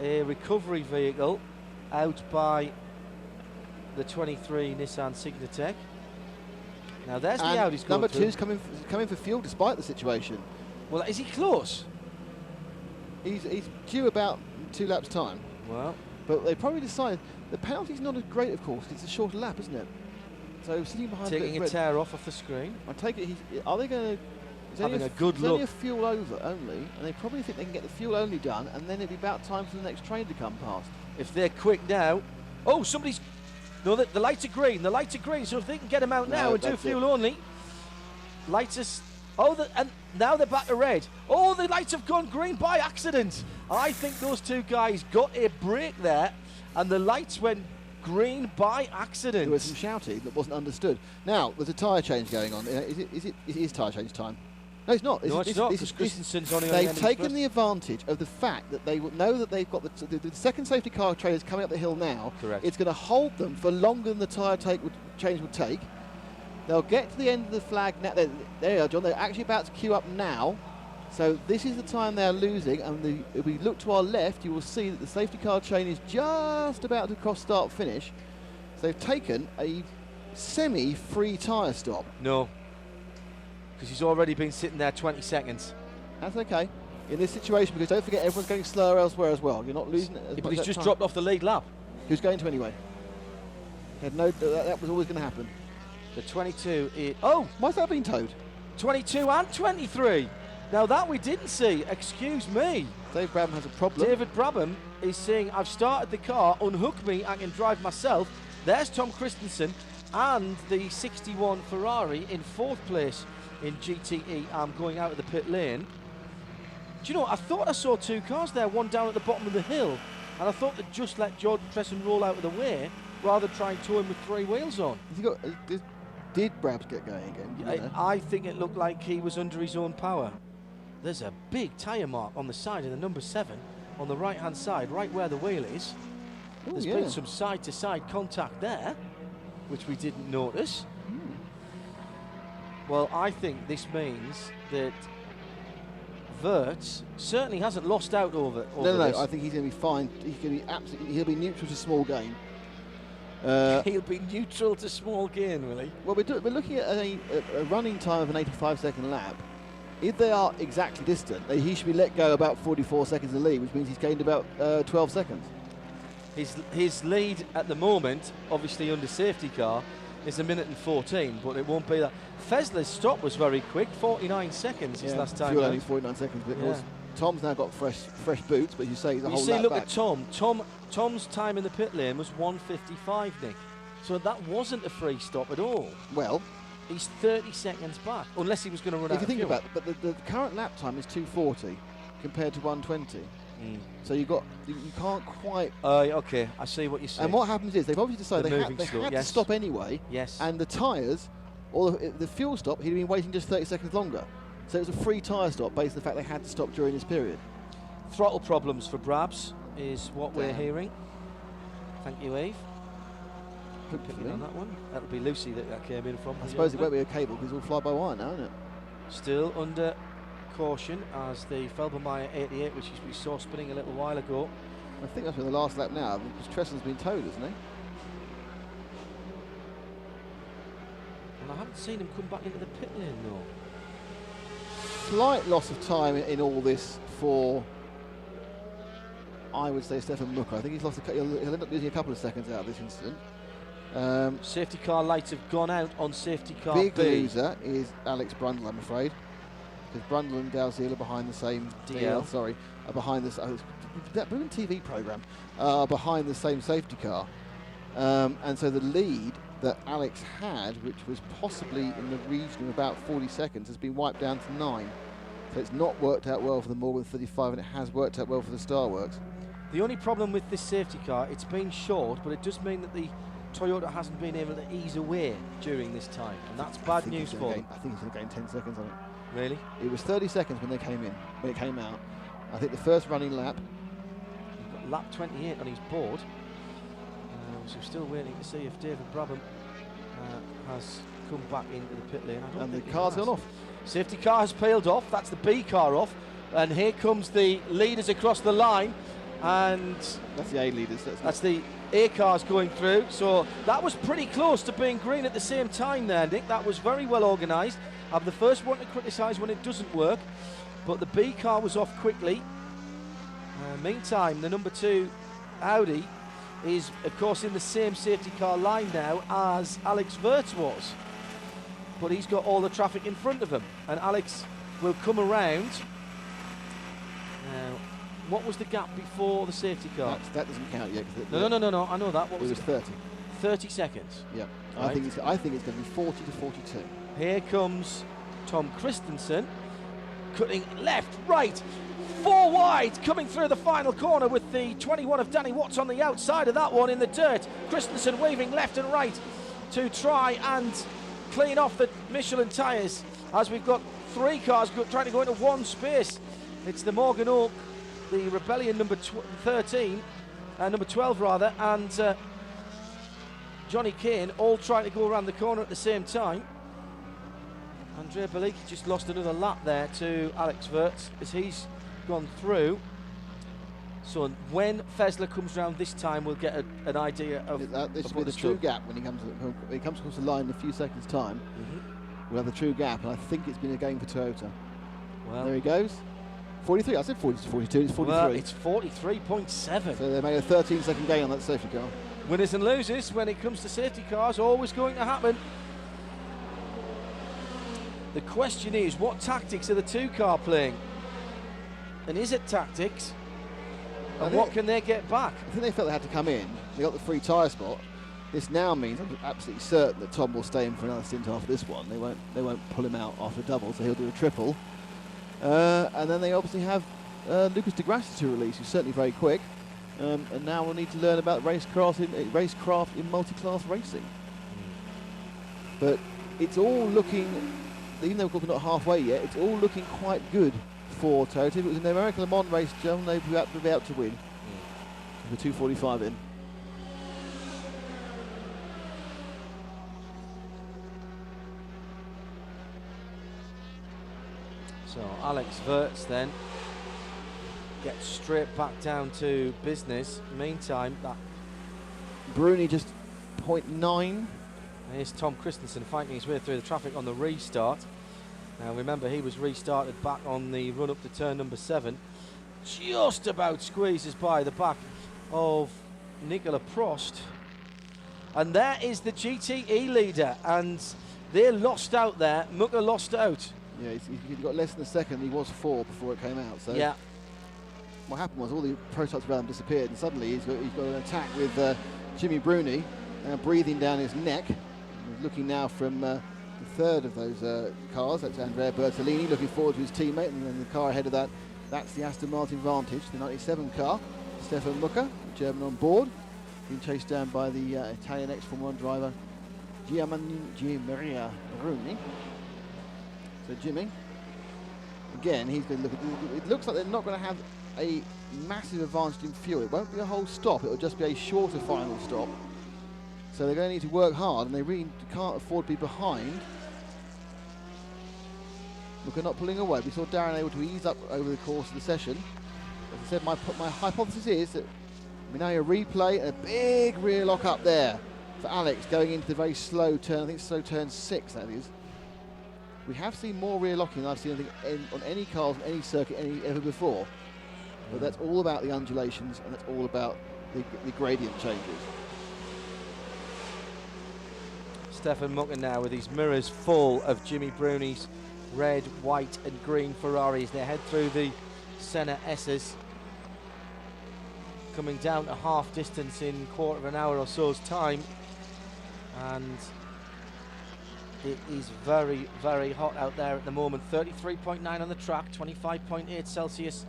a recovery vehicle out by the 23 Nissan Signatech. Now there's the Audi's number 2's coming for fuel despite the situation. Well, is he close? He's due about 2 laps time. Well, but they probably decided the penalty's not as great, of course. It's a shorter lap, isn't it? So sitting behind, taking a tear off the screen. I take it. Are they going to? Having a good look. It's only a fuel over only, and they probably think they can get the fuel only done, and then it'll be about time for the next train to come past. If they're quick now, somebody's. No, the lights are green. The lights are green. So if they can get them out now and do fuel only, lights are. And now they're back to red. Oh, the lights have gone green by accident. I think those 2 guys got a break there, and the lights went green by accident. There was some shouting that wasn't understood. Now there's a tyre change going on. It is tyre change time. No, it's not. No, it's not, because Christensen's only on They've taken the advantage of the fact that they know that they've got the second safety car train is coming up the hill now. Correct. It's going to hold them for longer than the tyre change would take. They'll get to the end of the flag now. There you are, John. They're actually about to queue up now. So this is the time they're losing. And if we look to our left, you will see that the safety car chain is just about to cross start finish. So they've taken a semi-free tyre stop. No, because he's already been sitting there 20 seconds. That's okay in this situation, because don't forget everyone's going slower elsewhere as well. You're not losing it as But much he's that just time. dropped off the lead lap. He was going to anyway. He had no, that was always going to happen. The 22 is... Oh! Why's that being towed? 22 and 23. Now that we didn't see. Excuse me. Dave Brabham has a problem. David Brabham is saying, I've started the car, unhook me, I can drive myself. There's Tom Christensen and the 61 Ferrari in 4th place in GTE. I'm going out of the pit lane. Do you know, I thought I saw 2 cars there, one down at the bottom of the hill, and I thought they'd just let Jordan Tresson roll out of the way rather than try and tow him with 3 wheels on. Has he got, did Brabs get going again? Do you know? I think it looked like he was under his own power. There's a big tyre mark on the side of the number 7 on the right hand side, right where the wheel is. Ooh, There's been some side to side contact there, which we didn't notice. Well, I think this means that Wirtz certainly hasn't lost out over No, this. I think he's going to be fine. He's going to be absolutely. He'll be neutral to small gain. He'll be neutral to small gain, will he? Well, we're looking at a running time of an 85-second lap. If they are exactly distant, he should be let go about 44 seconds of lead, which means he's gained about 12 seconds. His lead at the moment, obviously under safety car, is 1 minute and 14, but it won't be that. Fessler's stop was very quick, 49 seconds his last time Fuel out. only 49 seconds, but of Yeah. course, Tom's now got fresh boots, but you say he's a You whole see, lap look back. at Tom. Tom's time in the pit lane was 1:55, Nick. So that wasn't a free stop at all. Well, He's 30 seconds back, unless he was going to run out if you of think fuel. about it, but the current lap time is 2:40 compared to 1:20. So you can't quite. Okay, I see what you're saying. And what happens is they've obviously decided They're they moving slow, had to yes. stop anyway. Yes. And the tyres, or the fuel stop, he'd been waiting just 30 seconds longer. So it was a free tyre stop based on the fact they had to stop during this period. Throttle problems for Brabs is what we're Damn. hearing. Thank you, Eve. Picking Hopefully. on that one. That'll be Lucy that came in from. I suppose it won't be a cable because it'll fly by wire now, isn't it? Still under caution as the Felbermeyer 88, which we saw spinning a little while ago. I think that's been the last lap now because Tresson's been towed, hasn't he? And I haven't seen him come back into the pit lane though. Slight loss of time in all this for, I would say, Stefan Mucker. I think he'll end up losing a couple of seconds out of this incident. Safety car lights have gone out on safety car Big B. loser is Alex Brundle, I'm afraid, because Brundle and Dalziel are behind the same DL. are behind this. That brilliant TV program behind the same safety car, and so the lead that Alex had, which was possibly in the region of about 40 seconds, has been wiped down to 9. So it's not worked out well for the Morgan 35, and it has worked out well for the Starworks. The only problem with this safety car, it's been short, but it does mean that the Toyota hasn't been able to ease away during this time, and that's bad news for them. I think he's going to gain 10 seconds on it. Really? It was 30 seconds when they came in, when it came out. I think the first running lap. He's got lap 28 on his board. So we're still waiting to see if David Brabham has come back into the pit lane. I don't And think the he car's has. gone off. Safety car has peeled off. That's the B car off. And here comes the leaders across the line. And That's the A leaders. that's the A cars going through. So that was pretty close to being green at the same time there, Nick. That was very well organised. I'm the first one to criticise when it doesn't work. But the B car was off quickly. Meantime, the number 2 Audi is, of course, in the same safety car line now as Alex Wirtz was. But he's got all the traffic in front of him. And Alex will come around. Now, what was the gap before the safety car? That doesn't count yet. No. I know that. What It was was it? 30. 30 seconds. Yeah. Right. I think it's going to be 40 to 42. Here comes Tom Christensen, cutting left, right, 4 wide, coming through the final corner with the 21 of Danny Watts on the outside of that one in the dirt. Christensen waving left and right to try and clean off the Michelin tyres as we've got 3 cars trying to go into one space. It's the Morgan Oak, the Rebellion number 12 rather, and Johnny Kane all trying to go around the corner at the same time. Andrea Bellicchi just lost another lap there to Alex Wirtz as he's gone through. So when Fessler comes round this time, we'll get an idea of this of will be what the it's true done. gap when he comes across the line in a few seconds' time. We'll have the true gap, and I think it's been a game for Toyota. Well, There he goes. 43. I said 40 to 42. It's 43. well, it's 43.7. So they made a 13-second gain on that safety car. Winners and losers when it comes to safety cars, always going to happen. The question is, what tactics are the two-car playing? And is it tactics? And what can they get back? I think they felt they had to come in. They got the free tyre spot. This now means I'm absolutely certain that Tom will stay in for another stint after this one. They won't pull him out after a double, so he'll do a triple. And then they obviously have Lucas de Grassi to release, who's certainly very quick. And now we'll need to learn about racecraft in multi-class racing. But it's all looking, even though we're not halfway yet, it's all looking quite good for Toyota. If it was in the American Le Mans race, John, they'd be out to win. With 2:45 in. So Alex Wirtz then gets straight back down to business. Meantime, that Bruni just 0.9. here's Tom Christensen fighting his way through the traffic on the restart. Now remember, he was restarted back on the run up to turn number 7. Just about squeezes by the back of Nicola Prost. And there is the GTE leader, and they lost out there. Mucker lost out. Yeah, he got less than a second. He was 4 before it came out. So Yeah. what happened was all the prototypes around him disappeared, and suddenly he's got an attack with Jimmy Bruni, breathing down his neck. He's looking now from the third of those cars. That's Andrea Bertolini, looking forward to his teammate, and then the car ahead of that, that's the Aston Martin Vantage, the 97 car. Stefan Mucker, German on board, being chased down by the Italian ex-Formula 1 driver Gianmaria Bruni. So Jimmy, again, he's going to look at. It looks like they're not going to have a massive advantage in fuel. It won't be a whole stop. It'll just be a shorter final stop. So they're going to need to work hard, and they really can't afford to be behind. Look, they're not pulling away. We saw Darren able to ease up over the course of the session. As I said, my hypothesis is that we now hear a replay and a big rear lock up there for Alex going into the very slow turn. I think it's slow turn 6, that is. We have seen more rear locking than I've seen on any cars, on any circuit, ever before. But that's all about the undulations, and that's all about the gradient changes. Stefan Mucker now with his mirrors full of Jimmy Bruni's red, white and green Ferraris. They head through the Senna S's, coming down to half distance in quarter of an hour or so's time. And it is very, very hot out there at the moment. 33.9 on the track, 25.8 Celsius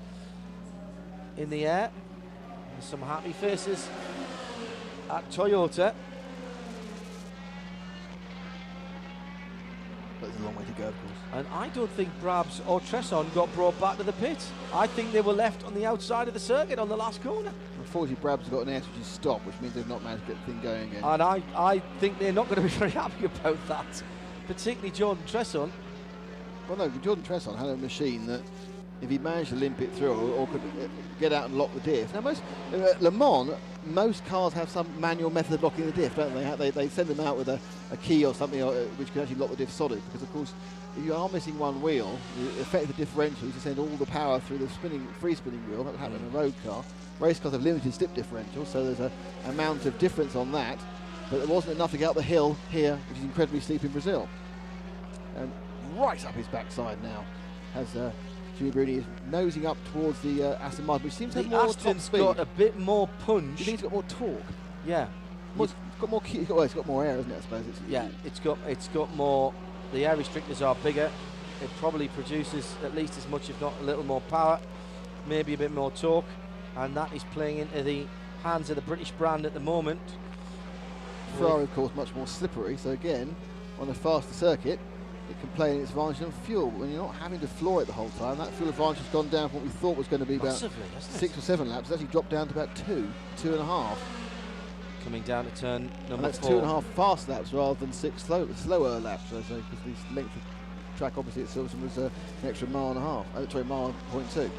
in the air. There's some happy faces at Toyota. But there's a long way to go, of course. And I don't think Brabs or Tresson got brought back to the pit. I think they were left on the outside of the circuit on the last corner. Unfortunately, Brabs has got an air-to-G stop, which means they've not managed to get the thing going again. And I think they're not going to be very happy about that, particularly Jordan Tresson. Well, no, Jordan Tresson had a machine that, if he managed to limp it through or could get out and lock the diff. Now, Le Mans, most cars have some manual method of locking the diff, don't they? They send them out with a key or something which can actually lock the diff solid, because, of course, if you are missing one wheel, the effect of the differential is to send all the power through the free spinning wheel. That would happen in a road car. Race cars have limited slip differential, so there's an amount of difference on that. But there wasn't enough to get up the hill here, which is incredibly steep in Brazil. And right up his backside now has Jimmy Bruni is nosing up towards the Aston Martin, which seems to have The more top Aston's speed. got a bit more Do punch. you think it's got more torque? Yeah. It's got more. It's got more air, isn't it? I suppose. It's got more. The air restrictors are bigger. It probably produces at least as much, if not a little more power, maybe a bit more torque, and that is playing into the hands of the British brand at the moment. Ferrari, of course, much more slippery. So again, on a faster circuit, it can play in its advantage on fuel. But when you're not having to floor it the whole time, that fuel advantage has gone down from what we thought was going to be about Massively, hasn't it? 6 or 7 laps. It's actually dropped down to about 2.5. Coming down to turn And number that's 4. 2.5 fast laps rather than 6 slower laps, I say, because these length of track opposite Silverstone was an extra mile and a half, sorry, mile 0.2.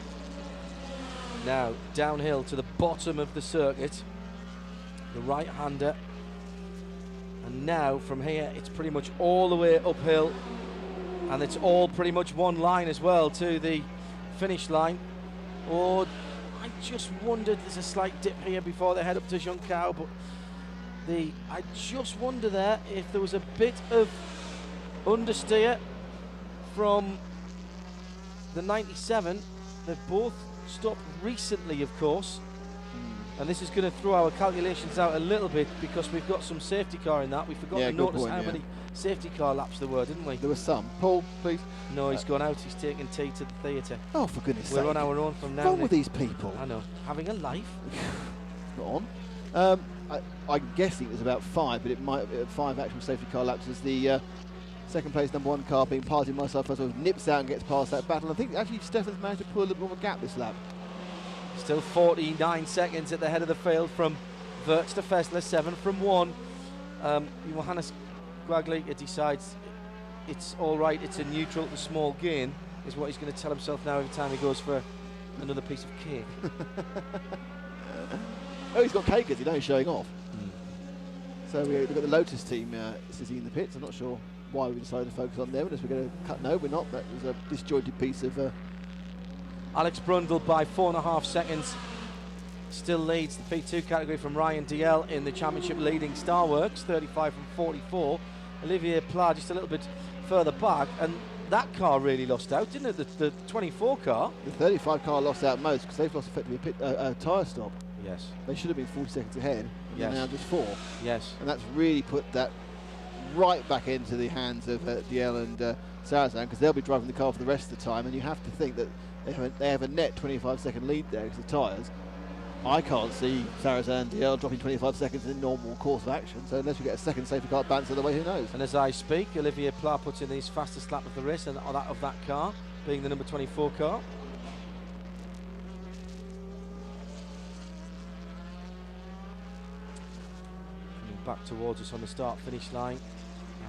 Now downhill to the bottom of the circuit, the right-hander, and now from here it's pretty much all the way uphill, and it's all pretty much one line as well to the finish line. Or I just wondered, there's a slight dip here before they head up to Junção, but I just wonder there if there was a bit of understeer from the 97. They've both stopped recently, of course, and this is going to throw our calculations out a little bit because we've got some safety car in that. We forgot to notice how many safety car laps there were, didn't we? There were some. Paul, please. No, he's gone out. He's taking tea to the theatre. Oh, for goodness sake. We're on our own from now. What's wrong with these people? I know. Having a life. Not on. I'm guessing it was about 5, but it might 5 actual safety car laps as the second place number 1 car, being Podium myself, first of all, nips out and gets past that battle. I think actually Stefan's managed to pull a little more of a gap this lap. Still 49 seconds at the head of the field from Wirtz to Fessler, 7 from 1. Johannes Guaglica decides it's all right, it's a neutral to small gain, is what he's going to tell himself now every time he goes for another piece of cake. Oh, he's got cake, as you know, he's showing off. So we've got the Lotus team sitting in the pits. I'm not sure why we decided to focus on them, unless we're going to cut. No, we're not. That was a disjointed piece of... Alex Brundle by 4.5 seconds still leads the P2 category from Ryan DL in the championship, leading Starworks, 35 from 44. Olivier Pla just a little bit further back, and that car really lost out, didn't it? The 24 car. The 35 car lost out most because they've lost effectively a tyre stop. Yes. They should have been 40 seconds ahead, and yes. they're now just 4. Yes. And that's really put that right back into the hands of DL and Sarazan, because they'll be driving the car for the rest of the time, and you have to think that they have a net 25-second lead there because of the tyres. I can't see Sarazan and DL dropping 25 seconds in normal course of action, so unless we get a second safety car bounce the other way, who knows? And as I speak, Olivier Pla puts in his fastest lap of the race, and that of that car, being the number 24 car. Back towards us on the start-finish line,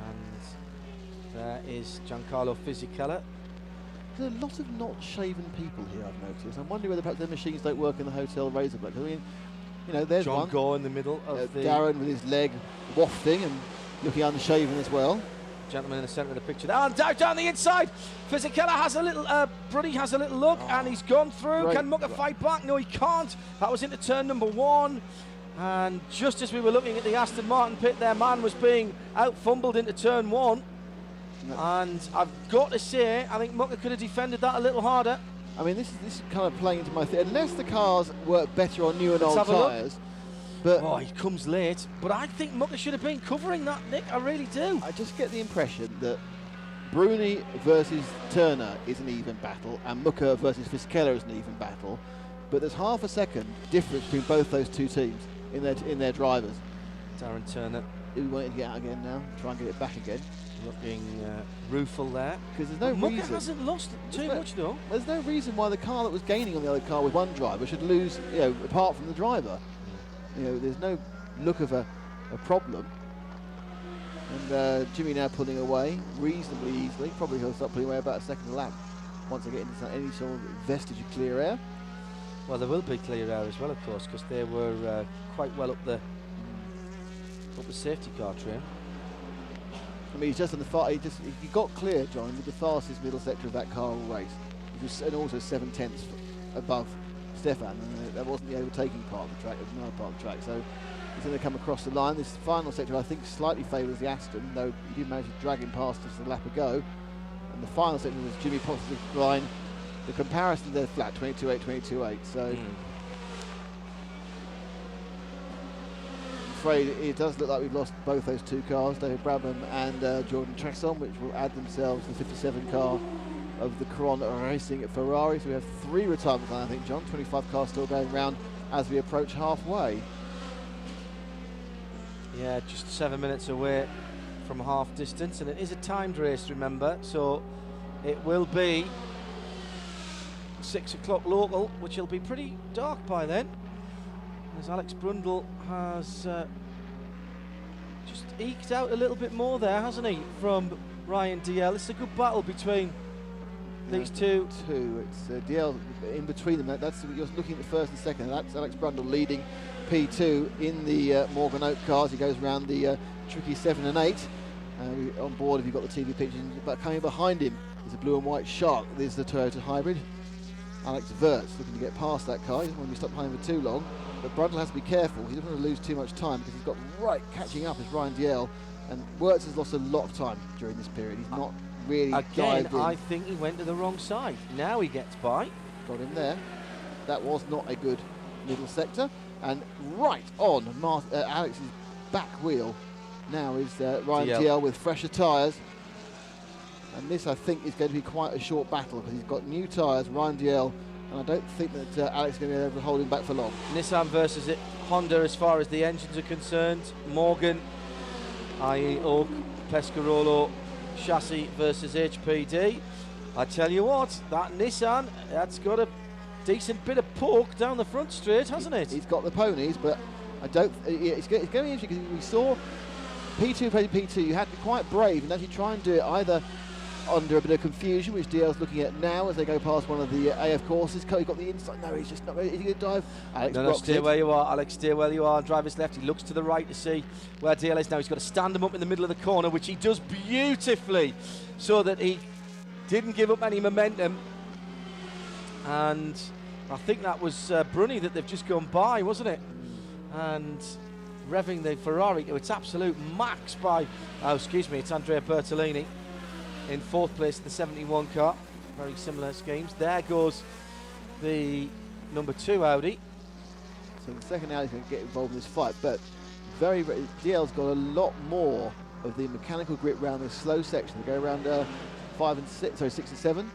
and there is Giancarlo Fisichella. There's a lot of not shaven people here, I've noticed. I'm wondering whether perhaps their machines don't work in the hotel Razorback. I mean, you know, there's John one. Gore in the middle of the... Darren with his leg wafting and looking unshaven as well. Gentleman in the centre of the picture. And down the inside, Fisichella has a little, Bruddy has a little look, and he's gone through. Great. Can Mucker fight back? No, he can't. That was into turn number 1. And just as we were looking at the Aston Martin pit, their man was being out-fumbled into turn 1. No. And I've got to say, I think Mucker could have defended that a little harder. I mean, this is kind of playing into my thing. Unless the cars work better on new and old tyres. But oh, he comes late. But I think Mucker should have been covering that, Nick. I really do. I just get the impression that Bruni versus Turner is an even battle, and Mucker versus Fisichella is an even battle. But there's half a second difference between both those two teams in their drivers. Darren Turner. We wanted to get out again now, try and get it back again. Looking rueful there. Because there's no reason. Mucker hasn't lost too much though. There's no reason why the car that was gaining on the other car with one driver should lose, you know, apart from the driver. You know, there's no look of a problem. And Jimmy now pulling away reasonably easily. Probably he'll start pulling away about a second a lap once they get into any sort of vestige of clear air. Well, there will be clear air as well, of course, because they were quite well up the safety car train. I mean, he's just on the far. He got clear, John, with the fastest middle sector of that car all race, and also 7/10 above Stefan. And that wasn't the overtaking part of the track; it was another part of the track. So he's going to come across the line. This final sector, I think, slightly favours the Aston, though he did manage to drag him past us a lap ago. And the final sector was Jimmy Potter's line. The comparison, they're flat, 22.8, 22.8. So. I'm afraid it does look like we've lost both those two cars, David Brabham and Jordan Tresson, which will add themselves to the 57 car of the Cron Racing at Ferrari. So we have 3 retirements, I think, John. 25 cars still going round as we approach halfway. Yeah, just 7 minutes away from half distance, and it is a timed race, remember, so it will be 6 o'clock local, which will be pretty dark by then, as Alex Brundle has just eked out a little bit more there, hasn't he, from Ryan DL. It's a good battle between these two. It's DL in between them. That's you're looking at the first and second. That's Alex Brundle leading P2 in the Morgan Oak cars. He goes around the tricky 7 and 8. On board if you've got the TV pictures, but coming behind him is a blue and white Shark. There's the Toyota Hybrid. Alex Verts looking to get past that car. He doesn't want to be stuck behind him for too long, but Brundle has to be careful. He doesn't want to lose too much time because he's got right catching up as Ryan DL, and Wirtz has lost a lot of time during this period. He's not really Again, dived in. I think he went to the wrong side. Now he gets by. Got him there. That was not a good middle sector, and right on Alex's back wheel now is Ryan DL with fresher tyres. And this, I think, is going to be quite a short battle because he's got new tyres, Ryan DL, and I don't think that Alex is going to be able to hold him back for long. Nissan versus Honda as far as the engines are concerned. Morgan, i.e. Oak, Pescarolo, chassis versus HPD. I tell you what, that Nissan, that's got a decent bit of poke down the front straight, hasn't it? He's got the ponies, but I don't. It's going to be interesting because we saw P2 playing P2. You had to be quite brave and actually try and do it either under a bit of confusion, which DL's looking at now as they go past one of the AF courses. He's got the inside. No, he's just not ready. Is he going to dive? Alex, no, stay where you are, Alex. Stay where you are. On driver's left, he looks to the right to see where DL is now. He's got to stand him up in the middle of the corner, which he does beautifully, so that he didn't give up any momentum. And I think that was Bruni that they've just gone by, wasn't it? And revving the Ferrari to its absolute max by, it's Andrea Bertolini in 4th place in the 71 car. Very similar schemes. There goes the number 2 Audi. So the second Audi's going to get involved in this fight, but DL's got a lot more of the mechanical grip around the slow section. They go around 6 and 7.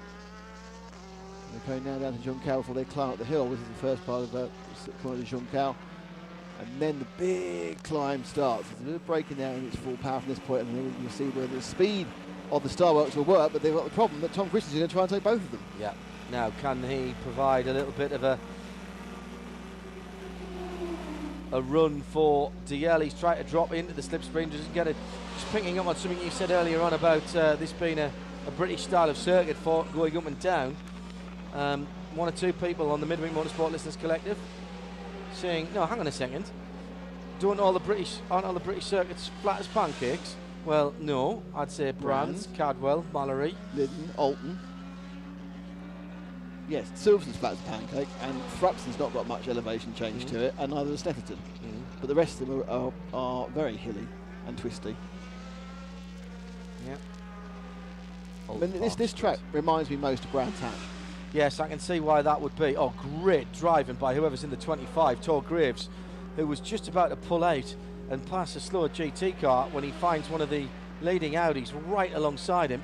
They're going now down to Juncal before they climb up the hill. This is the first part of climb to Juncal. And then the big climb starts. There's a bit of braking there in its full power from this point, and then you'll see where the speed of the Starworks will work, but they've got the problem that Tom Christensen's going to try and take both of them. Yeah. Now, can he provide a little bit of a run for DL? He's trying to drop into the slipstream, doesn't get it. Just picking up on something you said earlier on about this being a British style of circuit for going up and down. One or two people on the Midweek Motorsport Listeners Collective saying, no, hang on a second, aren't all the British circuits flat as pancakes? Well, no, I'd say Brands, Cadwell, Mallory, Lyddon, Alton. Yes, Silverson's flat as a pancake, and Thruxton's not got much elevation change to it, and neither is Snetterton. But the rest of them are very hilly and twisty. Yeah. I mean, this track reminds me most of Brands Hatch. Yes, I can see why that would be. Oh, great driving by whoever's in the 25, Tor Graves, who was just about to pull out and pass a slower GT car when he finds one of the leading Audis right alongside him.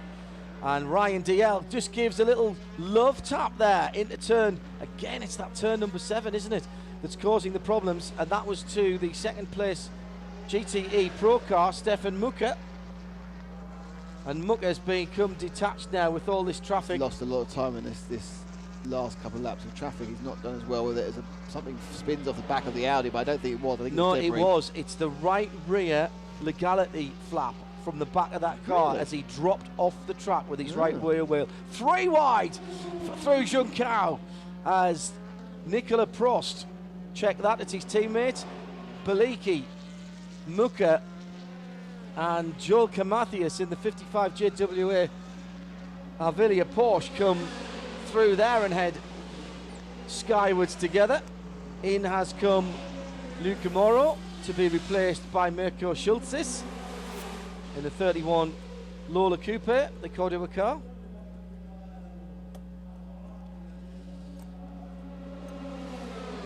And Ryan DL just gives a little love tap there into turn. Again, it's that turn number 7, isn't it, that's causing the problems. And that was to the 2nd place GTE Pro car, Stefan Mucker. And Mucker's become detached now with all this traffic. He's lost a lot of time in this last couple of laps of traffic. He's not done as well with it as something spins off the back of the Audi, but I don't think it was. I think no, it it was. It's the right rear legality flap from the back of that car as he dropped off the track with his right rear wheel. 3 wide through Juncal as Nicola Prost. Check that, it's his teammate. Baliki, Mucker, and Joel Camathias in the 55 JWA Arvilia Porsche come through there and head skywards together. In has come Luca Moro to be replaced by Mirko Schultzis in the 31 Lola Coupe, the Cordova car.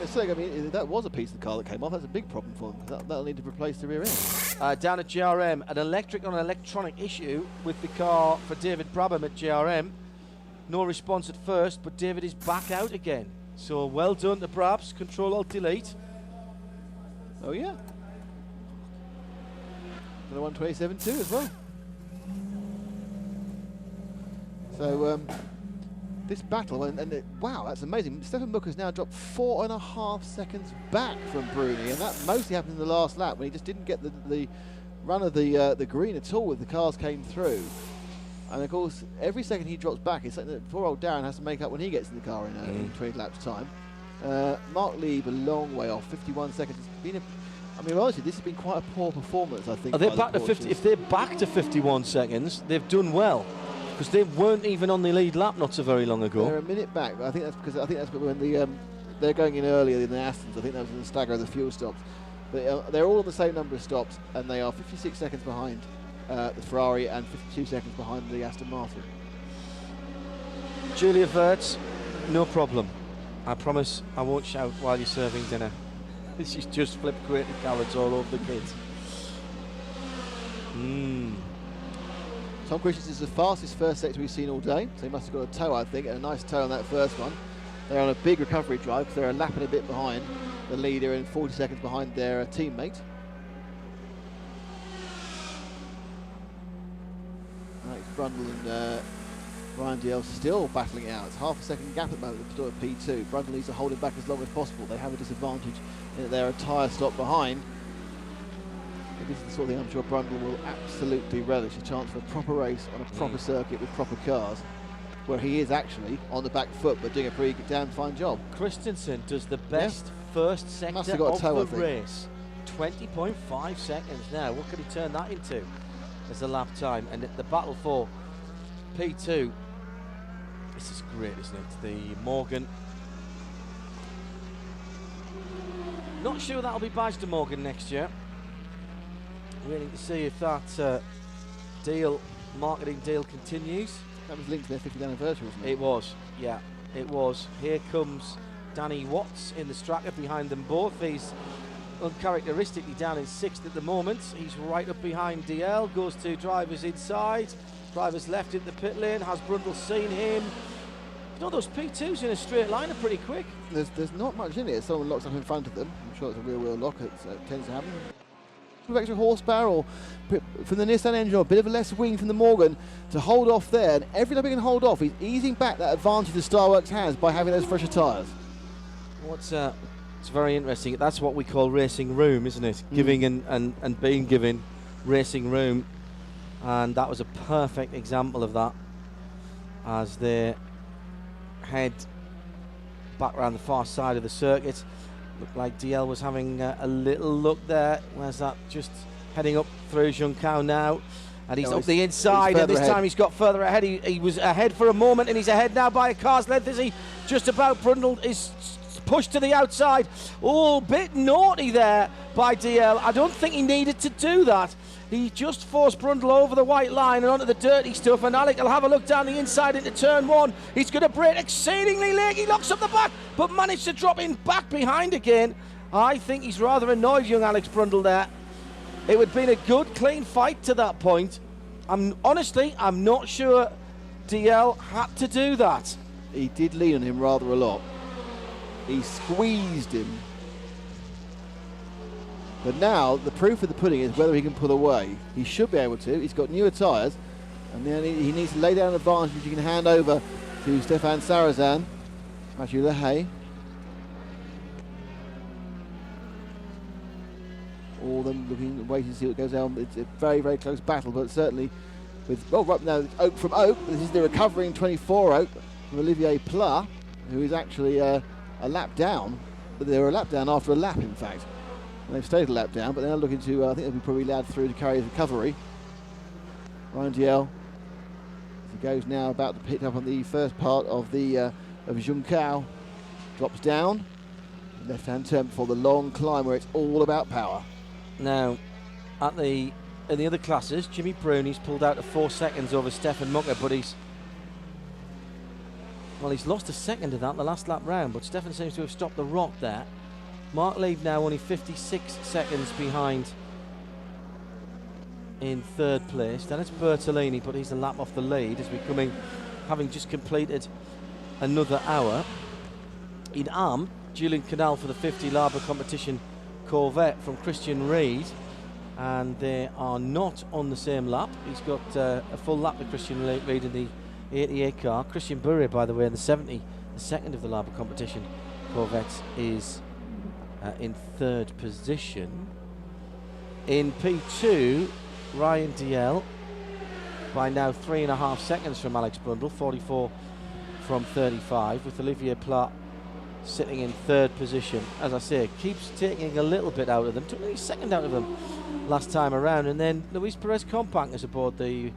So, I mean, that was a piece of the car that came off. That's a big problem for them. That'll need to replace the rear end. Down at GRM, an electric on an electronic issue with the car for David Brabham at GRM. No response at first, but David is back out again. So well done to Brabs. Control-Alt-Delete. Oh, yeah. And a 127.2 as well. So, this battle, wow, that's amazing. Stefan Mucker's now dropped 4.5 seconds back from Bruni, and that mostly happened in the last lap when he just didn't get the run of the green at all when the cars came through. And of course, every second he drops back is something that poor old Darren has to make up when he gets in the car in 20 laps time. Mark Lieb a long way off, 51 seconds. It's been I mean, honestly, this has been quite a poor performance, I think. Are they back to 50? If they're back to 51 seconds, they've done well, because they weren't even on the lead lap not so very long ago. They're a minute back, but I think that's when they're going in earlier than the Astons. I think that was in the stagger of the fuel stops. But they're all on the same number of stops, and they are 56 seconds behind the Ferrari and 52 seconds behind the Aston Martin. Julia Wirtz, no problem. I promise I won't shout while you're serving dinner. She's just flipped grated carrots all over the kids. Tom Christensen is the fastest first sector we've seen all day, so he must have got a toe, I think, and a nice toe on that first one. They're on a big recovery drive because they're a lap and a bit behind the leader and 40 seconds behind their teammate. Alex Brundle and Ryan Diel still battling it out. It's half a second gap at the moment at P2. Brundle needs to hold it back as long as possible. They have a disadvantage in that they're a tyre stop behind. This is the sort of thing I'm sure Brundle will absolutely relish, a chance for a proper race on a proper circuit with proper cars, where he is actually on the back foot but doing a pretty damn fine job. Christensen does the best first sector of the race. 20.5 seconds now. What could he turn that into as a lap time? And the battle for P2, this is great, isn't it? The Morgan. Not sure that'll be badged to Morgan next year. Waiting to see if that marketing deal continues. That was linked to their 50th anniversary, wasn't it? It was, yeah, it was. Here comes Danny Watts in the Stracker behind them both. He's uncharacteristically down in 6th at the moment. He's right up behind DL, goes to drivers inside. Drivers left in the pit lane. Has Brundle seen him? You know, those P2s in a straight line are pretty quick. There's not much in it. Someone locks up in front of them. I'm sure it's a real lock. It tends to happen. With extra horsepower or from the Nissan engine, or a bit of a less wing from the Morgan to hold off there. And every time he can hold off, he's easing back that advantage the Starworks has by having those fresher tyres. It's very interesting. That's what we call racing room, isn't it? Giving and being given racing room. And that was a perfect example of that as they head back around the far side of the circuit. Looked like DL was having a little look there. Where's that? Just heading up through Juncao now. And he's up the inside, and this time he's got further ahead. He was ahead for a moment, and he's ahead now by a car's length. Is he just about? Brundle is pushed to the outside. Oh, bit naughty there by DL. I don't think he needed to do that. He just forced Brundle over the white line and onto the dirty stuff, and Alec will have a look down the inside into turn 1. He's going to brake exceedingly late. He locks up the back, but managed to drop in back behind again. I think he's rather annoyed, young Alex Brundle there. It would have been a good, clean fight to that point. Honestly, I'm not sure DL had to do that. He did lean on him rather a lot. He squeezed him. But now, the proof of the pudding is whether he can pull away. He should be able to. He's got newer tyres. And then he needs to lay down an advantage which he can hand over to Stefan Sarazan. Mathieu Lehay. All of them looking, waiting to see what goes on. It's a very, very close battle, but certainly with, right now, it's Oak from Oak. This is the recovering 24 Oak from Olivier Pla, who is actually a lap down. But they were a lap down after a lap, in fact. And they've stayed a lap down, but they're now looking to, I think they'll be probably allowed through to carry his recovery. Ryan Diel, as he goes now about to pick up on the first part of the of Juncao, drops down, left-hand turn before the long climb where it's all about power. Now, in the other classes, Jimmy Bruni's pulled out to 4 seconds over Stefan Mucker, but he's lost a second of that the last lap round, but Stefan seems to have stopped the rock there. Mark Lieb now only 56 seconds behind in 3rd place. Then it's Bertolini, but he's a lap off the lead as we're having just completed another hour. In arm, Julian Canal for the 50 Labour competition Corvette from Christian Reed, and they are not on the same lap. He's got a full lap to Christian Reed in the 88 car. Christian Burre, by the way, in the 70, the second of the Labour competition Corvette, is in 3rd position. In P2, Ryan DL by now 3.5 seconds from Alex Brundle, 44 from 35, with Olivier Plat sitting in third position. As I say, keeps taking a little bit out of them, took a second out of them last time around. And then Luis Perez Companc is aboard the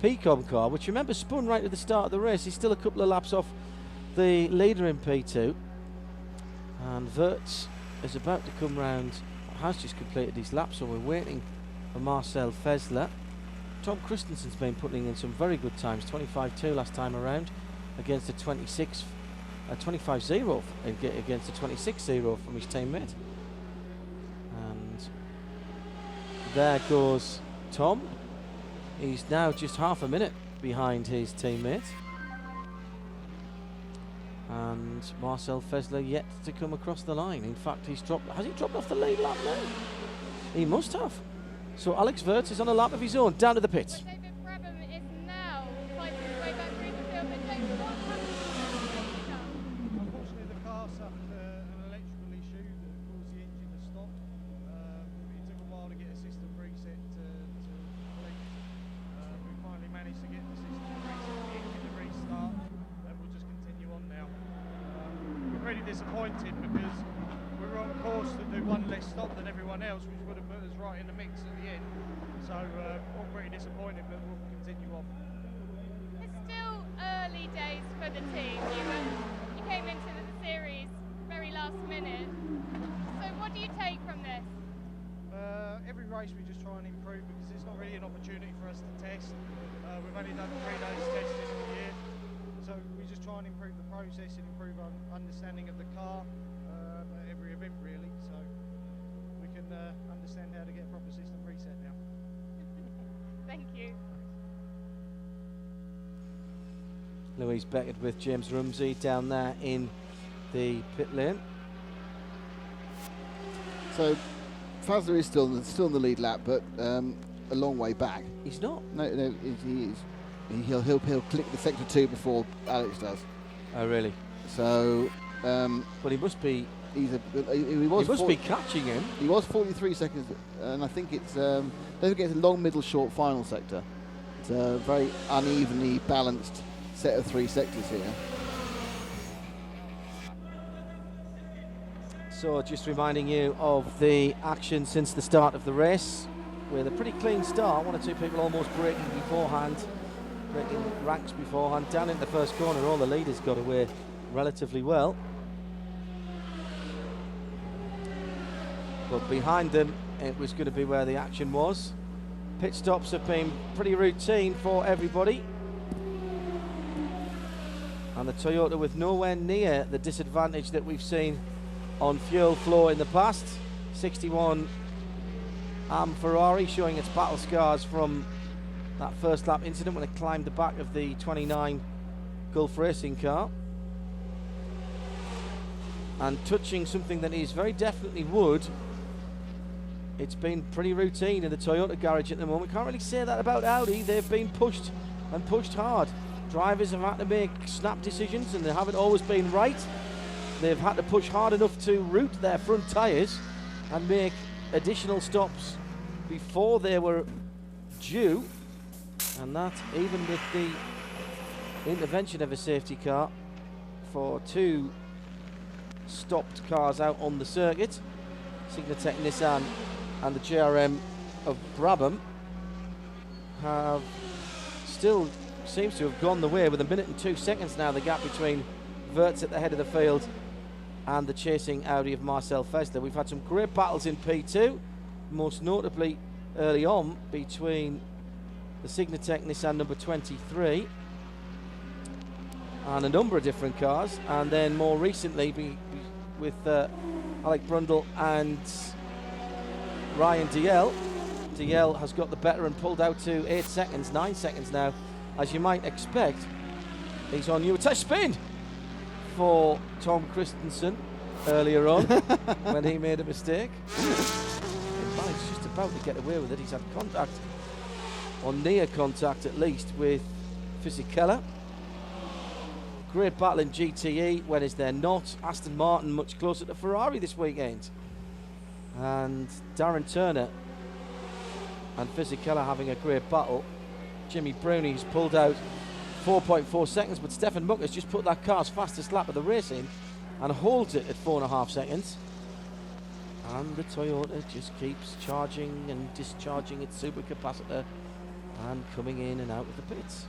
P-Com car, which remember spun right at the start of the race. He's still a couple of laps off the leader in P2. And Wirtz is about to come round, has just completed his lap, so we're waiting for Marcel Fesler. Tom Christensen's been putting in some very good times, 25.2 last time around against a 25.0 against a 26.0 from his teammate. And there goes Tom. He's now just half a minute behind his teammate. And Marcel Fesler yet to come across the line. In fact, has he dropped off the lead lap now? He must have. So Alex Wirtz is on a lap of his own, down to the pits. David Brabham is now fighting his way back through the field. But James, what happened to the safety car? Unfortunately, the car suffered an electrical issue that caused the engine to stop. It took a while to get a system reset to complete. We finally managed to get the system reset, the engine to restart, and we'll just continue on now. We're really disappointed because we were on course to do one less stop than everyone else, which would have put us right in the mix at the end. So all pretty disappointed, but we'll continue on. It's still early days for the team. You came into the series very last minute. So what do you take from this? Every race we just try and improve because it's not really an opportunity for us to test. We've only done 3 days testing all year. So we just try and improve the process and improve our understanding of the car at every event really. So we can understand how to get a proper system reset now. Thank you. Louise Beckett with James Rumsey down there in the pit lane. So Fasler is still in the lead lap, but a long way back. He's not. No, he is. He'll click the sector 2 before Alex does. Oh, really? So, But he must be. he He must be catching him. He was 43 seconds, and I think it's don't forget it's a long, middle, short final sector. It's a very unevenly balanced set of 3 sectors here. So just reminding you of the action since the start of the race, with a pretty clean start. 1 or 2 people almost breaking ranks beforehand. Down in the first corner, all the leaders got away relatively well. But behind them, it was going to be where the action was. Pit stops have been pretty routine for everybody. And the Toyota with nowhere near the disadvantage that we've seen on fuel flow in the past. 61 Ferrari showing its battle scars from that first lap incident when it climbed the back of the 29 Gulf Racing car. And touching something that is very definitely wood, it's been pretty routine in the Toyota garage at the moment. Can't really say that about Audi. They've been pushed and pushed hard. Drivers have had to make snap decisions and they haven't always been right. They've had to push hard enough to route their front tyres and make additional stops before they were due. And that even with the intervention of a safety car for 2 stopped cars out on the circuit, Signatech Nissan and the JRM of Brabham, have still seems to have gone the way with 1 minute and 2 seconds now, the gap between Wirtz at the head of the field and the chasing Audi of Marcel Fesler. We've had some great battles in P2, most notably early on between the Signatech Nissan number 23 and a number of different cars, and then more recently with Alec Brundle and Ryan DL. DL has got the better and pulled out to 8 seconds, 9 seconds now, as you might expect. He's on new touch spin for Tom Christensen earlier on when he made a mistake. He's just about to get away with it. He's had contact, or near contact at least, with Fisichella. Great battle in GTE, when is there not? Aston Martin much closer to Ferrari this weekend. And Darren Turner and Fisichella having a great battle. Jimmy Bruni, who's pulled out 4.4 seconds, but Stefan Mucker's just put that car's fastest lap of the race in and holds it at 4.5 seconds. And the Toyota just keeps charging and discharging its supercapacitor and coming in and out of the pits.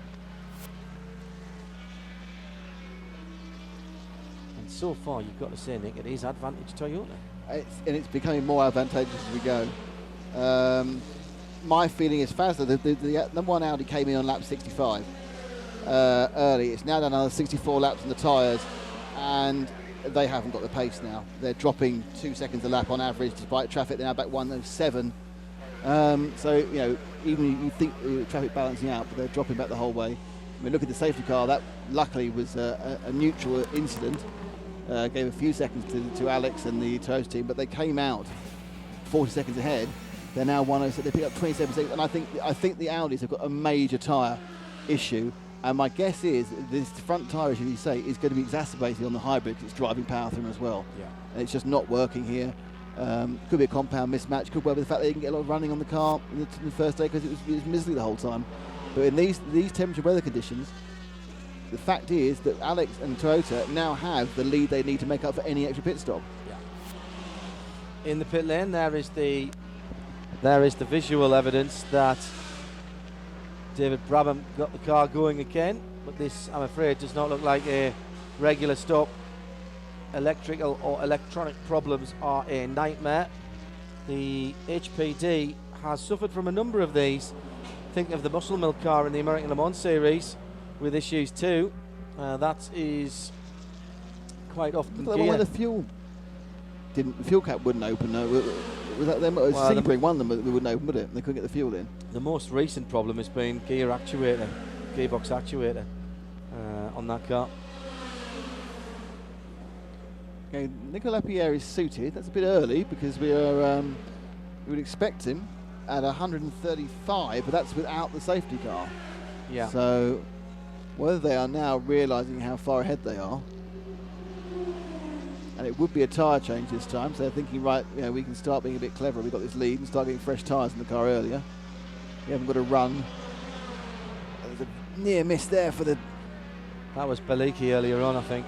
And so far, you've got to say, Nick, it is advantage Toyota. It's becoming more advantageous as we go. My feeling is Fazla, the number one Audi came in on lap 65 early. It's now done another 64 laps on the tyres, and they haven't got the pace now. They're dropping 2 seconds a lap on average despite traffic. They're now back 107. So, you know, even you think traffic balancing out, but they're dropping back the whole way. I mean, look at the safety car. That luckily was a neutral incident. Gave a few seconds to Alex and the Toyota team, but they came out 40 seconds ahead. They're now 106. They picked up 27 seconds, and I think the Audis have got a major tyre issue. And my guess is this front tyre issue, you say, is going to be exacerbated on the hybrid because it's driving power through them as well. Yeah. And it's just not working here. Could be a compound mismatch. Could well be the fact that they didn't get a lot of running on the car in the first day because it was miserly the whole time. But in these temperature weather conditions, the fact is that Alex and Toyota now have the lead they need to make up for any extra pit stop. Yeah. In the pit lane, there is the visual evidence that David Brabham got the car going again, but this, I'm afraid, does not look like a regular stop. Electrical or electronic problems are a nightmare. The HPD has suffered from a number of these. Think of the Muscle Milk car in the American Le Mans series with issues too. That is quite often Look at the one where the fuel cap wouldn't open. Was that them? Sebring one of them, it wouldn't open, would it? They couldn't get the fuel in. The most recent problem has been gearbox actuator on that car. Okay, Nicolas Lapierre is suited. That's a bit early because we would expect him at 135, but that's without the safety car. Yeah. So whether they are now realising how far ahead they are, and it would be a tyre change this time, so they're thinking, right, you know, we can start being a bit clever. We've got this lead and start getting fresh tyres in the car earlier. We haven't got to run. There's a near miss there for the... That was Baliki earlier on, I think.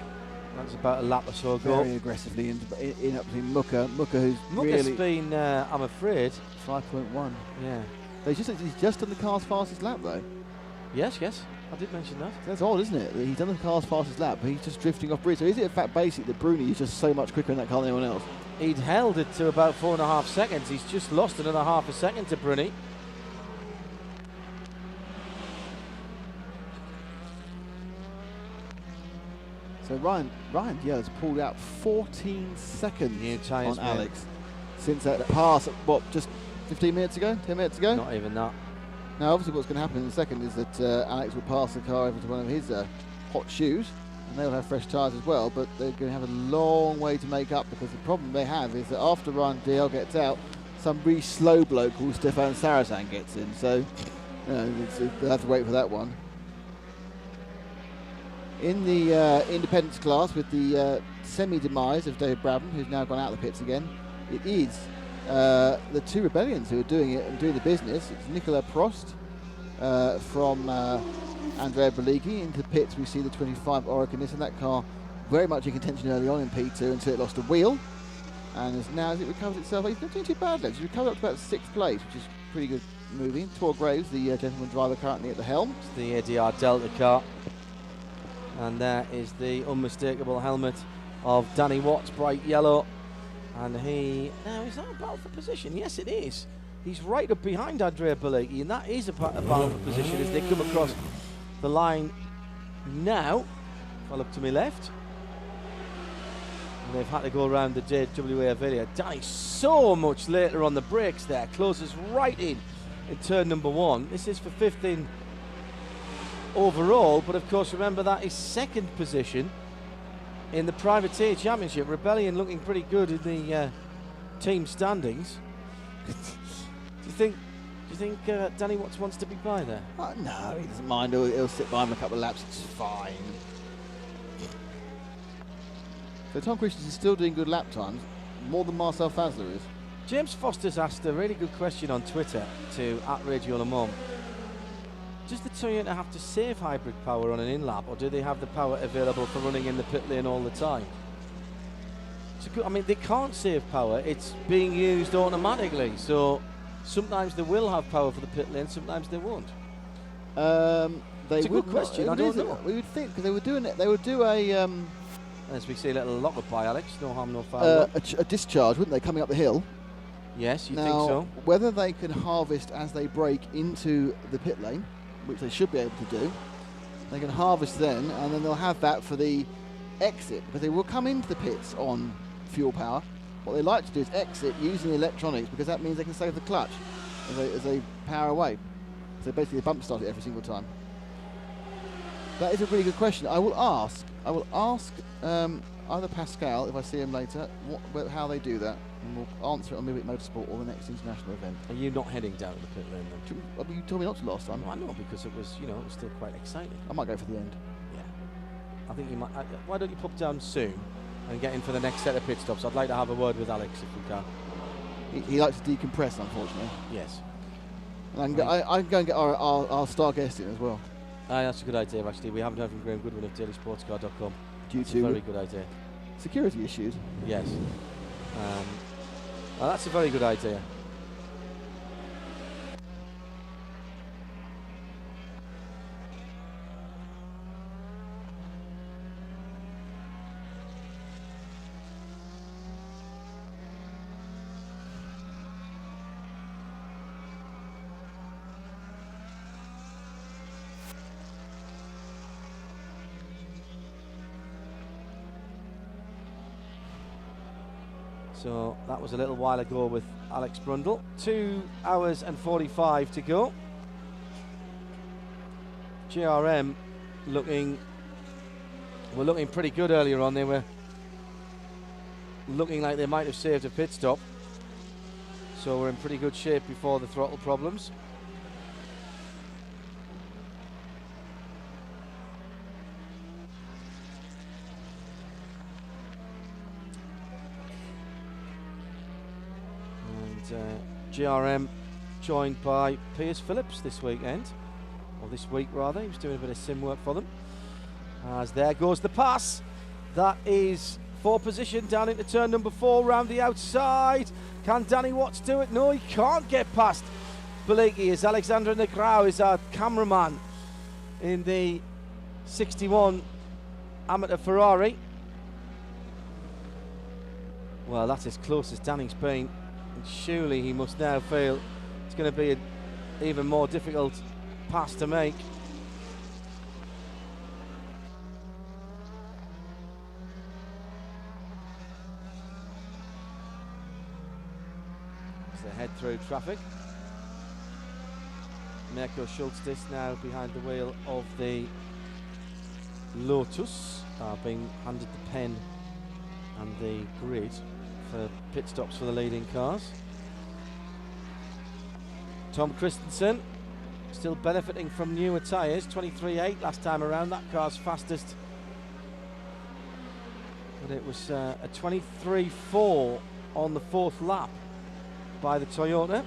That's about a lap or so ago. Very aggressively in up between Mucker, who's Mucker's really... been, I'm afraid... 5.1. Yeah. He's just done the car's fastest lap, though. Yes, I did mention that. That's odd, isn't it? He's done the car's fastest lap, but he's just drifting off bridge. So is it a fact basic that Bruni is just so much quicker in that car than anyone else? He'd held it to about 4.5 seconds. He's just lost another half a second to Bruni. So Ryan Diaz pulled out 14 seconds on Alex since that pass, what, just 15 minutes ago, 10 minutes ago? Not even that. Now, obviously what's going to happen in a second is that Alex will pass the car over to one of his hot shoes, and they'll have fresh tyres as well, but they're going to have a long way to make up because the problem they have is that after Ryan DL gets out, some really slow bloke called Stefan Sarrazin gets in, so they'll have to wait for that one. In the independence class, with the semi-demise of David Brabham, who's now gone out of the pits again, it is the two Rebellions who are doing it and doing the business. It's Nicolas Prost from Andrea Boligi. Into the pits we see the 25 Oreca Nissan. That car very much in contention early on in P2 until it lost a wheel, and as it recovers itself, he's not doing too badly. He's recovered up to about 6th place, which is pretty good moving. Tor Graves, the gentleman driver currently at the helm. It's the ADR Delta car, and there is the unmistakable helmet of Danny Watts, bright yellow. And now is that a battle for position? Yes, it is. He's right up behind Andrea Boligi, and that is a battle for position as they come across the line now. If I look to my left, and they've had to go around the JWA video. Danny's so much later on the brakes there, closes right in turn number 1. This is for 5th in overall, but of course remember that is 2nd position in the Privateer Championship. Rebellion looking pretty good in the team standings. Do you think Danny Watts wants to be by there? No, he doesn't mind. He'll sit by him a couple of laps. It's fine. So Tom Christensen is still doing good lap times, more than Marcel Fazler is. James Foster's asked a really good question on Twitter to @Radio Le Mans. Does the Toyota have to save hybrid power on an in-lap, or do they have the power available for running in the pit lane all the time? I mean, they can't save power. It's being used automatically. So sometimes they will have power for the pit lane, sometimes they won't. It's a good question. I don't know. We would think, because they were doing it. They would do a as we see a little lock-up by Alex. No harm, no foul. a discharge, wouldn't they, coming up the hill? Yes, you now, think so? Whether they can harvest as they brake into the pit lane, which they should be able to do, they can harvest then, and then they'll have that for the exit, because they will come into the pits on fuel power. What they like to do is exit using the electronics, because that means they can save the clutch as they power away. So basically they bump start it every single time. That is a really good question. I will ask either Pascal, if I see him later, how they do that, and we'll answer it on Midweek Motorsport or the next international event. Are you not heading down to the pit lane then? You told me not to last time. I know, because it was, it was still quite exciting. I might go for the end. Yeah. I think you might. Why don't you pop down soon and get in for the next set of pit stops? I'd like to have a word with Alex if we can. He likes to decompress, unfortunately. Yes. And I can go and get our star guest in as well. That's a good idea, actually. We haven't heard from Graham Goodwin of dailysportscar.com. Due to a very good idea. Security issues. Yes. Well, that's a very good idea. So that was a little while ago with Alex Brundle. 2 hours and 45 to go. GRM were looking pretty good earlier on. They were looking like they might have saved a pit stop. So we're in pretty good shape before the throttle problems. GRM joined by Piers Phillips this weekend, or this week rather. He was doing a bit of sim work for them. As there goes the pass. That is for position down into turn number 4 round the outside. Can Danny Watts do it? No, he can't get past Baliki, as Alexander Negrau is our cameraman in the 61 amateur Ferrari. Well, that's as close as Danning's been. And surely he must now feel it's going to be an even more difficult pass to make. As they head through traffic. Mirko Schultz now behind the wheel of the Lotus, being handed the pen and the grid for pit stops for the leading cars. Tom Christensen still benefiting from newer tyres, 23.8 last time around, that car's fastest. But it was a 23.4 on the 4th lap by the Toyota.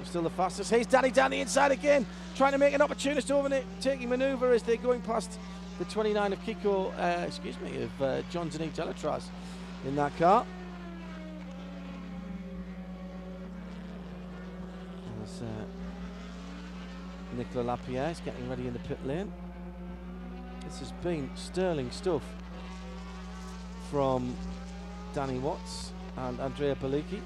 Still the fastest. Here's Danny down the inside again, trying to make an opportunist overtaking manoeuvre as they're going past the 29 of Kiko, of Jean-Denis Delatraz in that car. As Nicolas Lapierre is getting ready in the pit lane. This has been sterling stuff from Danny Watts and Andrea Baliki.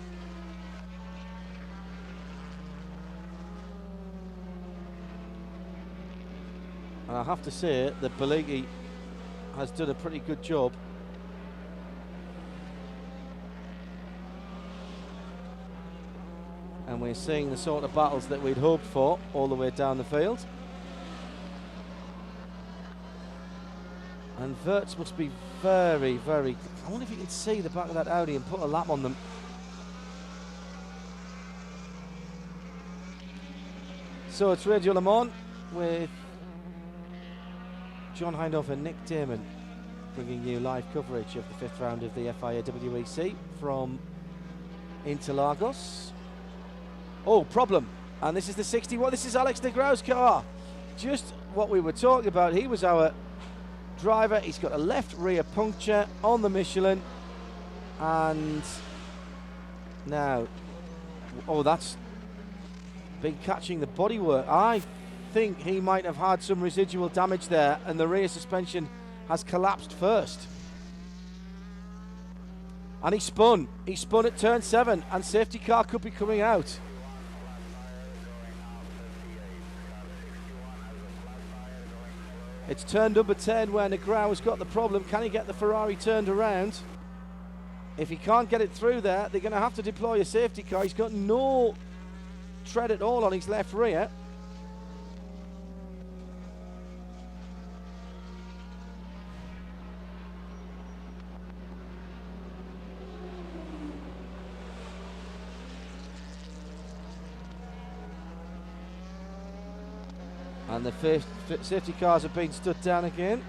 And I have to say that Baliki has done a pretty good job. And we're seeing the sort of battles that we'd hoped for all the way down the field. And Wirtz must be very, very... I wonder if you can see the back of that Audi and put a lap on them. So it's Radio Le Mans with John Hindhaugh and Nick Damon bringing you live coverage of the 5th round of the FIA WEC from Interlagos. Oh, problem. And this is the 61. This is Alex Negrau's car. just what we were talking about. He was our driver. He's got a left rear puncture on the Michelin, and now, oh, that's been catching the bodywork. I think he might have had some residual damage there, and the rear suspension has collapsed first. And he spun at turn 7, and safety car could be coming out. It's turn number 10 where Negrão has got the problem. Can he get the Ferrari turned around? If he can't get it through there, they're going to have to deploy a safety car. He's got no tread at all on his left rear. And the first safety cars have been stood down again.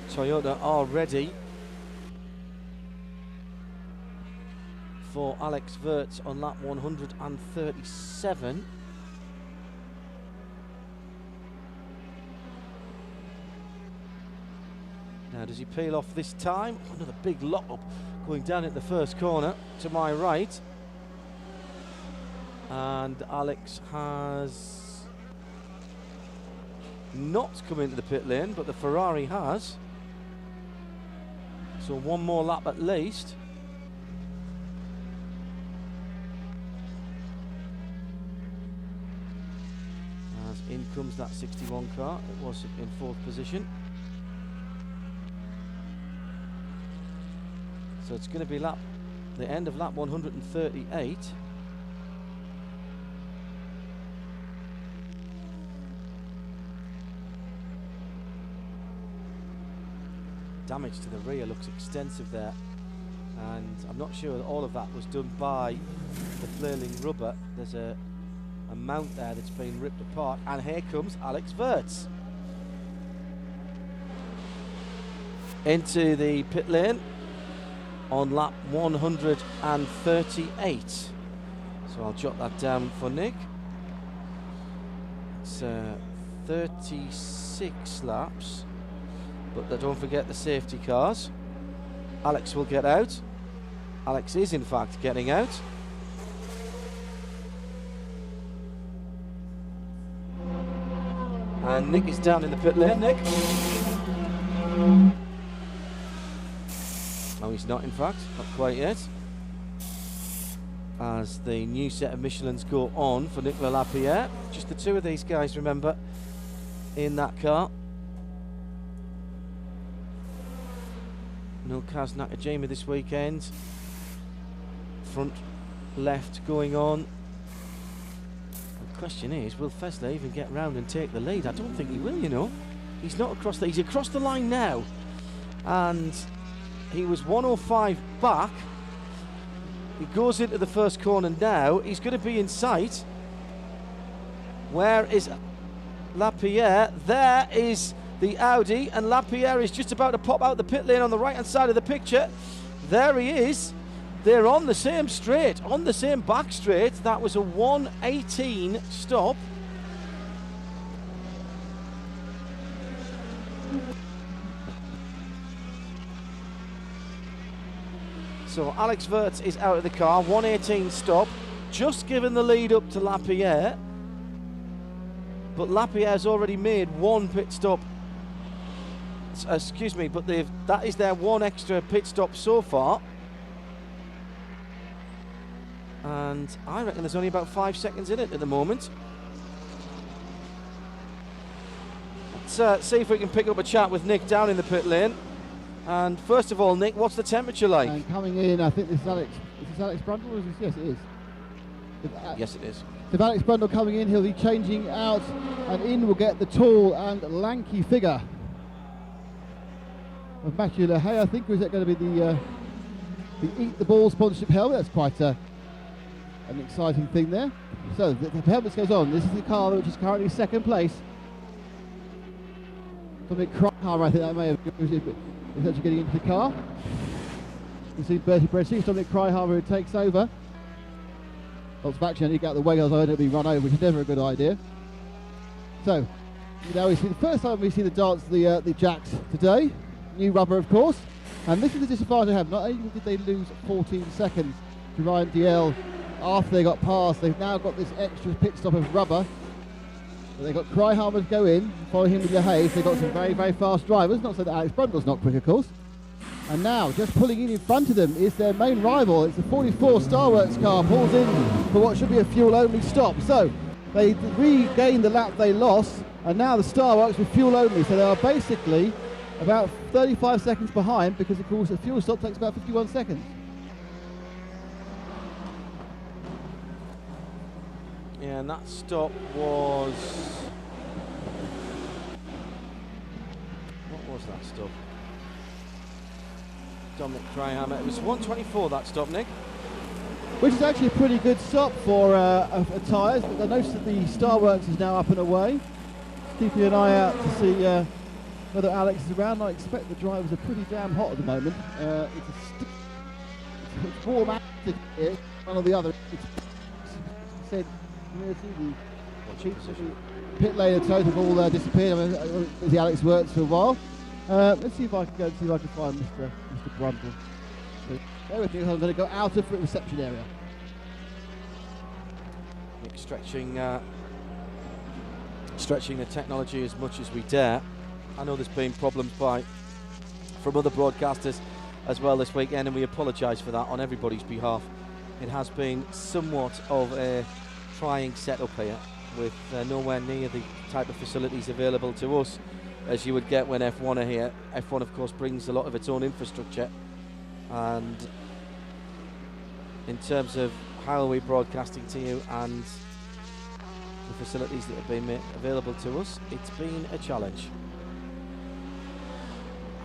Toyota are ready for Alex Wirtz on lap 137. Now, does he peel off this time? Another big lock up going down at the first corner to my right. And Alex has not come into the pit lane, but the Ferrari has. So one more lap at least. As in comes that 61 car. It was in 4th position. So it's going to be the end of lap 138. Damage to the rear looks extensive there, and I'm not sure that all of that was done by the flailing rubber. There's a mount there that's been ripped apart, and here comes Alex Wirtz into the pit lane on lap 138. So I'll jot that down for Nick. It's 36 laps, but don't forget the safety cars. Alex will get out. Alex is in fact getting out. And Nick is down in the pit lane. Nick? No, he's not in fact, not quite yet. As the new set of Michelins go on for Nicolas Lapierre. Just the two of these guys, remember, in that car. No Kaz Nakajima this weekend. Front left going on. The question is, will Fesler even get round and take the lead? I don't think he will, you know. He's not across he's across the line now. And he was 105 back. He goes into the first corner now. He's going to be in sight. Where is Lapierre? There is the Audi, and Lapierre is just about to pop out the pit lane on the right hand side of the picture. There he is. They're on the same straight, on the same back straight. That was a 118 stop. So Alex Wirtz is out of the car, 118 stop, just given the lead up to Lapierre. But Lapierre's already made one pit stop. Excuse me, but that is their one extra pit stop so far. And I reckon there's only about 5 seconds in it at the moment. Let's see if we can pick up a chat with Nick down in the pit lane. And first of all, Nick, what's the temperature like? And coming in, I think this is Alex. Is this Alex Brundle? Or is this, yes, it is. Yes, it is. If Alex Brundle coming in, he'll be changing out, and in will get the tall and lanky figure of Mathieu Lehay, I think. Or is that going to be the Eat the Ball sponsorship helmet? That's quite an exciting thing there. So the helmet goes on. This is the car which is currently second place. Dominic Cryhammer, I think that may have is actually getting into the car. You see Bertie Bressy, Dominic Cryhammer who takes over. Lots of action, you get out of the way, otherwise I don't be run over, which is never a good idea. So, now we see the first time we see the dance, the jacks today. New rubber, of course. And this is the disadvantage they have. Not only did they lose 14 seconds to Ryan DL after they got past, they've now got this extra pit stop of rubber. But they've got Cryhammer to go in, follow him with the Hayes. They've got some very, very fast drivers. Not so that Alex Brundle's not quick, of course. And now, just pulling in front of them is their main rival. It's the 44 Starworks car, pulls in for what should be a fuel-only stop. So, they regained the lap they lost, and now the Starworks with fuel-only. So they are basically about 35 seconds behind, because of course the fuel stop takes about 51 seconds. Yeah, and that stop was... What was that stop? Dominic Cryhammer. It was 1:24 that stop, Nick. Which is actually a pretty good stop for tyres. But I noticed that the Starworks is now up and away. Keeping an eye out to see whether Alex is around. I expect the drivers are pretty damn hot at the moment. It's warm out here, one or the other. It's said the pit lane of total have all disappeared. I mean, the Alex works for a while. Let's see if I can go and see if I can find Mr. Brundle. So, bear with me, I'm going to go out of the reception area. Nick stretching the technology as much as we dare. I know there's been problems from other broadcasters as well this weekend, and we apologise for that on everybody's behalf. It has been somewhat of a trying setup here, with nowhere near the type of facilities available to us as you would get when F1 are here. F1 of course brings a lot of its own infrastructure, and in terms of how we're broadcasting to you and the facilities that have been made available to us, it's been a challenge.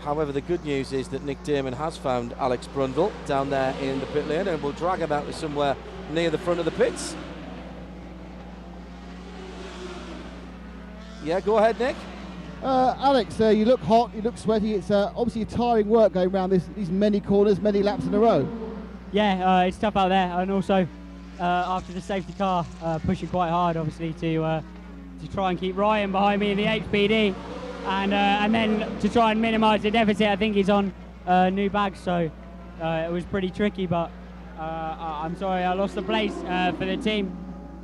However, the good news is that Nick Damon has found Alex Brundle down there in the pit lane, and will drag him out to somewhere near the front of the pits. Yeah, go ahead, Nick. Alex, you look hot, you look sweaty. It's obviously tiring work going around these many corners, many laps in a row. Yeah, it's tough out there, and also after the safety car pushing quite hard, obviously, to try and keep Ryan behind me in the HPD, and then to try and minimise the deficit. I think he's on new bags, so it was pretty tricky. But I'm sorry, I lost the place for the team.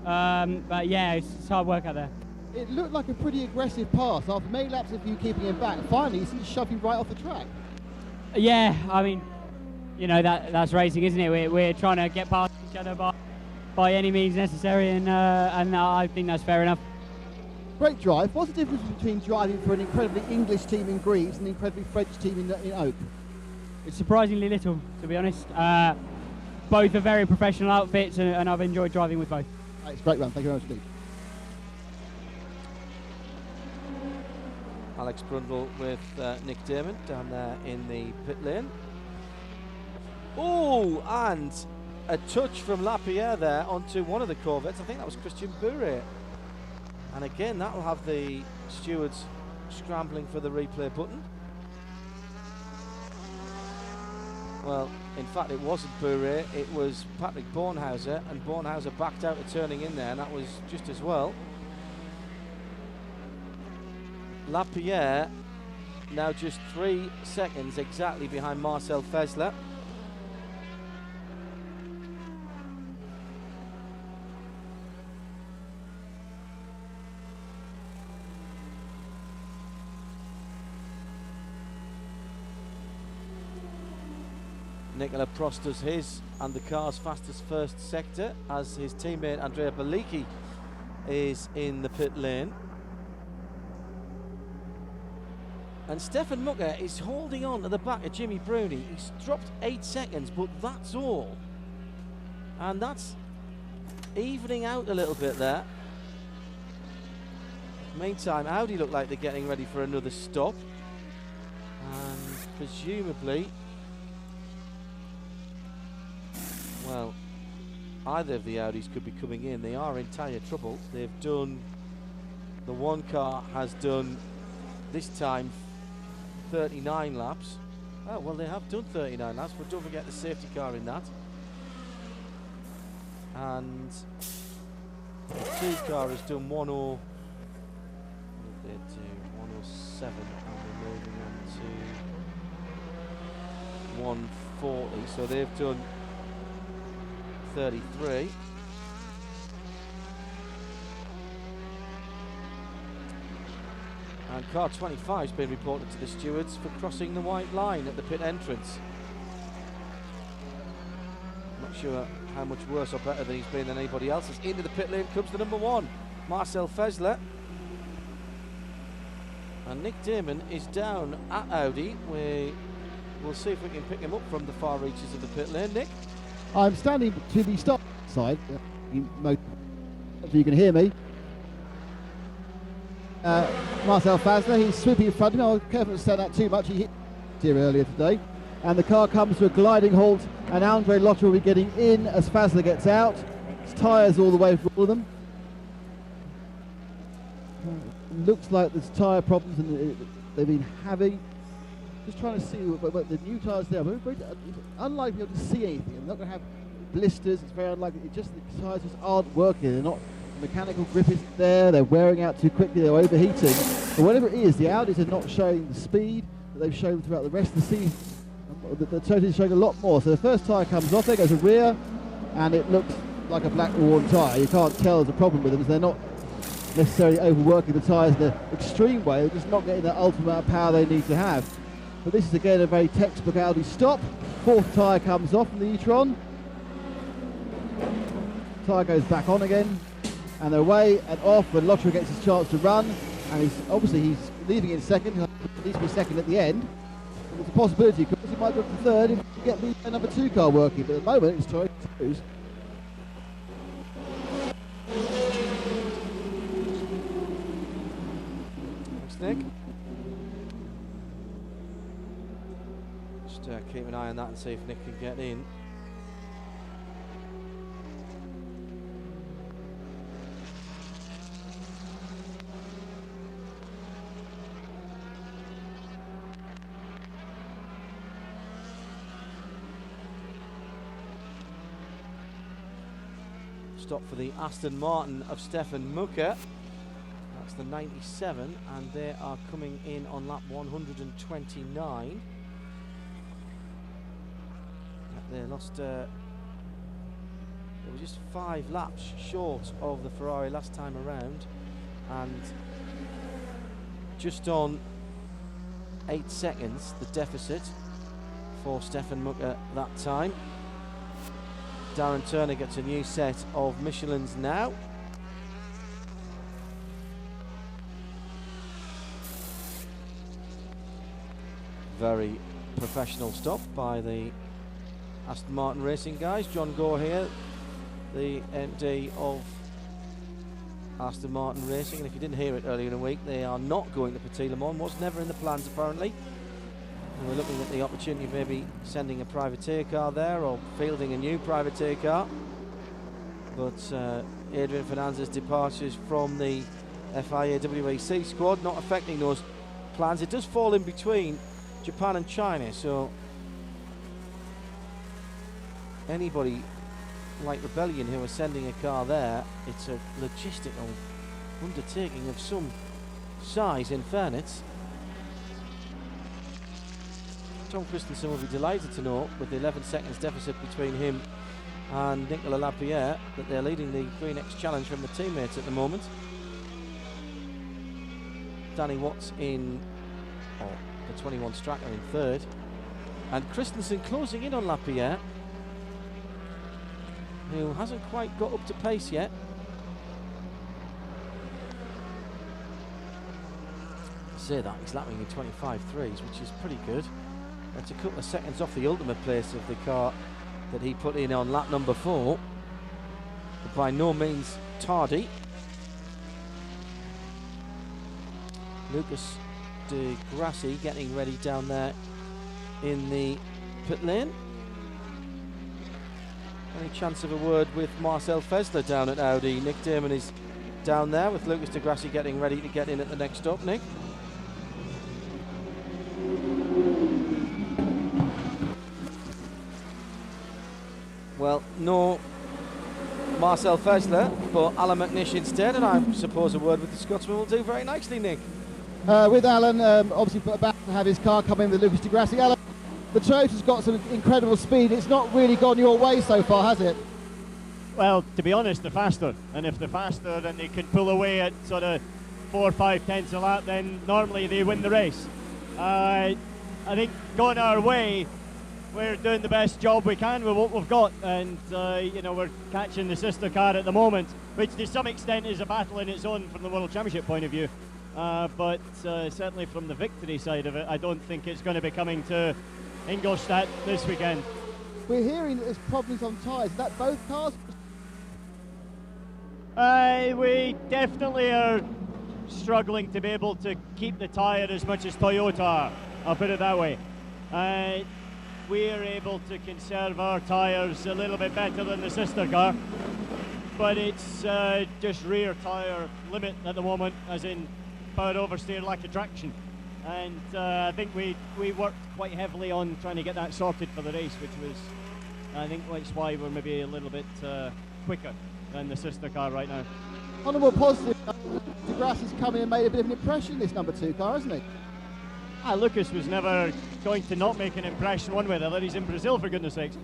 But yeah, it's hard work out there. It looked like a pretty aggressive pass. After many laps of you keeping him back, finally he seemed to shove you right off the track. Yeah, I mean, you know, that's racing, isn't it? We're trying to get past each other by any means necessary, and I think that's fair enough. Great drive. What's the difference between driving for an incredibly English team in Greaves and an incredibly French team in Oak? It's surprisingly little, to be honest. Both are very professional outfits, and I've enjoyed driving with both. It's a great run. Thank you very much indeed. Alex Brundle with Nick Damon down there in the pit lane. Oh, and a touch from Lapierre there onto one of the Corvettes. I think that was Christian Bourret. And again, that'll have the stewards scrambling for the replay button. Well, in fact, it wasn't Bourret, it was Patrick Bornhauser, and Bornhauser backed out of turning in there, and that was just as well. Lapierre now just 3 seconds exactly behind Marcel Fesler. Nicola Prost does his, and the car's fastest first sector, as his teammate Andrea Bellicchi is in the pit lane. And Stefan Mucker is holding on to the back of Jimmy Bruni. He's dropped 8 seconds, but that's all. And that's evening out a little bit there. Meantime, Audi look like they're getting ready for another stop. And presumably, well, either of the Audis could be coming in. They are in tyre trouble. They've done, the one car has done this time 39 laps. Oh, well, they have done 39 laps, but don't forget the safety car in that. And the 2 car has done 107, and we're moving on to 140. So they've done 33. And car 25 has been reported to the stewards for crossing the white line at the pit entrance. Not sure how much worse or better than he's been than anybody else. As into the pit lane comes the number 1, Marcel Fessler. And Nick Damon is down at Audi. We'll see if we can pick him up from the far reaches of the pit lane. Nick? I'm standing to the start side. So you can hear me. Marcel Fessler, he's sweeping in front of me. I was careful to stand out too much. He hit here earlier today. And the car comes to a gliding halt, and Andre Lotter will be getting in as Fessler gets out. His tyres all the way for all of them. Looks like there's tyre problems and they've been having. Just trying to see what the new tyres there. It's unlikely to be able to see anything. They're not going to have blisters. It's very unlikely. It's just the tyres just aren't working. They're not. The mechanical grip isn't there. They're wearing out too quickly. They're overheating. But whatever it is, the Audis are not showing the speed that they've shown throughout the rest of the season. The Toyota is showing a lot more. So the first tyre comes off. There goes a rear, and it looks like a black worn tyre. You can't tell there's a problem with them because they're not necessarily overworking the tyres in the extreme way. They're just not getting the ultimate amount of power they need to have. But this is again a very textbook Audi stop. 4th tyre comes off from the e-tron. Tyre goes back on again, and they're away and off when Lottery gets his chance to run. And he's leaving in second. He'll at least be second at the end. But there's a possibility because he might go to third if he can get the number 2 car working. But at the moment it's Toyota 2s. Nick. Just keep an eye on that and see if Nick can get in. Stop for the Aston Martin of Stefan Mucker. That's the 97, and they are coming in on lap 129. They lost, they were just 5 laps short of the Ferrari last time around, and just on 8 seconds the deficit for Stefan Mucker that time. Darren Turner gets a new set of Michelins now. Very professional stop by the Aston Martin Racing guys. John Gore here, the MD of Aston Martin Racing, and if you didn't hear it earlier in the week, they are not going to Petit Le Mans. Was never in the plans apparently. And we're looking at the opportunity of maybe sending a privateer car there or fielding a new privateer car. But Adrian Fernandez's departures from the FIA WEC squad not affecting those plans. It does fall in between Japan and China, so anybody like Rebellion who are sending a car there, it's a logistical undertaking of some size, in fairness. Tom Christensen will be delighted to know, with the 11 seconds deficit between him and Nicolas Lapierre, that they're leading the Green X Challenge from the teammates at the moment. Danny Watts in, the 21 Stracker in third, and Christensen closing in on Lapierre, who hasn't quite got up to pace yet. I say that, he's lapping in 25.3s, which is pretty good. That's a couple of seconds off the ultimate place of the car that he put in on lap number 4, but by no means tardy. Lucas de Grassi getting ready down there in the pit lane. Any chance of a word with Marcel Fessler down at Audi? Nick Damon is down there with Lucas de Grassi getting ready to get in at the next stop. Nick? Well, no Marcel Fessler, but Alan McNish instead, and I suppose a word with the Scotsman will do very nicely, Nick. With Alan, obviously about to have his car come in with Lucas Di Grassi. Alan, the Toyota's got some incredible speed. It's not really gone your way so far, has it? Well, to be honest, they're faster, and if they're faster and they can pull away at sort of 4 or 5 tenths a lap, then normally they win the race. I think going our way, we're doing the best job we can with what we've got, and you know, we're catching the sister car at the moment, which to some extent is a battle in its own from the World Championship point of view. But certainly from the victory side of it, I don't think it's going to be coming to Ingolstadt this weekend. We're hearing that there's problems on tyres. Is that both cars? We definitely are struggling to be able to keep the tyre as much as Toyota are, I'll put it that way. We are able to conserve our tyres a little bit better than the sister car, but it's just rear tyre limit at the moment, as in power oversteer, lack of traction. And I think we worked quite heavily on trying to get that sorted for the race, which was, I think that's why we're maybe a little bit quicker than the sister car right now. On a more positive, Di Grassi's come in and made a bit of an impression in this number 2 car, hasn't he? Lucas was never going to not make an impression one way or the other. He's in Brazil, for goodness sakes.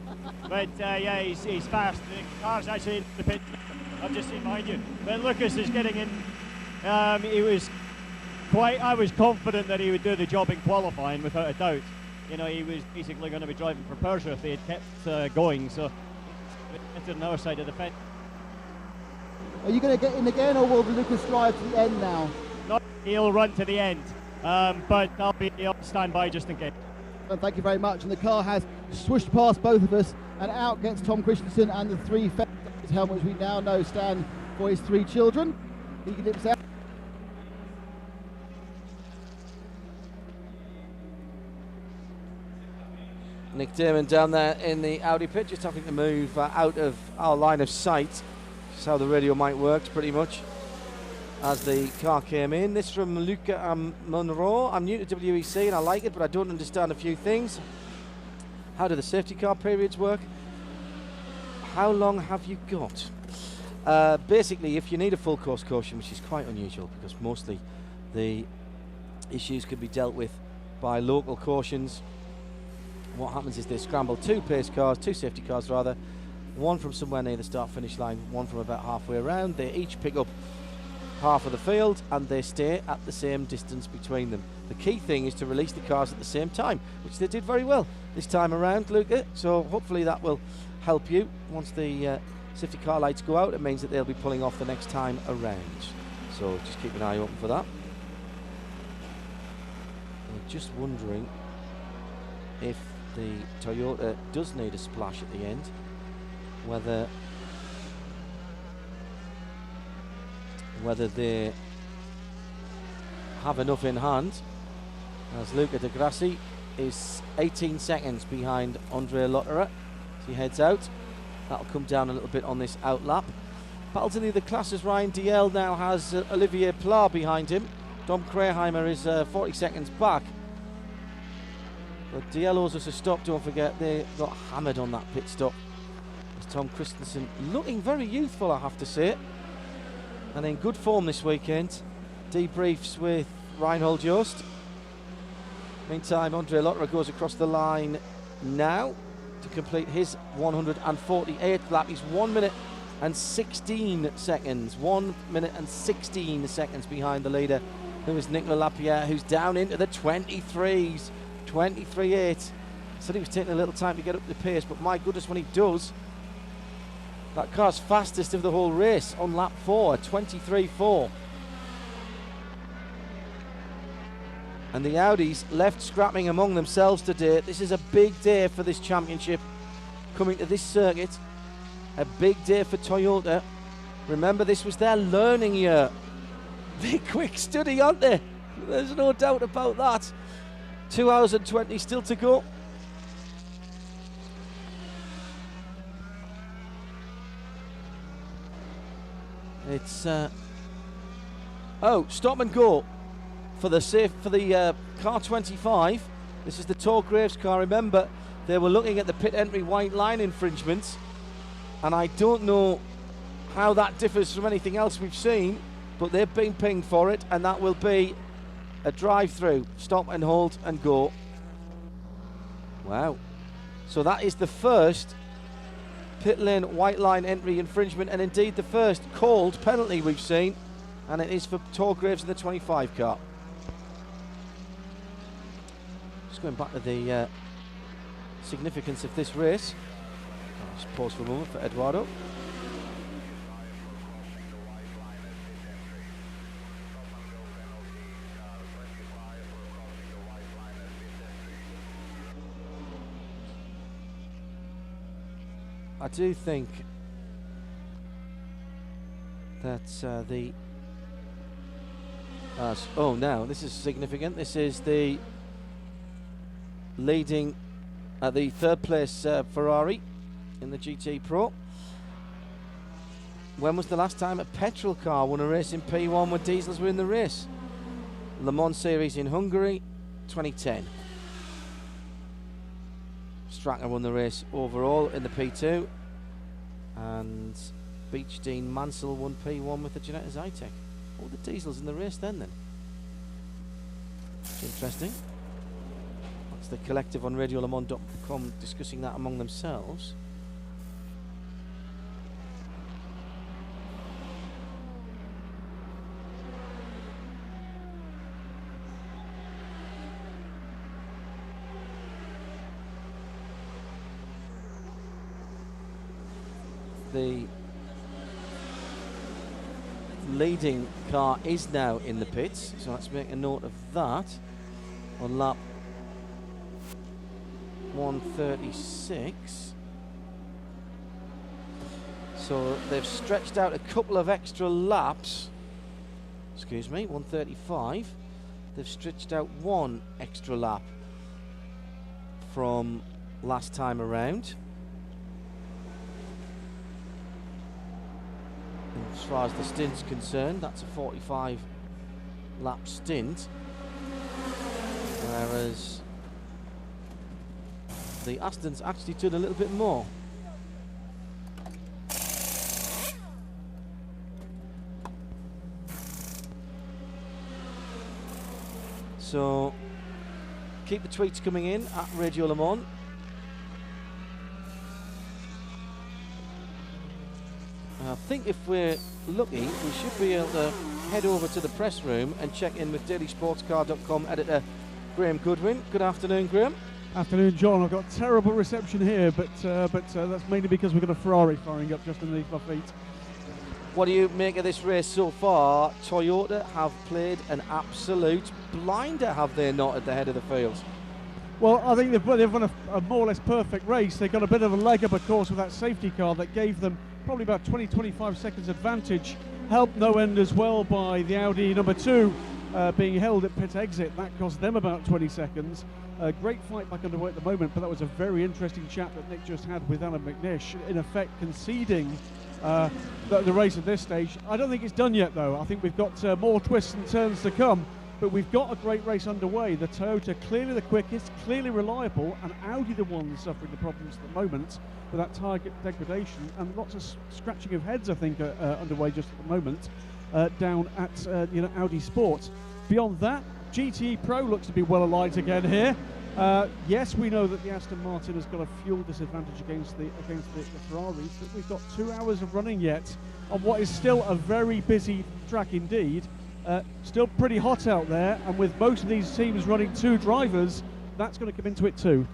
But yeah, he's fast. The car's actually in the pit. I've just seen behind you. But Lucas is getting in. I was confident that he would do the job in qualifying without a doubt. You know, he was basically going to be driving for Persia if they had kept going. So entered on our side of the fence. Are you going to get in again, or will Lucas drive to the end now? No, he'll run to the end, but I'll be on standby just in case. And thank you very much. And the car has swooshed past both of us, and out gets Tom Christensen and the 3 his helmet, which we now know stand for his 3 children. He dips out. Nick Dearman down there in the Audi pit, just having to move out of our line of sight. That's how the radio mic works, pretty much, as the car came in. This from Luca Monroe. I'm new to WEC and I like it, but I don't understand a few things. How do the safety car periods work? How long have you got? Basically, if you need a full course caution, which is quite unusual because mostly the issues can be dealt with by local cautions, what happens is they scramble 2 pace cars, 2 safety cars rather, one from somewhere near the start-finish line, one from about halfway around. They each pick up half of the field and they stay at the same distance between them. The key thing is to release the cars at the same time, which they did very well this time around, Luca, so hopefully that will help you. Once the safety car lights go out, it means that they'll be pulling off the next time around, so just keep an eye open for that. I'm just wondering if the Toyota does need a splash at the end, whether they have enough in hand, as Luca Di Grassi is 18 seconds behind Andre Lotterer as he heads out. That'll come down a little bit on this out lap. Battles in the other classes, Ryan DL now has Olivier Pla behind him. Dom Kreheimer is 40 seconds back. But DL owes us a stop, don't forget. They got hammered on that pit stop. As Tom Christensen looking very youthful, I have to say, and in good form this weekend. Debriefs with Reinhold Jost. Meantime, Andre Lotterer goes across the line now to complete his 148th lap. He's 1 minute and 16 seconds. 1 minute and 16 seconds behind the leader, who is Nicolas Lapierre, who's down into the 23s. 23.8. Said he was taking a little time to get up the pace, but my goodness, when he does, that car's fastest of the whole race on lap 4, 23.4. And the Audis left scrapping among themselves today. This is a big day for this championship coming to this circuit. A big day for Toyota. Remember, this was their learning year. They're quick study, aren't they? There's no doubt about that. 2 hours and 20 still to go. It's stop and go for the car 25. This is the Tor Graves car. Remember, they were looking at the pit entry white line infringements. And I don't know how that differs from anything else we've seen, but they've been pinged for it, and that will be a drive-through. Stop and hold and go. Wow. So that is the first pit lane white line entry infringement, and indeed the first called penalty we've seen, and it is for Torgraves in the 25 car. Just going back to the significance of this race. I'll just pause for a moment for Eduardo. I do think that oh, now this is significant. This is the leading, the third place Ferrari in the GT Pro. When was the last time a petrol car won a race in P1 when diesels were in the race? Le Mans Series in Hungary, 2010. Stracker won the race overall in the P2, and Beach Dean Mansell won P1 with the Ginetta Zytek. All the diesels in the race then. It's interesting. That's the collective on radiolemans.com discussing that among themselves. The leading car is now in the pits, so let's make a note of that on lap 136. So they've stretched out a couple of extra laps. Excuse me, 135. They've stretched out one extra lap from last time around. As far as the stint's concerned, that's a 45 lap stint, whereas the Aston's actually done a little bit more. So keep the tweets coming in at Radio Le Mans. I think if we're lucky, we should be able to head over to the press room and check in with dailysportscar.com editor Graham Goodwin. Good afternoon, Graham. Afternoon, John. I've got terrible reception here, but that's mainly because we've got a Ferrari firing up just underneath my feet. What do you make of this race so far? Toyota have played an absolute blinder, have they not, at the head of the field? Well, I think they've run a more or less perfect race. They got a bit of a leg up, of course, with that safety car that gave them probably about 20-25 seconds advantage. Helped no end as well by the Audi number 2 being held at pit exit. That cost them about 20 seconds. Great fight back underway at the moment, but that was a very interesting chat that Nick just had with Alan McNish, in effect conceding the race at this stage. I don't think it's done yet, though. I think we've got more twists and turns to come, but we've got a great race underway. The Toyota clearly the quickest, clearly reliable, and Audi the one suffering the problems at the moment with that target degradation, and lots of scratching of heads, I think, underway just at the moment down at Audi Sport. Beyond that, GTE Pro looks to be well aligned again here. Yes, we know that the Aston Martin has got a fuel disadvantage against the Ferraris, but we've got 2 hours of running yet on what is still a very busy track indeed. Still pretty hot out there, and with most of these teams running 2 drivers, that's going to come into it too.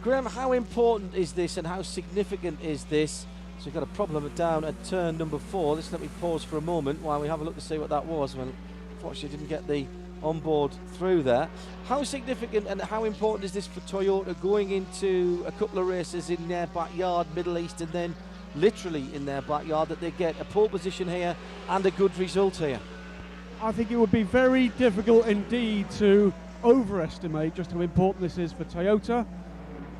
Graham, how important is this and how significant is this? So we've got a problem down at turn number 4. Let's let me pause for a moment while we have a look to see what that was. Well, unfortunately didn't get the onboard through there. How significant and how important is this for Toyota going into a couple of races in their backyard, Middle East, and then literally in their backyard, that they get a pole position here and a good result here? I think it would be very difficult indeed to overestimate just how important this is for Toyota,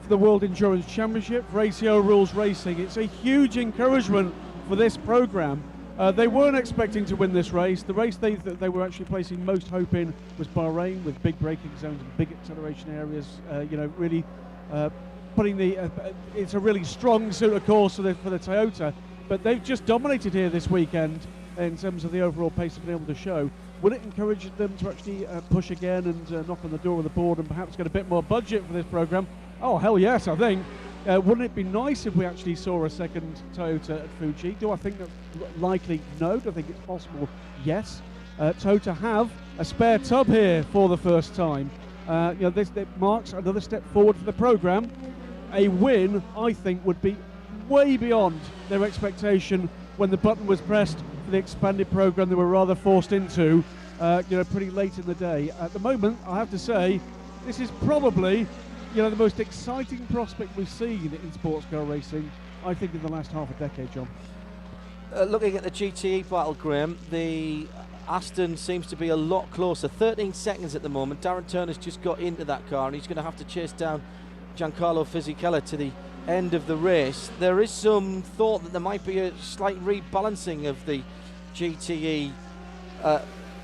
for the World Endurance Championship, for ACO Rules Racing. It's a huge encouragement for this program. They weren't expecting to win this race. The race they were actually placing most hope in was Bahrain, with big braking zones and big acceleration areas, really putting the. It's a really strong suit, of course, for the Toyota, but they've just dominated here this weekend in terms of the overall pace they've been able to show. Would it encourage them to actually push again and knock on the door of the board and perhaps get a bit more budget for this program? Oh, hell yes, I think. Wouldn't it be nice if we actually saw a second Toyota at Fuji? Do I think that's likely? No. Do I think it's possible? Yes. Toyota have a spare tub here for the first time. This marks another step forward for the program. A win, I think, would be way beyond their expectation when the button was pressed for the expanded program they were rather forced into, pretty late in the day. At the moment, I have to say, this is probably, the most exciting prospect we've seen in sports car racing, I think, in the last half a decade, John. Looking at the GTE battle, Graham, the Aston seems to be a lot closer. 13 seconds at the moment. Darren Turner's just got into that car, and he's going to have to chase down Giancarlo Fisichella to the end of the race. There is some thought that there might be a slight rebalancing of the GTE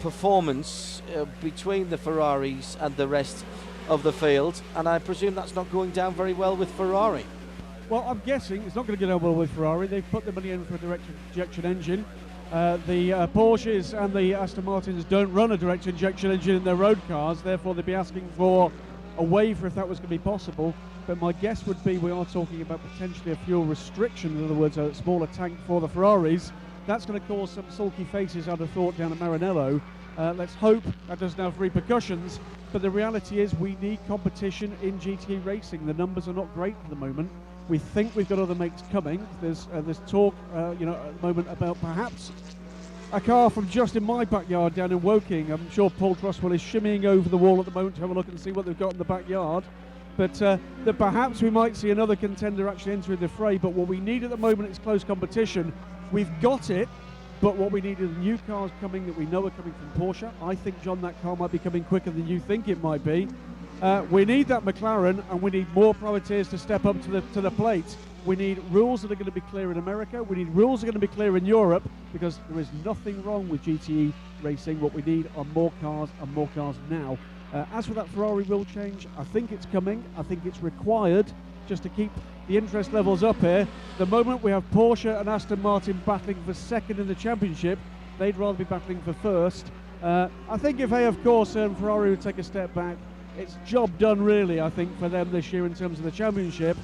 performance between the Ferraris and the rest of the field, and I presume that's not going down very well with Ferrari. Well, I'm guessing it's not going to get on well with Ferrari. They've put the money in for a direct injection engine. The Porsches and the Aston Martins don't run a direct injection engine in their road cars, therefore they'd be asking for a waiver if that was going to be possible. But my guess would be we are talking about potentially a fuel restriction, in other words, a smaller tank for the Ferraris. That's going to cause some sulky faces, I'd have thought, down at Maranello. Let's hope that doesn't have repercussions. But the reality is we need competition in GTE racing. The numbers are not great at the moment. We think we've got other mates coming. There's talk, at the moment about perhaps a car from just in my backyard down in Woking. I'm sure Paul Trustwell is shimmying over the wall at the moment to have a look and see what they've got in the backyard. But that perhaps we might see another contender actually entering the fray. But what we need at the moment is close competition. We've got it, but what we need is new cars coming that we know are coming from Porsche. I think, John, that car might be coming quicker than you think it might be. We need that McLaren, and we need more privateers to step up to the plate. We need rules that are going to be clear in America. We need rules that are going to be clear in Europe, because there is nothing wrong with GTE racing. What we need are more cars, and more cars now. As for that Ferrari rule change, I think it's coming. I think it's required just to keep the interest levels up here. The moment we have Porsche and Aston Martin battling for second in the championship, they'd rather be battling for first. I think if of course, Ferrari would take a step back, it's job done really, I think, for them this year in terms of the championship.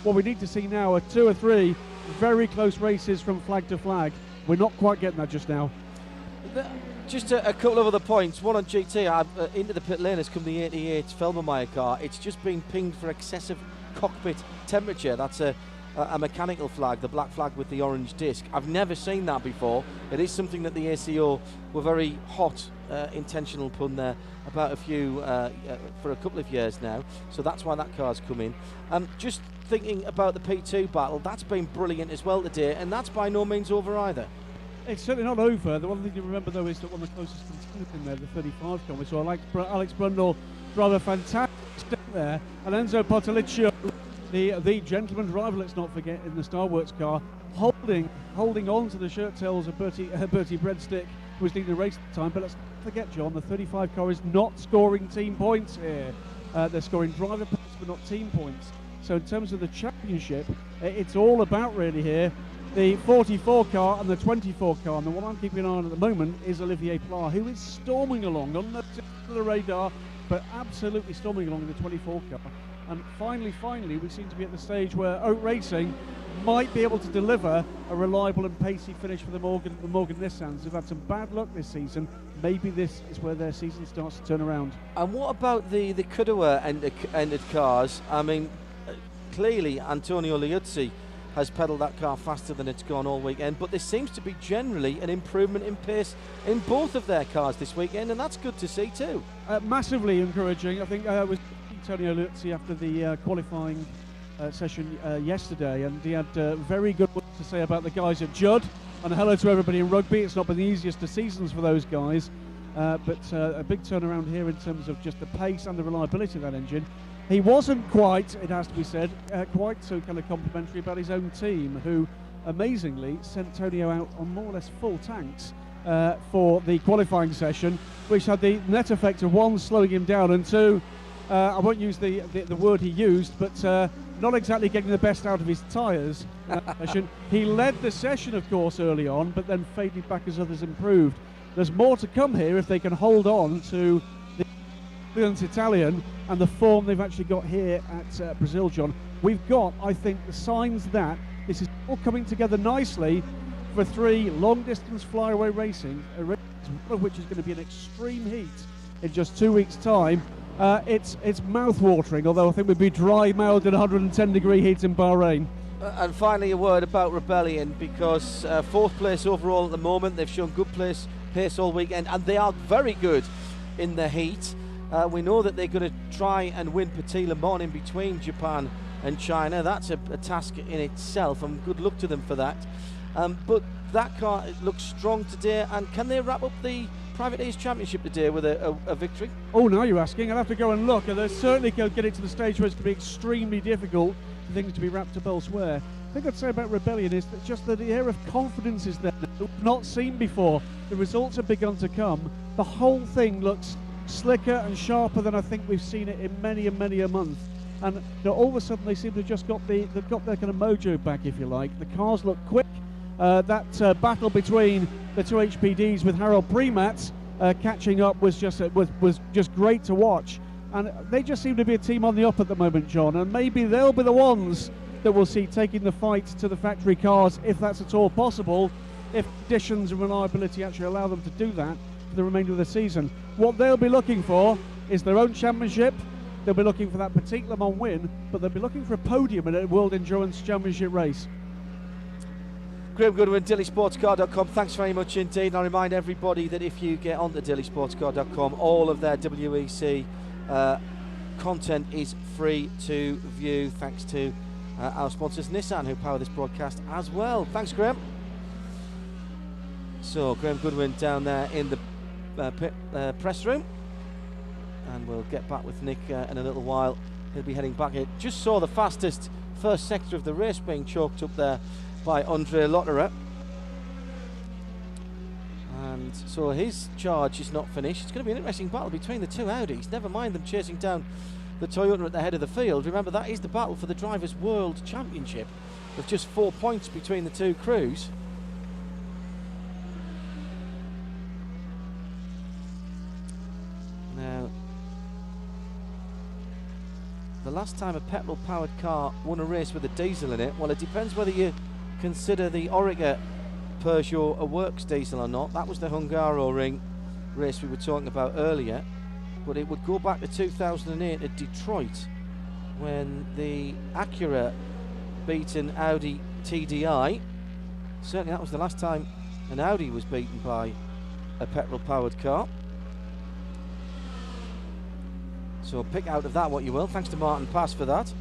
What we need to see now are 2 or 3 very close races from flag to flag. We're not quite getting that just now. Just a couple of other points. One on GT, into the pit lane has come the 88 Felmermeyer car. It's just been pinged for excessive cockpit temperature. That's a mechanical flag, the black flag with the orange disc. I've never seen that before. It is something that the ACO were very hot, intentional pun there, about for a couple of years now. So that's why that car's come in. Just thinking about the P2 battle, that's been brilliant as well today, and that's by no means over either. It's certainly not over. The one thing to remember, though, is that one of the closest contenders in there, the 35 car, we saw Alex Brundle drive a fantastic step there, and Enzo Portaliccio, the gentleman driver, let's not forget, in the Starworks car, holding on to the shirt tails of Bertie Breadstick, who was leading the race at the time. But let's not forget, John, the 35 car is not scoring team points here. They're scoring driver points, but not team points. So in terms of the championship, it's all about really here the 44 car and the 24 car. And the one I'm keeping an eye on at the moment is Olivier Pla, who is storming along on the radar, but absolutely storming along in the 24 car. And finally, we seem to be at the stage where Oak Racing might be able to deliver a reliable and pacey finish for the Morgan Nissans. They've had some bad luck this season. Maybe this is where their season starts to turn around. And what about the Kudowa ended cars? I mean, clearly Antonio Liuzzi has pedalled that car faster than it's gone all weekend, but there seems to be generally an improvement in pace in both of their cars this weekend, and that's good to see too. Massively encouraging. I think I was Antonio Liuzzi after the qualifying session yesterday, and he had very good words to say about the guys at Judd, and hello to everybody in rugby. It's not been the easiest of seasons for those guys, but a big turnaround here in terms of just the pace and the reliability of that engine. He wasn't quite, it has to be said, quite so kind of complimentary about his own team, who amazingly sent Tonio out on more or less full tanks for the qualifying session, which had the net effect of 1, slowing him down, and 2, I won't use the word he used, but not exactly getting the best out of his tyres. He led the session, of course, early on, but then faded back as others improved. There's more to come here if they can hold on to the brilliant Italian and the form they've actually got here at Brazil, John. We've got, I think, the signs that this is all coming together nicely for 3 long-distance flyaway racing, a race one of which is going to be an extreme heat in just 2 weeks' time. It's mouth-watering, although I think we'd be dry-mouthed in 110-degree heat in Bahrain. And finally, a word about Rebellion, because 4th place overall at the moment. They've shown good pace all weekend, and they are very good in the heat. We know that they're going to try and win Petit Le Mans in between Japan and China. That's a task in itself, and good luck to them for that. But that car looks strong today, and can they wrap up the Private Ace Championship today with a victory? Oh, now you're asking. I'll have to go and look. They're certainly going to get it to the stage where it's going to be extremely difficult for things to be wrapped up elsewhere. The thing I'd say about Rebellion is that just the air of confidence is there that we've not seen before. The results have begun to come. The whole thing looks slicker and sharper than I think we've seen it in many and many a month. And you know, all of a sudden they seem to have just got they've got their kind of mojo back, if you like. The cars look quick. That battle between the 2 HPDs with Harold Premat catching up was just great to watch. And they just seem to be a team on the up at the moment, John. And maybe they'll be the ones that we'll see taking the fight to the factory cars, if that's at all possible, if conditions and reliability actually allow them to do that for the remainder of the season. What they'll be looking for is their own championship. They'll be looking for that Petit Le Mans win, but they'll be looking for a podium in a World Endurance Championship race. Graham Goodwin, dailysportscar.com, thanks very much indeed. And I remind everybody that if you get onto dailysportscar.com, all of their WEC content is free to view, thanks to our sponsors Nissan, who power this broadcast as well. Thanks, Graham. So Graham Goodwin down there in the press room, and we'll get back with Nick in a little while. He'll be heading back here. Just saw the fastest first sector of the race being chalked up there by Andre Lotterer, and so his charge is not finished. It's going to be an interesting battle between the 2 Audis, never mind them chasing down the Toyota at the head of the field. Remember, that is the battle for the Drivers' World Championship, with just 4 points between the 2 crews. Now, the last time a petrol-powered car won a race with a diesel in it, well, it depends whether you consider the Orica Peugeot a works diesel or not. That was the Hungaroring race we were talking about earlier, but it would go back to 2008 at Detroit, when the Acura beat an Audi TDI. Certainly that was the last time an Audi was beaten by a petrol-powered car. So pick out of that what you will. Thanks to Martin Pass for that.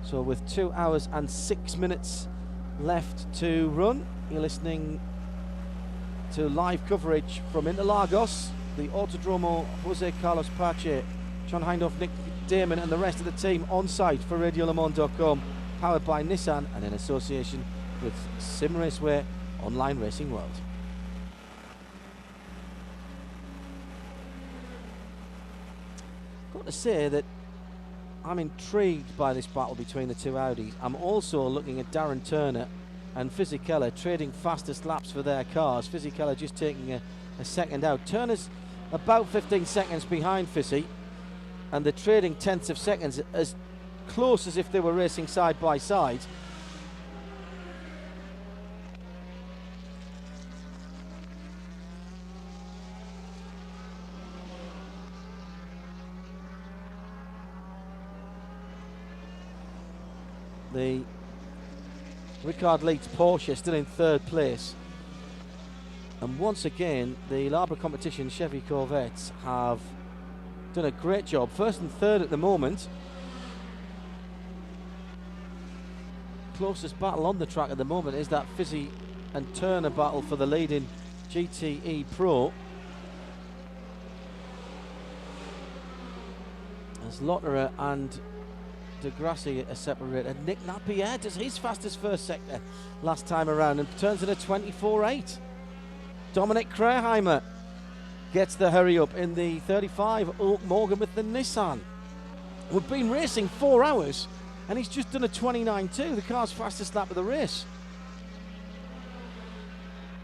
So with 2 hours and 6 minutes left to run, you're listening to live coverage from Interlagos, the Autodromo Jose Carlos Pache, John Hindhaugh, Nick Damon and the rest of the team on site for RadioLeMans.com, powered by Nissan and in association with Sim Raceway Online Racing World. Got to say that I'm intrigued by this battle between the 2 Audis. I'm also looking at Darren Turner and Fisichella trading fastest laps for their cars. Fisichella just taking a second out. Turner's about 15 seconds behind Fisi, and they're trading tenths of seconds, as close as if they were racing side by side. The Ricard Leeds Porsche still in 3rd place, and once again the Labour competition Chevy Corvettes have done a great job. 1st and 3rd at the moment. Closest battle on the track at the moment is that Fizzy and Turner battle for the leading GTE Pro, as Lotterer and de Grassi are separated. Nick Napier does his fastest first sector last time around and turns in a 24.8. Dominic Kreheimer gets the hurry up in the 35. Ulk Morgan with the Nissan. We've been racing 4 hours and he's just done a 29.2, the car's fastest lap of the race.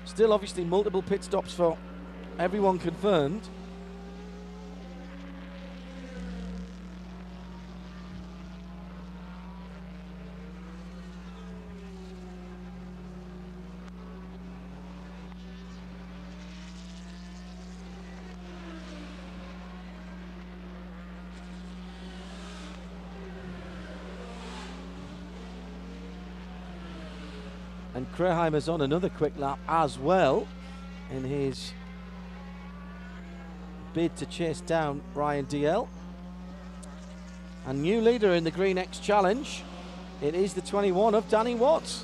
Still obviously multiple pit stops for everyone confirmed. And Kreheimer's on another quick lap as well in his bid to chase down Ryan DL. And new leader in the Green X Challenge, it is the 21 of Danny Watts.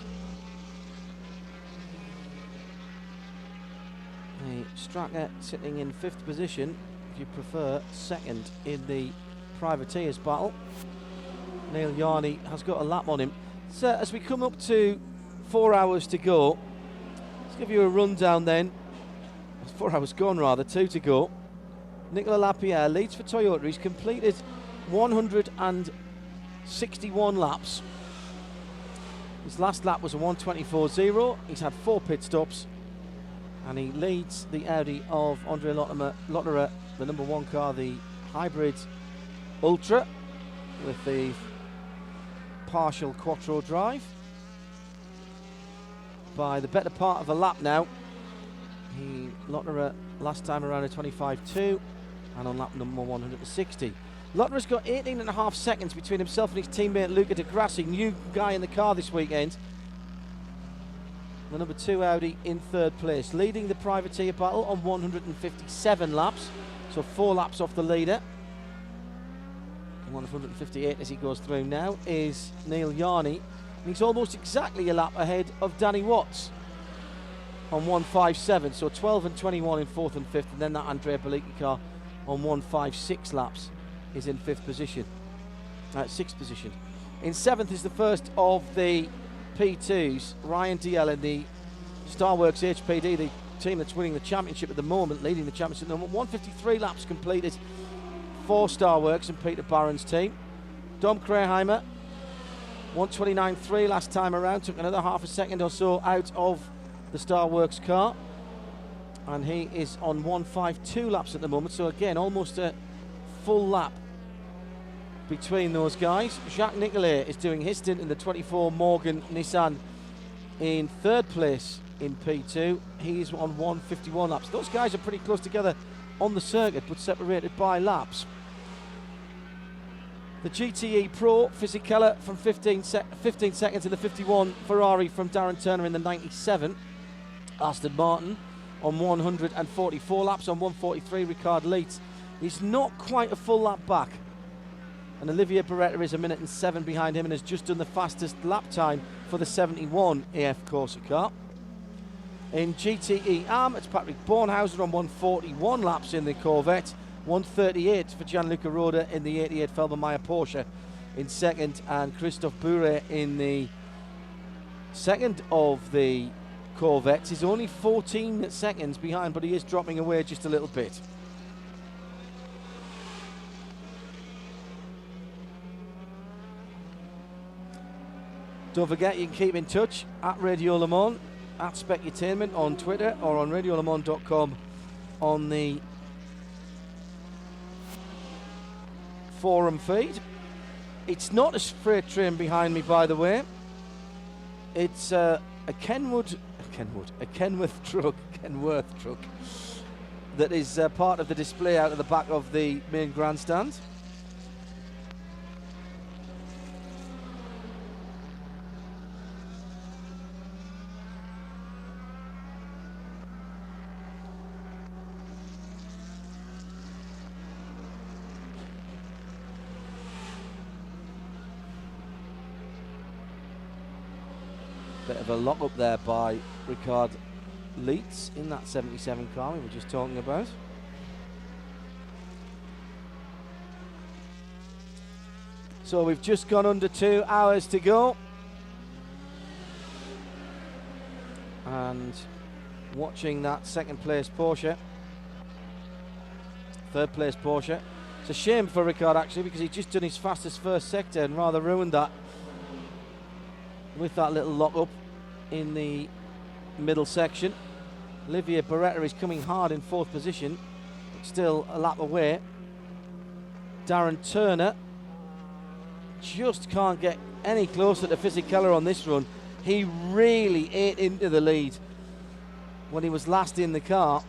A Stracker sitting in 5th position, if you prefer, 2nd in the privateers battle. Neil Yarney has got a lap on him. So as we come up to 4 hours to go, let's give you a rundown then. 4 hours gone rather, 2 to go. Nicolas Lapierre leads for Toyota. He's completed 161 laps. His last lap was a 1:24.0. He's had 4 pit stops and he leads the Audi of Andre Lotterer, the number 1 car, the hybrid Ultra with the partial quattro drive, by the better part of a lap now. Lotterer last time around a 25.2 and on lap number 160. Lotterer's got 18.5 seconds between himself and his teammate Luca de Grassi, new guy in the car this weekend. The number 2 Audi in 3rd place, leading the privateer battle on 157 laps, so 4 laps off the leader. 158 as he goes through now is Neil Yarney. He's almost exactly a lap ahead of Danny Watts on 157, so 12 and 21 in 4th and 5th, and then that Andrea Pellicchi car on 156 laps is in 5th position, 6th position. In 7th is the first of the P2s, Ryan DL in the Starworks HPD, the team that's winning the championship at the moment, leading the championship at the moment. 153 laps completed for Starworks and Peter Barron's team. Dom Kreheimer, 129.3 last time around, took another half a second or so out of the Starworks car, and he is on 152 laps at the moment, so again almost a full lap between those guys. Jacques Nicolet is doing his stint in the 24 Morgan Nissan in 3rd place in P2. He's on 151 laps. Those guys are pretty close together on the circuit but separated by laps. The GTE Pro, Fisichella from 15 seconds in the 51, Ferrari from Darren Turner in the 97, Aston Martin on 144 laps, on 143 Ricard Leitz. He's not quite a full lap back, and Olivier Beretta is 1:07 behind him and has just done the fastest lap time for the 71 AF Corsa car. In GTE Arm, it's Patrick Bornhauser on 141 laps in the Corvette, 138 for Gianluca Roda in the 88 Felbermayr Porsche in 2nd, and Christophe Bouret in the 2nd of the Corvettes. He's only 14 seconds behind, but he is dropping away just a little bit. Don't forget, you can keep in touch at Radio Le Mans, at Specutainment on Twitter, or on radiolemans.com on the forum feed. It's not a freight train behind me, by the way. It's a Kenworth truck that is part of the display out at the back of the main grandstand. Bit of a lock up there by Ricard Leitz in that 77 car we were just talking about. So we've just gone under 2 hours to go. And watching that second place Porsche, third place Porsche. It's a shame for Ricard actually, because he'd just done his fastest first sector and rather ruined that with that little lock up in the middle section. Olivier Beretta is coming hard in 4th position, but still a lap away. Darren Turner just can't get any closer to Fisichella on this run. He really ate into the lead when he was last in the car,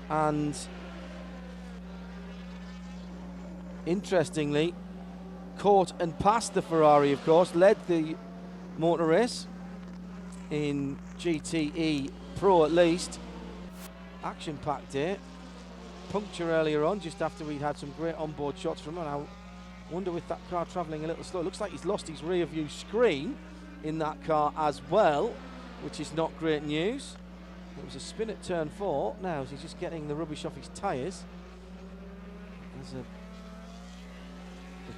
and interestingly caught and passed the Ferrari, of course, led the motor race in GTE Pro at least. Action-packed day. Puncture earlier on, just after we'd had some great onboard shots from him. I wonder with that car travelling a little slow. Looks like he's lost his rear view screen in that car as well, which is not great news. It was a spin at turn 4. Now he's just getting the rubbish off his tyres. The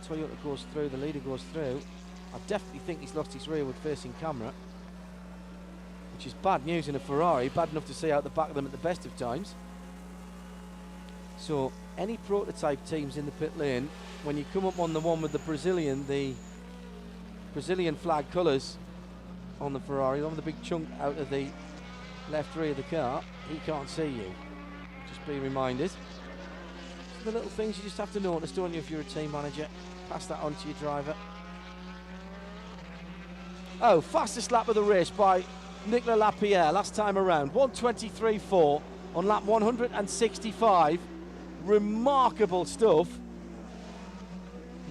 Toyota goes through, the leader goes through. I definitely think he's lost his rearward facing camera, which is bad news in a Ferrari, bad enough to see out the back of them at the best of times. So any prototype teams in the pit lane, when you come up on the one with the Brazilian flag colours on the Ferrari, on the big chunk out of the left rear of the car, he can't see you. Just be reminded. The little things you just have to notice, don't you, if you're a team manager. Pass that on to your driver. Oh, fastest lap of the race by Nicolas Lapierre last time around. 1:23.4 on lap 165. Remarkable stuff.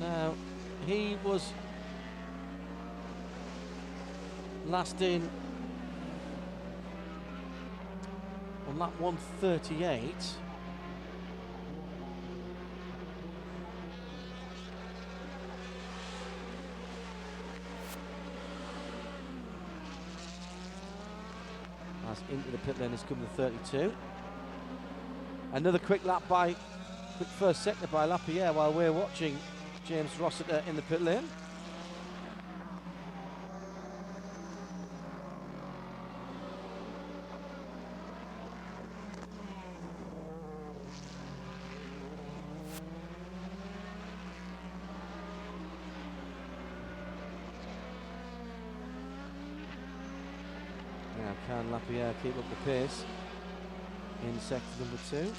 Now, he was last in on lap 138. As into the pit lane has come the 32. Another quick first sector by Lapierre while we're watching James Rossiter in the pit lane. Now can Lapierre keep up the pace in sector number 2?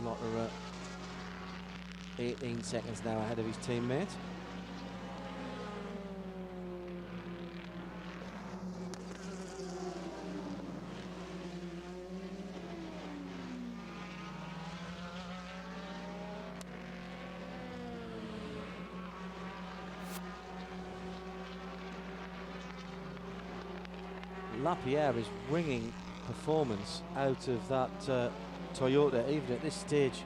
Lotterer 18 seconds now ahead of his teammate. Lapierre is wringing performance out of that Toyota, even at this stage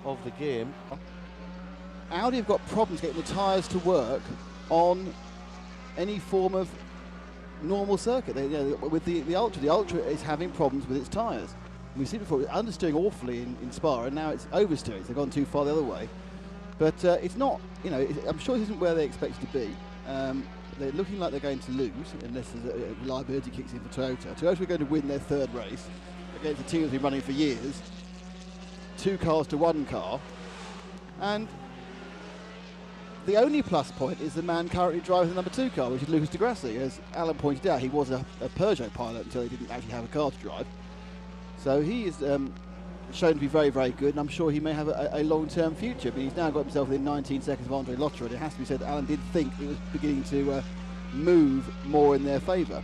of the game. Audi have got problems getting the tyres to work on any form of normal circuit. With the Ultra is having problems with its tyres. We've seen before, it's understeering awfully in Spa, and now it's oversteering. So they've gone too far the other way. But it's not, I'm sure this isn't where they expect it to be. They're looking like they're going to lose unless there's a reliability kicks in for Toyota. Toyota are going to win their 3rd race against a team that's been running for years. 2 cars to 1 car. And the only plus point is the man currently driving the number 2 car, which is Lucas Di Grassi. As Alan pointed out, he was a Peugeot pilot until he didn't actually have a car to drive. So he is shown to be very, very good, and I'm sure he may have a long-term future, but he's now got himself within 19 seconds of Andre Lotterer, and it has to be said that Alan did think it was beginning to move more in their favour.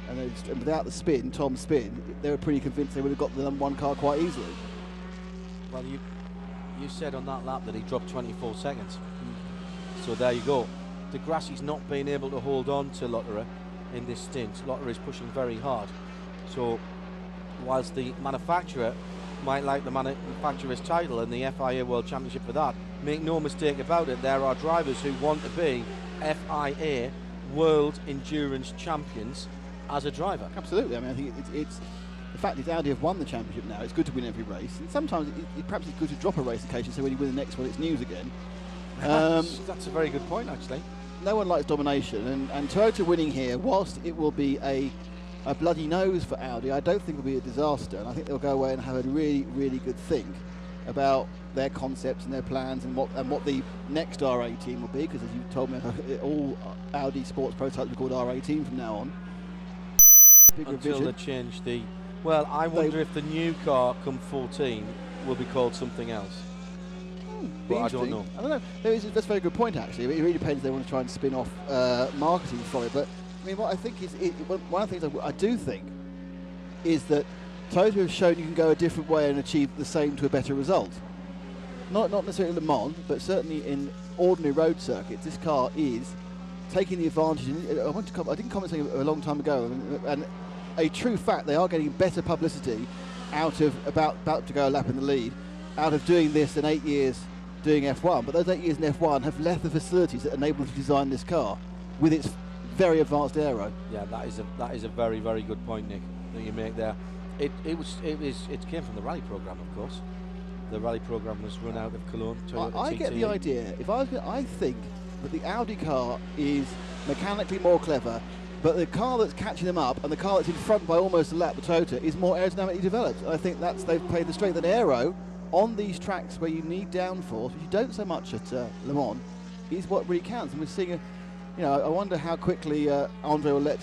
And without the spin, Tom's spin, they were pretty convinced they would have got the number 1 car quite easily. Well, you said on that lap that he dropped 24 seconds. So there you go. Di Grassi's not been able to hold on to Lotterer in this stint. Lotterer is pushing very hard. So whilst the manufacturer might like the manufacturer's title and the FIA World Championship for that, make no mistake about it, there are drivers who want to be FIA world endurance champions as a driver. Absolutely. I mean, I think it's the fact that Audi have won the championship now. It's good to win every race, and sometimes perhaps it's good to drop a race occasionally, so when you win the next one, it's news again. That's a very good point, actually. No one likes domination, and Toyota winning here, whilst it will be a bloody nose for Audi, I don't think it will be a disaster, and I think they'll go away and have a really, really good think about their concepts and their plans and what the next R18 will be, because as you told me, all Audi sports prototypes will be called R18 from now on. Big Until revision. they change the... Well, I wonder if the new car come 14 will be called something else. But I don't know. I don't know. That's a very good point, actually. It really depends if they want to try and spin off marketing from it. But I mean, what I think is one of the things I do think is that Toyota have shown you can go a different way and achieve the same to a better result. Not necessarily Le Mans, but certainly in ordinary road circuits, this car is taking the advantage. I didn't comment something a long time ago, and a true fact, they are getting better publicity out of about to go a lap in the lead, out of doing this than 8 years doing F1. But those 8 years in F1 have left the facilities that enable them to design this car with its very advanced aero. Yeah, that is a very, very good point, Nick, that you make there. It came from the rally program, of course. The rally program was run out of Cologne. I get the idea. I think that the Audi car is mechanically more clever, but the car that's catching them up and the car that's in front by almost a lap, the Toyota, is more aerodynamically developed. I think they've played the strength and aero on these tracks where you need downforce, which you don't so much at Le Mans, is what really counts. And we're seeing I wonder how quickly Andre will let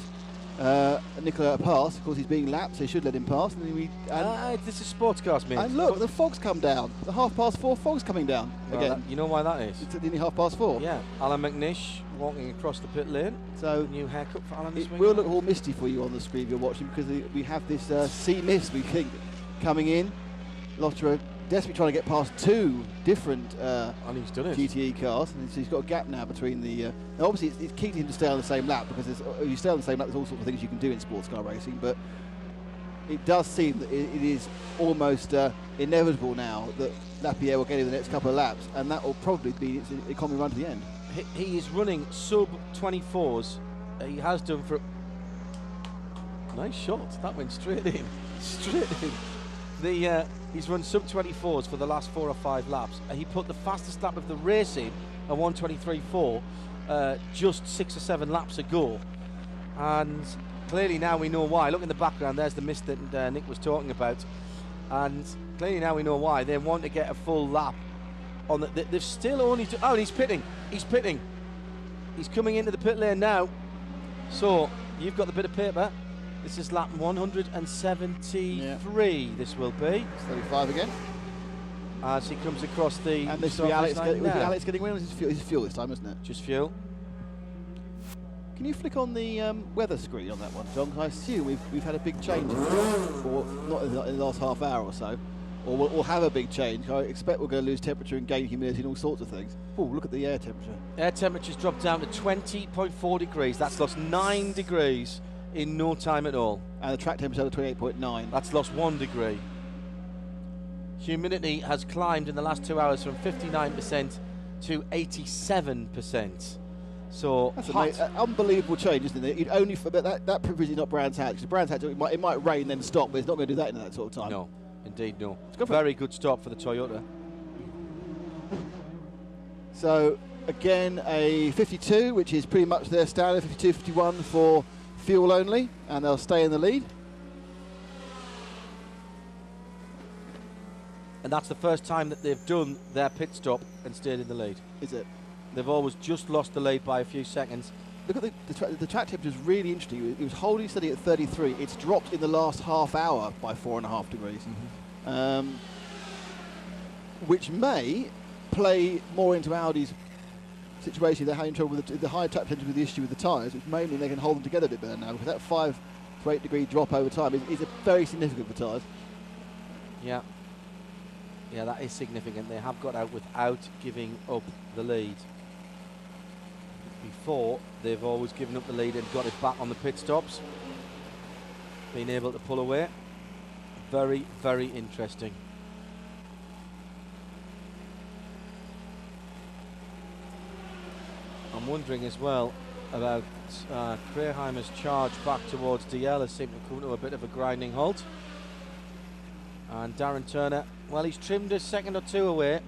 Nicola pass. Of course, he's being lapped, so he should let him pass. And this is sports cars, mate. And look, the fog's come down. The 4:30 fog's coming down again. You know why that is? It's nearly 4:30. Yeah, Alan McNish walking across the pit lane. So new haircut for Alan this week. It will look all misty for you on the screen if you're watching, because we have this sea mist, we think, coming in. Lotterer desperately trying to get past two different and he's done it. GTE cars, and so he's got a gap now between the. Now obviously, it's key to him to stay on the same lap, because if you stay on the same lap, there's all sorts of things you can do in sports car racing. But it does seem that it is almost inevitable now that Lapierre will get in the next couple of laps, and that will probably be its economy run to the end. He is running sub 24s. He has done for. Nice shot. That went straight in. Straight in. He's run sub 24s for the last 4 or 5 laps. He put the fastest lap of the race in, a 1:23.4, just 6 or 7 laps ago. And clearly now we know why. Look in the background, there's the mist that Nick was talking about. And clearly now we know why. They want to get a full lap. They've still only... and he's pitting. He's pitting. He's coming into the pit lane now. So, you've got the bit of paper. This is lap 173, this will be. It's 35 again. As he comes across the... And this will be Alex getting win. It's fuel this time, isn't it? Just fuel. Can you flick on the weather screen on that one, John? I assume we've had a big change, or not in the last half hour or so, or we'll have a big change. I expect we're going to lose temperature and gain humidity and all sorts of things. Oh, look at the air temperature. Air temperature's dropped down to 20.4 degrees. That's lost 9 degrees in no time at all. And the track temperature at 28.9. That's lost 1 degree. Humidity has climbed in the last 2 hours from 59% to 87%. So that's an unbelievable change, isn't it? You'd only that provision not Brands Hatch. Brands Hatch, it might rain then stop, but it's not going to do that in that sort of time. No, indeed no. It's good. Very good stop for the Toyota. So again, a 52, which is pretty much their standard 52-51 for fuel only, and they'll stay in the lead. And that's the first time that they've done their pit stop and stayed in the lead. Is it? They've always just lost the lead by a few seconds. Look at the track temperature is really interesting. It was holding steady at 33. It's dropped in the last half hour by 4.5 degrees, which may play more into Audi's situation. They're having trouble with the high track temperature with the issue with the tyres, which may mean they can hold them together a bit better now, because that 5 to 8 degree drop over time is a very significant for tyres. Yeah. Yeah, that is significant. They have got out without giving up the lead. Before, they've always given up the lead and got it back on the pit stops. Being able to pull away. Very, very interesting. I'm wondering as well about Kreiheimer's charge back towards DL has seemed to come to a bit of a grinding halt. And Darren Turner, well, he's trimmed a second or two away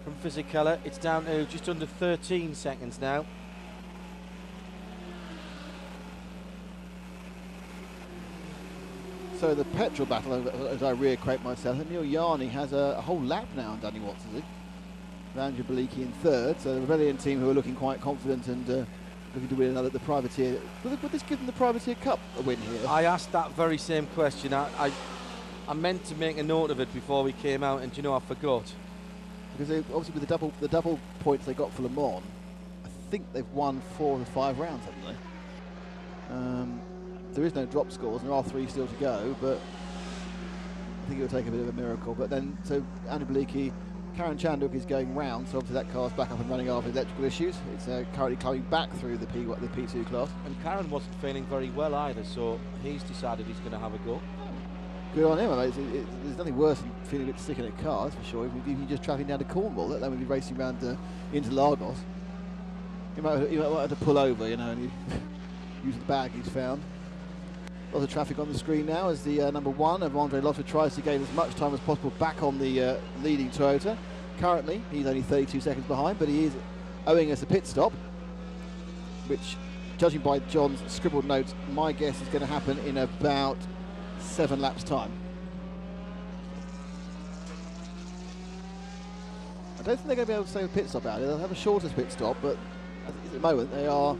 from Fisichella. It's down to just under 13 seconds now. So the petrol battle, as I reacquaint myself, Neil Yarney has a whole lap now on Danny Watts, is it? Andrew Beliki in third, so the Rebellion team who are looking quite confident and looking to win another the Privateer. Would this give them the Privateer Cup a win here? I asked that very same question. I meant to make a note of it before we came out, and you know, I forgot. Because they, obviously with the double points they got for Le Mans, I think they've won 4 or 5 rounds, haven't they? There is no drop scores, and there are 3 still to go, but I think it will take a bit of a miracle. But then, so Andrew Beliki, Karen Chanduk is going round, so obviously that car's back up and running after electrical issues. It's currently coming back through the P2 class. And Karen wasn't feeling very well either, so he's decided he's going to have a go. Good on him. I mean, there's nothing worse than feeling a bit sick in a car, that's for sure. If you're just travelling down to Cornwall, let alone be racing around into Lagos. You might have to pull over, you know, and use the bag he's found. Lots of traffic on the screen now as the number 1 of Andre Lotter tries to gain as much time as possible back on the leading Toyota. Currently, he's only 32 seconds behind, but he is owing us a pit stop, which, judging by John's scribbled notes, my guess is going to happen in about 7 laps' time. I don't think they're going to be able to save a pit stop out of it. They'll have a shortest pit stop, but at the moment they are.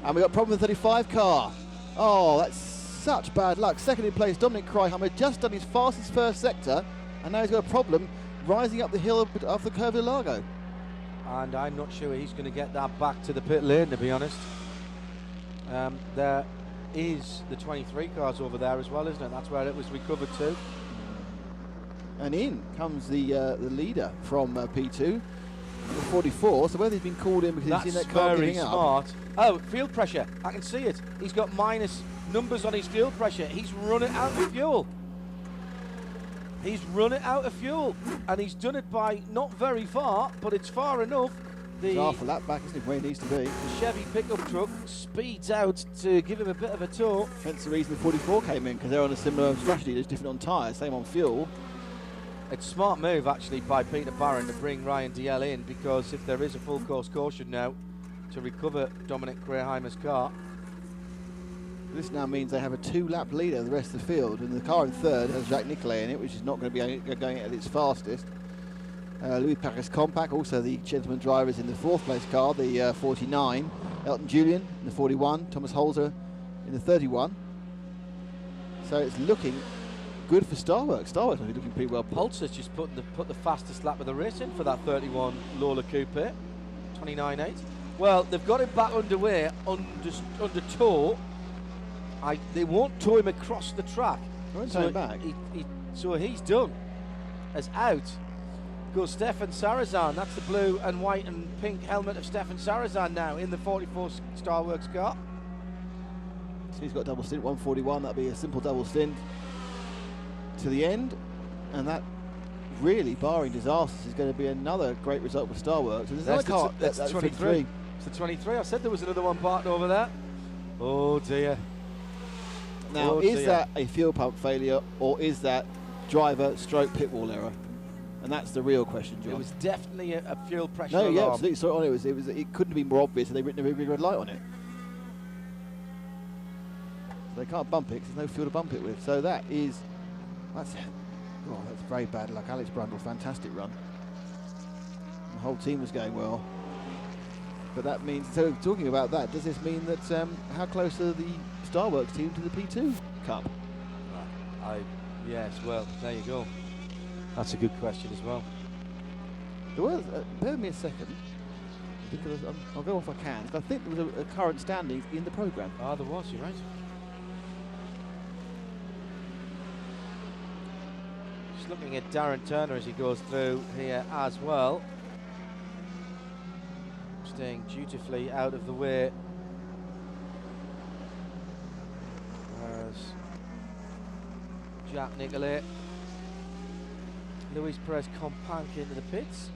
And we've got a problem with the 35 car. Oh, that's such bad luck. Second in place, Dominic Kreiheimer just done his fastest first sector, and now he's got a problem rising up the hill of the Curve de Largo. And I'm not sure he's going to get that back to the pit lane, to be honest. There is the 23 cars over there as well, isn't it? That's where it was recovered to. And in comes the leader from P2, the 44. So whether he's been called in because he's seen that car very giving smart. up. Oh, fuel pressure. I can see it. He's got minus numbers on his fuel pressure. He's running out of fuel. He's run it out of fuel, and he's done it by not very far, but it's far enough. It's half a lap back, isn't it, where he needs to be. The Chevy pickup truck speeds out to give him a bit of a tow. Hence the reason the 44 came in, because they're on a similar strategy. There's different on tyres, same on fuel. It's a smart move, actually, by Peter Barron to bring Ryan DL in, because if there is a full course caution now to recover Dominic Kreiheimer's car. This now means they have a 2-lap lead over the rest of the field, and the car in third has Jacques Nicolet in it, which is not going to be going at its fastest. Louis Paris Compact, also the gentleman drivers in the 4th place car, the 49. Elton Julian in the 41, Thomas Holzer in the 31. So it's looking good for Starworks. Starworks is looking pretty well. Pulser's just put the fastest lap of the race in for that 31 Lola Coupe, 29.8. Well, they've got him back underway, under tow. They won't tow him across the track. They won't tow him back. So he's done. As out goes Stefan Sarazan. That's the blue and white and pink helmet of Stefan Sarazan now in the 44 Starworks car. So he's got a double stint, 141. That'll be a simple double stint to the end. And that really, barring disasters, is going to be another great result for Starworks. And That's the 23. It's the 23. I said there was another one parked over there. Oh dear. Now, is that a fuel pump failure, or is that driver stroke pit wall error? And that's the real question, John. It was definitely a fuel pressure alarm. alarm. Yeah, absolutely. So it couldn't be more obvious, and they've written a big red light on it. So they can't bump it because there's no fuel to bump it with. So that's very bad luck. Alex Brundle, fantastic run. The whole team was going well. But that means, so talking about that, does this mean that how close are the Starworks team to the P2 Cup? Yes, well, there you go. That's a good question as well. There was, bear with me a second, because I'll go off if I can. I think there was a current standings in the programme. Ah, there was, you're right. Just looking at Darren Turner as he goes through here as well. Staying dutifully out of the way. Whereas Jacques Nicolet, Luis Perez Companc into the pits.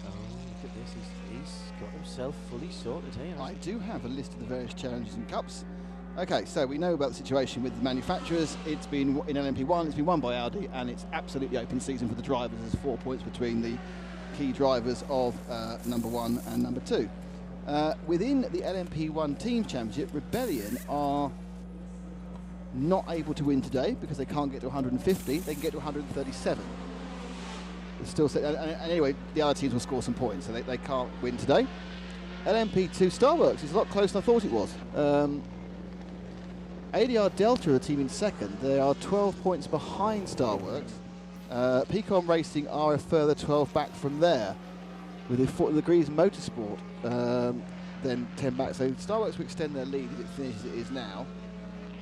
Oh, look at Yes, he's got himself fully sorted here. I do have a list of the various challenges and cups. Okay, so we know about the situation with the manufacturers. It's been in LMP1, it's been won by Audi, and it's absolutely open season for the drivers. There's 4 points between the key drivers of number 1 and number 2. Within the LMP1 Team Championship, Rebellion are not able to win today because they can't get to 150. They can get to 137. It's still and anyway, the other teams will score some points, so they can't win today. LMP2 Starworks is a lot closer than I thought it was. ADR Delta are the team in second. They are 12 points behind Starworks. Pecan Racing are a further 12 back from there, with the 40 Degrees Motorsport then 10 back. So Starworks will extend their lead if it finishes as it is now.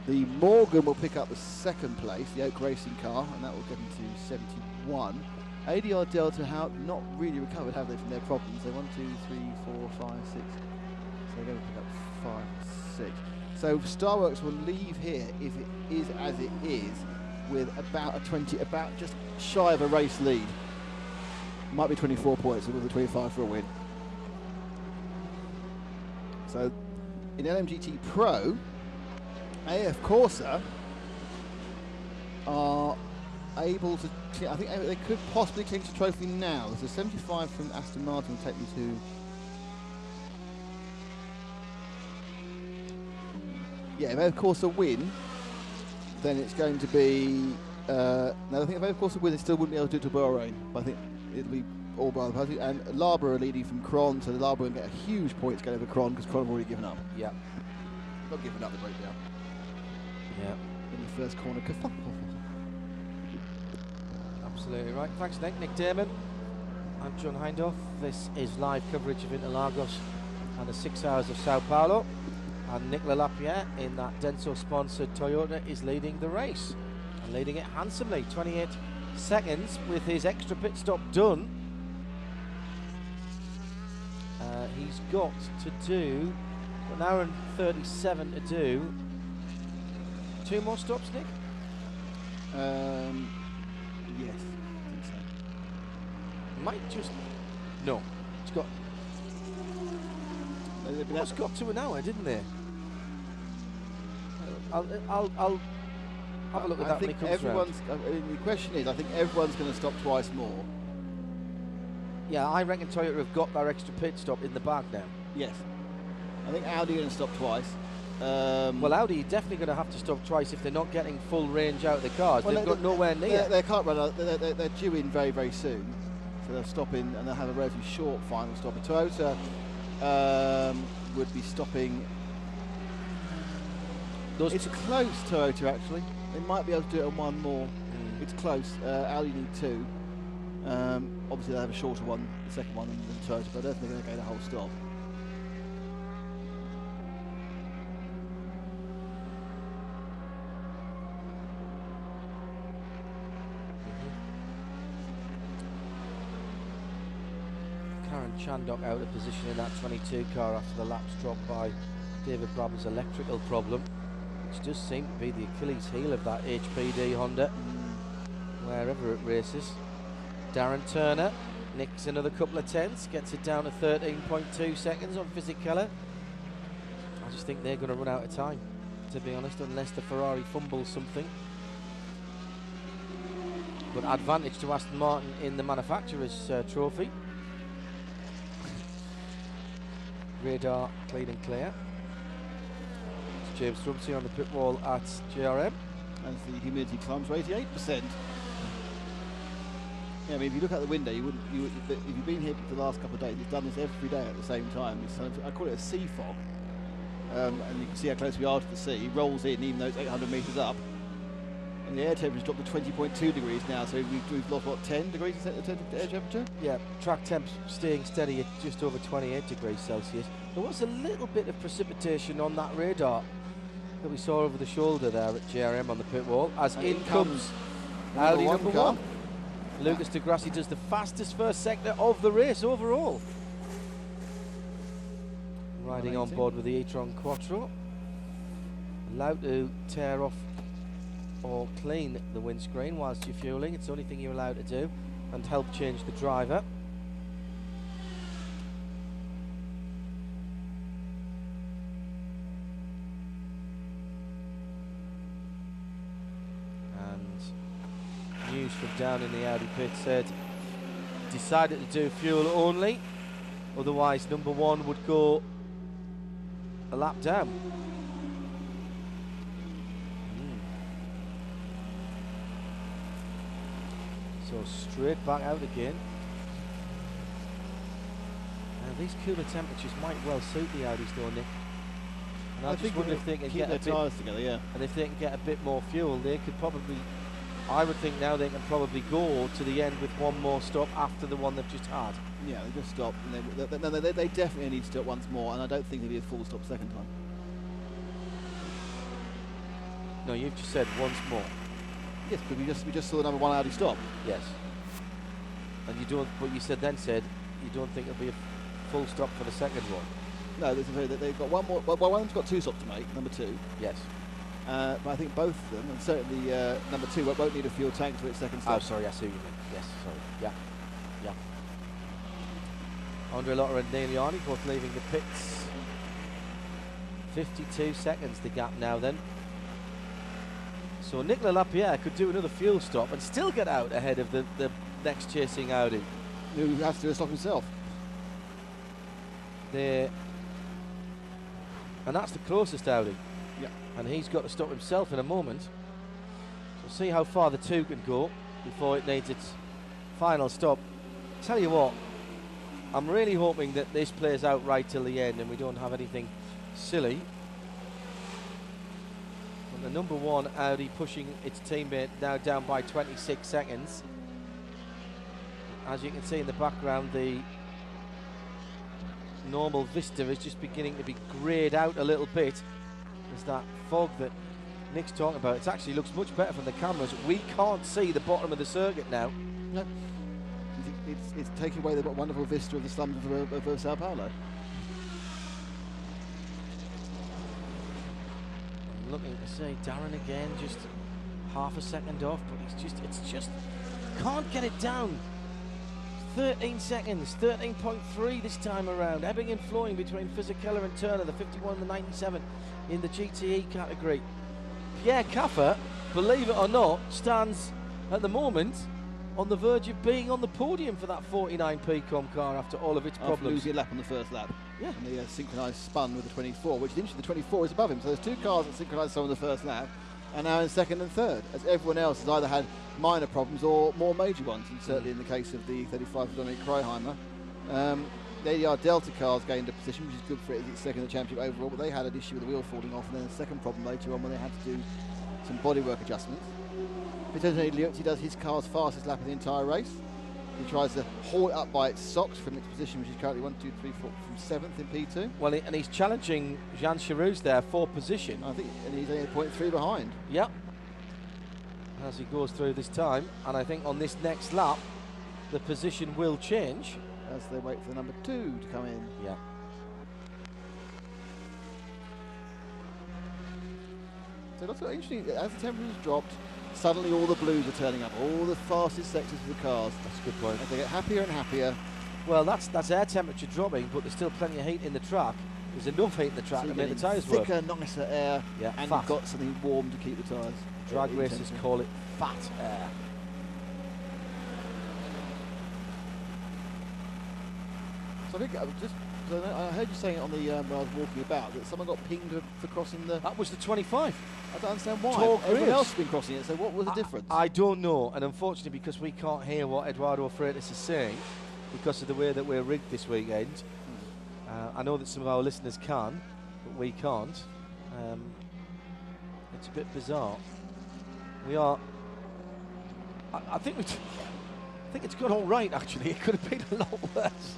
The Morgan will pick up the second place, the Oak Racing car, and that will get them to 71. ADR Delta have not really recovered, have they, from their problems? They're 1, 2, 3, 4, 5, 6. So they're going to pick up 5, 6. So Starworks will leave here, if it is as it is, with about about just shy of a race lead. Might be 24 points, or 25 for a win. So in LMGTE Pro, AF Corsa are able to, I think they could possibly clinch the trophy now. So 75 from Aston Martin will take them to, yeah, if AF Corsa win, then it's going to be, no, I think if AF Corsa win, they still wouldn't be able to do it to Bahrain, but I think it'll be all by the party. And Labour are leading from Cron, so the Labour will get a huge points going over Cron, because Cron have already given up. Yeah. Not given up, the breakdown. Yeah. In the first corner. Absolutely right. Thanks, Nick Damon. I'm John Hindhaugh. This is live coverage of Interlagos and the 6 Hours of Sao Paulo. And Nicolas Lapierre, in that Denso-sponsored Toyota, is leading the race. And leading it handsomely, 28 seconds with his extra pit stop done. He's got to do an hour and 37 to do. 2 more stops, Nick? Yes, I think so. Might just... No. It's got... It's got to an hour, didn't they? I'll have a look at that when he comes round. The question is, I think everyone's going to stop twice more. Yeah, I reckon Toyota have got their extra pit stop in the bag now. Yes. I think Audi are going to stop twice. Well, Audi are definitely going to have to stop twice if they're not getting full range out of the cars. They've got nowhere near. They can't run out. They're due in very, very soon. So they'll stop in and they'll have a relatively short final stop. Toyota would be stopping. It's close, Toyota, actually. They might be able to do it on one more. It's close. Audi need 2. Obviously, they have a shorter one, the second one, than Toyota, but I don't think they're going to go the whole stop. Karen Chandok out of position in that 22 car after the laps dropped by David Brabham's electrical problem, which does seem to be the Achilles heel of that HPD Honda, wherever it races. Darren Turner nicks another couple of tenths, gets it down to 13.2 seconds on Fisichella. I just think they're going to run out of time, to be honest, unless the Ferrari fumbles something. But advantage to Aston Martin in the manufacturer's trophy. Radar clean and clear. It's James Rumsey on the pit wall at JRM. And the humidity climbs to 88%. Yeah, I mean, if you look out the window, if you've been here for the last couple of days, it's done this every day at the same time. It's I call it a sea fog. And you can see how close we are to the sea. It rolls in, even though it's 800 metres up. And the air temperature's dropped to 20.2 degrees now, so we've lost, what, 10 degrees in air temperature? Yeah, track temps staying steady at just over 28 degrees Celsius. There was a little bit of precipitation on that radar that we saw over the shoulder there at JRM on the pit wall, as in comes Audi number 1. Lucas de Grassi does the fastest first sector of the race overall. Riding on board with the e-tron Quattro. Allowed to tear off or clean the windscreen whilst you're fueling. It's the only thing you're allowed to do, and help change the driver. down in the Audi pit said decided to do fuel only, otherwise number 1 would go a lap down. So straight back out again. Now these cooler temperatures might well suit the Audis though, Nick. And I just wonder if they can keep get their a bit, tyres together, yeah. and if they can get a bit more fuel, they could probably, I would think now they can probably go to the end with one more stop after the one they've just had. Yeah, they just stop. And they definitely need to stop once more, and I don't think there'll be a full stop second time. No, you've just said once more. Yes, but we just saw the number 1 Audi stop. Yes. And you don't, but you said you don't think there'll be a full stop for the second one. No, they've got one more. Well, one of them's got 2 stops to make, number 2. Yes. But I think both of them, and certainly number 2 won't need a fuel tank for its second stop. Oh, sorry, I see what you mean. Yes, sorry. Yeah. Andre Lotter and Neil Yarni both leaving the pits. 52 seconds the gap now then. So Nicolas Lapierre could do another fuel stop and still get out ahead of the next chasing Audi. Who has to do a stop himself. And that's the closest Audi. Yeah. And he's got to stop himself in a moment. So see how far the 2 can go before it needs its final stop. Tell you what, I'm really hoping that this plays out right till the end and we don't have anything silly. And the number 1 Audi pushing its teammate now down by 26 seconds. As you can see in the background, the normal vista is just beginning to be greyed out a little bit. There's that fog that Nick's talking about. It actually looks much better from the cameras. We can't see the bottom of the circuit now. No. It's taking away the wonderful vista of the slums of Sao Paulo. I'm looking to say Darren again, just half a second off, but it's just can't get it down. 13 seconds, 13.3 this time around, ebbing and flowing between Fisichella and Turner, the 51 and the 97 in the GTE category. Pierre Caffer, believe it or not, stands at the moment on the verge of being on the podium for that 49 Pcom car after all of its problems. Losing a lap on the first lap. Yeah. And the synchronised spun with the 24, which is interesting, the 24 is above him. So there's 2 cars that synchronised on the first lap, and now in second and third, as everyone else has either had minor problems or more major ones, and certainly in the case of the 35 for Dominic Kreiheimer. The ADR Delta cars gained a position, which is good for it. It's second in the championship overall, but they had an issue with the wheel falling off, and then a second problem later on when they had to do some bodywork adjustments. Vittorio Liuzzi does his car's fastest lap of the entire race. He tries to haul it up by its socks from its position, which is currently 1, 2, 3, 4, from 7th in P2. Well, and he's challenging Jean Charouz there for position. I think, and he's only 0.3 behind. Yep. As he goes through this time, and I think on this next lap, the position will change. As they wait for the number 2 to come in. Yeah. So that's interesting, as the temperature's dropped, suddenly all the blues are turning up, all the fastest sectors of the cars. That's a good point. As they get happier and happier. Well, that's air temperature dropping, but there's still plenty of heat in the track. There's enough heat in the track to make the tyres work. Thicker, nicer air, yeah, and fat. you've got something warm to keep the tyres. Drag racers call it fat air. So I think I heard you saying it on the when I was walking about that someone got pinged for crossing the. That was the 25. I don't understand why. Tall Everyone Graves. else has been crossing it. So what was the difference? I don't know, and unfortunately, because we can't hear what Eduardo Freitas is saying, because of the way that we're rigged this weekend, I know that some of our listeners can, but we can't. It's a bit bizarre. We are. I think it's gone all right, actually. It could have been a lot worse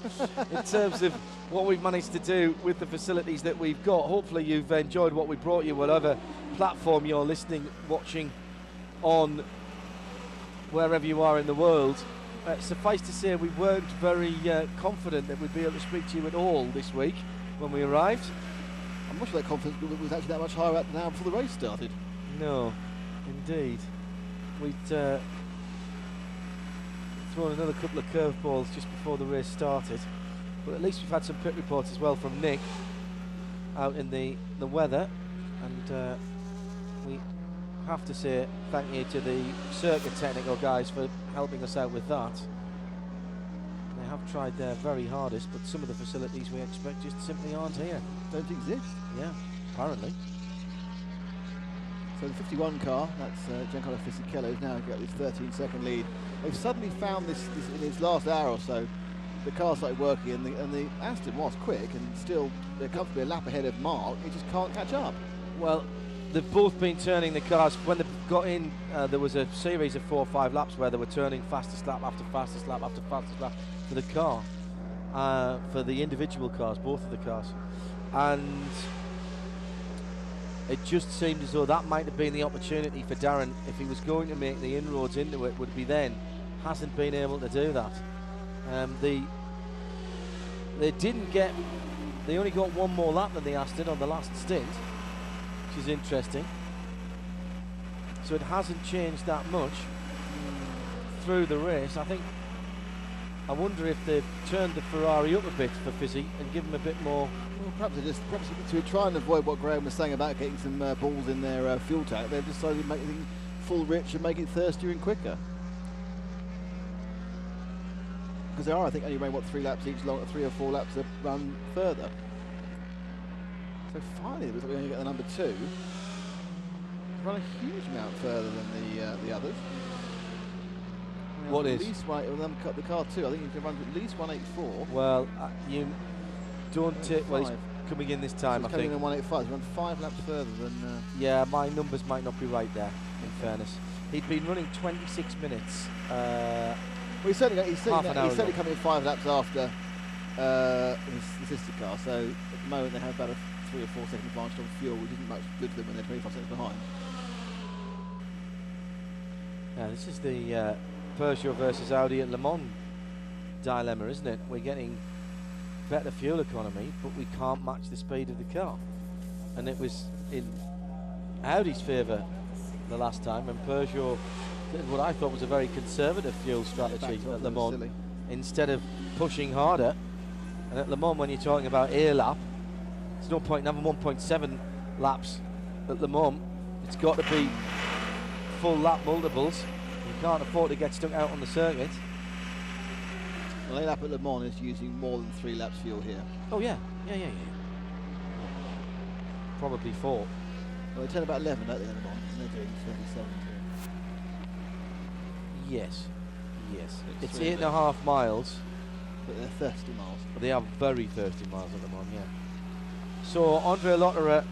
in terms of what we've managed to do with the facilities that we've got. Hopefully you've enjoyed what we brought you, whatever platform you're listening, watching on, wherever you are in the world. Suffice to say, we weren't very confident that we'd be able to speak to you at all this week when we arrived. I'm not sure that confidence was actually that much higher up now before the race started. No, indeed. We'd thrown another couple of curveballs just before the race started, but at least we've had some pit reports as well from Nick out in the weather, and we have to say thank you to the circuit technical guys for helping us out with that. They have tried their very hardest, but some of the facilities we expect just simply aren't here. Don't exist. Yeah, apparently. So the 51 car, that's Giancarlo Fisichella, has now got this 13-second lead. They've suddenly found this in his last hour or so. The car started working, and the Aston was quick, and still they're comfortably a lap ahead of Mark. He just can't catch up. Well, they've both been turning the cars. When they got in, there was a series of 4 or 5 laps where they were turning fastest lap after fastest lap after fastest lap for the car, for the individual cars, both of the cars. And it just seemed as though that might have been the opportunity for Darren, if he was going to make the inroads into it, would be then. Hasn't been able to do that. They only got 1 more lap than the Aston on the last stint, which is interesting. So it hasn't changed that much through the race. I wonder if they've turned the Ferrari up a bit for Fizzy and given him a bit more. Well, perhaps to try and avoid what Graham was saying about getting some balls in their fuel tank, they've decided to make it full rich and make it thirstier and quicker. Because they are, I think, only running 3 laps each long, 3 or 4 laps to run further. So finally, it looks like we're going to get the number 2. Run a huge amount further than the others. What at is? Least cut the car 2. I think you can run to at least 184. Well, you don't take. Well, he's coming in this time. So I think. Coming in 185. He's run 5 laps further than. Yeah, my numbers might not be right there. In fairness, he'd been running 26 minutes. Well, he's certainly coming in 5 laps after his sister car. So at the moment they have about a 3 or 4 second advantage on fuel, which isn't much good to them when they're 25 seconds behind. Yeah, this is the Peugeot versus Audi at Le Mans dilemma, isn't it? We're getting better fuel economy, but we can't match the speed of the car. And it was in Audi's favour the last time, and Peugeot did what I thought was a very conservative fuel strategy at Le Mans. Silly. Instead of pushing harder. And at Le Mans, when you're talking about air lap, there's no point in having 1.7 laps at Le Mans. It's got to be full lap multiples. You can't afford to get stuck out on the circuit. Well, a lap at Le Mans is using more than 3 laps fuel here. Oh yeah. Probably 4. Well, they turn about 11 at the Le Mans, and they're doing 27 here. Yes. It's 8.5 miles. But they're 30 miles. But they are very 30 miles at the moment, yeah. So Andre Lotterer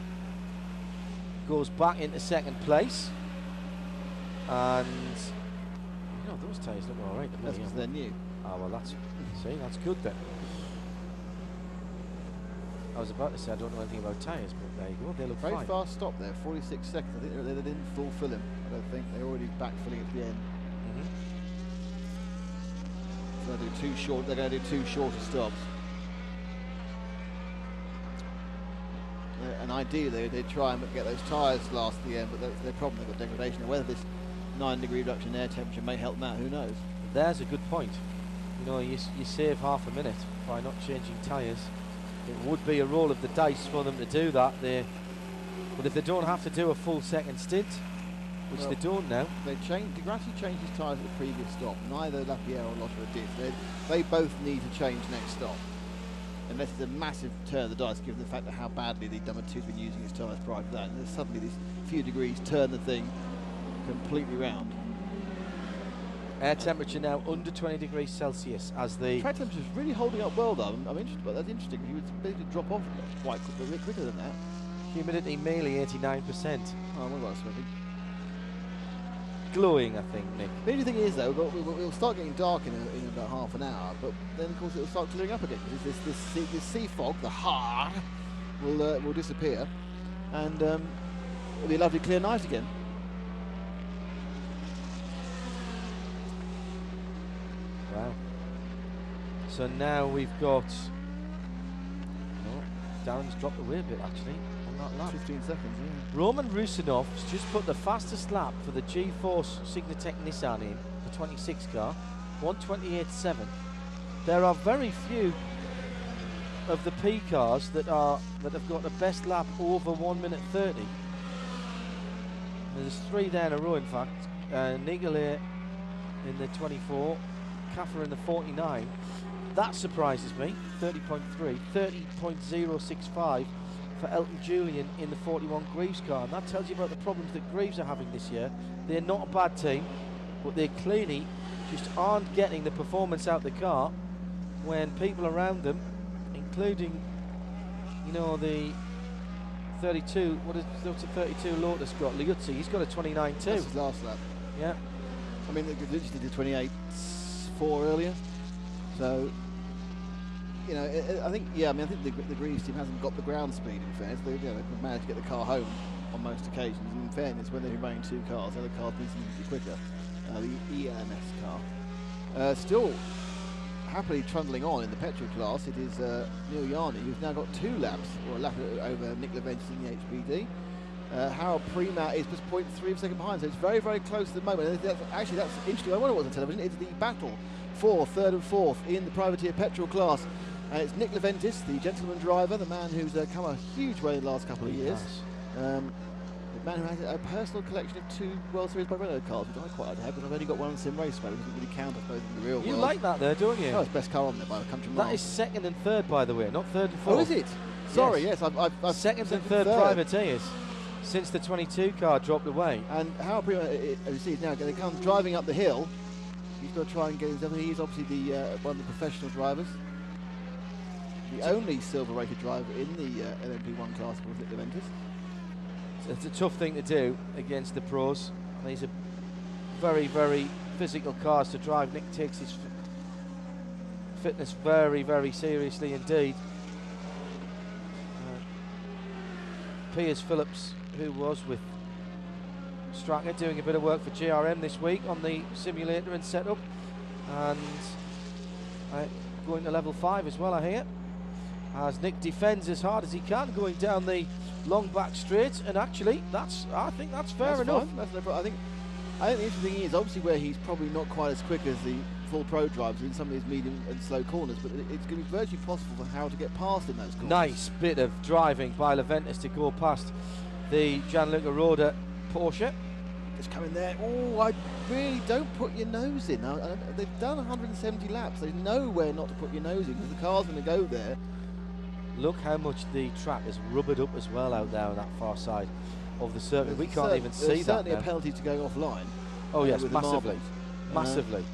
goes back into 2nd place. And those tyres look all right. That's because they're new. Oh well, that's good then. I was about to say I don't know anything about tyres, but there you go. They look very fine. fast stop there, 46 seconds. I think they didn't fulfill him. I don't think they're already backfilling at the end. So they're going to do 2 shorter stops. And ideally they try and get those tyres last at the end, but their problem, they've got degradation. Whether this 9-degree reduction in air temperature may help them out, who knows? There's a good point. You save half a minute by not changing tyres. It would be a roll of the dice for them to do that. But if they don't have to do a full 2nd stint, which they don't now. Degrassi changed his tyres at the previous stop. Neither Lapierre or Lotterer did. They both need to change next stop. Unless it's a massive turn of the dice, given the fact of how badly the number 2's been using his tyres prior to that. And suddenly these few degrees turn the thing completely round. Air temperature now under 20 degrees Celsius as the track temperature is really holding up well though. I'm interested, but that's interesting. He was able to drop off quite quickly, a bit quicker than that. Humidity merely 89%. Oh, what was I thinking? Glowing, I think, Nick. The only thing is though, we'll start getting dark in about half an hour, but then of course it'll start clearing up again because this sea fog, the har, will disappear, and it'll be a lovely clear night again. Wow. So now we've got. Oh, Darren's dropped away a bit actually on that lap. 15 seconds, yeah. Roman Rusinov's just put the fastest lap for the G-Force Signatech Nissan in, the 26 car, 1:28.7. There are very few of the P cars that have got the best lap over 1:30. There's 3 there in a row, in fact. Nicolet, in the 24, Kaffer in the 49. That surprises me. 30.3, 30.065 for Elton Julian in the 41 Greaves car, and that tells you about the problems that Greaves are having this year. They're not a bad team, but they clearly just aren't getting the performance out the car when people around them, including, you know, the 32, what's the 32 Lotus got? Liuzzi, he's got a 29.2. That's his last lap. Yeah. I mean, Liuzzi did 28.4 earlier. So, you know, I think the Greaves team hasn't got the ground speed, in fairness. They've managed to get the car home on most occasions. And in fairness, when they're running two cars, the other car needs to be quicker. The ELMS car. Still happily trundling on in the petrol class, it is Neil Yarney, who's now got 2 laps, or a lap over Nick Leventis in the HBD. Harold Premat is just 0.3 of a second behind, so it's very, very close at the moment. And that's interesting. I wonder what's on television. It's the battle for 3rd and 4th in the privateer petrol class. It's Nick Leventis, the gentleman driver, the man who's come a huge way in the last couple of years. The man who has a personal collection of 2 World Series by Renault cars, which I quite like to have, but I've only got one on Sim Race, so it doesn't really count, I suppose, in the real world. You like that there, don't you? Oh, it's best car on there by a country mile. That is 2nd and 3rd, by the way, not 3rd and 4th. Oh, is it? Sorry, yes. I've 2nd and 3rd privateers since the 22 car dropped away. And Harold Premat, as you see now, they come driving up the hill. He's got to try and get himself. He's obviously the one of the professional drivers. The only silver-rated driver in the LMP1 class was Nick Leventis. It's a tough thing to do against the pros. And these are very, very physical cars to drive. Nick takes his fitness very, very seriously indeed. Piers Phillips, who was with Stracker, doing a bit of work for GRM this week on the simulator and setup, and going to level 5 as well, I hear, as Nick defends as hard as he can going down the long back straight. And actually I think that's fair enough. That's no problem. I think the interesting thing is obviously where he's probably not quite as quick as the full pro drivers in some of these medium and slow corners, but it's going to be virtually possible for Harold to get past in those corners. Nice bit of driving by Leventis to go past the Gianluca Roda Porsche. Just coming there. Oh, I really don't put your nose in. They've done 170 laps. There's nowhere not to put your nose in because the car's going to go there. Look how much the track is rubbered up as well out there on that far side of the circuit. We can't even see that. There's certainly a penalty to going offline. Oh yes, with massively. Massively.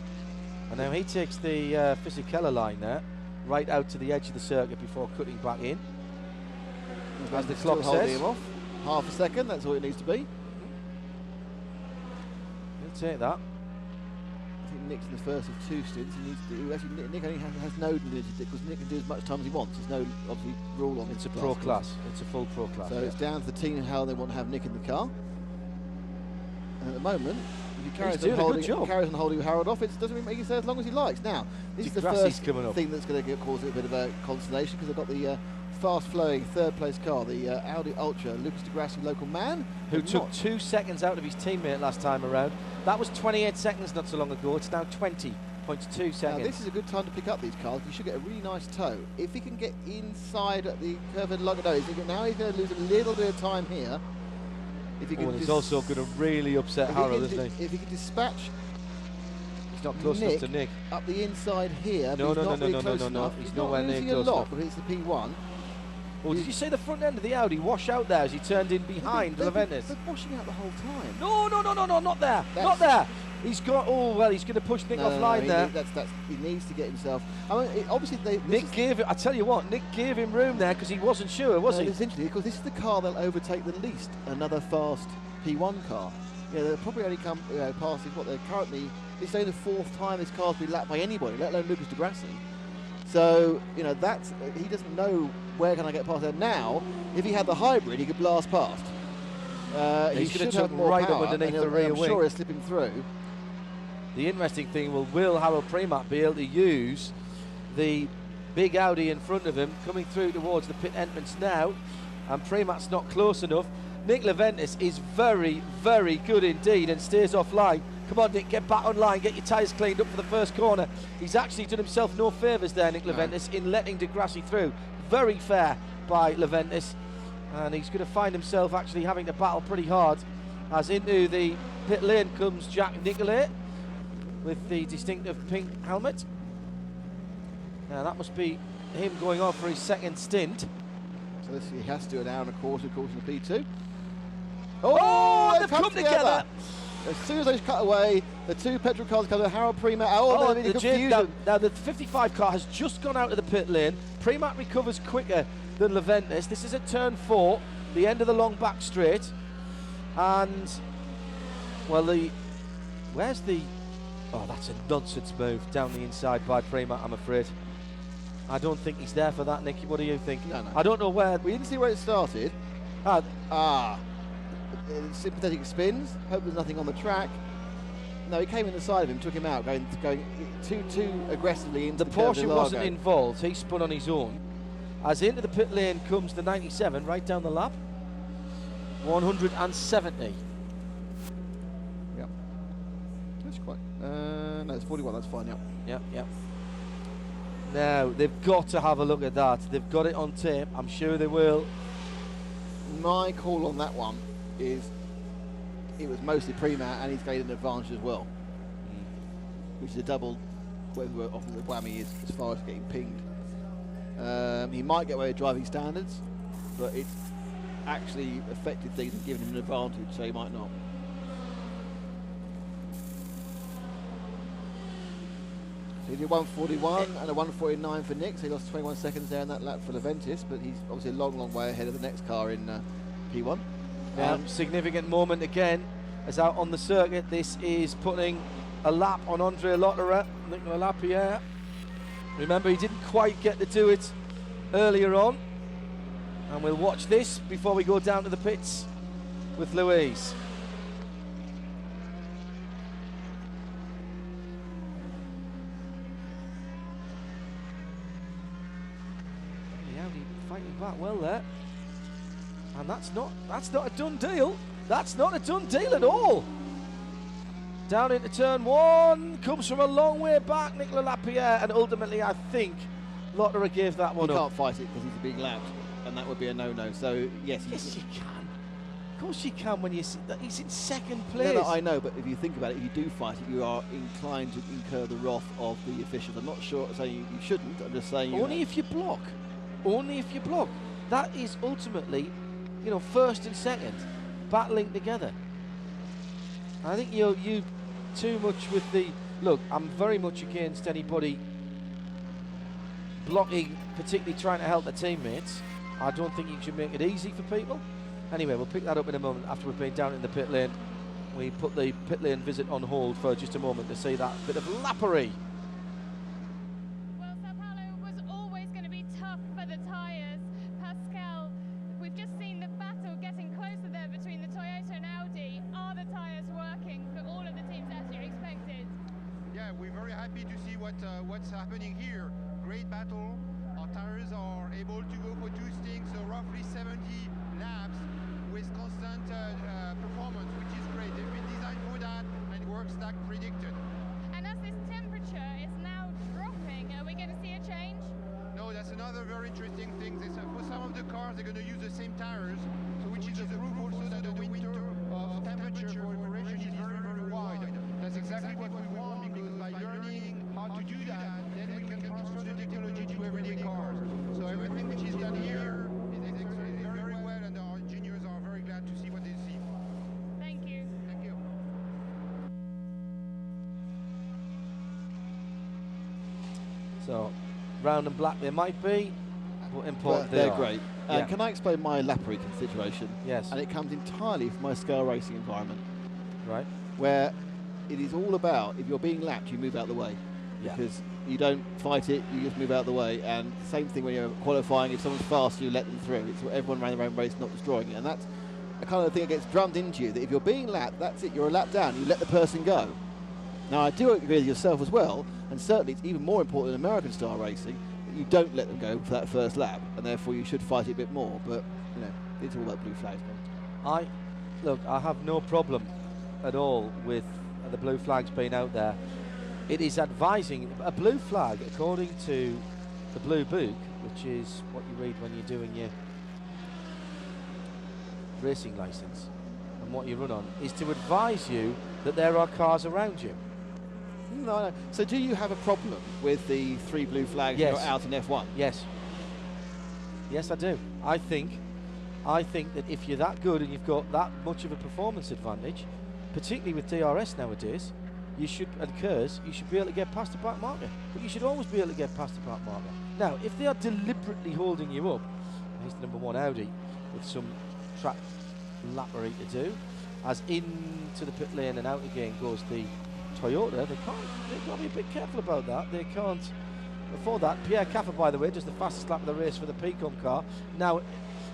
And now he takes the Fisichella line there, right out to the edge of the circuit before cutting back in. As the clock says. Him off. Half a second, that's all it needs to be. He'll take that. I think Nick's in the first of 2 stints. He needs to do. Actually, Nick only has no ability because Nick can do as much time as he wants. There's no obviously rule on it. It's a pro class. It's a full pro class. So it's down to the team how they want to have Nick in the car. And at the moment, if he carries on holding Harold off, it doesn't really make it stay as long as he likes. Now, this is the first thing that's going to cause a bit of a consternation because they've got the fast-flowing third-place car, the Audi Ultra, Lucas de Grassi, local man, who took 2 seconds out of his teammate last time around. That was 28 seconds not so long ago. It's now 20.2 seconds. Now, this is a good time to pick up these cars. You should get a really nice tow. If he can get inside at the curve and lug it out, now he's going to lose a little bit of time here. If he can he's also going to really upset Harold, isn't he? If he can dispatch, he's not close enough to Nick. Up the inside here, no, but he's not really close no, enough. He's nowhere near close enough. But it's the P1. Well, did you see the front end of the Audi wash out there as he turned in behind Leventis? They're washing out the whole time. No, not there. Not there. He's got. Oh well, he's going to push Nick offline there. He needs to get himself. I mean, obviously Nick gave it. I tell you what, Nick gave him room there because he wasn't sure, was he? It's interesting because this is the car they'll overtake the least. Another fast P1 car. Yeah, they'll probably only come past what they're currently. It's only the 4th time this car's been lapped by anybody, let alone Lucas de Grassi. So he doesn't know where can I get past there now. If he had the hybrid, he could blast past. He should have took right up underneath the rear wing. I'm sure he'll slip him through. The interesting thing will Harold Premat be able to use the big Audi in front of him coming through towards the pit entrance now, and Premat's not close enough. Nick Leventis is very, very good indeed and stays offline. Come on, Nick, get back online, get your tyres cleaned up for the first corner. He's actually done himself no favours there, Nick Leventis, in letting de Grassi through. Very fair by Leventis, and he's going to find himself actually having to battle pretty hard as into the pit lane comes Jack Nicolay. with the distinctive pink helmet. Now that must be him going off for his second stint. So this, he has to do an hour and a quarter, according to P2. Oh, they've come together. As soon as they cut away, the two petrol cars come to Harold Premat. Oh, the confusion. now the 55 car has just gone out of the pit lane. Premat recovers quicker than Leventis. This is at turn 4, the end of the long back straight. And, well, where's the... Oh, that's a nonsense move down the inside by Premat, I'm afraid. I don't think he's there for that, Nicky. What do you think? No. I don't know where... We didn't see where it started. Sympathetic spins. Hope there's nothing on the track. No, he came in the side of him, took him out, going too aggressively into the Porsche wasn't involved. He spun on his own. As into the pit lane comes the 97 right down the lap. 170. Yep. That's quite. No, it's 41. That's fine. Yep. Yep. Now they've got to have a look at that. They've got it on tape. I'm sure they will. My call on that one is it was mostly Premat, and he's gained an advantage as well, which is a double. Whether often the whammy is as far as getting pinged. He might get away with driving standards, but it's actually affected things and given him an advantage, so he might not. So he did 141 and a 149 for Nick, so he lost 21 seconds there in that lap for Leventis, but he's obviously a long way ahead of the next car in P1. Significant moment again, as out on the circuit. This is putting a lap on Andre Lotterer, Nicolas Lapierre. Remember, he didn't quite get to do it earlier on. And we'll watch this before we go down to the pits with Louise. Audi fighting back well there. And that's not a done deal. That's not a done deal at all. Down into turn 1, comes from a long way back, Nicolas Lapierre, and ultimately I think Lotterer gave that one up. He can't fight it because he's being lapped, and that would be a no-no. So yes, you can. Of course you can when you see that he's in second place. No, I know, but if you think about it, if you do fight it, you are inclined to incur the wrath of the officials. I'm not sure saying you shouldn't. I'm just saying only if you block. Only if you block. That is ultimately, first and second battling together. I think you too much with the look. I'm very much against anybody blocking, particularly trying to help their teammates. I don't think you should make it easy for people. Anyway, we'll pick that up in a moment after we've been down in the pit lane. We put the pit lane visit on hold for just a moment to see that bit of lappery. Well, Sao Paulo was always going to be tough for the tyres. Pascal, we've just seen the battle getting closer there between the Toyota and Audi. Are the tyres working for all of the teams as you expected? Yeah, we're very happy to see what's happening here. Great battle. Our tires are able to go for 2 stints, so roughly 70 laps with constant performance, which is great. They've been designed for that and it works like predicted. And as this temperature is now dropping, are we going to see a change? No, that's another very interesting thing. For some of the cars, they're going to use the same tires, so which is a proof also that the window of temperature for operation is very, very wide. That's exactly what we want, because by learning how to do that, then we can transfer the technology to everyday cars. So everything which is done here is executed very well, and our engineers are very glad to see what they see. Thank you. Thank you. So, round and black they might be, but important they're are. great. Yeah. Can I explain my lappery situation? Yes. And it comes entirely from my scale racing environment, Right. where it is all about, if you're being lapped, you move out of the way. Yeah. Because you don't fight it, you just move out of the way. And same thing when you're qualifying, if someone's fast, you let them through. It's everyone around the round race, not destroying it. And that's a kind of thing that gets drummed into you, that if you're being lapped, that's it, you're a lap down, you let the person go. Now, I do agree with yourself as well, and certainly it's even more important in American style racing that you don't let them go for that first lap, and therefore you should fight it a bit more. But, it's all about blue flags. I have no problem at all with the blue flags being out there. It is advising a blue flag, according to the blue book, which is what you read when you're doing your racing license and what you run on, is to advise you that there are cars around you. No. So do you have a problem with the 3 blue flags Yes. you're out in F1? Yes. Yes, I do. I think that if you're that good and you've got that much of a performance advantage, particularly with DRS nowadays, you should be able to get past the back marker. But you should always be able to get past the back marker. Now, if they are deliberately holding you up, here's the number 1 Audi with some track lappery to do, as into the pit lane and out again goes the Toyota. They've got to be a bit careful about that. They can't afford that. Pierre Caffer, by the way, does the fastest lap of the race for the Pcom car. Now,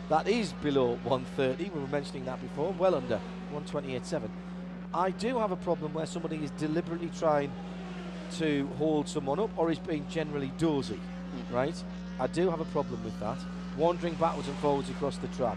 that is below 130. We were mentioning that before, well under 128.7. I do have a problem where somebody is deliberately trying to hold someone up or is being generally dozy, right? I do have a problem with that. Wandering backwards and forwards across the track.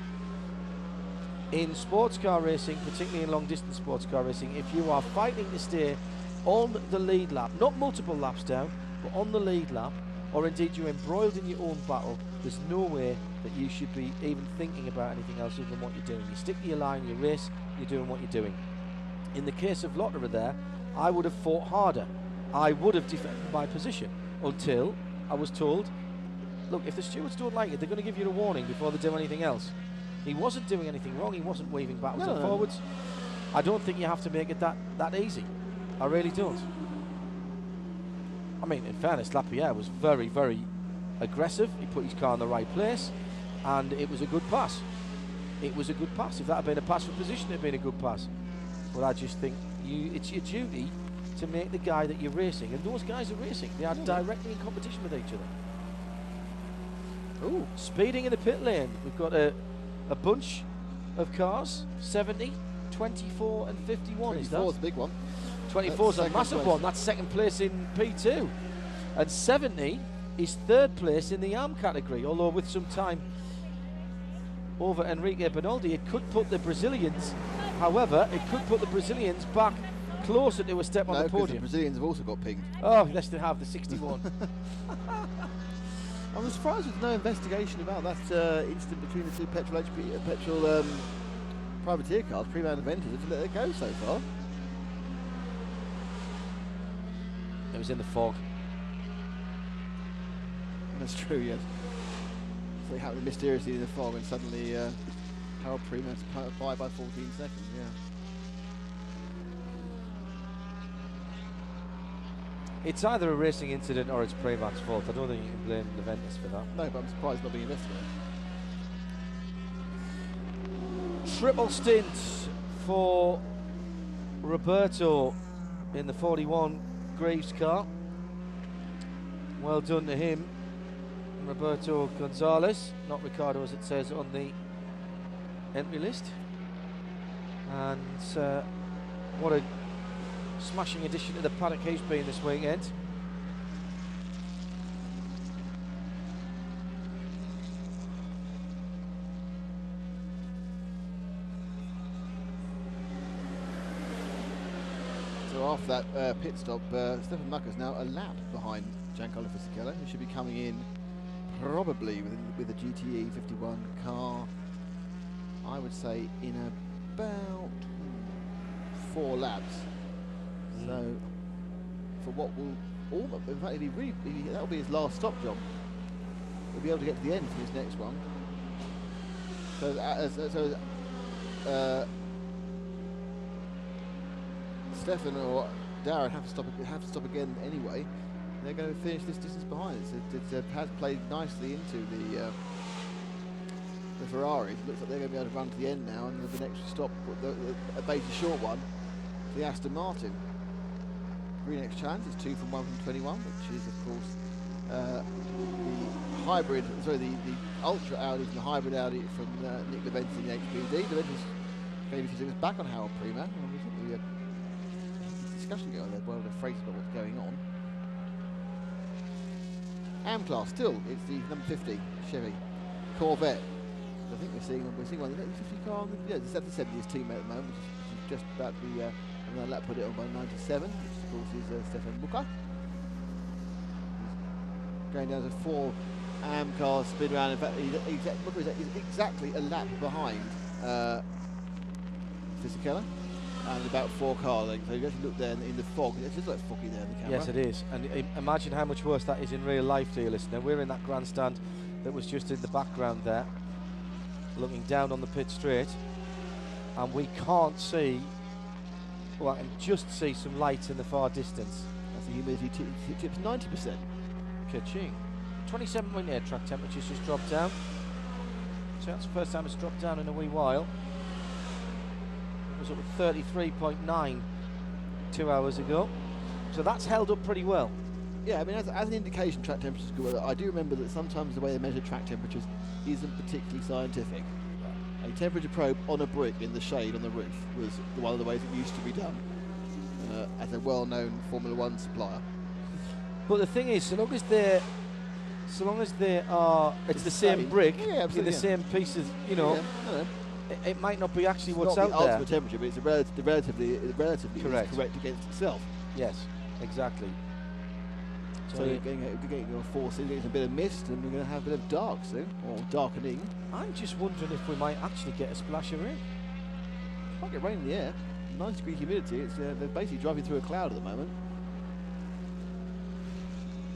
In sports car racing, particularly in long distance sports car racing, if you are fighting to stay on the lead lap, not multiple laps down, but on the lead lap, or indeed you're embroiled in your own battle, there's no way that you should be even thinking about anything else other than what you're doing. You stick to your line, you race, you're doing what you're doing. In the case of Lotterer there, I would have fought harder. I would have defended my position until I was told, look, if the stewards don't like it, they're going to give you a warning before they do anything else. He wasn't doing anything wrong. He wasn't waving backwards and forwards. I don't think you have to make it that easy. I really don't. I mean, in fairness, Lapierre was very, very aggressive. He put his car in the right place, and it was a good pass. It was a good pass. If that had been a pass for position, it had been a good pass. But I just think it's your duty to make the guy that you're racing, and those guys are racing. They are directly in competition with each other. Ooh, speeding in the pit lane. We've got a bunch of cars, 70, 24 and 51. 24 is a big one. 24 is a massive one. That's second place in P2. And 70 is third place in the ARM category, although with some time over Enrique Bernaldi, it could put the Brazilians, however, it could put the Brazilians back closer to a step on the podium. The Brazilians have also got pinged. Oh, yes, they have, the 61. I'm surprised there's no investigation about that incident between the two petrol privateer cars, Prima and Aventus, to let it go so far. It was in the fog. That's true, yes. So it happened mysteriously in the fog, and suddenly Harold Prima's by 14 seconds, yeah. It's either a racing incident or it's Prema's fault. I don't think you can blame Leventis for that. No, but I'm surprised it's not being investigated. Triple stint for Roberto in the 41 Graves car. Well done to him. Roberto Gonzalez, not Ricardo as it says on the entry list. And what a smashing addition to the paddock he's been this weekend. So after that pit stop, Stefan Mucker's now a lap behind Giancarlo Fisichella, who should be coming in probably with a GTE 51 car, I would say in about 4 laps. So for what will almost, in fact, that'll be his last stop job. He'll be able to get to the end for his next one. So Stefan or Darren have to stop again anyway. They're going to finish this distance behind. It has played nicely into the Ferraris. It looks like they're going to be able to run to the end now, and there'll be an extra stop, a basically short one, for the Aston Martin. Green X Challenge is 2 from 1 from 21, which is of course the hybrid, sorry, the Ultra Audi and the hybrid Audi from Nick Leventis in the HPD. Leventis maybe because it was back on Harold Prima, and we think we had a discussion going on there, well, the phrase about what's going on. AM class still, it's the number 50 Chevy Corvette. I think we're seeing one of the 50 car on the, it's at the 70th teammate at the moment, which is just about to be another lap put it on by 97, which of course is Stefan Mucker. He's going down to 4 AM cars, spin around. In fact, Mucker is exactly a lap behind Fisichella. and about 4 car lengths. So you actually look there in the fog. It's just like foggy there in the camera. Yes, it is. And imagine how much worse that is in real life, dear listener. We're in that grandstand that was just in the background there, looking down on the pit straight, and we can't see, well, I can just see some lights in the far distance. That's the humidity tips 90%. Ka-ching. 27.8 track temperatures just dropped down. So that's the first time it's dropped down in a wee while. It was up at 33.9 2 hours ago. So that's held up pretty well. Yeah, I mean, as an indication, track temperatures go well. I do remember that sometimes the way they measure track temperatures isn't particularly scientific. A temperature probe on a brick in the shade on the roof was one of the ways it used to be done as a well-known Formula One supplier. But the thing is, so long as they are, it's the same brick, in the same pieces, you know, it might not be actually what's out there. It's not the ultimate temperature, but it's relatively correct against itself. Yes, exactly. So you're getting your forces, getting a bit of mist, and we're going to have a bit of dark soon, or darkening. I'm just wondering if we might actually get a splash of rain. Might get rain in the air. 90-degree humidity. It's they're basically driving through a cloud at the moment.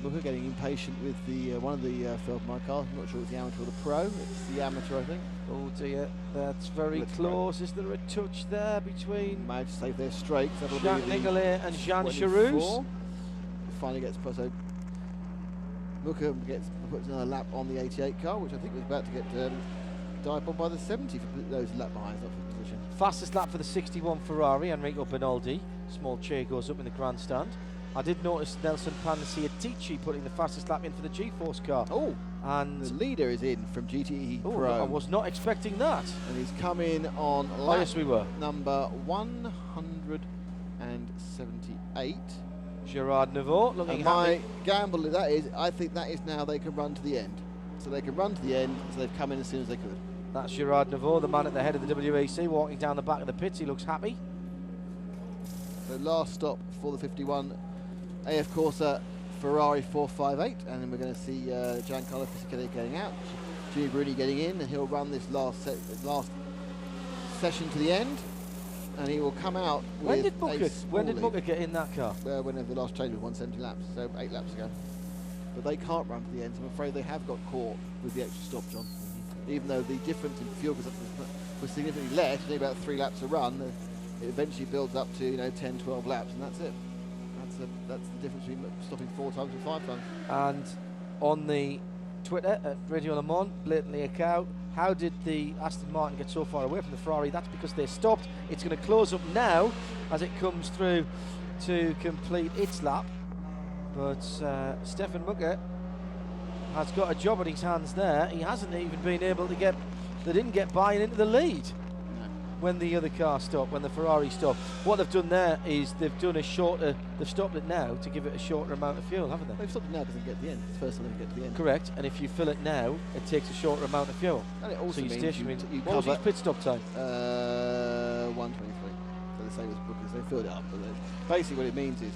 Look, we're getting impatient with the one of the Feldmar cars. I'm not sure it's the amateur or the pro. It's the amateur, I think. Oh dear, that's very close. Is there a touch there between? Managed to save their straight. Jacques Nicolet and Jean Charouz. Finally gets put. So Mooker puts another lap on the 88 car, which I think was about to get dived on by the 70 for those lap behind that position. Fastest lap for the 61 Ferrari, Enrico Benaldi. Small cheer goes up in the grandstand. I did notice Nelson Panciatici putting the fastest lap in for the G-Force car. Oh, and the leader is in from GTE Pro. I was not expecting that. And he's come in on lap number 178. Gerard Neveu looking happy. My gamble is I think that is now they can run to the end. So they can run to the end, so they've come in as soon as they could. That's Gerard Neveu, the man at the head of the WEC, walking down the back of the pits. He looks happy. So last stop for the 51 AF Corsa Ferrari 458, and then we're going to see Giancarlo Fisichella getting out, Jimmy Bruni getting in, and he'll run this last session to the end. And he will come out when did Mooker get in that car? Whenever the last change was 170 laps, so 8 laps ago. But they can't run to the end, so I'm afraid they have got caught with the extra stop, John. Even though the difference in fuel consumption was significantly less, only about 3 laps a run, it eventually builds up to 10, 12 laps, and that's it. That's the difference between stopping 4 times and 5 times. And on the Twitter at Radio Le Mans, blatantly a cow. How did the Aston Martin get so far away from the Ferrari? That's because they stopped. It's going to close up now as it comes through to complete its lap. But Stefan Mooker has got a job on his hands there. He hasn't even been able to get, they didn't get buying into the lead when the other car stopped, when the Ferrari stopped. What they've done there is they've done a shorter, they've stopped it now to give it a shorter amount of fuel, haven't they? They've stopped it now because they get to the end. It's the first time they get to the end. Correct, and if you fill it now, it takes a shorter amount of fuel. And it also so means you what was his pit stop time? 1:23. So the same as Booker's. They filled it up. But basically what it means is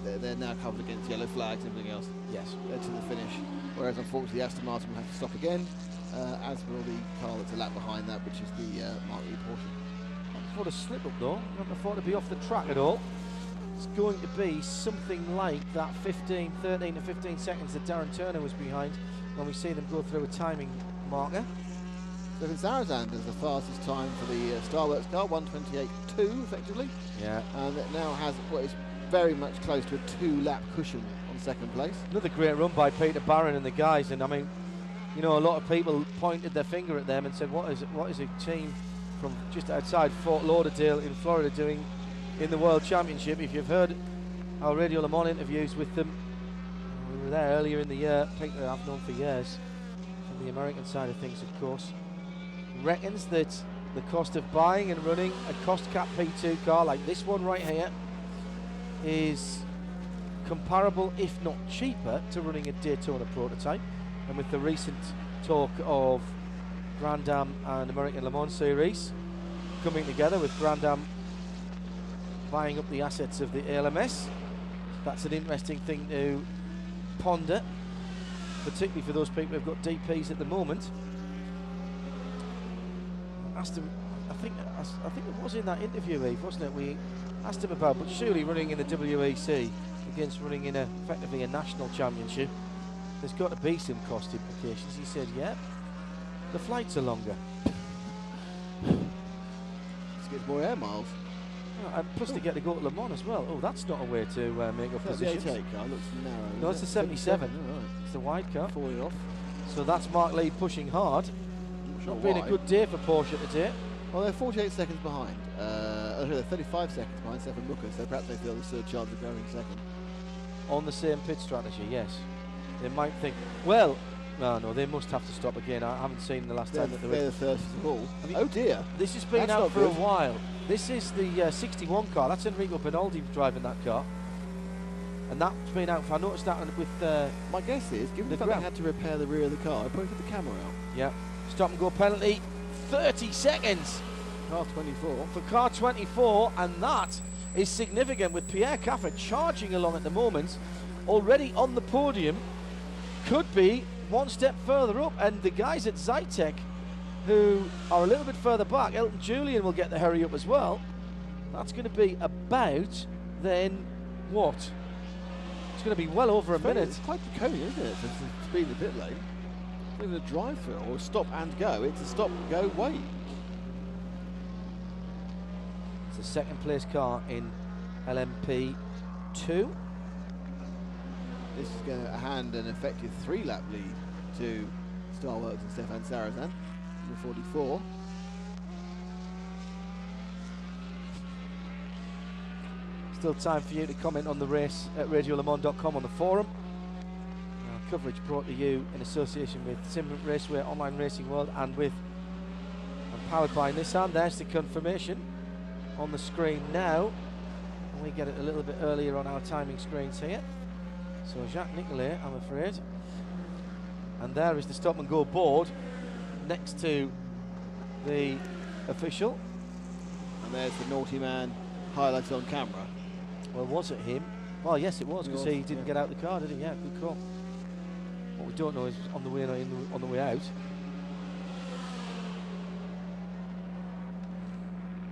that they're now covered against yellow flags and everything else. Yes. They're to the finish. Whereas unfortunately Aston Martin will have to stop again, as will the car that's a lap behind that, which is the Mark E Porsche. What a slip up though, not thought to be off the track at all. It's going to be something like that 13 to 15 seconds that Darren Turner was behind when we see them go through a timing marker. Stefan Sarazan does the fastest time for the Starworks car, 1:28.2 effectively. Yeah. And it now has what is very much close to a 2-lap cushion on second place. Another great run by Peter Barron and the guys, and I mean, a lot of people pointed their finger at them and said, what is a team from just outside Fort Lauderdale in Florida doing in the World Championship? If you've heard our Radio Le Mans interviews with them, we were there earlier in the year. Peter I've known for years, from the American side of things of course, reckons that the cost of buying and running a cost cap P2 car like this one right here is comparable, if not cheaper, to running a Daytona prototype. And with the recent talk of Grand Am and American Le Mans Series coming together, with Grand Am buying up the assets of the ALMS, that's an interesting thing to ponder, particularly for those people who've got DPs at the moment. I think it was in that interview, Eve, wasn't it? We asked him about, but surely running in the WEC against running in effectively a national championship, there's got to be some cost implications. He said, yeah, the flights are longer. Just gets more air miles. And plus they get to go to Le Mans as well. Oh, that's not a way to make up positions. The 88 car looks narrow. No, it's the 77. Right. It's the wide car. 40 off. So that's Mark Lee pushing hard. Not been a good day for Porsche today. Well, they're 48 seconds behind. They're 35 seconds behind Stefan Mucker, so perhaps they feel there's a chance of going second. On the same pit strategy, yes. They might think, well, no, they must have to stop again. I haven't seen the last time that they're the first of all. Oh dear. This has been out for a while. This is the 61 car. That's Enrico Benaldi driving that car. And that's been out for, I noticed that with... my guess is, given the fact they had to repair the rear of the car, I probably put the camera out. Yeah. Stop and go penalty. 30 seconds. Car 24. For car 24, and that is significant with Pierre Caffer charging along at the moment. Already on the podium. Could be one step further up, and the guys at Zytek who are a little bit further back, Elton Julian will get the hurry up as well. That's going to be about then what? It's going to be well over a minute. It's quite draconian, isn't it? To speed the pit lane. It's not even a drive through or stop and go. It's a stop, go, wait. It's a second place car in LMP2. This is going to hand an effective 3-lap lead to Starworks and Stefan Sarazan, number 44. Still time for you to comment on the race at radiolemans.com on the forum. Coverage brought to you in association with Sim Raceway, Online Racing World, and powered by Nissan. There's the confirmation on the screen now. And we get it a little bit earlier on our timing screens here. So Jacques Nicolet, I'm afraid. And there is the stop and go board next to the official. And there's the naughty man highlighted on camera. Well, was it him? Well, yes, it was, because he didn't get out the car, did he? Yeah, good call. What we don't know is on the way in or on the way out.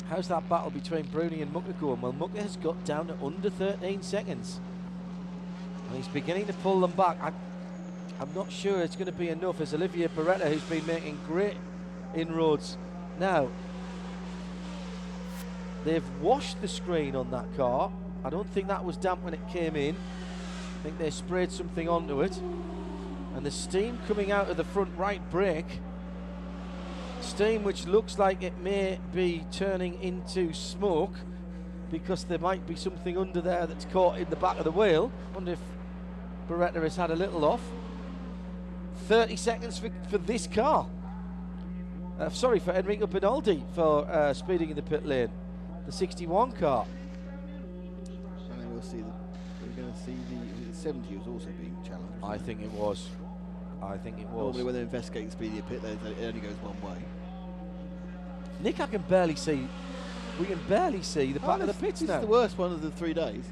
How's that battle between Bruni and Mucker going? Well, Mucker has got down to under 13 seconds. And he's beginning to pull them back. I'm not sure it's going to be enough, as Olivier Beretta, who's been making great inroads now. They've washed the screen on that car. I don't think that was damp when it came in. I think they sprayed something onto it. And the steam coming out of the front right brake, steam which looks like it may be turning into smoke, because there might be something under there that's caught in the back of the wheel. Wonder if Beretta has had a little off. 30 seconds for this car. Sorry, for Enrico Benaldi for speeding in the pit lane. The 61 car. And then we're going to see the 70 was also being challenged. I think it was. Normally when they're investigating speed in the pit lane, it only goes one way. Nick, I can barely see. We can barely see the back of the pits now. This is the worst one of the 3 days.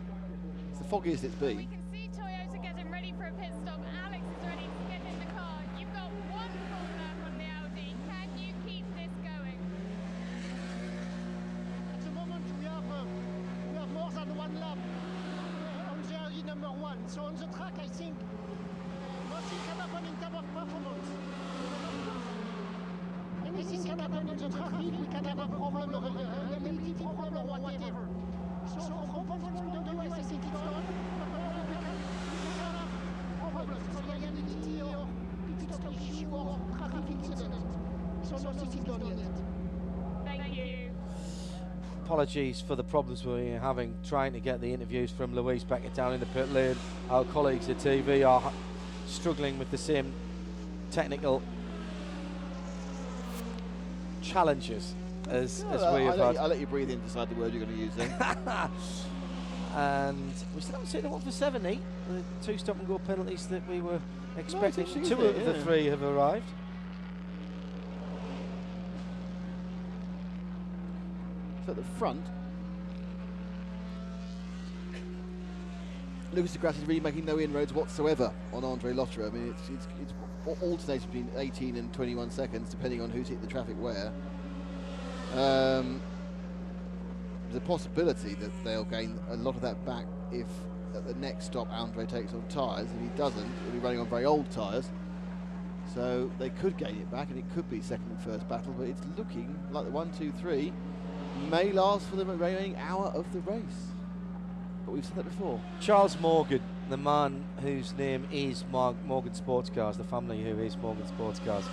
It's the foggiest it's been. We can see Toyota getting ready for a pit stop. Alex is ready to get in the car. You've got one corner from the Audi. Can you keep this going? At the moment we have more than one lap on the Audi number 1. So on the track, I think nothing can happen in terms of performance. Anything can happen on the track. We can have a problem, a mobility problem or whatever. So from performance point of view, I think it's gone. We can have problems. So LMGTE or pit stop issue or traffic incident. So nothing is done yet. Thank you. Apologies for the problems we're having trying to get the interviews from Louise Beckett down in the pit lane. Our colleagues at TV are struggling with the same technical challenges as we have had. I'll let you breathe in, decide the word you're going to use then. And we still haven't seen the one for 70. The 2 stop and go penalties that we were expecting. No, 2 of the 3 have arrived. So at the front, Lucas de Grasse is really making no inroads whatsoever on Andre Lotterer. I mean, it's alternating between 18 and 21 seconds, depending on who's hit the traffic where. There's a possibility that they'll gain a lot of that back if at the next stop Andre takes on tyres. If he doesn't, he'll be running on very old tyres. So they could gain it back, and it could be second and first battle, but it's looking like the 1, 2, 3 may last for the remaining hour of the race. But we've said that before. Charles Morgan, the man whose name is Morgan Sports Cars, the family who is Morgan Sports Cars.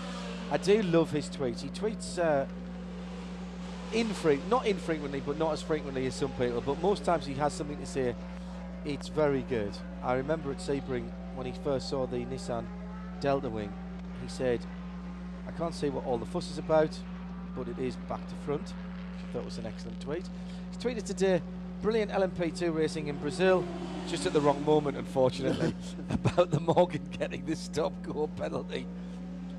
I do love his tweets. He tweets not infrequently, but not as frequently as some people, but most times he has something to say. It's very good. I remember at Sebring when he first saw the Nissan Delta Wing, he said, I can't see what all the fuss is about, but it is back to front, which I thought was an excellent tweet. He's tweeted today, brilliant LMP2 racing in Brazil, just at the wrong moment, unfortunately, about the Morgan getting the stop-go penalty.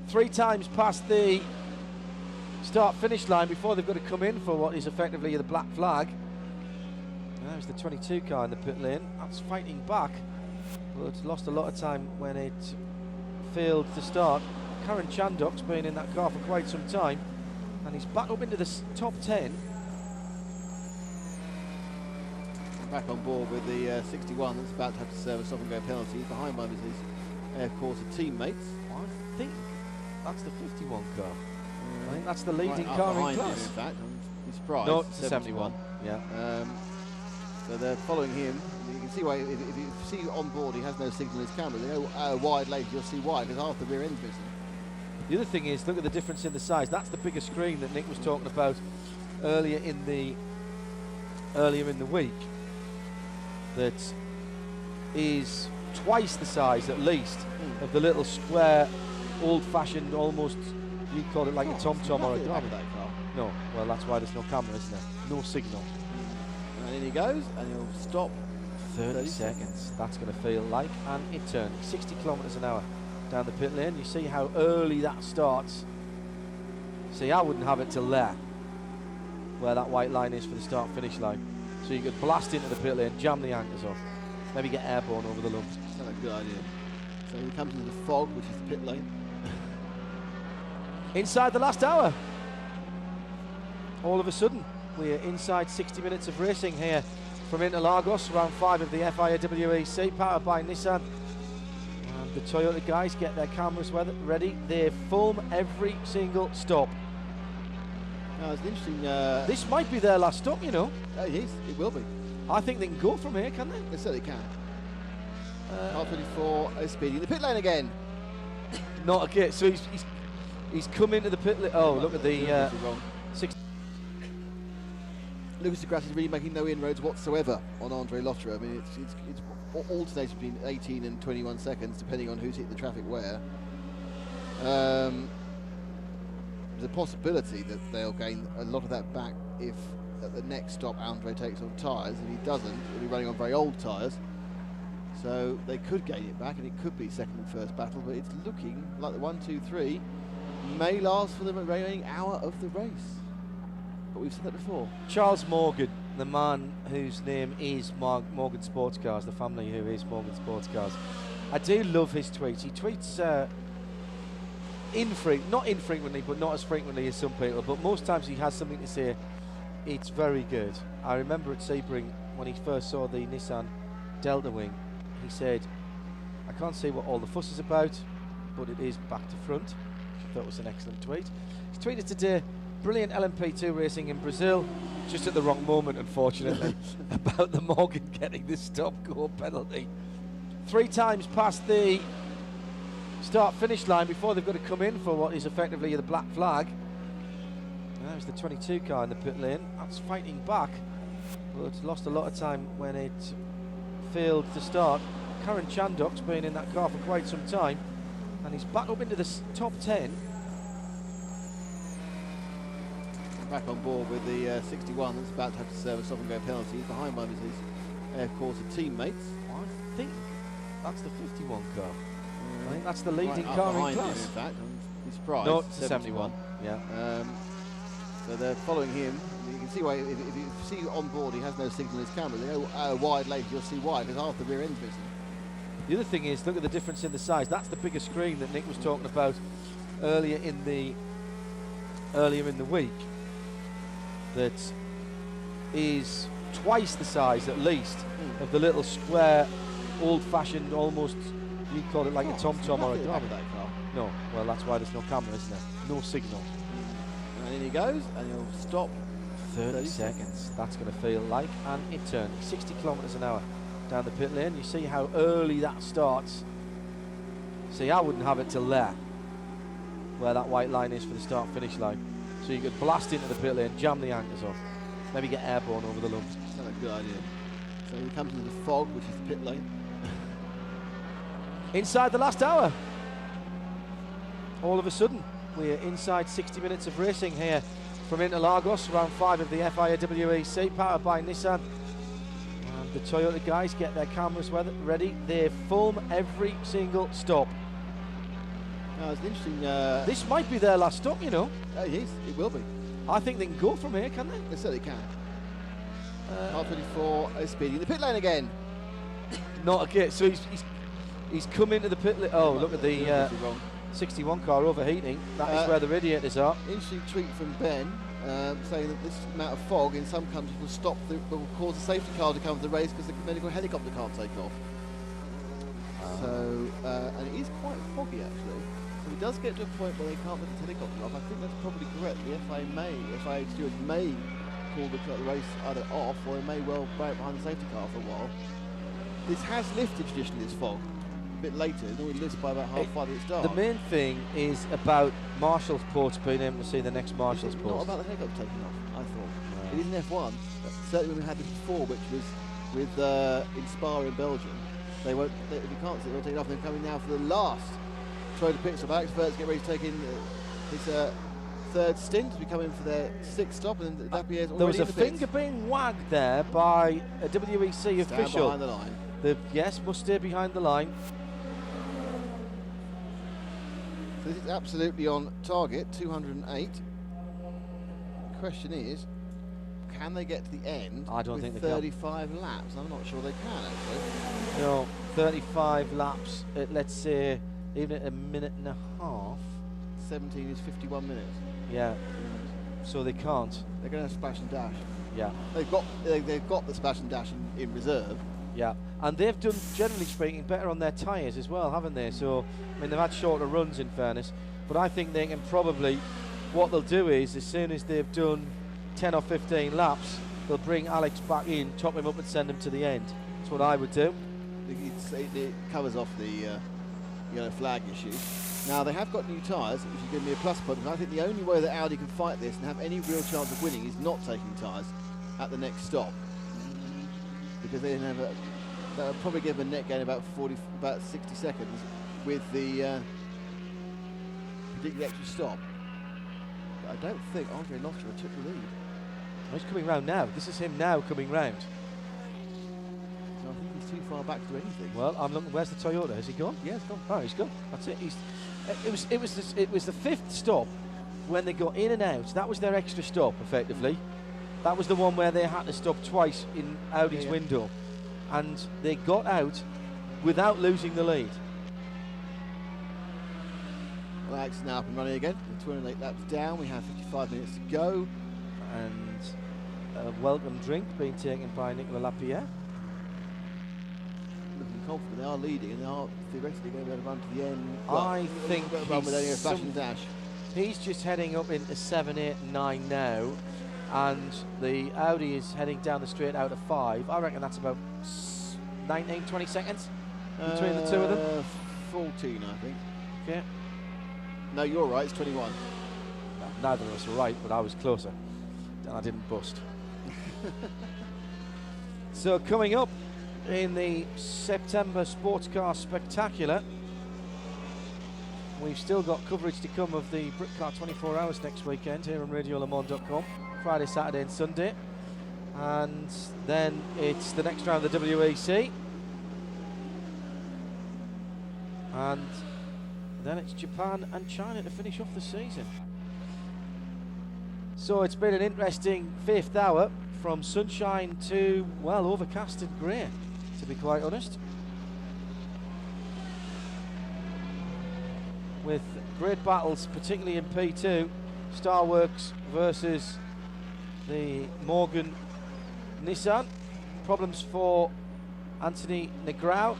3 times past the start-finish line before they've got to come in for what is effectively the black flag. There's the 22 car in the pit lane. That's fighting back, but it's lost a lot of time when it failed to start. Karen Chandok's been in that car for quite some time, and he's back up into the top 10. Back on board with the 61 that's about to have to serve a stop-and-go penalty. Behind one of his Air Corsa teammates. I think that's the 51 car. I think that's the leading car in class. Him, in fact, I'm surprised. No, it's the 71. Yeah. So they're following him. You can see why, if you see on board, he has no signal in his camera. They go wide later, you'll see why, because half the rear end's missing. The other thing is, look at the difference in the size. That's the bigger screen that Nick was talking about earlier in the week. That is twice the size, at least, of the little square, old-fashioned, almost, you'd call it like a Tom-Tom or a Dom. No, well, that's why there's no camera, isn't there? No signal. And in he goes, and he'll stop. 30 seconds. That's going to feel like an eternity. 60 kilometres an hour down the pit lane. You see how early that starts. See, I wouldn't have it till there, where that white line is for the start-finish line. So you could blast into the pit lane, jam the anchors off, maybe get airborne over the lumps. That's a good idea. So he comes into the fog, which is the pit lane. Inside the last hour. All of a sudden, we're inside 60 minutes of racing here from Interlagos, round 5 of the FIA WEC, powered by Nissan. And the Toyota guys get their cameras ready. They film every single stop. Now, it's an interesting... this might be their last stop, you know. It is. It will be. I think they can go from here, can they? They certainly can. R24 is speeding the pit lane again. Not again. So he's come into the pit lane. Oh, look at the... Lucas de Grasse is really making no inroads whatsoever on Andre Lotterer. I mean, it's alternating between 18 and 21 seconds, depending on who's hit the traffic where. There's a possibility that they'll gain a lot of that back if at the next stop Andre takes on tyres. If he doesn't, he'll be running on very old tyres. So they could gain it back, and it could be second and first battle, but it's looking like the 1, 2, 3 may last for the remaining hour of the race. But we've said that before. Charles Morgan, the man whose name is Morgan Sports Cars, the family who is Morgan Sports Cars. I do love his tweets. He tweets not infrequently, but not as frequently as some people, but most times he has something to say. It's very good. I remember at Sebring when he first saw the Nissan Delta Wing, he said, I can't see what all the fuss is about, but it is back to front, which I thought was an excellent tweet. He's tweeted today, brilliant LMP2 racing in Brazil, just at the wrong moment, unfortunately, about the Morgan getting the stop-go penalty. 3 times past the start-finish line before they've got to come in for what is effectively the black flag. There's the 22 car in the pit lane. That's fighting back, but it's lost a lot of time when it failed to start. Karen Chandok's been in that car for quite some time, and he's back up into the top 10. Back on board with the 61 that's about to have to serve a stop-and-go penalty. Behind one of his Air Corsa teammates. I think that's the 51 car. I think that's the leading car in class. Him, in fact, I'm surprised. No, it's the 71. Yeah. So they're following him. You can see why, if you see on board, he has no signal in his camera. They go wide later, you'll see why, because half the rear end's missing. The other thing is, look at the difference in the size. That's the bigger screen that Nick was talking about earlier in the week. that is twice the size, at least, of the little square, old-fashioned, almost, you call it like a tom-tom or a that Derby. car. No, well, that's why there's no camera, isn't there? No signal. And in he goes, and he'll stop. 30 seconds. That's going to feel like an eternity. 60 kilometres an hour down the pit lane. You see how early that starts. See, I wouldn't have it till there, where that white line is for the start-finish line. So you could blast into the pit lane, jam the anchors off, maybe get airborne over the lumps. That's not a good idea. So he comes into the fog, which is the pit lane. Inside the last hour. All of a sudden, we're inside 60 minutes of racing here from Interlagos, round 5 of the FIA WEC, powered by Nissan. And the Toyota guys get their cameras ready. They film every single stop. Now, it's an interesting... This might be their last stop, you know. It is. It will be. I think they can go from here, can they? They certainly can. R24 is speeding the pit lane again. Not again. So he's come into the pit lane. Oh, look at the 61 car overheating. That is where the radiators are. Interesting tweet from Ben saying that this amount of fog in some countries will cause a safety car to come to the race because the medical helicopter can't take off. So, and it is quite foggy actually. So it does get to a point where they can't get the helicopter off. I think that's probably correct. The FIA stewards may call the race either off, or they may well bury it behind the safety car for a while. This has lifted traditionally, this fog. A bit later, it normally lifts by about half 5 at the start. The main thing is about Marshall's ports being able to see the next Marshall's Not ports. about the helicopter taking off, I thought. It is an F1. Certainly when we had this before, which was with in Spa in Belgium. If you can't see it, they'll take it off. They're coming now for the last Toyota pit stop. Alex Vert's getting ready to take in his third stint as we come in for their 6th stop, and then Lapierre's already There was a in the pits. finger being wagged there by a WEC official. Stand behind the line. Yes, must stay behind the line. So this is absolutely on target, 208. The question is, can they get to the end I don't with think they can. 35 laps? I'm not sure they can actually. No, 35 laps at, let's say, even at a minute and a half. 17 is 51 minutes. Yeah, so they can't. They're going to have splash and dash. Yeah. They've got the splash and dash in reserve. Yeah, and they've done, generally speaking, better on their tyres as well, haven't they? So, I mean, they've had shorter runs in fairness, but I think they can probably, what they'll do is, as soon as they've done 10 or 15 laps, they'll bring Alex back in, top him up and send him to the end. That's what I would do. It covers off the yellow flag issue. Now, they have got new tyres, which is giving me a plus point, and I think the only way that Audi can fight this and have any real chance of winning is not taking tyres at the next stop. Because they have that would probably give them a net gain about 60 seconds with the predicted extra stop. But I don't think Andre Nostra took the lead. Oh, he's coming round now. This is him now coming round. So I think he's too far back to do anything. Well, I'm looking. Where's the Toyota? Has he gone? Yeah, it's gone. Oh, he's gone. That's it. It was the 5th stop when they got in and out. That was their extra stop, effectively. That was the one where they had to stop twice in Audi's window, and they got out without losing the lead. Well, Alex is now up and running again. 28 laps down. We have 55 minutes to go. And a welcome drink being taken by Nicolas Lapierre. Looking confident. They are leading, and they are theoretically going to be able to run to the end. I think run with only a splash and dash. He's just heading up into 7, 8, 9 now. And the Audi is heading down the straight out of 5. I reckon that's about 19, 20 seconds between the two of them. 14, I think. Okay. No, you're right, it's 21. Neither of us were right, but I was closer. And I didn't bust. So coming up in the September Sports Car Spectacular, we've still got coverage to come of the Britcar 24 Hours next weekend here on RadioLeMans.com. Friday, Saturday and Sunday, and then it's the next round of the WEC, and then it's Japan and China to finish off the season. So it's been an interesting 5th hour, from sunshine to, well, overcast and grey, to be quite honest, with great battles, particularly in P2, Starworks versus the Morgan Nissan. Problems for Antonio Negrão.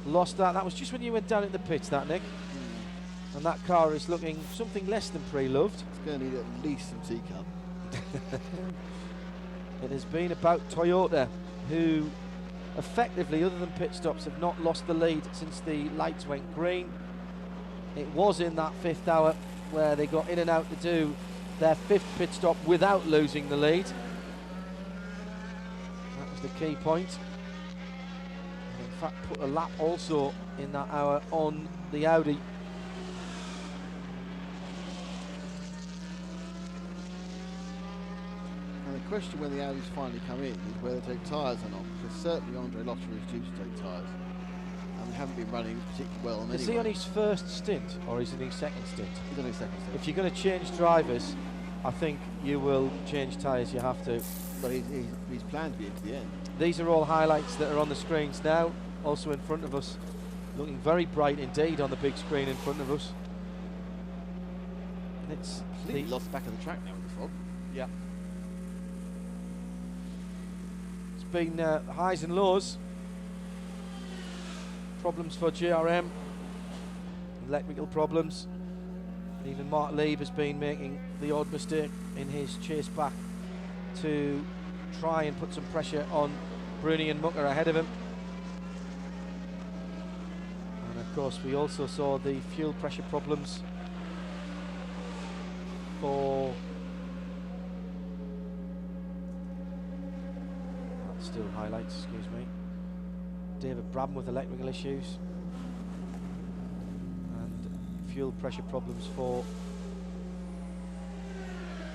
Lost that. That was just when you went down in the pits, that, Nick. And that car is looking something less than pre-loved. It's going to need at least some teacup. It has been about Toyota, who effectively, other than pit stops, have not lost the lead since the lights went green. It was in that 5th hour where they got in and out to do their 5th pit stop without losing the lead. That was the key point. And in fact, put a lap also in that hour on the Audi. And the question when the Audis finally come in is whether they take tyres or not, because certainly Andre Lotterer is due to take tyres, and they haven't been running particularly well on Is he on his first stint, or is he on his second stint? He's on his second stint. If you're going to change drivers, I think you will change tyres, you have to. But he's planned to be into the end. These are all highlights that are on the screens now, also in front of us. Looking very bright indeed on the big screen in front of us. And it's completely lost the back of the track now with the fog. Yeah. It's been highs and lows. Problems for GRM, electrical problems. Even Mark Lieb has been making the odd mistake in his chase back to try and put some pressure on Bruni and Mucker ahead of him. And of course we also saw the fuel pressure problems for that's still highlights, excuse me. David Brabham with electrical issues and fuel pressure problems for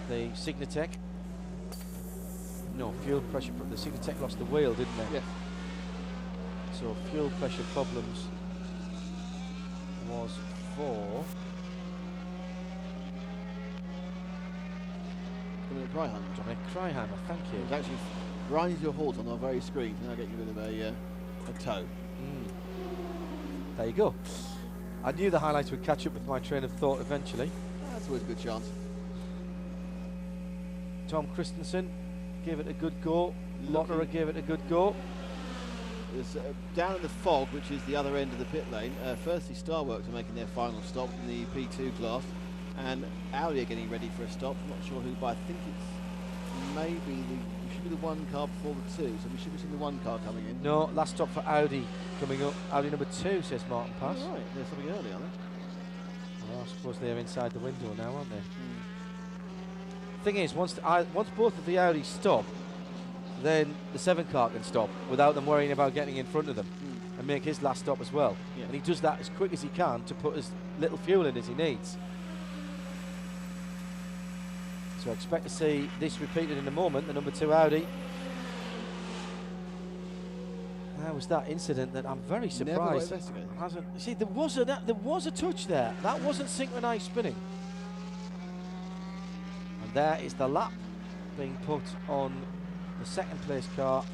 the Signatech. No, fuel pressure, the Signatech lost the wheel, didn't they? Yes. So fuel pressure problems was for Dominic Cryheimer. Dominic Cryheimer, thank you. He was actually grinding to a halt on our very screen to now get you rid of a toe. There you go. I knew the highlights would catch up with my train of thought eventually. That's always a good chance. Tom Christensen gave it a good go. Lotterer gave it a good go. It's down in the fog, which is the other end of the pit lane. Firstly, Starworks are making their final stop in the P2 class, and Audi are getting ready for a stop. I'm not sure who, but I think it's maybe it should be the one car before the two, so we should be seeing the one car coming in. No, last stop for Audi coming up. Audi number 2, says Martin Pass. Oh, right, they're stopping early, aren't they? Well, I suppose they're inside the window now, aren't they? Thing is, once both of the Audis stop, then the 7 car can stop without them worrying about getting in front of them and make his last stop as well. Yeah. And he does that as quick as he can to put as little fuel in as he needs. So I expect to see this repeated in a moment, the number 2 Audi. That was that incident that I'm very surprised hasn't. See, there was a touch there. That wasn't synchronized spinning. And there is the lap being put on the second place car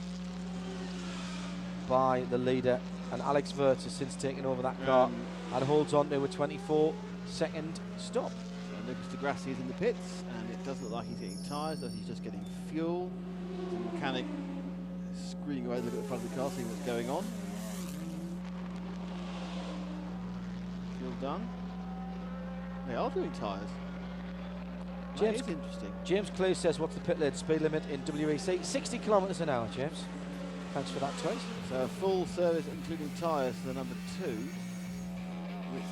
by the leader, and Alex Wirtz has since taken over that car and holds on to a 24-second stop. So Lucas de Grassi is in the pits, and it doesn't look like he's getting tyres, or he's just getting fuel. The mechanic is screwing away, look at the front of the car, seeing what's going on. Fuel done. They are doing tyres. That is interesting. James Clue says, what's the pit lane speed limit in WEC? 60 kilometres an hour, James. Thanks for that choice. So a full service including tyres for the number 2, which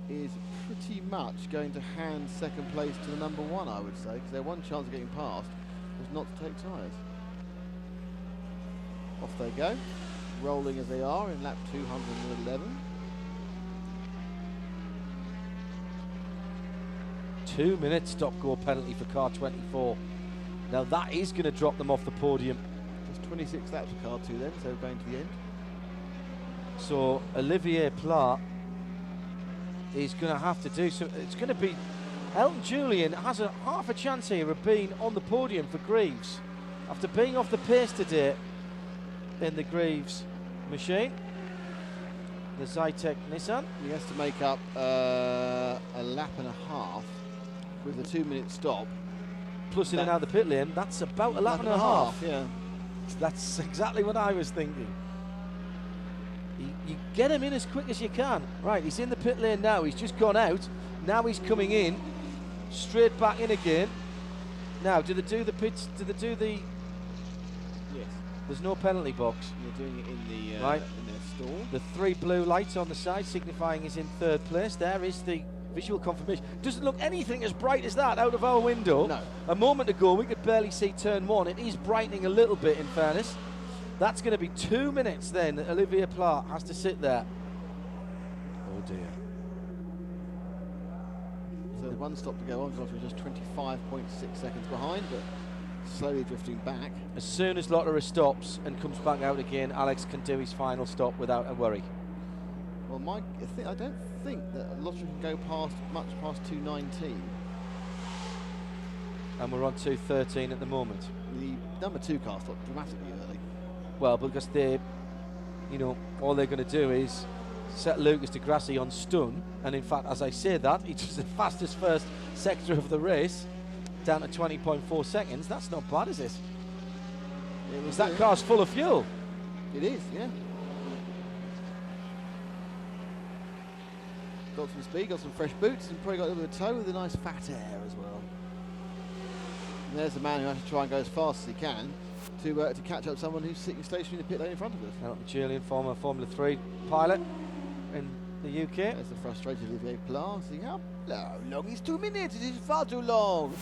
is pretty much going to hand second place to the number 1, I would say, because their one chance of getting past was not to take tyres. Off they go, rolling as they are in lap 211. 2-minute stop-go penalty for car 24. Now that is going to drop them off the podium. There's 26 laps for car 2 then, so going to the end. So Olivier Plat is going to have to do some. It's going to be Elton Julian has half a chance here of being on the podium for Greaves after being off the pace today in the Greaves machine. The Zytek Nissan. He has to make up a lap and a half with a 2-minute stop plus in and out the pit lane, that's about a lap and a half. Yeah. That's exactly what I was thinking. You get him in as quick as you can. Right, he's in the pit lane now. He's just gone out. Now he's coming in, straight back in again. Now, do they do the pits? Do they do the? Yes. There's no penalty box. You're doing it in the Right. in their stall. The 3 blue lights on the side signifying he's in 3rd place. There is the visual confirmation. Doesn't look anything as bright as that out of our window. No. A moment ago we could barely see turn 1. It is brightening a little bit, in fairness. That's going to be 2 minutes then that Olivier Plat has to sit there. Oh dear. So one stop to go on. We're just 25.6 seconds behind, but slowly drifting back. As soon as Lotterer stops and comes back out again, Alex can do his final stop without a worry. Well, I don't think that Lotterer can go much past 2:19. And we're on 2:13 at the moment. The number 2 car stopped dramatically early. Well, because they, all they're going to do is set Lucas de Grassi on stun. And in fact, as I say that, he was the fastest first sector of the race, down to 20.4 seconds. That's not bad, is it? Because that car's full of fuel. It is, yeah. Got some speed, got some fresh boots, and probably got a little bit of toe with a nice fat air as well. And there's a man who has to try and go as fast as he can to catch up someone who's sitting stationary in the pit lane in front of us. Elton Julian, former Formula 3 pilot in the UK. There's the frustrated Olivier Plat saying, how long is 2 minutes? It is far too long.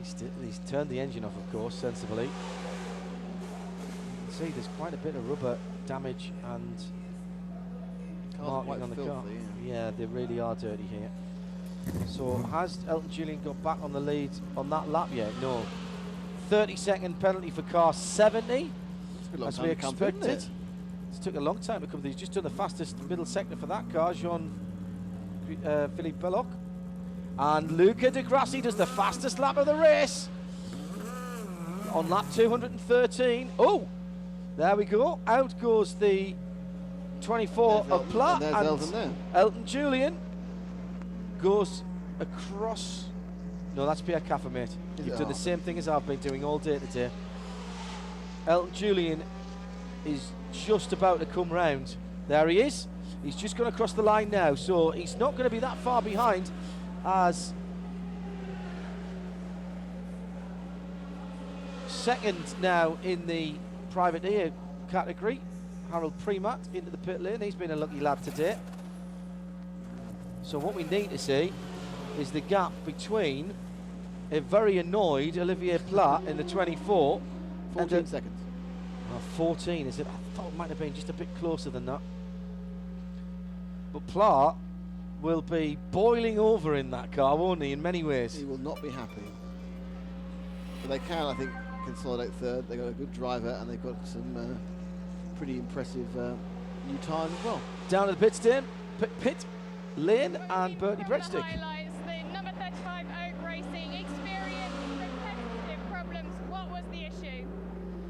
He's turned the engine off, of course, sensibly. See, there's quite a bit of rubber damage and marking on the car. Yeah, they really are dirty here. So has Elton Julian got back on the lead on that lap yet? No. 30-second penalty for car 70, as we expected. It took a long time to come through. He's just done the fastest middle sector for that car, Jean-Philippe Belloc. And Luca de Grassi does the fastest lap of the race on lap 213. Oh, there we go. Out goes the 24 of Plat, and Elton Julian goes across. No, that's Pierre Caffer, mate. You've done the same thing as I've been doing all day today. Elton Julian is just about to come round. There he is. He's just gone across the line now, so he's not going to be that far behind as second now in the privateer category. Harold Premat into the pit lane. He's been a lucky lad today. So what we need to see is the gap between a very annoyed Olivier Plat in the 24. 14 seconds. 14, is it? I thought it might have been just a bit closer than that. But Plat will be boiling over in that car, won't he, in many ways? He will not be happy. But they can, I think, consolidate third. They've got a good driver and they've got some pretty impressive new tyres as well. Down to the pit lane and Bertie Breadstick. Highlights the number 35 Oak Racing experience, repetitive problems. What was the issue?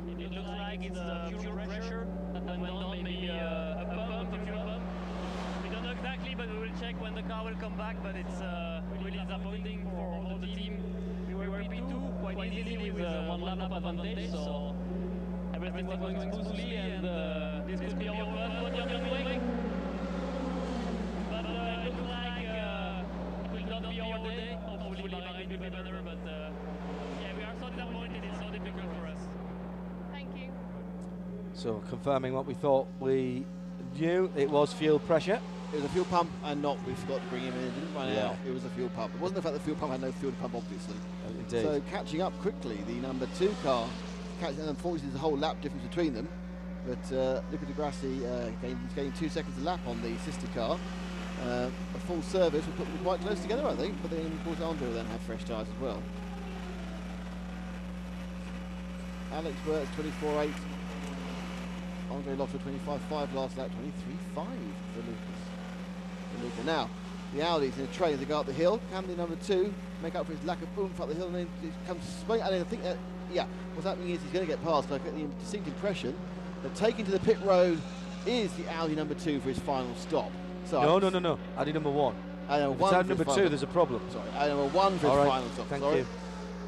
It looks like it's the fuel pressure that went on, maybe a pump, a fuel pump. We don't know exactly, but we will check when the car will come back, but it's really disappointing for all the team. We were P2 quite easily with 1 lap advantage, so everything was going smoothly, and this could be our first podium anyway. But it looks like it will not be our day. Hopefully the line will be better, but yeah, we are so disappointed. It's so difficult for us. Thank you. So confirming what we thought we knew, it was fuel pressure. It was a fuel pump and not, we forgot to bring him in, it didn't run out. It was a fuel pump. It wasn't the fact the fuel pump had no fuel to pump, obviously. Indeed. So catching up quickly, the number 2 car, and unfortunately there's a whole lap difference between them, but Luca de Grassi is gaining 2 seconds a lap on the sister car. A full service will put them quite close together, I think, but then of course Andre will then have fresh tyres as well. Alex Wirtz 24.8, Andre Lotterer 25.5 last lap, 23.5 for Lucas. Now, the Audi's in a train as they go up the hill. Can the number 2 make up for his lack of oomph up the hill, and then it comes straight? And I think that, what's happening is he's going to get past. I get the distinct impression that taking to the pit road is the Audi number 2 for his final stop. So No. Audi number 1. And If it's out number 2, there's a problem. Sorry, and number 1 for his All right, final stop. thank sorry. you.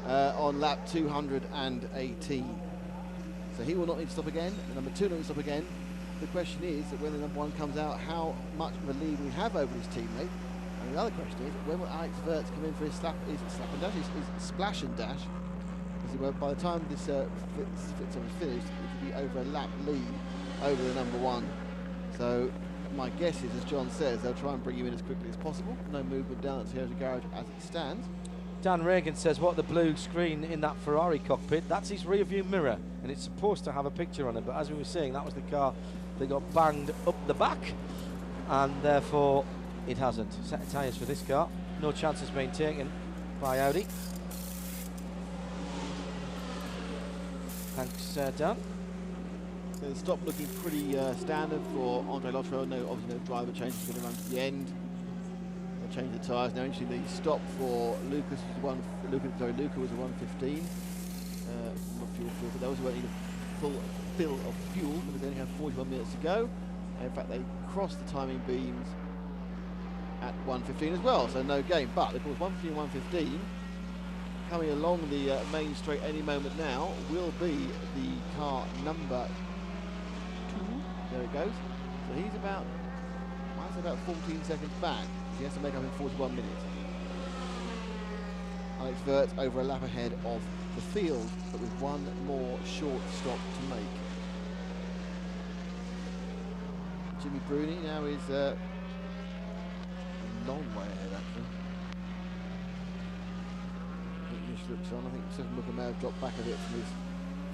On lap 218. So he will not need to stop again. The number 2 will not need to stop again. The question is that when the number 1 comes out, how much of a lead we have over his teammate. And the other question is, when will Alex Wirtz come in for his slap and dash, his splash and dash? Because by the time this fits on finished, it will be over a lap lead over the number 1. So my guess is, as John says, they'll try and bring you in as quickly as possible. No movement down at Toyota Garage as it stands. Dan Reagan says, what the blue screen in that Ferrari cockpit? That's his rear view mirror, and it's supposed to have a picture on it, but as we were saying, that was the car that got banged up the back, and therefore it hasn't. Set of tyres for this car. No chances being taken by Audi. Thanks, Dan. So the stop looking pretty standard for Andre Lotterer. Obviously no driver change is going to run to the end. They'll change the tyres. Now, interestingly, the stop for Luca was a 1:15. Not fuel, but they also won't need a full fill of fuel because they only have 41 minutes to go. And in fact, they crossed the timing beams at 1:15 as well, so no game. But of course, 1:15, 1:15. Coming along the main straight any moment now will be the car number 2. There it goes. So he's about, I'd say about 14 seconds back. He has to make up in 41 minutes. Alex Wirtz over a lap ahead of the field, but with one more short stop to make. Jimmy Bruni now is a long way ahead, actually. Looks on. I think Stephen Booker may have dropped back a bit from his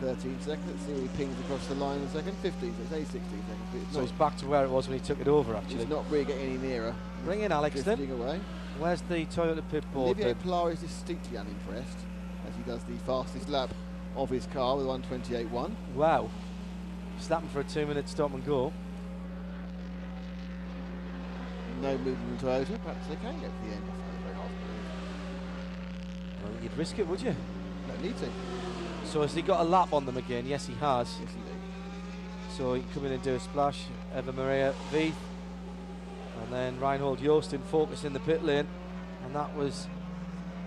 13 seconds. Let's see where he pings across the line in a second. 15, so it's only 16 seconds. But So he's back to where it was when he took it over, actually. He's not really getting any nearer. Bring in Alex then. Away. Where's the Toyota pit board? Olivier Pilar is distinctly unimpressed as he does the fastest lap of his car with 1:28.1. Wow. Snapping for a 2-minute stop and go. No movement in Toyota. Perhaps they can get to the end. Well, you'd risk it, would you? Don't need to. So has he got a lap on them again? Yes, he has. Yes, indeed. So he can come in and do a splash. Eva Maria V. And then Reinhold Joost in focus in the pit lane. And that was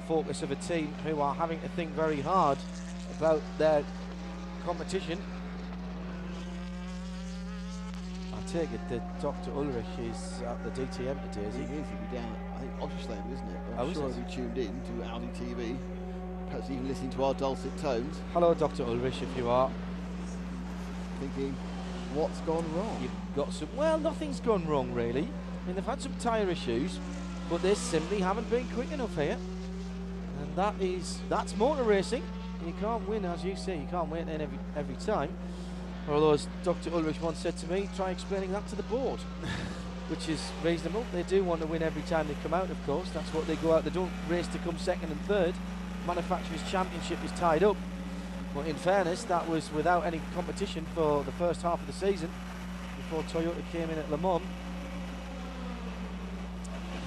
focus of a team who are having to think very hard about their competition. I take it that Dr. Ulrich is at the DTM today, is he? He is. He'll be down, I think, Oschersleben, isn't it? But Oh, I'm sure he'll be tuned in to Audi TV. Perhaps even listening to our dulcet tones. Hello, Dr. Ulrich, if you are. Thinking, what's gone wrong? You've got some. Well, nothing's gone wrong, really. I mean, they've had some tyre issues, but they simply haven't been quick enough here. And that's motor racing. You can't win, as you say, you can't win every time. Although, as Dr. Ulrich once said to me, try explaining that to the board, which is reasonable. They do want to win every time they come out, of course. That's what they go out. They don't race to come second and third. Manufacturers' Championship is tied up. But in fairness, that was without any competition for the first half of the season before Toyota came in at Le Mans.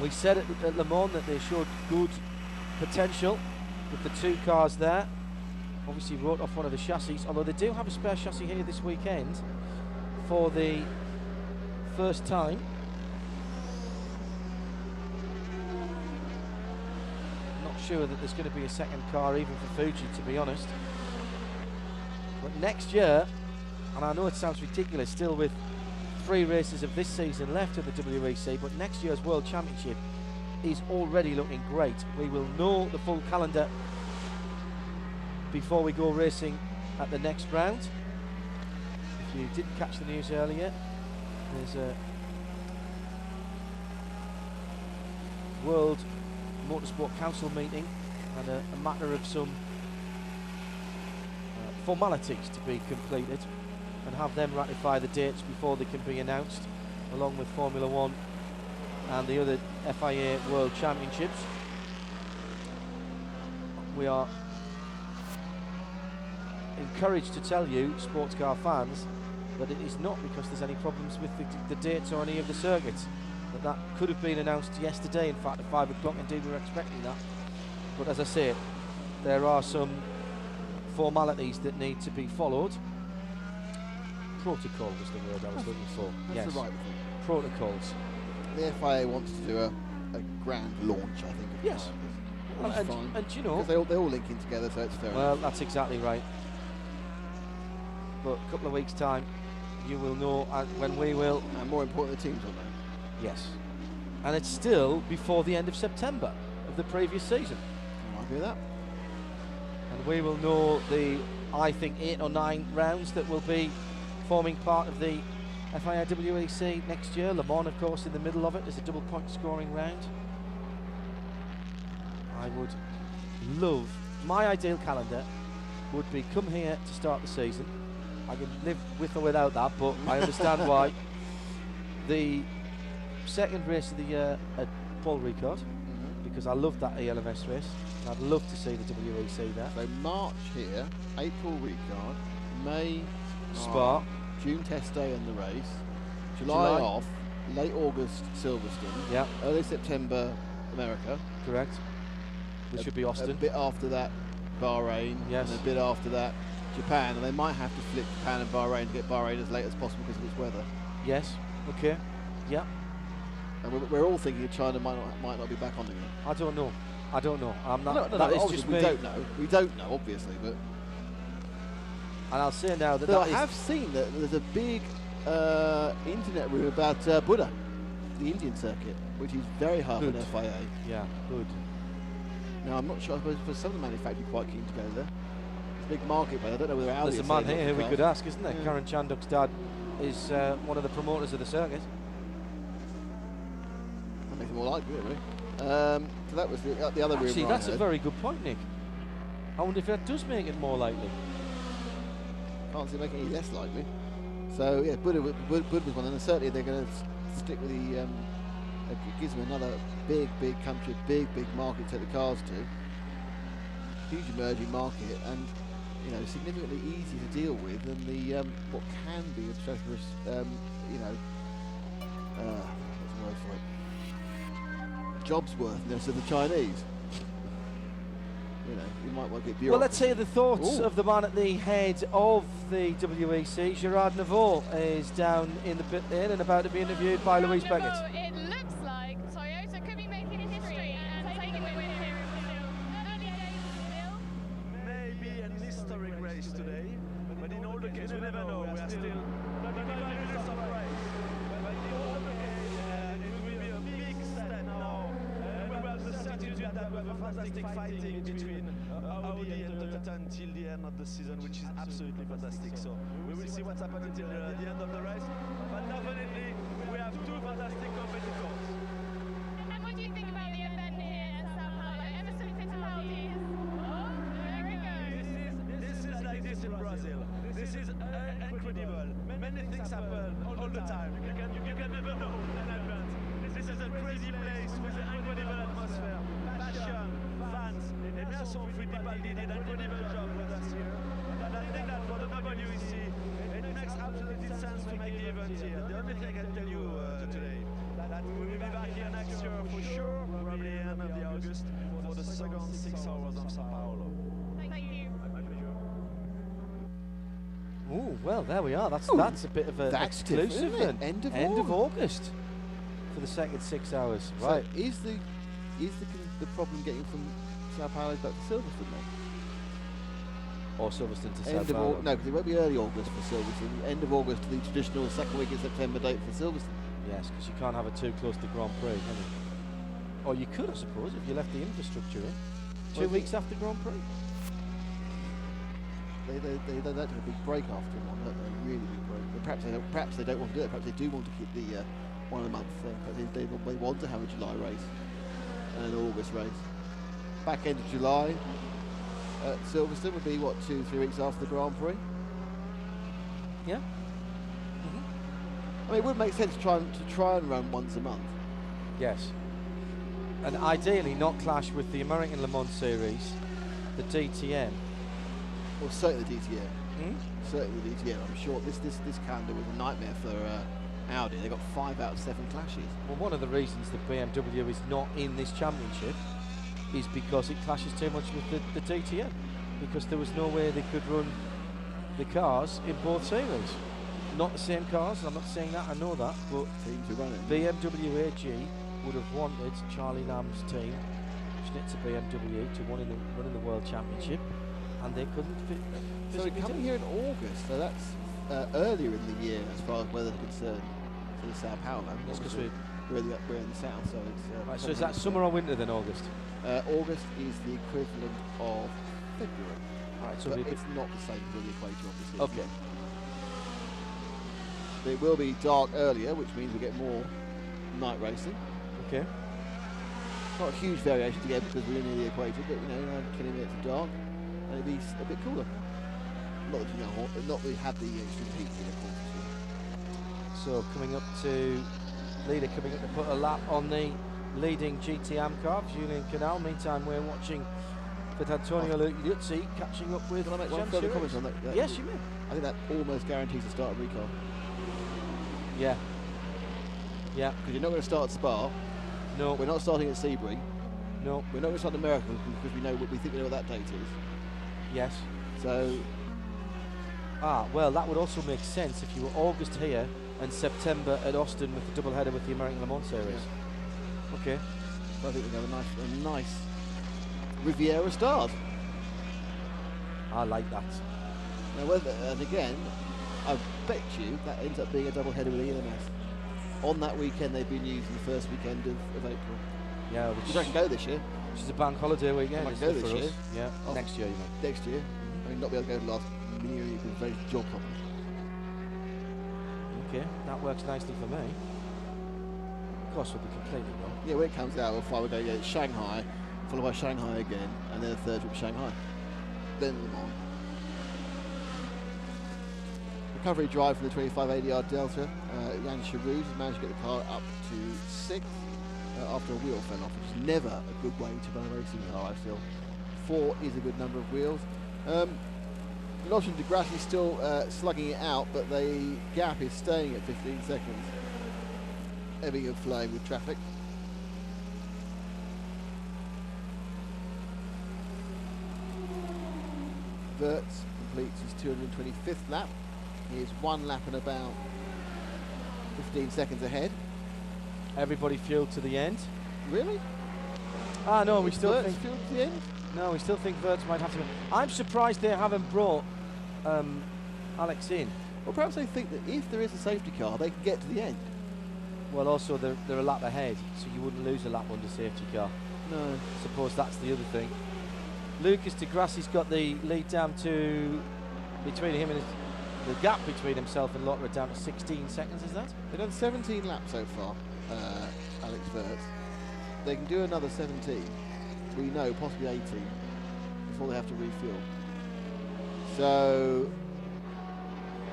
We said at Le Mans that they showed good potential with the 2 cars there. Obviously wrote off one of the chassis, although they do have a spare chassis here this weekend for the first time. Not sure that there's going to be a second car even for Fuji, to be honest. But next year, and I know it sounds ridiculous still with 3 races of this season left of the WEC, but next year's World Championship is already looking great. We will know the full calendar before we go racing at the next round. If you didn't catch the news earlier, there's a World Motorsport Council meeting and a matter of some formalities to be completed and have them ratify the dates before they can be announced, along with Formula One and the other FIA World Championships. We are encouraged to tell you, sports car fans, that it is not because there's any problems with the dates or any of the circuits. That could have been announced yesterday, in fact, at 5 o'clock. Indeed, we were expecting that. But as I say, there are some formalities that need to be followed. Protocol was the word I was looking for. That's yes, the right thing. Protocols. The FIA wants to do a grand launch, I think. Of Yes. Which is fine. And you know, because they all link in together, so it's fair well, enough. that's exactly right. But a couple of weeks' time, you will know when we will. And more important, the teams will know. Yes. And it's still before the end of September of the previous season. I agree with that. And we will know the, I think, 8 or 9 rounds that will be forming part of the FIA WEC next year. Le Mans, of course, in the middle of it is a double point scoring round. I would love, my ideal calendar would be come here to start the season. I can live with or without that, but I understand why. The second race of the year at Paul Ricard, because I love that ELMS race. I'd love to see the WEC there. So March here, April Ricard, May Spa, June test day and the race, July off, late August Silverstone, yeah, early September America. Correct. Which should be Austin. A bit after that Bahrain, yes, and a bit after that Japan, and they might have to flip Japan and Bahrain to get Bahrain as late as possible because of its weather. Yes. Okay. Yeah. And we're all thinking China might not be back on again. I don't know. I'm not. No, that is obviously just we me. don't know. We don't know, obviously, but. And I'll say now that But I have seen that there's a big internet rumor about Buddha, the Indian circuit, which is very hard on FIA. Yeah, good. Now I'm not sure. I suppose for some of the manufacturers quite keen to go there. It's a big market, but I don't know whether Audi. There's a man here who we could ask, isn't there? Yeah. Karen Chanduk's dad is one of the promoters of the circuit. That makes it more likely, really. So that was the other rumor. Actually, that's a very good point, Nick. I wonder if that does make it more likely. Can't see it making it any less likely. So yeah, Buddha was one, and certainly they're going to stick with the. It gives them another big country, big market to take the cars to. Huge emerging market, and significantly easier to deal with than the what can be a treacherous, what's the word for it? Jobs worthiness of the Chinese. You might want to get bureaucracy. Well, let's hear the thoughts of the man at the head of the WEC. Gerard Neveu is down in the pit lane and about to be interviewed by Louise Beckett. It looks like Toyota could be making history and taking the win here in Brazil. Early days still. Maybe an historic race today, but in all the cases, we never know. We are still 35 minutes of race. But in all the cases, it will be a big step now. And we have the certitude that we have a fantastic fighting between Audi and Toyota until the end of the season, which is absolutely fantastic. So we will see what's happening until the end of the race. But definitely, we have two fantastic competitors. And what do you think about the event here at Sao Paulo? Emerson Fittipaldi is... Oh, there he goes. This is like this in Brazil. This is incredible. Many things happen all the time. You can never know in advance. This is a crazy place with an incredible atmosphere, passion, fans. Emerson Fittipaldi did an incredible job with us here. And I think that for the WEC, it makes absolutely sense to make the event here. The only thing I can tell you today, that we will be back here next year for sure, probably end of the August, for the second 6 hours of Sao Paulo. Thank you. Oh, well, there we are. That's a bit of an exclusive then. then. End of August for the second 6 hours. Right. So is the problem getting from Sao Paulo back to Silverstone then? Or Silverstone to Sao Paulo? No, because it won't be early August for Silverstone. End of August to the traditional second week in September date for Silverstone. Yes, because you can't have it too close to Grand Prix, can you? Or you could, I suppose, if you left the infrastructure in. 2 weeks after Grand Prix. They don't have a big break after one, don't they? Really big break. But perhaps they don't want to do it. Perhaps they do want to keep the 1 a month thing. Perhaps they want to have a July race and an August race. Back end of July at Silverstone would be what, 2-3 weeks after the Grand Prix. Yeah. I mean, it would make sense to try and run once a month. Yes. And ideally not clash with the American Le Mans Series, the DTM. Well, certainly the DTM. Certainly the DTM. I'm sure this calendar was a nightmare for Audi. They got 5 out of 7 clashes. Well, one of the reasons that BMW is not in this championship is because it clashes too much with the DTM. Because there was no way they could run the cars in both series. Not the same cars, I'm not saying that, I know that, but teams are running. BMW AG would have wanted Charlie Lamb's team, Schnitzer BMW, to run in the World Championship, and they couldn't fit. So we're coming here in August, so that's earlier in the year as far as weather is concerned for the Sao Paulo. That's because we're in the south, so it's... right, so is that summer or winter then, August? August is the equivalent of February. Right, so but it's not the same for the equator, obviously. Okay. But it will be dark earlier, which means we get more night racing. Okay. Not a huge variation to get because we're near the equator, but you know, 20 minutes of dark, and it'll be a bit cooler. Not that we have the extreme heat here, of course. So coming up to leader, coming up to put a lap on the leading GTM car, Julian Canal. Meantime, we're watching for Antonio Liuzzi catching up with. Can I make one Jean further Chirac? comment on that? Yes, you may. I think that almost guarantees the start of recall. Yeah. Yeah. Because you're not going to start at Spa. No. We're not starting at Sebring. No. We're not going to start in America because we think we know what that date is. Yes. So. Well, that would also make sense if you were August here and September at Austin with the double header with the American Le Mans Series. Yeah. Okay. So I think we're going to have a nice Riviera start. I like that. Now, and again, I bet you that ends up being a double header with EMS. On that weekend, they've been using the first weekend of April. Yeah, which I can go this year. Which is a bank holiday weekend. I can go this year. Yeah, next year, you know. Next year. I mean, not be able to go to the last year because of various job problems. Okay, that works nicely for me. Of course, we'll be completely wrong. Yeah, when it comes out, we'll go Shanghai, followed by Shanghai again, and then a third trip Shanghai. Then Le Mans. Recovery drive from the 25-80-yard delta. Jan Charouz has managed to get the car up to 6th after a wheel fell off, which is never a good way to run a racing car, I feel. 4 is a good number of wheels. Lodge and Degrassi still slugging it out, but the gap is staying at 15 seconds. Ebbing and flowing with traffic. Wirtz completes his 225th lap. He is 1 lap and about 15 seconds ahead. Everybody fueled to the end. Really? Ah, no, we still Wirtz think fueled to the end? No, we still think Wirtz might have to. I'm surprised they haven't brought Alex in. Well, perhaps they think that if there is a safety car, they can get to the end. Well, also they're a lap ahead, so you wouldn't lose a lap under safety car. No. I suppose that's the other thing. Lucas Degrassi's got the lead down to between him and the gap between himself and Lotterer down to 16 seconds. Is that? They've done 17 laps so far, Alex Wirtz. They can do another 17. We know, possibly 18, before they have to refuel. So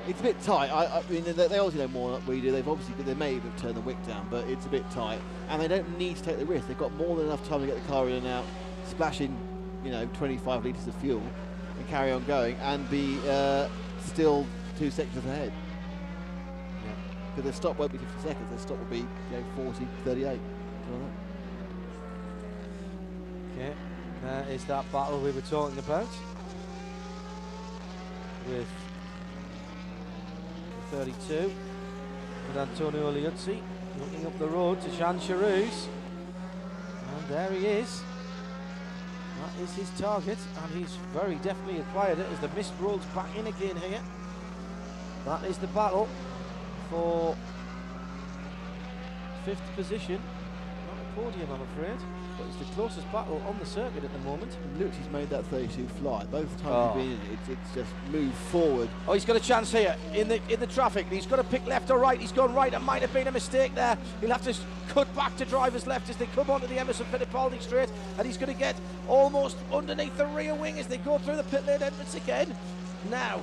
it's a bit tight. I mean, they obviously know more than we do. They may have turned the WEC down, but it's a bit tight, and they don't need to take the risk. They've got more than enough time to get the car in and out, splashing, 25 litres of fuel, and carry on going, and be still 2 seconds ahead. Because their stop won't be 50 seconds. Their stop will be 40, 38. Okay, that is that battle we were talking about with 32 with Antonio Liuzzi looking up the road to Jean Charouz, and there he is. That is his target, and he's very definitely acquired it as the mist rolls back in again here. That is the battle for 5th position. Not a podium, I'm afraid, but it's the closest battle on the circuit at the moment. Looks he's made that 32 fly. Both times he's been in it, it's just moved forward. Oh, he's got a chance here in the traffic. He's got to pick left or right. He's gone right. It might have been a mistake there. He'll have to cut back to driver's left as they come onto the Emerson Fittipaldi straight, and he's going to get almost underneath the rear wing as they go through the pit lane entrance again. Now,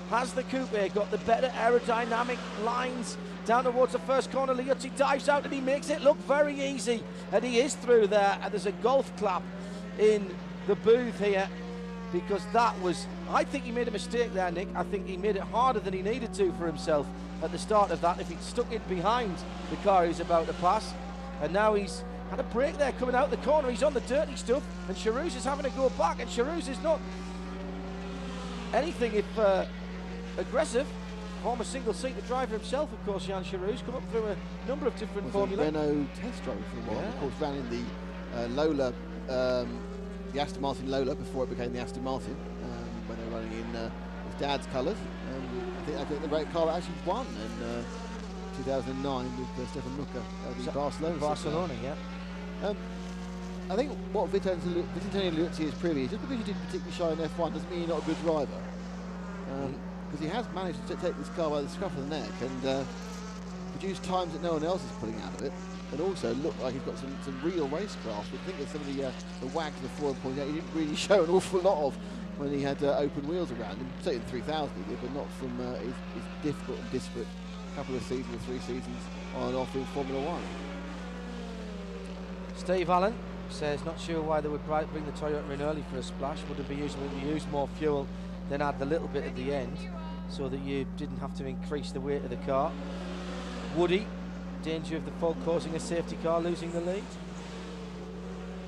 has the coupe got the better aerodynamic lines down towards the first corner? Liuzzi dives out and he makes it look very easy, and he is through there, and there's a golf clap in the booth here, because that was, I think he made a mistake there, Nick. I think he made it harder than he needed to for himself at the start of that. If he'd stuck in behind the car he's about to pass, and now he's had a break there coming out the corner. He's on the dirty stuff, and Charouz is having to go back, and Charouz is not anything if aggressive. former single-seater driver himself, of course, Jan Charoux, come up through a number of different formula. Renault test driver for a while. Yeah. Of course, ran in the Lola, the Aston Martin Lola before it became the Aston Martin, when they were running in his dad's colours. I think the great car actually won in 2009 with Stefan Mucke, the Barcelona. Yeah. I think what Vincenzo Liuzzi is privy, just because you didn't particularly shine in F1 doesn't mean you're not a good driver. Because he has managed to take this car by the scruff of the neck and produce times that no one else is pulling out of it, and also look like he's got some real racecraft. I think that some of the wags of the 4.8 he didn't really show an awful lot of when he had open wheels around him. Certainly in 3000 he did, but not from his difficult and disparate couple of seasons or 3 seasons on and off in Formula 1. Steve Allen says, not sure why they would bring the Toyota in early for a splash. Would it be usually to use more fuel than add the little bit at the end so that you didn't have to increase the weight of the car? Woody, danger of the fault causing a safety car losing the lead?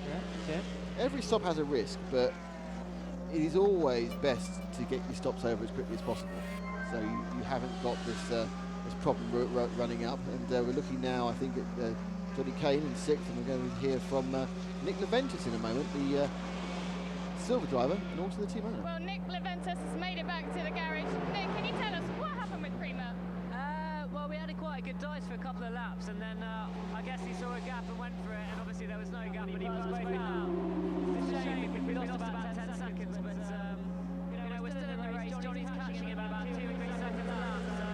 Yeah, okay. Every stop has a risk, but it is always best to get your stops over as quickly as possible. So you haven't got this problem running up, and we're looking now, I think, at Johnny Kane in 6th, and we're going to hear from Nick Leventis in a moment, the silver driver and also the team owner. Well, Nick Leventis has made it back to the garage. Nick, can you tell us what happened with Prima? Well, we had quite a good dive for a couple of laps, and then I guess he saw a gap and went for it, and obviously there was no gap, and he was both out. It's a shame, we lost about 10 seconds, but you know, we're still in the race. Johnny's catching him about 2 or 3 seconds a lap, so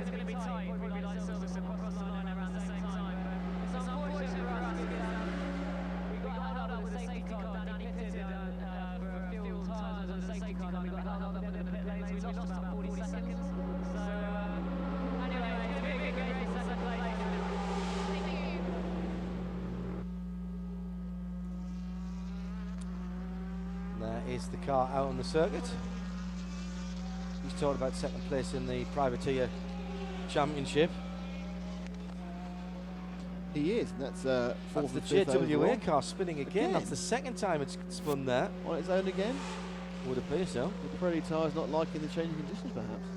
it's going to be tight. Probably like Silverstone across the line around the same time, but it's unfortunate for us because we got held up with a safety car. Danny pitted for fuel tyres and a safety car, and we got held up in the pit lanes. We lost about 40 seconds. So anyway, it's been a good race, second place. Thank you. There is the car out on the circuit. He's talked about second place in the Privateer Championship. He is, and that's the JWA car spinning again. That's the second time it's spun there. On its own again? Would appear so. The Pirelli tyres not liking the changing conditions, perhaps.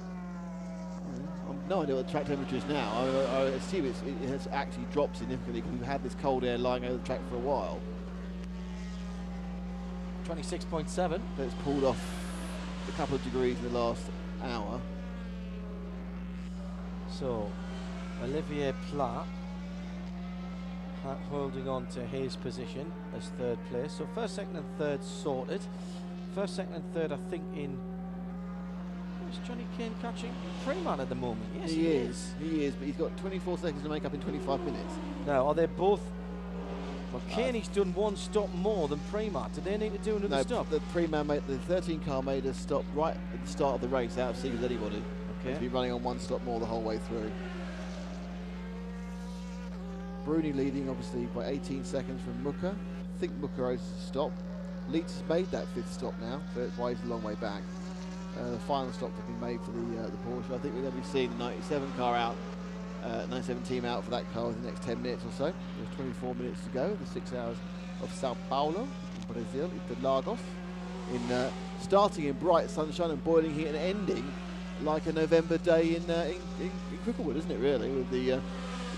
I've no idea what the track temperature is now. I assume it has actually dropped significantly because we've had this cold air lying over the track for a while. 26.7. But it's pulled off a couple of degrees in the last hour. So, Olivier Plat holding on to his position as third place. So first, second and third sorted. First, second and third, I think, in... Is Johnny Kane catching Freeman at the moment? Yes, he is. He is, but he's got 24 seconds to make up in 25 minutes. Now, are they both... Well, Kaney's done one stop more than Prema. Do they need to do another stop? The Prema made the 13 car made a stop right at the start of the race, out of sync with anybody. Okay. To be running on one stop more the whole way through. Bruni leading obviously by 18 seconds from Mucke. I think Mucke owes a stop. Leeds has made that 5th stop now, so that's why he's a long way back. The final stop has been made for the Porsche. I think we're going to be seeing the 97 car out, 97 team out for that car in the next 10 minutes or so. There's 24 minutes to go. The 6 hours of Sao Paulo in Brazil, in Lagos. Starting in bright sunshine and boiling heat and ending like a November day in Cricklewood, isn't it? Really, with the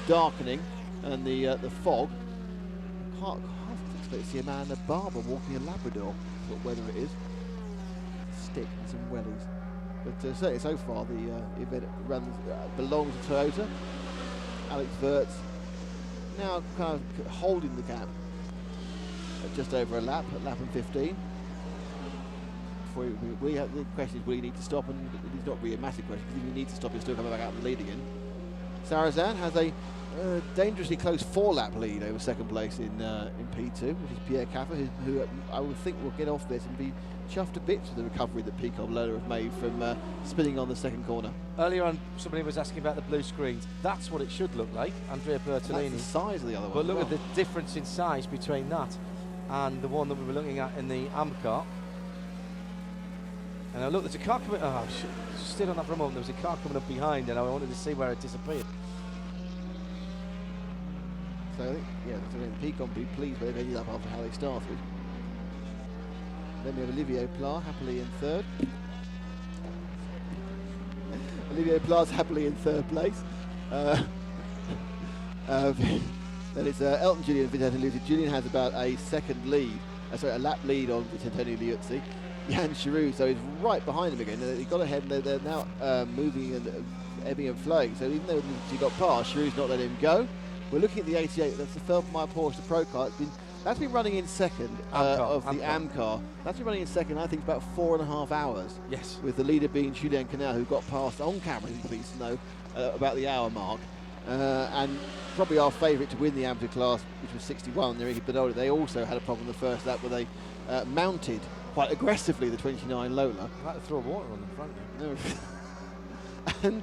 darkening and the fog. Can't expect to see a man and a barber walking a Labrador. That's what weather it is. Stick and some wellies. But certainly so far the event belongs to Toyota. Alex Wirtz now kind of holding the gap at just over a lap, at lap and 15. We have the question is, will you need to stop? And it's not really a massive question, because if you need to stop, you're still coming back out of the lead again. Sarazan has a dangerously close 4-lap lead over second place in P2, which is Pierre Caffer, who I would think will get off this and be chuffed to bits with the recovery that Peacock Lola have made from spinning on the second corner. Earlier on, somebody was asking about the blue screens. That's what it should look like, Andrea Bertolini. That's the size of the other one. But look at the difference in size between that and the one that we were looking at in the Amcar. And look, there's a car coming. Oh, I stayed on that for a moment. There was a car coming up behind, and I wanted to see where it disappeared. So I think, yeah, Peacock will be pleased where they've ended up after how they started. Then we have Olivier Plat happily in third. Olivier Plas happily in third place. Then it's Elton Julian and Vincenzo Liuzzi. Julian has about a second lead, a lap lead on Vincenzo Liuzzi. Jan Giroux, so he's right behind him again. He got ahead and they're now moving and ebbing and flowing. So even though he got past, Giroux's not letting him go. We're looking at the 88. That's the Feldmeier Porsche Pro car. That's been running in second of the Amcar. That's been running in second, I think, about 4.5 hours. Yes. With the leader being Julien Canal, who got past on camera, he's pleased to know, about the hour mark. And probably our favourite to win the amateur class, which was 61, they also had a problem in the first lap where they mounted quite aggressively the 29 Lola. I had to throw water on the front. And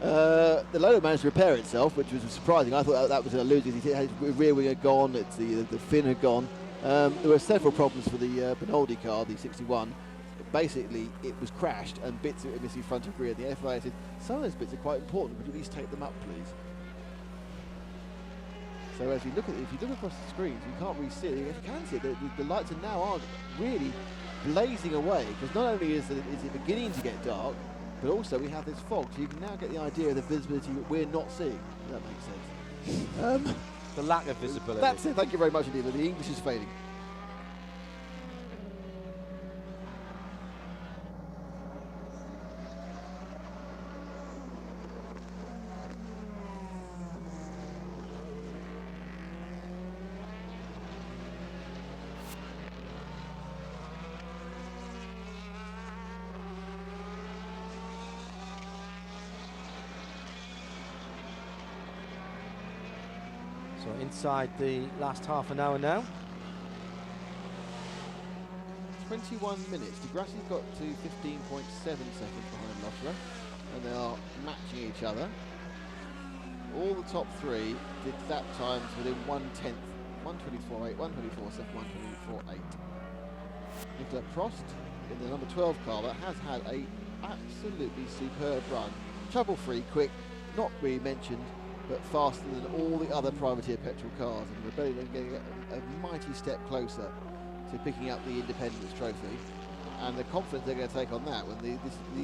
the Lola managed to repair itself, which was surprising. I thought that was going to lose it. His rear wing had gone, the fin had gone. There were several problems for the Benoldi car, the 61. Basically, it was crashed and bits of it missing front and rear. The FIA said, some of those bits are quite important. Would you please take them up, please? So as you look at it, if you look across the screens, you can't really see it. If you can see it, the lights are now really blazing away, because not only is it beginning to get dark, but also we have this fog, so you can now get the idea of the visibility that we're not seeing. If that makes sense. The lack of visibility. That's it. Thank you very much indeed. The English is fading. So inside the last half an hour now. 21 minutes. Di Grassi's got to 15.7 seconds behind Loeffler, and they are matching each other. All the top three did lap times within 1/10, 1:24.8, 1:24.7, 1:24.8. Nicolas Prost in the number 12 car that has had a absolutely superb run. Trouble-free, quick, not really mentioned, but faster than all the other privateer petrol cars, and Rebellion are getting a mighty step closer to picking up the Independence Trophy, and the confidence they're going to take on that when these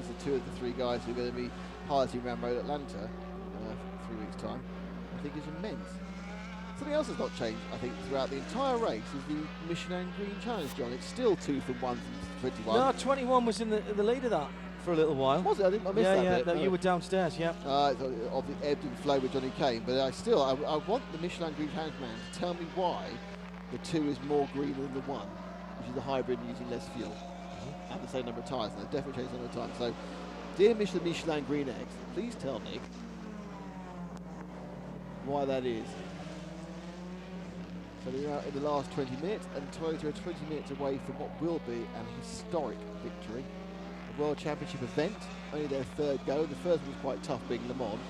are two of the three guys who are going to be piloting around Road Atlanta 3 weeks' time, I think is immense. Something else has not changed, I think, throughout the entire race is the Michelin Green Challenge, John. It's still 2 from 1 from 21. No, 21 was in the lead of that for a little while. Was it? I missed that bit. Yeah, you were downstairs, yeah. Of the ebbed and flow with Johnny Kane, but I want the Michelin Green Challenge man to tell me why the 2 is more green than the 1, which is the hybrid using less fuel and the same number of tyres, and they've definitely changed the number of tyres. So, dear Michelin Green X, please tell Nick why that is. So we're out in the last 20 minutes, and Toyota are 20 minutes away from what will be an historic victory. A World Championship event, only their third go. The first one was quite tough, being Le Mans.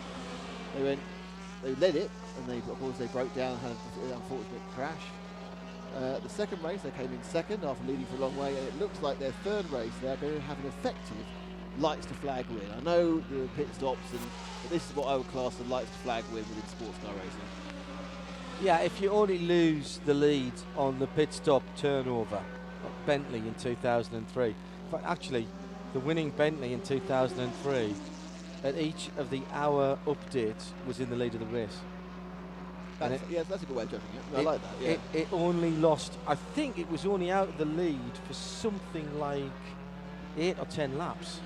They led it, and of course they broke down and had an unfortunate crash. The second race, they came in second after leading for a long way, and it looks like their third race they're going to have an effective lights to flag win. I know the pit stops, but this is what I would class a lights to flag win within sports car racing. Yeah, if you only lose the lead on the pit stop turnover, like Bentley in 2003. But actually, the winning Bentley in 2003, at each of the hour updates, was in the lead of the race. That's a good way of judging it. I like that. Yeah. It only lost, I think it was only out of the lead for something like 8 or 10 laps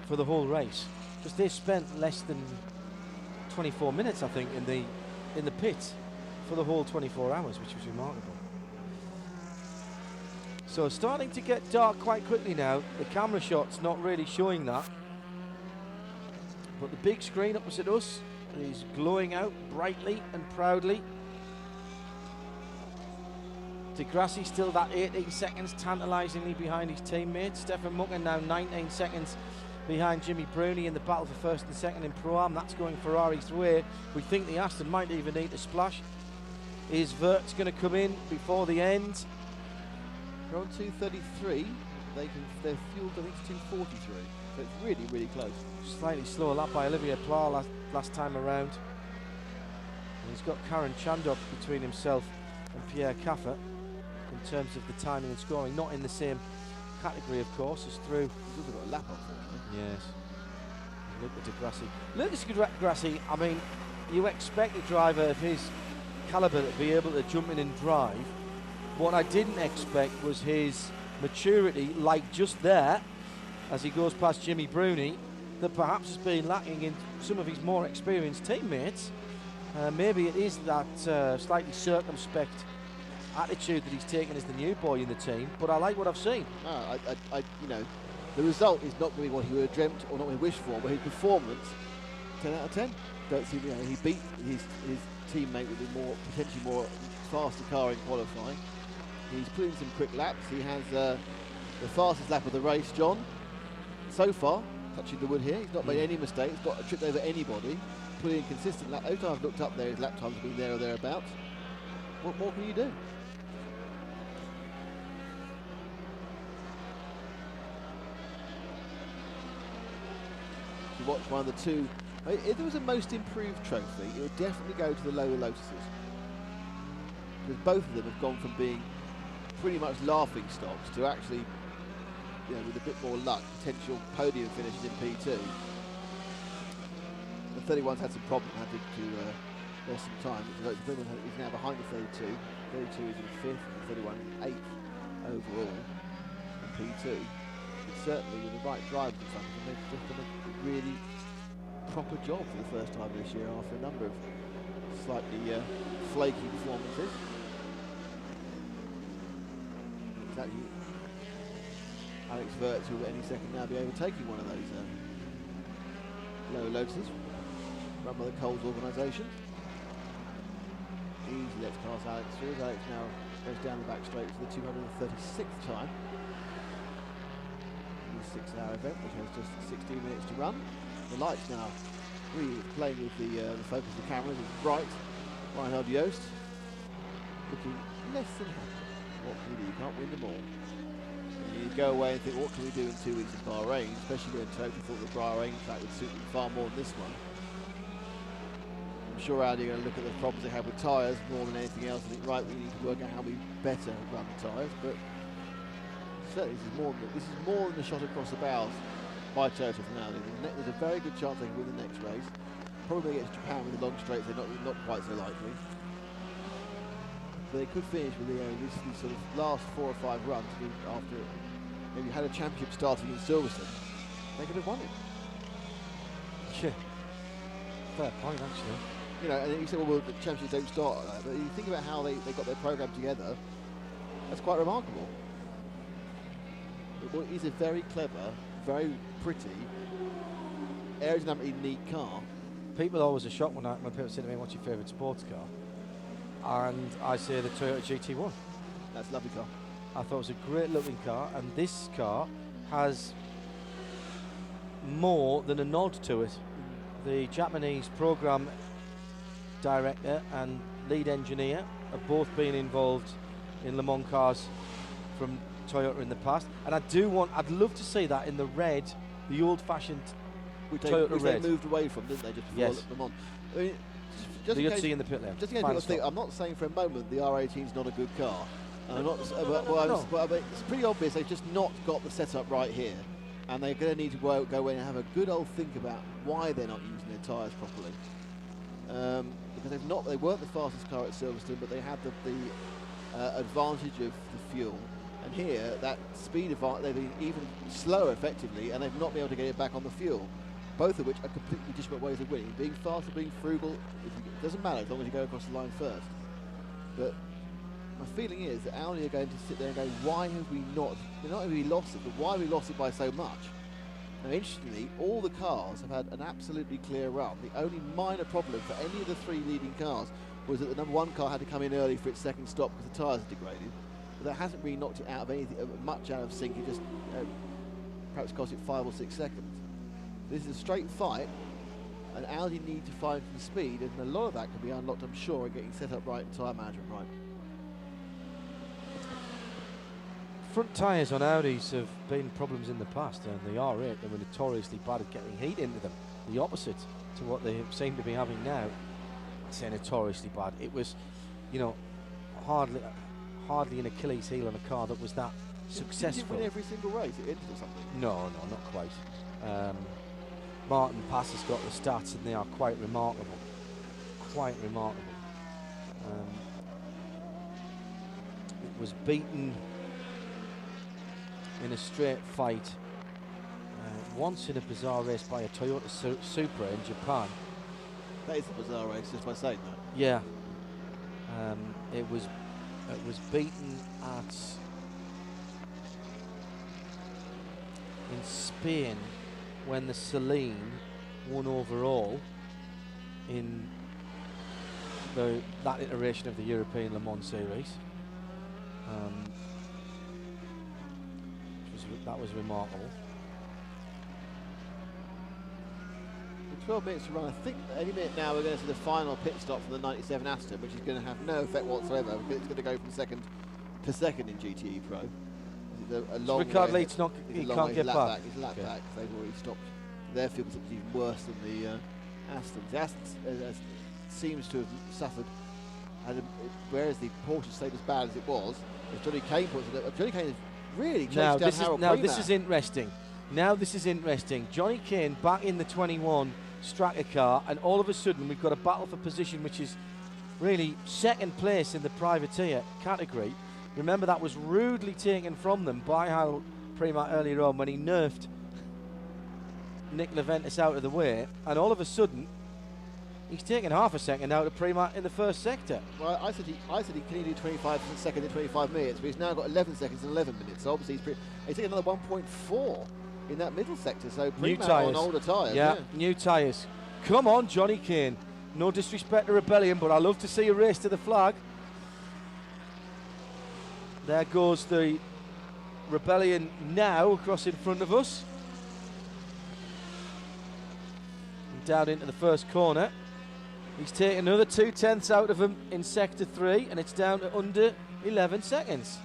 for the whole race, because they spent less than 24 minutes, I think, in the pits for the whole 24 hours, which was remarkable. So starting to get dark quite quickly now. The camera shot's not really showing that, but the big screen opposite us is glowing out brightly and proudly. Di Grassi still that 18 seconds tantalisingly behind his teammate. Stefan Mucken now 19 seconds behind Jimmy Bruni in the battle for first and second in Pro-Am. That's going Ferrari's way. We think the Aston might even need to splash. Is Vert's going to come in before the end? They're on 233. Their fuel, I think, is 243. So it's really, really close. Slightly slower lap by Olivier Pla last time around. And he's got Karen Chandok between himself and Pierre Caffer in terms of the timing and scoring. Not in the same category, of course, as through. He's also got a lap on for him. Yes. Luca Di Grassi. Lucas Di Grassi, I mean, you expect a driver of his calibre to be able to jump in and drive. What I didn't expect was his maturity, like just there, as he goes past Jimmy Bruni, that perhaps has been lacking in some of his more experienced teammates. Maybe it is that slightly circumspect attitude that he's taken as the new boy in the team, but I like what I've seen. You know, the result is not going to be what he would have dreamt or not what he wished for, but his performance, 10 out of 10. Don't see, you know, he beat his teammate with a potentially more faster car in qualifying. He's put in some quick laps. He has the fastest lap of the race, John, so far, touching the wood here. He's not made any mistakes, got a tripped over anybody, put in consistent lap. Every time I've looked up there, his lap times have been there or thereabouts. What more can you do? To watch one of the two. If there was a most improved trophy, it would definitely go to the lower Lotuses. Because both of them have gone from being pretty much laughing stocks to actually, you know, with a bit more luck, potential podium finishes in P2. The 31's had some problems, had to lost some time. The 31 is now behind the 32. 32 is in 5th, and the 31 is 8th overall in P2. But certainly with the right drivers in front of them, they've just done a really proper job for the first time this year after a number of slightly flaky performances. Exactly. Alex Wirtz will any second now be overtaking one of those low Lotuses run by the Coles organisation. Easy lets pass Alex through. Alex now goes down the back straight for the 236th time. The 6-hour event, which has just 16 minutes to run. The lights now really playing with the focus of the cameras. It's bright. Reinhard Joost looking less than happy. What can we do? You can't win them all. And you go away and think, what can we do in 2 weeks in Bahrain? Especially when Total thought the Bahrain track would suit them far more than this one. I'm sure Audi are going to look at the problems they have with tyres more than anything else and think, right, we need to work out how we better run the tyres. But certainly this is more than a shot across the bows by Total from Audi. There's a very good chance they can win the next race. Probably against Japan with the long straights, they're not quite so likely. But they could finish with these sort of last 4 or 5 runs after maybe had a championship starting in Silverstone. They could have won it. Yeah. Fair point, actually. You know, and you say, well, the championships don't start like that, but you think about how they got their programme together, that's quite remarkable. It is a very clever, very pretty, aerodynamically neat car. People always are shocked when people say to me, what's your favourite sports car? And I say the Toyota GT1. That's a lovely car. I thought it was a great looking car, and this car has more than a nod to it. The Japanese program director and lead engineer have both been involved in Le Mans cars from Toyota in the past, and I'd love to see that in the red, the old-fashioned Toyota red. They moved away from, didn't they, just before Le Mans? I mean, just the in case, Yutzi in the pit lane. Just in case think, I'm not saying for a moment the R18 is not a good car. I'm not, but it's pretty obvious they've just not got the setup right here, and they're going to need to go in and have a good old think about why they're not using their tyres properly. Because they weren't the fastest car at Silverstone, but they had the advantage of the fuel. And here, that speed advantage, they've been even slower effectively, and they've not been able to get it back on the fuel. Both of which are completely different ways of winning. Being fast or being frugal, it doesn't matter as long as you go across the line first. But my feeling is that Audi are going to sit there and go, why have we not only lost it, but why have we lost it by so much? Now, interestingly, all the cars have had an absolutely clear run. The only minor problem for any of the 3 leading cars was that the number 1 car had to come in early for its second stop because the tyres had degraded. But that hasn't really knocked it out of anything, much out of sync. It just perhaps cost it 5 or 6 seconds. This is a straight fight, and Audi need to find some speed, and a lot of that can be unlocked, I'm sure, in getting set up right and tyre management right. Front tyres on Audis have been problems in the past, and the R8, they were notoriously bad at getting heat into them. The opposite to what they seem to be having now. I say notoriously bad. It was, hardly an Achilles heel on a car that was that successful. Did you win every single race at Inter or something? No, not quite. Martin Pass has got the stats, and they are quite remarkable. Quite remarkable. It was beaten in a straight fight once in a bizarre race by a Toyota Supra in Japan. That is a bizarre race, just by saying that. Yeah. It was beaten in Spain when the Celine won overall in that iteration of the European Le Mans Series. That was remarkable. 12 minutes to run. I think any minute now we're going to see the final pit stop for the 97 Aston, which is going to have no effect whatsoever because it's going to go from second to second in GTE Pro. It's a long Ricard way Leeds he long can't way get back. He's lap back. They've already stopped their field because it's even worse than the Aston. The Aston seems to have suffered, whereas the Porsche stayed as bad as it was. As Johnny Kane puts it, Johnny Kane has really chased down Harold Prima. This is interesting. Now this is interesting. Johnny Kane back in the 21 Strata car, and all of a sudden we've got a battle for position, which is really second place in the privateer category. Remember, that was rudely taken from them by Harold Prima earlier on when he nerfed Nick Leventis out of the way, and all of a sudden he's taken half a second out of Prima in the first sector. Well, I said he can only do 25 seconds in 25 minutes, but he's now got 11 seconds in 11 minutes. So obviously he's taking another 1.4 in that middle sector. So Prima on older tyres. Yeah, new tyres. Come on, Johnny Kane. No disrespect to Rebellion, but I love to see a race to the flag. There goes the Rebellion now across in front of us. And down into the first corner. He's taken another 2/10 out of him in sector 3, and it's down to under 11 seconds.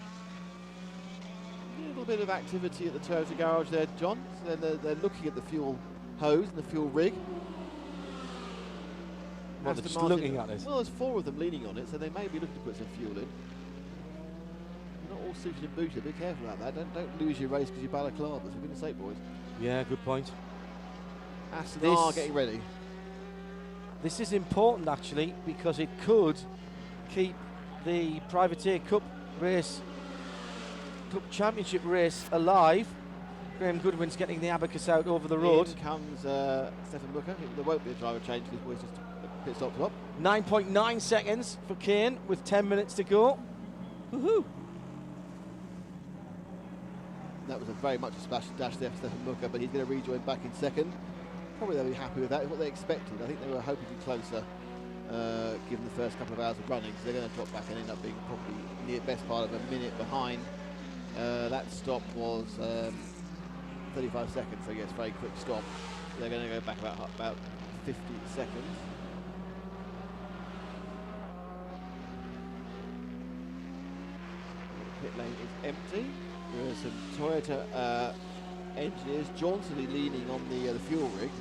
A little bit of activity at the Toyota garage there, John. So they're looking at the fuel hose and the fuel rig. Well, they're just looking at it. Well, there's 4 of them leaning on it, so they may be looking to put some fuel in. You're not all suited and booted. Be careful about that. Don't lose your race because you're balaclavas. For goodness sake, boys. Yeah, good point. Aston are getting ready. This is important actually because it could keep the Privateer Cup Championship race alive. Graham Goodwin's getting the Abacus out over the road. In comes Stefan Booker. There won't be a driver change because boys just pit stop top. 9.9 seconds for Kane with 10 minutes to go. Woohoo! That was very much a splash dash there for Stefan Booker, but he's going to rejoin back in second. Probably they'll be happy with that. It's what they expected. I think they were hoping to be closer given the first couple of hours of running, so they're going to drop back and end up being probably near best part of a minute behind. That stop was 35 seconds, so yes, very quick stop. They're going to go back about 50 seconds. Pit lane is empty. There are some Toyota engineers jauntily leaning on the fuel rig.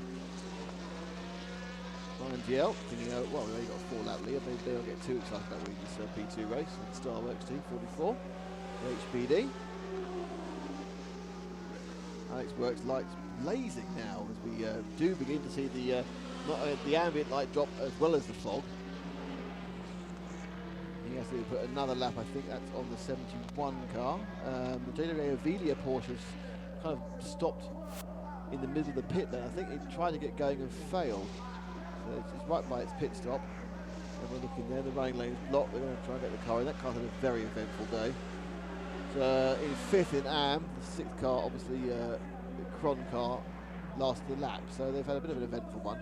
Ryan GL thinking, well, they got a 4-lap lead. They don't get too excited about winning this P2 race with Starworks team 44, the HPD. Alex Works lights blazing now as we do begin to see the ambient light drop as well as the fog. He has to put another lap. I think that's on the 71 car. The JW Avilia Porsche kind of stopped in the middle of the pit lane. I think it tried to get going and failed. So it's right by its pit stop. Everyone looking there, the running lane is blocked. They're going to try and get the car in. That car's had a very eventful day. So in 5th in AM, the 6th car, obviously the Cron car, lasted the lap. So they've had a bit of an eventful one.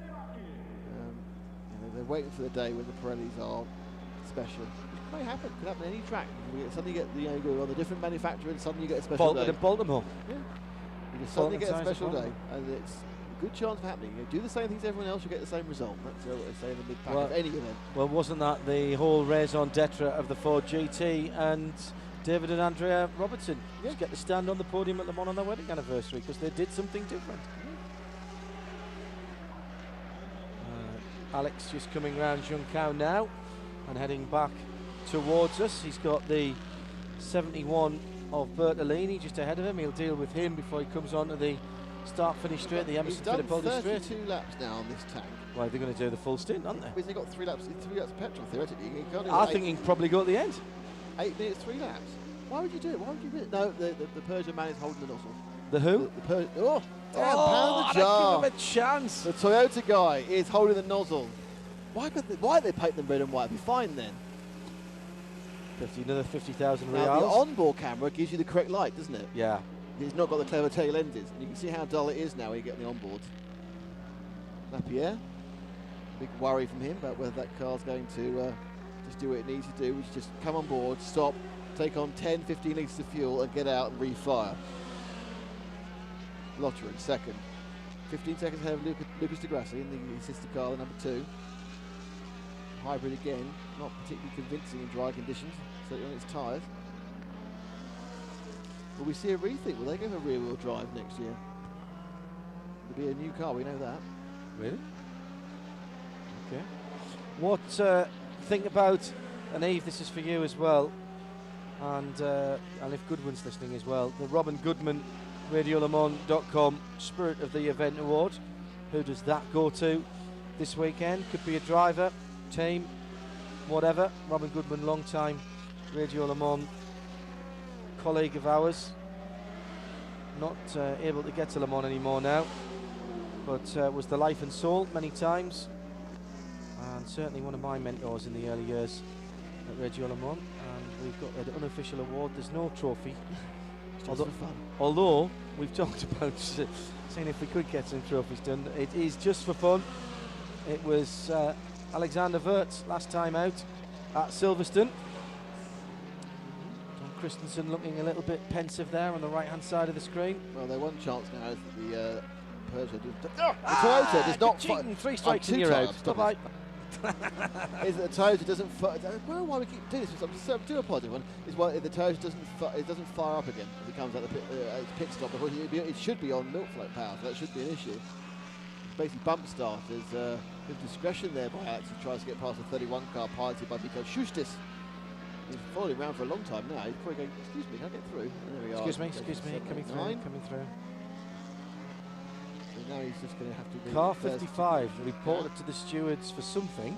They're waiting for the day when the Pirellis are special. It may happen. Could happen on any track. Suddenly you go on a different manufacturer and suddenly you get a special day. Baltimore. Yeah. You just suddenly get a special day, and it's a good chance of happening. You do the same things as everyone else, you get the same result. That's what they say in the mid-pack of any event. Well, wasn't that the whole raison d'etre of the Ford GT and David and Andrea Robertson? Just get to stand on the podium at Le Mans on their wedding anniversary because they did something different. Alex just coming round Junção now and heading back towards us. He's got the 71 of Bertolini just ahead of him. He'll deal with him before he comes onto the start-finish straight, the He's Emerson done Fittipaldi straight. 32 laps now on this tank. Well, they're going to do the full stint, aren't they? Because he got 3 laps of petrol, theoretically. He can't do I eight- think he can probably go at the end. 8 minutes, 3 laps. Why would you do it? Why would you do it? No, the Peugeot man is holding the nozzle. The who? Oh, damn, pound I the jar. don't give him a chance. The Toyota guy is holding the nozzle. Why they paint them red and white? It'd be fine then. Another 50,000 Now, the reals. onboard camera gives you the correct light, doesn't it? Yeah. It's not got the clever tail lenses. And you can see how dull it is now when you get on the onboard. Lapierre. Big worry from him about whether that car's going to just do what it needs to do, which is just come on board, stop, take on 10, 15 litres of fuel and get out and refire. Lotterer in second. 15 seconds ahead of Lucas de Grassi in the sister car, the number 2. Hybrid again, not particularly convincing in dry conditions, certainly on its tyres. Will we see a rethink? Will they go for rear-wheel drive next year? It'll be a new car, we know that. Really? Okay. What think about, and Eve, this is for you as well, and if Goodwin's listening as well, the Robin Goodman RadioLeMans.com Spirit of the Event Award. Who does that go to this weekend? Could be a driver, team, whatever. Robin Goodman, long time Radio Le Mans colleague of ours. Not able to get to Le Mans anymore now, but was the life and soul many times, and certainly one of my mentors in the early years at Radio Le Mans. And we've got an unofficial award. There's no trophy. Although we've talked about seeing if we could get some trophies done. It is just for fun. It was Alexander Wirtz last time out at Silverstone. John Christensen looking a little bit pensive there on the right hand side of the screen. Well, their one chance now is that the Peugeot Toyota does not cheating, 3 strikes and you're out. Bye-bye. Is that the Toyota doesn't fire? I don't know why we keep doing this. I do apologise. One is why the Toyota doesn't fire up again as it comes out the pit stop. Because it should be on milk float power, so that should be an issue. Basically, bump start is with discretion there by Alex, who tries to get past the 31 car piloted by Miko Schustis. He's following around for a long time now. He's probably going, excuse me, can I get through? And there we are. Excuse me, coming through. So now he's just going to have to be Car 55 reported to the stewards for something.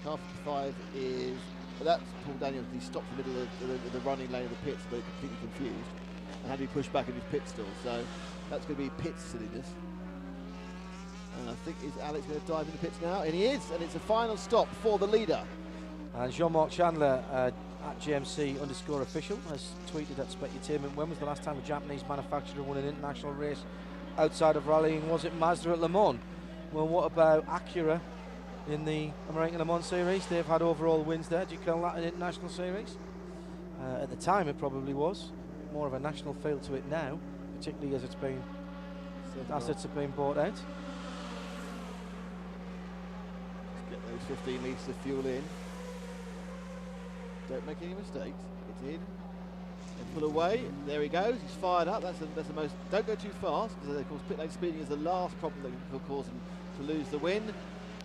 Car 55 is, well, that's Paul Daniels. He stopped in the middle of the running lane of the pits, so they're completely confused, and had to be pushed back in his pit stall. So that's going to be pit silliness. And I think, is Alex going to dive in the pits now? And he is, and it's a final stop for the leader. And Jean-Marc Chandler at GMC_official has tweeted at Specutainment, when was the last time a Japanese manufacturer won an international race outside of rallying? Was it Mazda at Le Mans? Well, what about Acura in the American Le Mans series? They've had overall wins there. Do you call that an international series? At the time it probably was. More of a national feel to it now, particularly as assets have been bought out. Let's get those 15 litres of fuel in. Don't make any mistakes. It's in. And pull away. There he goes. He's fired up. That's the most. Don't go too fast, because of course pit lane speeding is the last problem that could cause him to lose the win.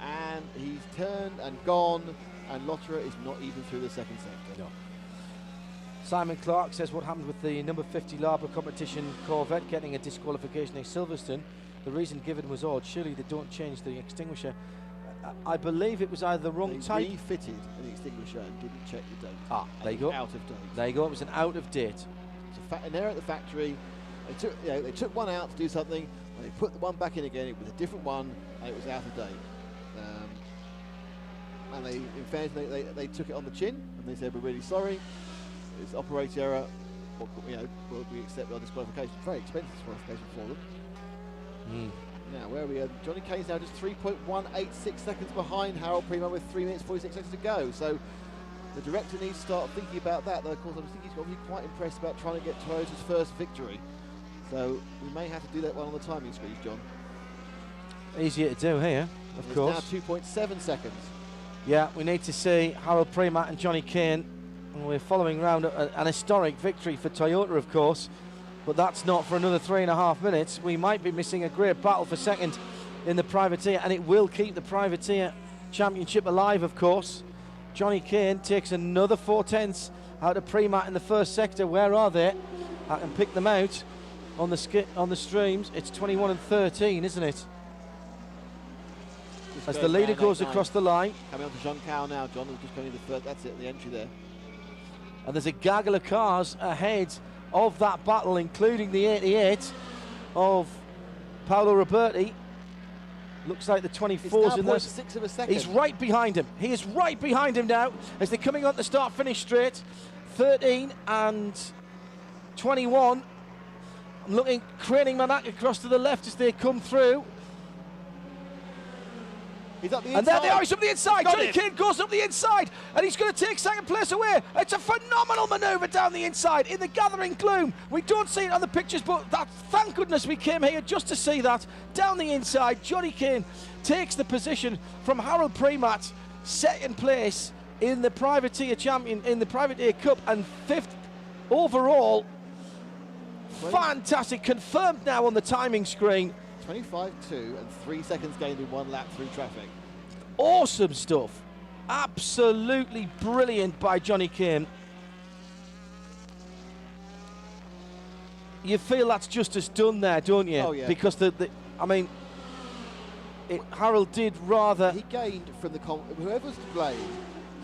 And he's turned and gone. And Lotterer is not even through the second sector. No. Simon Clark says what happened with the number 50 Labour competition Corvette getting a disqualification in Silverstone. The reason given was odd. Surely they don't change the extinguisher. I believe it was either the wrong type. They refitted an extinguisher and didn't check the date. There you go. Out of date. There you go. It was an out of date. It's an error at the factory. They took one out to do something, and they put the one back in again. It was a different one, and it was out of date. And they, in fairness, they took it on the chin, and they said, "We're really sorry. It's operator error. Will we accept our disqualification?" Very expensive disqualification for them. Now, where are we? Johnny Kane's now just 3.186 seconds behind Harold Primo with 3 minutes 46 seconds to go. So the director needs to start thinking about that. Though, of course, I think he's got to be quite impressed about trying to get Toyota's first victory. So we may have to do that one on the timing screens, John. Easier to do here, of course. It's now 2.7 seconds. Yeah, we need to see Harold Premat and Johnny Kane. And we're following round an historic victory for Toyota, of course. But that's not for another 3.5 minutes. We might be missing a great battle for second in the privateer, and it will keep the privateer championship alive, of course. Johnny Kane takes another 4 tenths out of Premat in the first sector. Where are they? I can pick them out. on the streams. It's 21 and 13, isn't it? As the leader goes across the line. Coming on to Jean Cao now, John. Who's just coming to the third. That's it, the entry there. And there's a gaggle of cars ahead of that battle, including the 88 of Paolo Roberti. Looks like the 24's in there. 0.6 of a second. He's right behind him. He is right behind him now as they're coming on the start-finish straight. 13 and 21. I'm looking, craning my neck across to the left as they come through. He's up the inside. And there they are, he's up the inside. Got Johnny it. Kane goes up the inside, and he's going to take second place away. It's a phenomenal manoeuvre down the inside in the gathering gloom. We don't see it on the pictures, but thank goodness we came here just to see that. Down the inside, Johnny Kane takes the position from Harold Premat, second place in the Privateer Cup, and 5th overall. Fantastic, confirmed now on the timing screen. 25-2 and 3 seconds gained in 1 lap through traffic. Awesome stuff. Absolutely brilliant by Johnny Kane. You feel that's just as done there, don't you? Oh, yeah. Because Harold did rather. He gained from the whoever's to blame.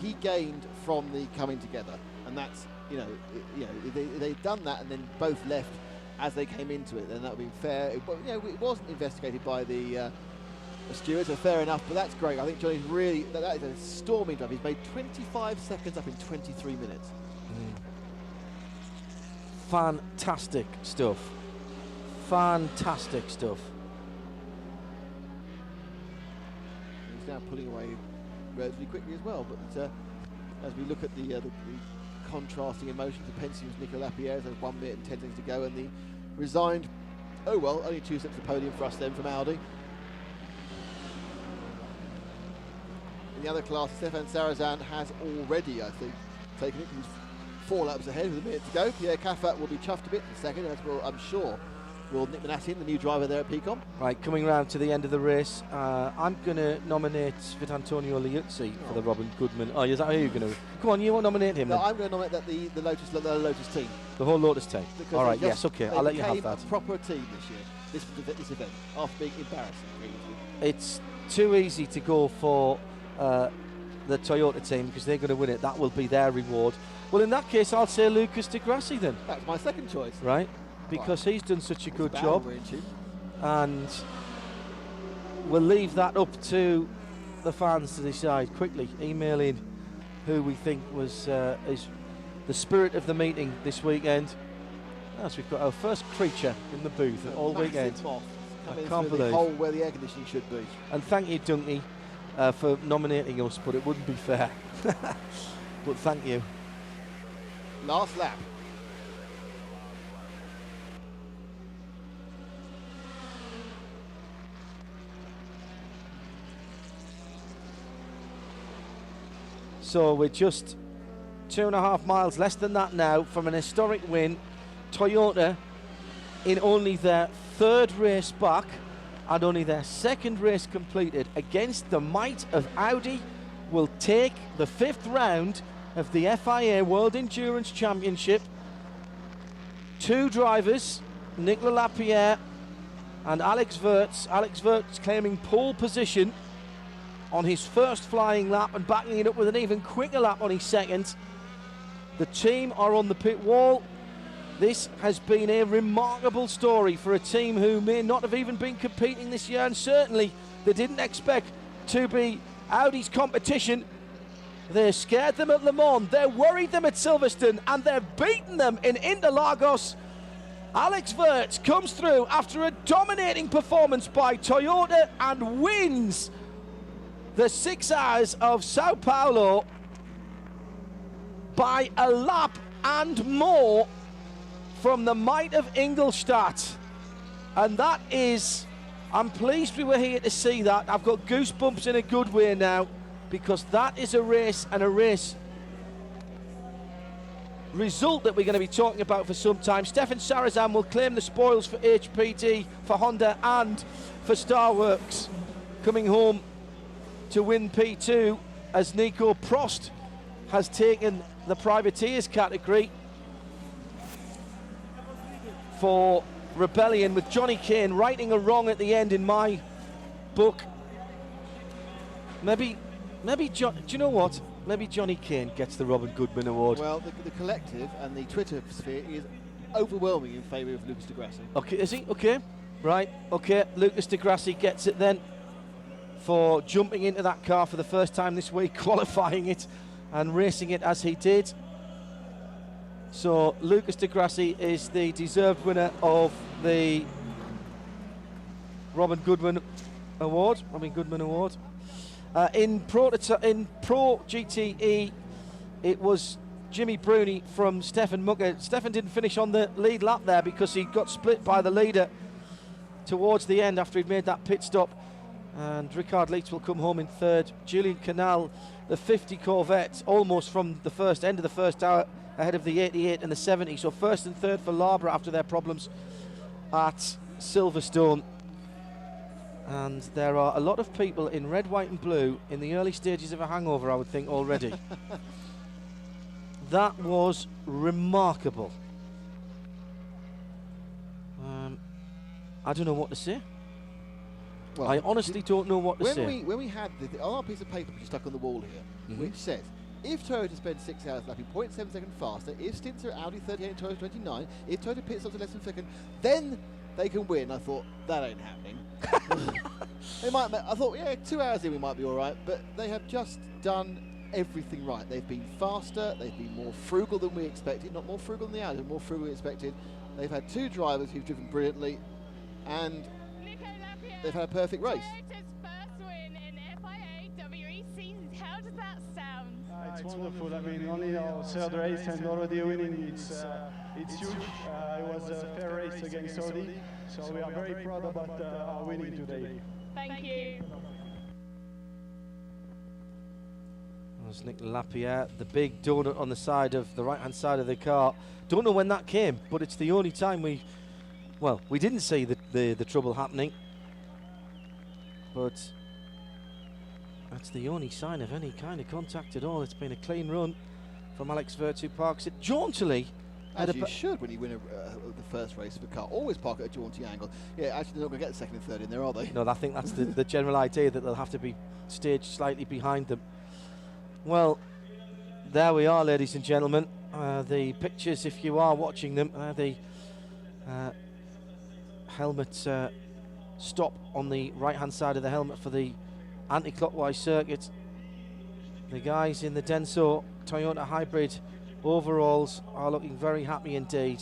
He gained from the coming together, and that's they've done that and then both left as they came into it, then that would be fair. It wasn't investigated by the stewards, so fair enough, but that's great. I think Johnny's really, that is a storming drive. He's made 25 seconds up in 23 minutes. Fantastic stuff. Fantastic stuff. He's now pulling away relatively quickly as well, but as we look at the contrasting emotions of Pension's Nicolas Lapierre, there's 1 minute and 10 seconds to go, and the resigned, oh well, only 2 steps to the podium for us then from Audi. In the other class, Stefan Sarrazin has already, I think, taken it. He's 4 laps ahead with a minute to go. Pierre Caffat will be chuffed a bit in second, as will, I'm sure, will Nick Manassi, the new driver there at Pecom. Right, coming round to the end of the race, I'm going to nominate Vitantonio Liuzzi for the Robin Goodman. Oh, is that who you're going to? Come on, you won't nominate him. No, then. I'm going to nominate the Lotus team. The whole Lotus team. Because all right, yes, okay, I'll let you have that. a proper team this year, this event, after being embarrassing previously. It's too easy to go for the Toyota team because they're going to win it. That will be their reward. Well, in that case, I'll say Lucas Di Grassi then. That's my second choice. Right. Because he's done such a good job, and we'll leave that up to the fans to decide. Quickly email in who we think was is the spirit of the meeting this weekend. As we've got our first creature in the booth all weekend. I can't believe. The hole where the air conditioning should be. And thank you, Dunky, for nominating us, but it wouldn't be fair. But thank you. Last lap. So we're just 2.5 miles, less than that now, from an historic win. Toyota, in only their 3rd race back and only their 2nd race completed against the might of Audi, will take the 5th round of the FIA World Endurance Championship. 2 drivers, Nicolas Lapierre and Alex Wurz. Alex Wurz claiming pole position on his first flying lap and backing it up with an even quicker lap on his second. The team are on the pit wall. This has been a remarkable story for a team who may not have even been competing this year, and certainly they didn't expect to be Audi's competition. They scared them at Le Mans, they worried them at Silverstone, and they've beaten them in Interlagos. Alex Wurz comes through after a dominating performance by Toyota and wins the 6 Hours of Sao Paulo by a lap and more from the might of Ingolstadt. And that is, I'm pleased we were here to see that. I've got goosebumps in a good way now, because that is a race, and a race result that we're going to be talking about for some time. Stefan Sarrazin will claim the spoils for HPD, for Honda and for Starworks, coming home to win P2, as Nico Prost has taken the privateers category for rebellion with Johnny Kane righting a wrong at the end in my book. Maybe, do you know what? Maybe Johnny Kane gets the Robin Goodman Award. Well, the collective and the Twitter sphere is overwhelming in favour of Lucas Di Grassi. Okay, is he? Okay, right. Okay, Lucas Di Grassi gets it then for jumping into that car for the first time this week, qualifying it and racing it as he did. So Lucas Di Grassi is the deserved winner of the Robin Goodman Award. In Pro GTE, it was Jimmy Bruni from Stefan Mucker. Stefan didn't finish on the lead lap there because he got split by the leader towards the end after he'd made that pit stop. And Ricard Leitz will come home in third. Julian Canal, the 50 Corvette, almost from the end of the first hour, ahead of the 88 and the 70. So first and third for Labra after their problems at Silverstone. And there are a lot of people in red, white and blue in the early stages of a hangover, I would think, already. That was remarkable. I don't know what to say. Well, I honestly don't know what to say. When we had on our piece of paper which is stuck on the wall here, which says, if Toyota spends 6 hours lapping 0.7 seconds faster, if stints are Audi 38 and Toyota 29, if Toyota pit stops at less than a second, then they can win. I thought, that ain't happening. I thought, yeah, 2 hours in we might be all right, but they have just done everything right. They've been faster, they've been more frugal than we expected, not more frugal than the Audi, but more frugal than we expected. They've had 2 drivers who've driven brilliantly, and they've had a perfect race. Toyota's first win in FIA WEC. How does that sound? It's wonderful. I mean, only our third race and already winning. It's huge. It was a fair race against Audi, so we are very proud about our winning today. Thank you. There's Nick Lapierre, the big donut on the side of the right-hand side of the car. Don't know when that came, but it's the only time we didn't see the trouble happening. But that's the only sign of any kind of contact at all. It's been a clean run from Alex Wurz, who parks it jauntily. As you should when you win the first race of a car. Always park at a jaunty angle. Yeah, actually they're not going to get the second and third in there, are they? No, I think that's the general idea, that they'll have to be staged slightly behind them. Well, there we are, ladies and gentlemen. The pictures, if you are watching them, the helmet stop on the right-hand side of the helmet for the anti-clockwise circuit. The guys in the Denso Toyota hybrid overalls are looking very happy indeed,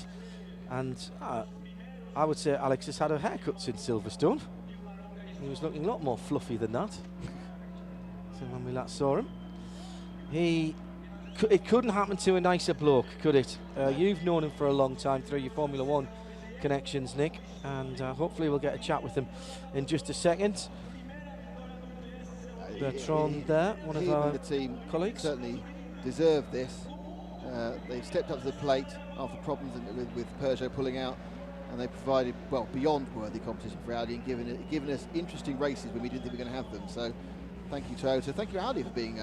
and I would say Alex has had a haircut since Silverstone. He was looking a lot more fluffy than that. So when we last saw him, it couldn't happen to a nicer bloke, could it? You've known him for a long time through your Formula One connections, Nick, and hopefully we'll get a chat with him in just a second. Bertrand there, one of our the team colleagues, certainly deserve this. They've stepped up to the plate after problems with Peugeot pulling out, and they provided, well, beyond worthy competition for Audi and given us interesting races when we didn't think we were going to have them. So thank you, Toyota. Thank you, Audi, for being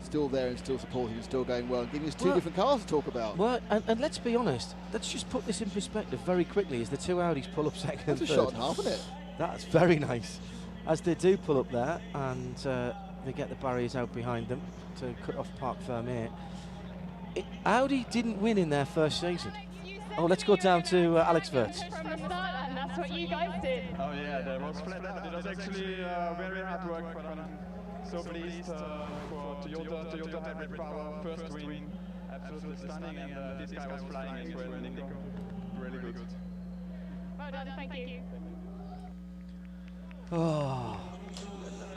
still there and still supporting and still going well and giving us two different cars to talk about. Well, and let's be honest, let's just put this in perspective very quickly as the two Audis pull up second and third. That's a shot and a half, isn't it? That's very nice. As they do pull up there and they get the barriers out behind them to cut off Parc Fermé. Audi didn't win in their first season. Oh, let's go down to Alex Wurz. From the start, and that's what you guys did. Oh yeah, that was flat out. It was actually very hard work, but I'm so pleased for Toyota hybrid power, first win, absolutely stunning, and this guy was flying as well, Nico, really good. Well done, thank you. Oh,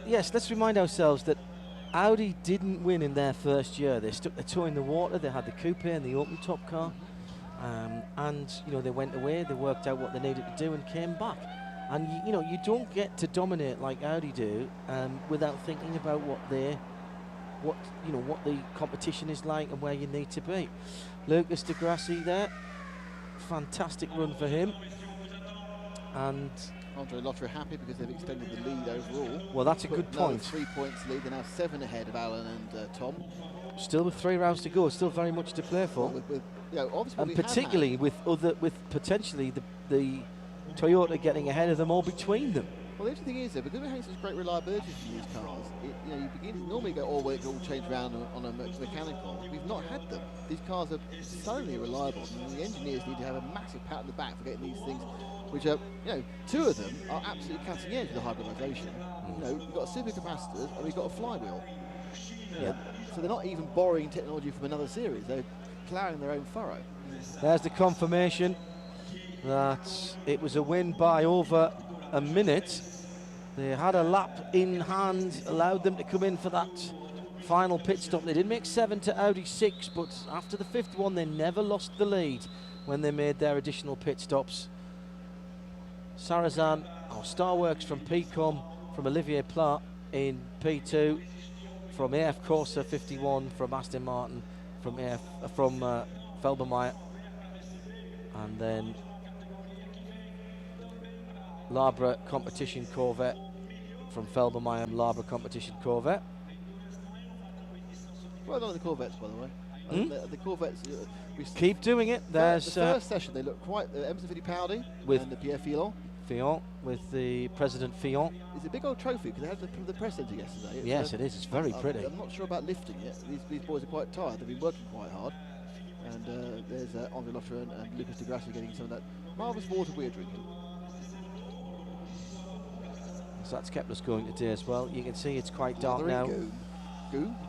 yes, let's remind ourselves that Audi didn't win in their first year. They stuck their toe in the water. They had the coupe and the open top car, and you know, they went away, they worked out what they needed to do and came back. And you know, you don't get to dominate like Audi do without thinking about what the competition is like and where you need to be. Lucas Di Grassi there, fantastic run for him. And Andre Lotterer happy because they've extended the lead overall. Well, that's a good point. 3 points lead. They're now 7 ahead of Alan and Tom. Still with 3 rounds to go. Still very much to play for. Well, obviously, and particularly with potentially the Toyota getting ahead of them or between them. Well, the interesting thing is, though, because we're having such great reliability from these cars, you begin to normally go all change around on a mechanical. We've not had them. These cars are solely reliable, and the engineers need to have a massive pat on the back for getting these things, which are, two of them are absolutely cutting edge with the hybridisation. We've got supercapacitors and we've got a flywheel. So they're not even borrowing technology from another series; they're ploughing their own furrow. There's the confirmation that it was a win by over a minute. They had a lap in hand, allowed them to come in for that final pit stop. They did make 7 to Audi 6, but after the 5th one, they never lost the lead when they made their additional pit stops. Sarazan, or Starworks from PCOM, from Olivier Plat in P2, from AF Corsa 51, from Aston Martin, from Felbermeyer, and then Labra Competition Corvette from Felbermeyer, Labra Competition Corvette. Well done on the Corvettes, by the way. The Corvettes, we keep doing it. There's the first session, they look quite Emerson Fittipaldi with and the Pierre Fillon. With the President Fillon. It's a big old trophy because they had the press centre yesterday. Yes, it is. It's very pretty. I'm not sure about lifting it. These boys are quite tired. They've been working quite hard. And there's Andre Lotter and Lucas de Grassi getting some of that marvellous water we're drinking. So that's kept us going today as well. You can see it's quite dark now.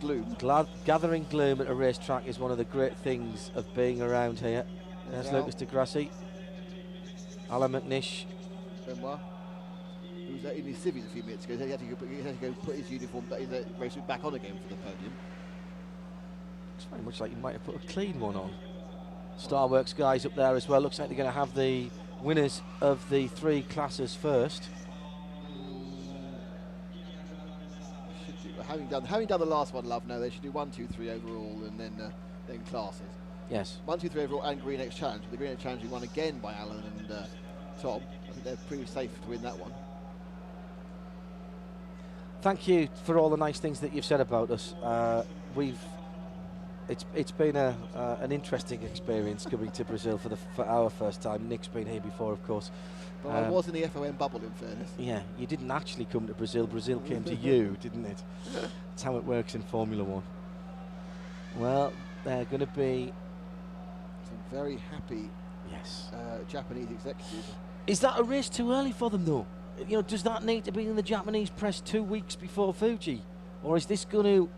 Gloom. Gathering gloom at a racetrack is one of the great things of being around here. There's Lucas de Grassi. Alain McNish. Benoit, who was in his civvies a few minutes ago. He had to go put his uniform, his race suit back on again for the podium. Looks very much like you might have put a clean one on. Starworks guys up there as well. Looks like they're going to have the winners of the 3 classes first. Having done the last one, Love, no, they should do 1, 2, 3 overall, and then classes. Yes. 1, 2, 3 overall and Green X Challenge. The Green X Challenge won again by Alan and Tom. I think they're pretty safe to win that one. Thank you for all the nice things that you've said about us. It's been an interesting experience coming to Brazil for our first time. Nick's been here before, of course. But I was in the FOM bubble, in fairness. Yeah, you didn't actually come to Brazil. Brazil came to you, didn't it? That's how it works in Formula 1. Well, they're going to be some very happy Japanese executives. Is that a race too early for them, though? Does that need to be in the Japanese press 2 weeks before Fuji? Or is this going to...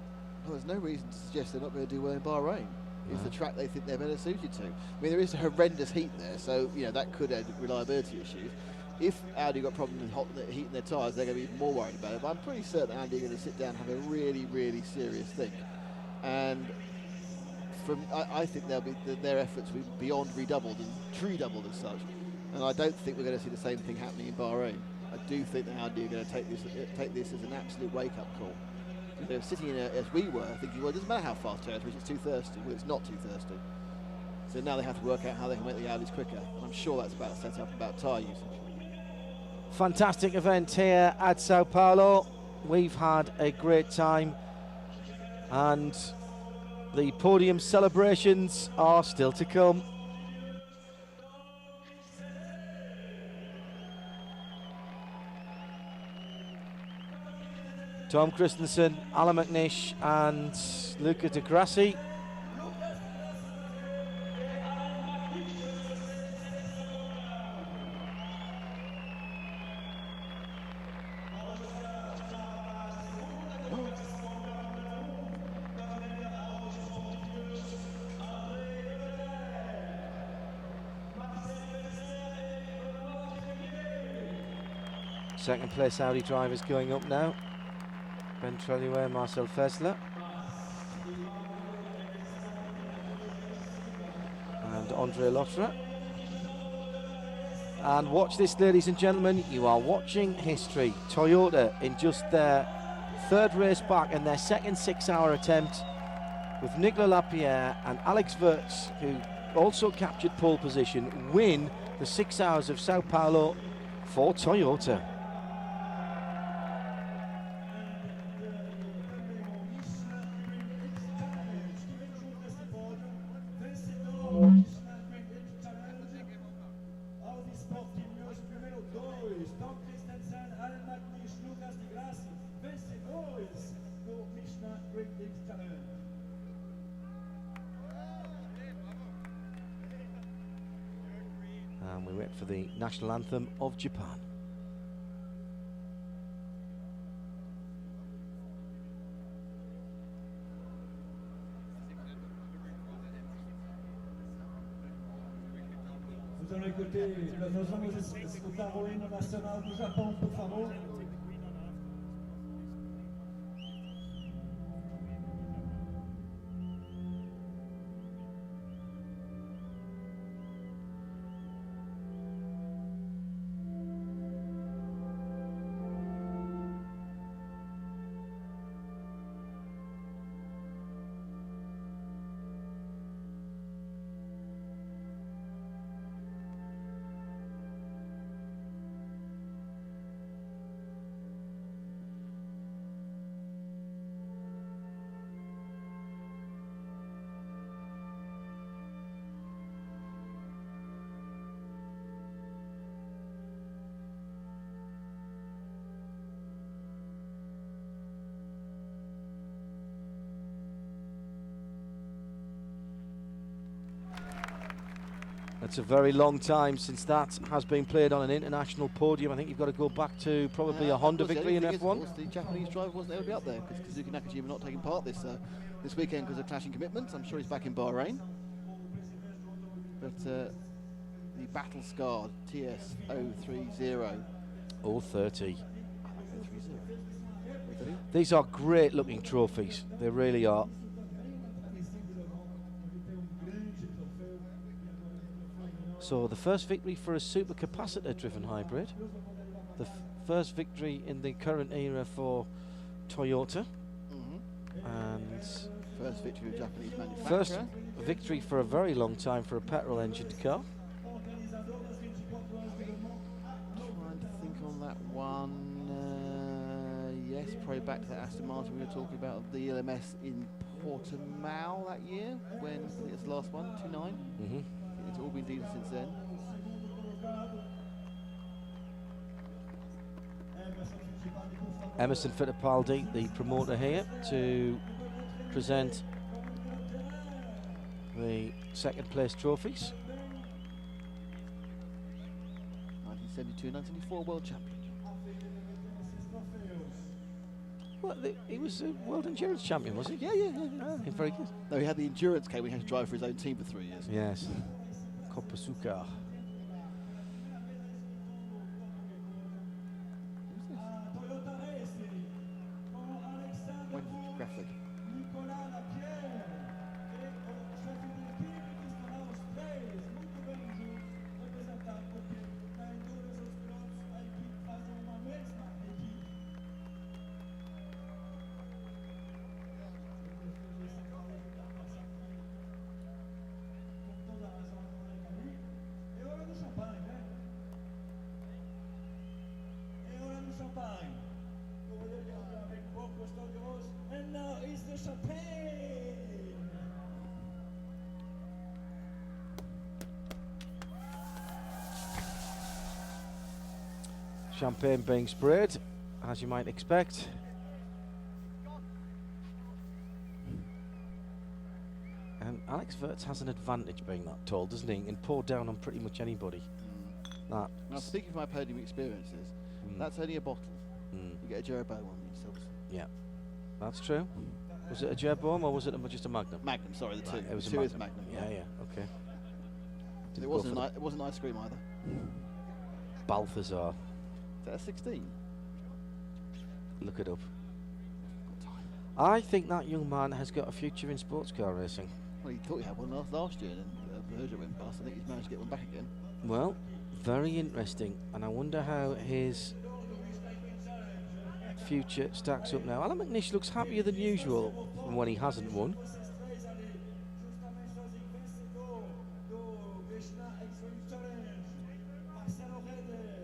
Well, there's no reason to suggest they're not going to do well in Bahrain. It's the track they think they're better suited to. I mean, there is a horrendous heat there, so that could add reliability issues. If Audi got problems with heating their tyres, they're going to be even more worried about it. But I'm pretty certain Audi are going to sit down and have a really, really serious think. And I think their efforts will be beyond redoubled and treedoubled as such. And I don't think we're going to see the same thing happening in Bahrain. I do think that Audi are going to take this as an absolute wake-up call. They're sitting in as we were, thinking, well, it doesn't matter how fast Toyota is, it's too thirsty. Well, it's not too thirsty. So now they have to work out how they can make the Audis quicker. And I'm sure that's about setup, about tyre usage. Fantastic event here at Sao Paulo. We've had a great time. And the podium celebrations are still to come. Tom Christensen, Alain McNish and Luca de Grassi. Second place Audi drivers going up now. Ben Trelier, Marcel Fessler. And Andre Lotre. And watch this, ladies and gentlemen, you are watching history. Toyota in just their 3rd race back and their second 6-hour attempt with Nicolas Lapierre and Alex Wirtz, who also captured pole position, win the 6 Hours of Sao Paulo for Toyota. And we wait for the national anthem of Japan. Nous allons écouter le Caroline national du Japon, por favor. It's a very long time since that has been played on an international podium. I think you've got to go back to probably a Honda victory in F1. The Japanese driver wasn't able to be up there because Kazuki Nakajima not taking part this weekend because of clashing commitments. I'm sure he's back in Bahrain. But the battle-scarred TS030. 030. These are great looking trophies. They really are. So the first victory for a supercapacitor driven hybrid, the first victory in the current era for Toyota, and first victory of Japanese manufacturer. First victory for a very long time for a petrol engined car. Trying to think on that one. Yes, probably back to that Aston Martin we were talking about, the LMS in Portimao that year, when I think it's the last one, 2.9. It's all been dealer since then. Emerson Fittipaldi, the promoter here, to present the second place trophies. 1972-1974 world champion. Well, he was a world endurance champion, was he? Yeah. Very good. No, he had the endurance came. He had to drive for his own team for 3 years. Yes. Kopasuka. Graphic. And now is the champagne. Champagne being sprayed, as you might expect. And Alex Wirtz has an advantage being that tall, doesn't he? He can pour down on pretty much anybody. Now, speaking of my podium experiences, that's only a bottle. You get a Jeroboam on yourselves. Yeah, that's true. Was it a Jeroboam or was it just a Magnum? Magnum, sorry, the two. It was two a is Magnum. Magnum. Yeah, okay. It wasn't ice cream either. Balthazar. Is that a 16? Look it up. I think that young man has got a future in sports car racing. Well, he thought he had one last year, and then Berger went bust. I think he's managed to get one back again. Well, very interesting, and I wonder how his future stacks up now. Alan McNish looks happier than usual from when he hasn't won.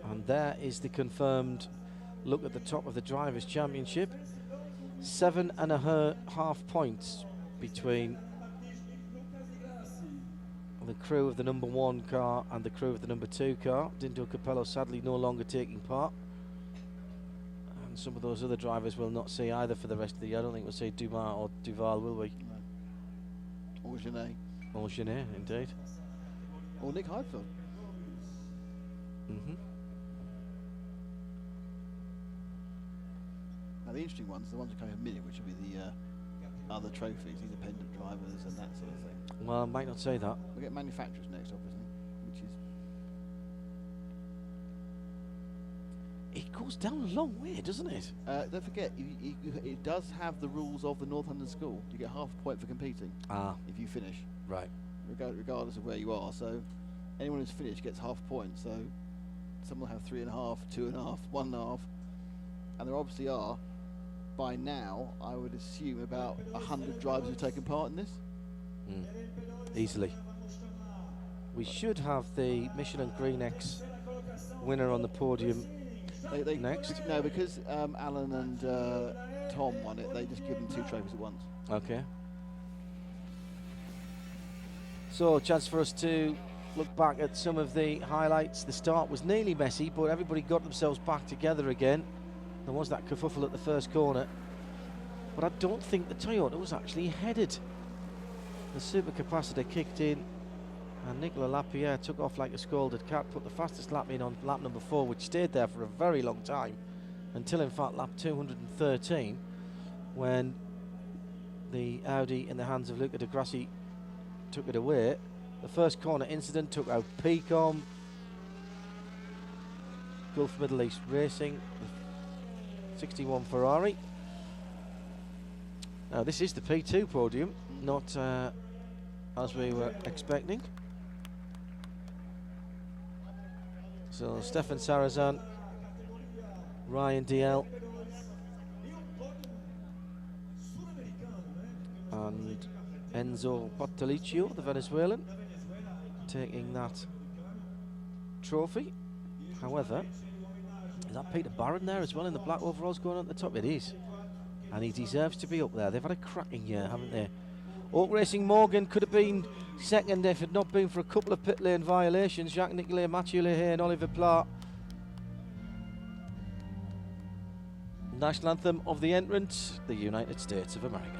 And there is the confirmed look at the top of the Drivers' Championship. 7.5 points between the crew of the number 1 car and the crew of the number 2 car. Dindo Capello sadly no longer taking part. And some of those other drivers will not see either for the rest of the year. I don't think we'll see Dumas or Duval, will we? No. Or Genet. Or Genet, indeed. Or Nick Heidfeld. Now the interesting ones, the ones that come in a minute, which will be the other trophies, independent drivers and that sort of thing. Well, I might not say that. We'll get manufacturers next, obviously, which is... It goes down a long way, doesn't it? Don't forget, it does have the rules of the North London School. You get half a point for competing if you finish. Right. Regardless of where you are. So anyone who's finished gets half a point. So some will have 3.5, 2.5, 1.5. And there obviously are, by now, I would assume about 100 drivers who've taken part in this. Easily. We should have the Michelin Green X winner on the podium next. No, because Alan and Tom won it, they just give them 2 trophies at once. Okay. So, chance for us to look back at some of the highlights. The start was nearly messy, but everybody got themselves back together again. There was that kerfuffle at the first corner, but I don't think the Toyota was actually headed. The supercapacitor kicked in, and Nicolas Lapierre took off like a scalded cat, put the fastest lap in on lap number 4, which stayed there for a very long time, until in fact lap 213, when the Audi in the hands of Luca Di Grassi took it away. The first corner incident took out Picom, Gulf Middle East Racing, the 61 Ferrari. Now this is the P2 podium, not as we were expecting. So Stefan Sarazan, Ryan DL, and Enzo Portaliccio, the Venezuelan, taking that trophy. However, is that Peter Barron there as well in the black overalls going on at the top? It is. And he deserves to be up there. They've had a cracking year, haven't they? Oak Racing Morgan could have been second if it had not been for a couple of pit lane violations. Jacques Nicolet, Mathieu Lehay and Oliver Plat. National anthem of the entrants, the United States of America.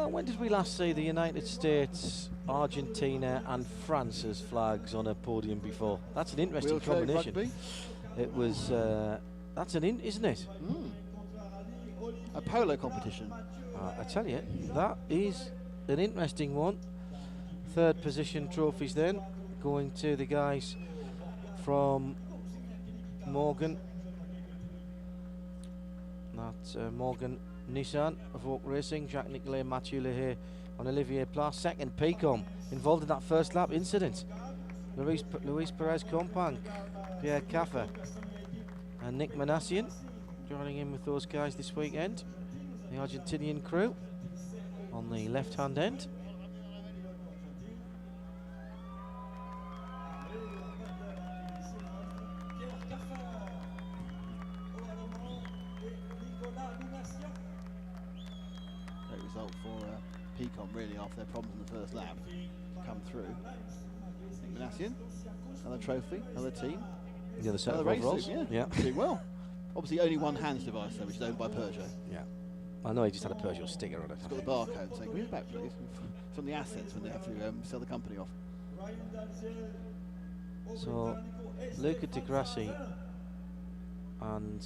When did we last see the United States, Argentina and France's flags on a podium before? That's an interesting combination. Rugby. It was, that's isn't it? A polo competition. I tell you, that is an interesting one. Third position trophies then, going to the guys from Morgan. That's Morgan Nissan of Oak Racing, Jacques Nicolet, Mathieu Lehay and Olivier Plat. Second, Picom, involved in that first lap incident. Luis Perez Compang, Pierre Caffer and Nick Manassian joining in with those guys this weekend. The Argentinian crew on the left-hand end. Great result for Picom really after their problems in the first lap to come through. Nick Manassian, another trophy, another team. The other set another of overalls. Yeah, doing well. Obviously only one hands device though, which is owned by Peugeot. Yeah. I know he just had a Peugeot sticker on it. It's got the barcode saying, "Give it back please." It's on the assets when they have to sell the company off. So Luca Di Grassi and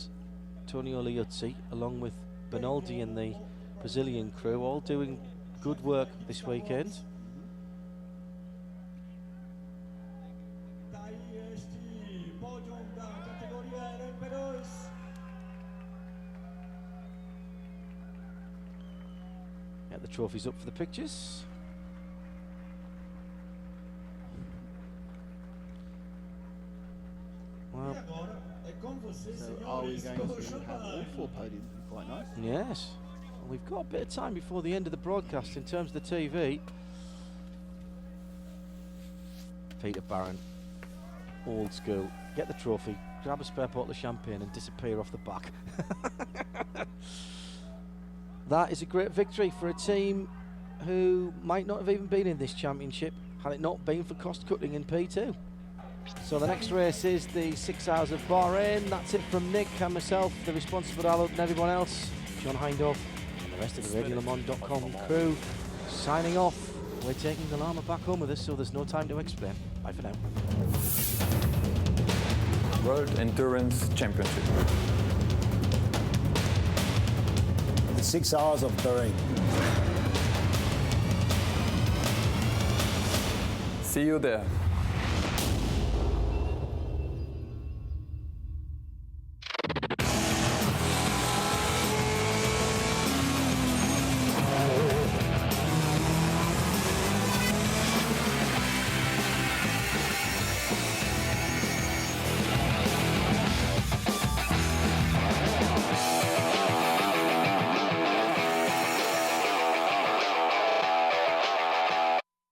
Antonio Liuzzi, along with Benaldi and the Brazilian crew, all doing good work this weekend. Get the trophies up for the pictures. Well, so are we going to have all 4 podiums? Quite nice. yes. Well, we've got a bit of time before the end of the broadcast in terms of the TV. Peter Barron, old school. Get the trophy, grab a spare bottle of champagne and disappear off the back. That is a great victory for a team who might not have even been in this championship had it not been for cost cutting in P2. So the next race is the 6 Hours of Bahrain. That's it from Nick and myself, the responsible Alod, and everyone else, John Hindhaugh and the rest of the RadioLeMans.com crew, signing off. We're taking the llama back home with us, so there's no time to explain. Bye for now. World Endurance Championship. The 6 Hours of Bahrain. See you there.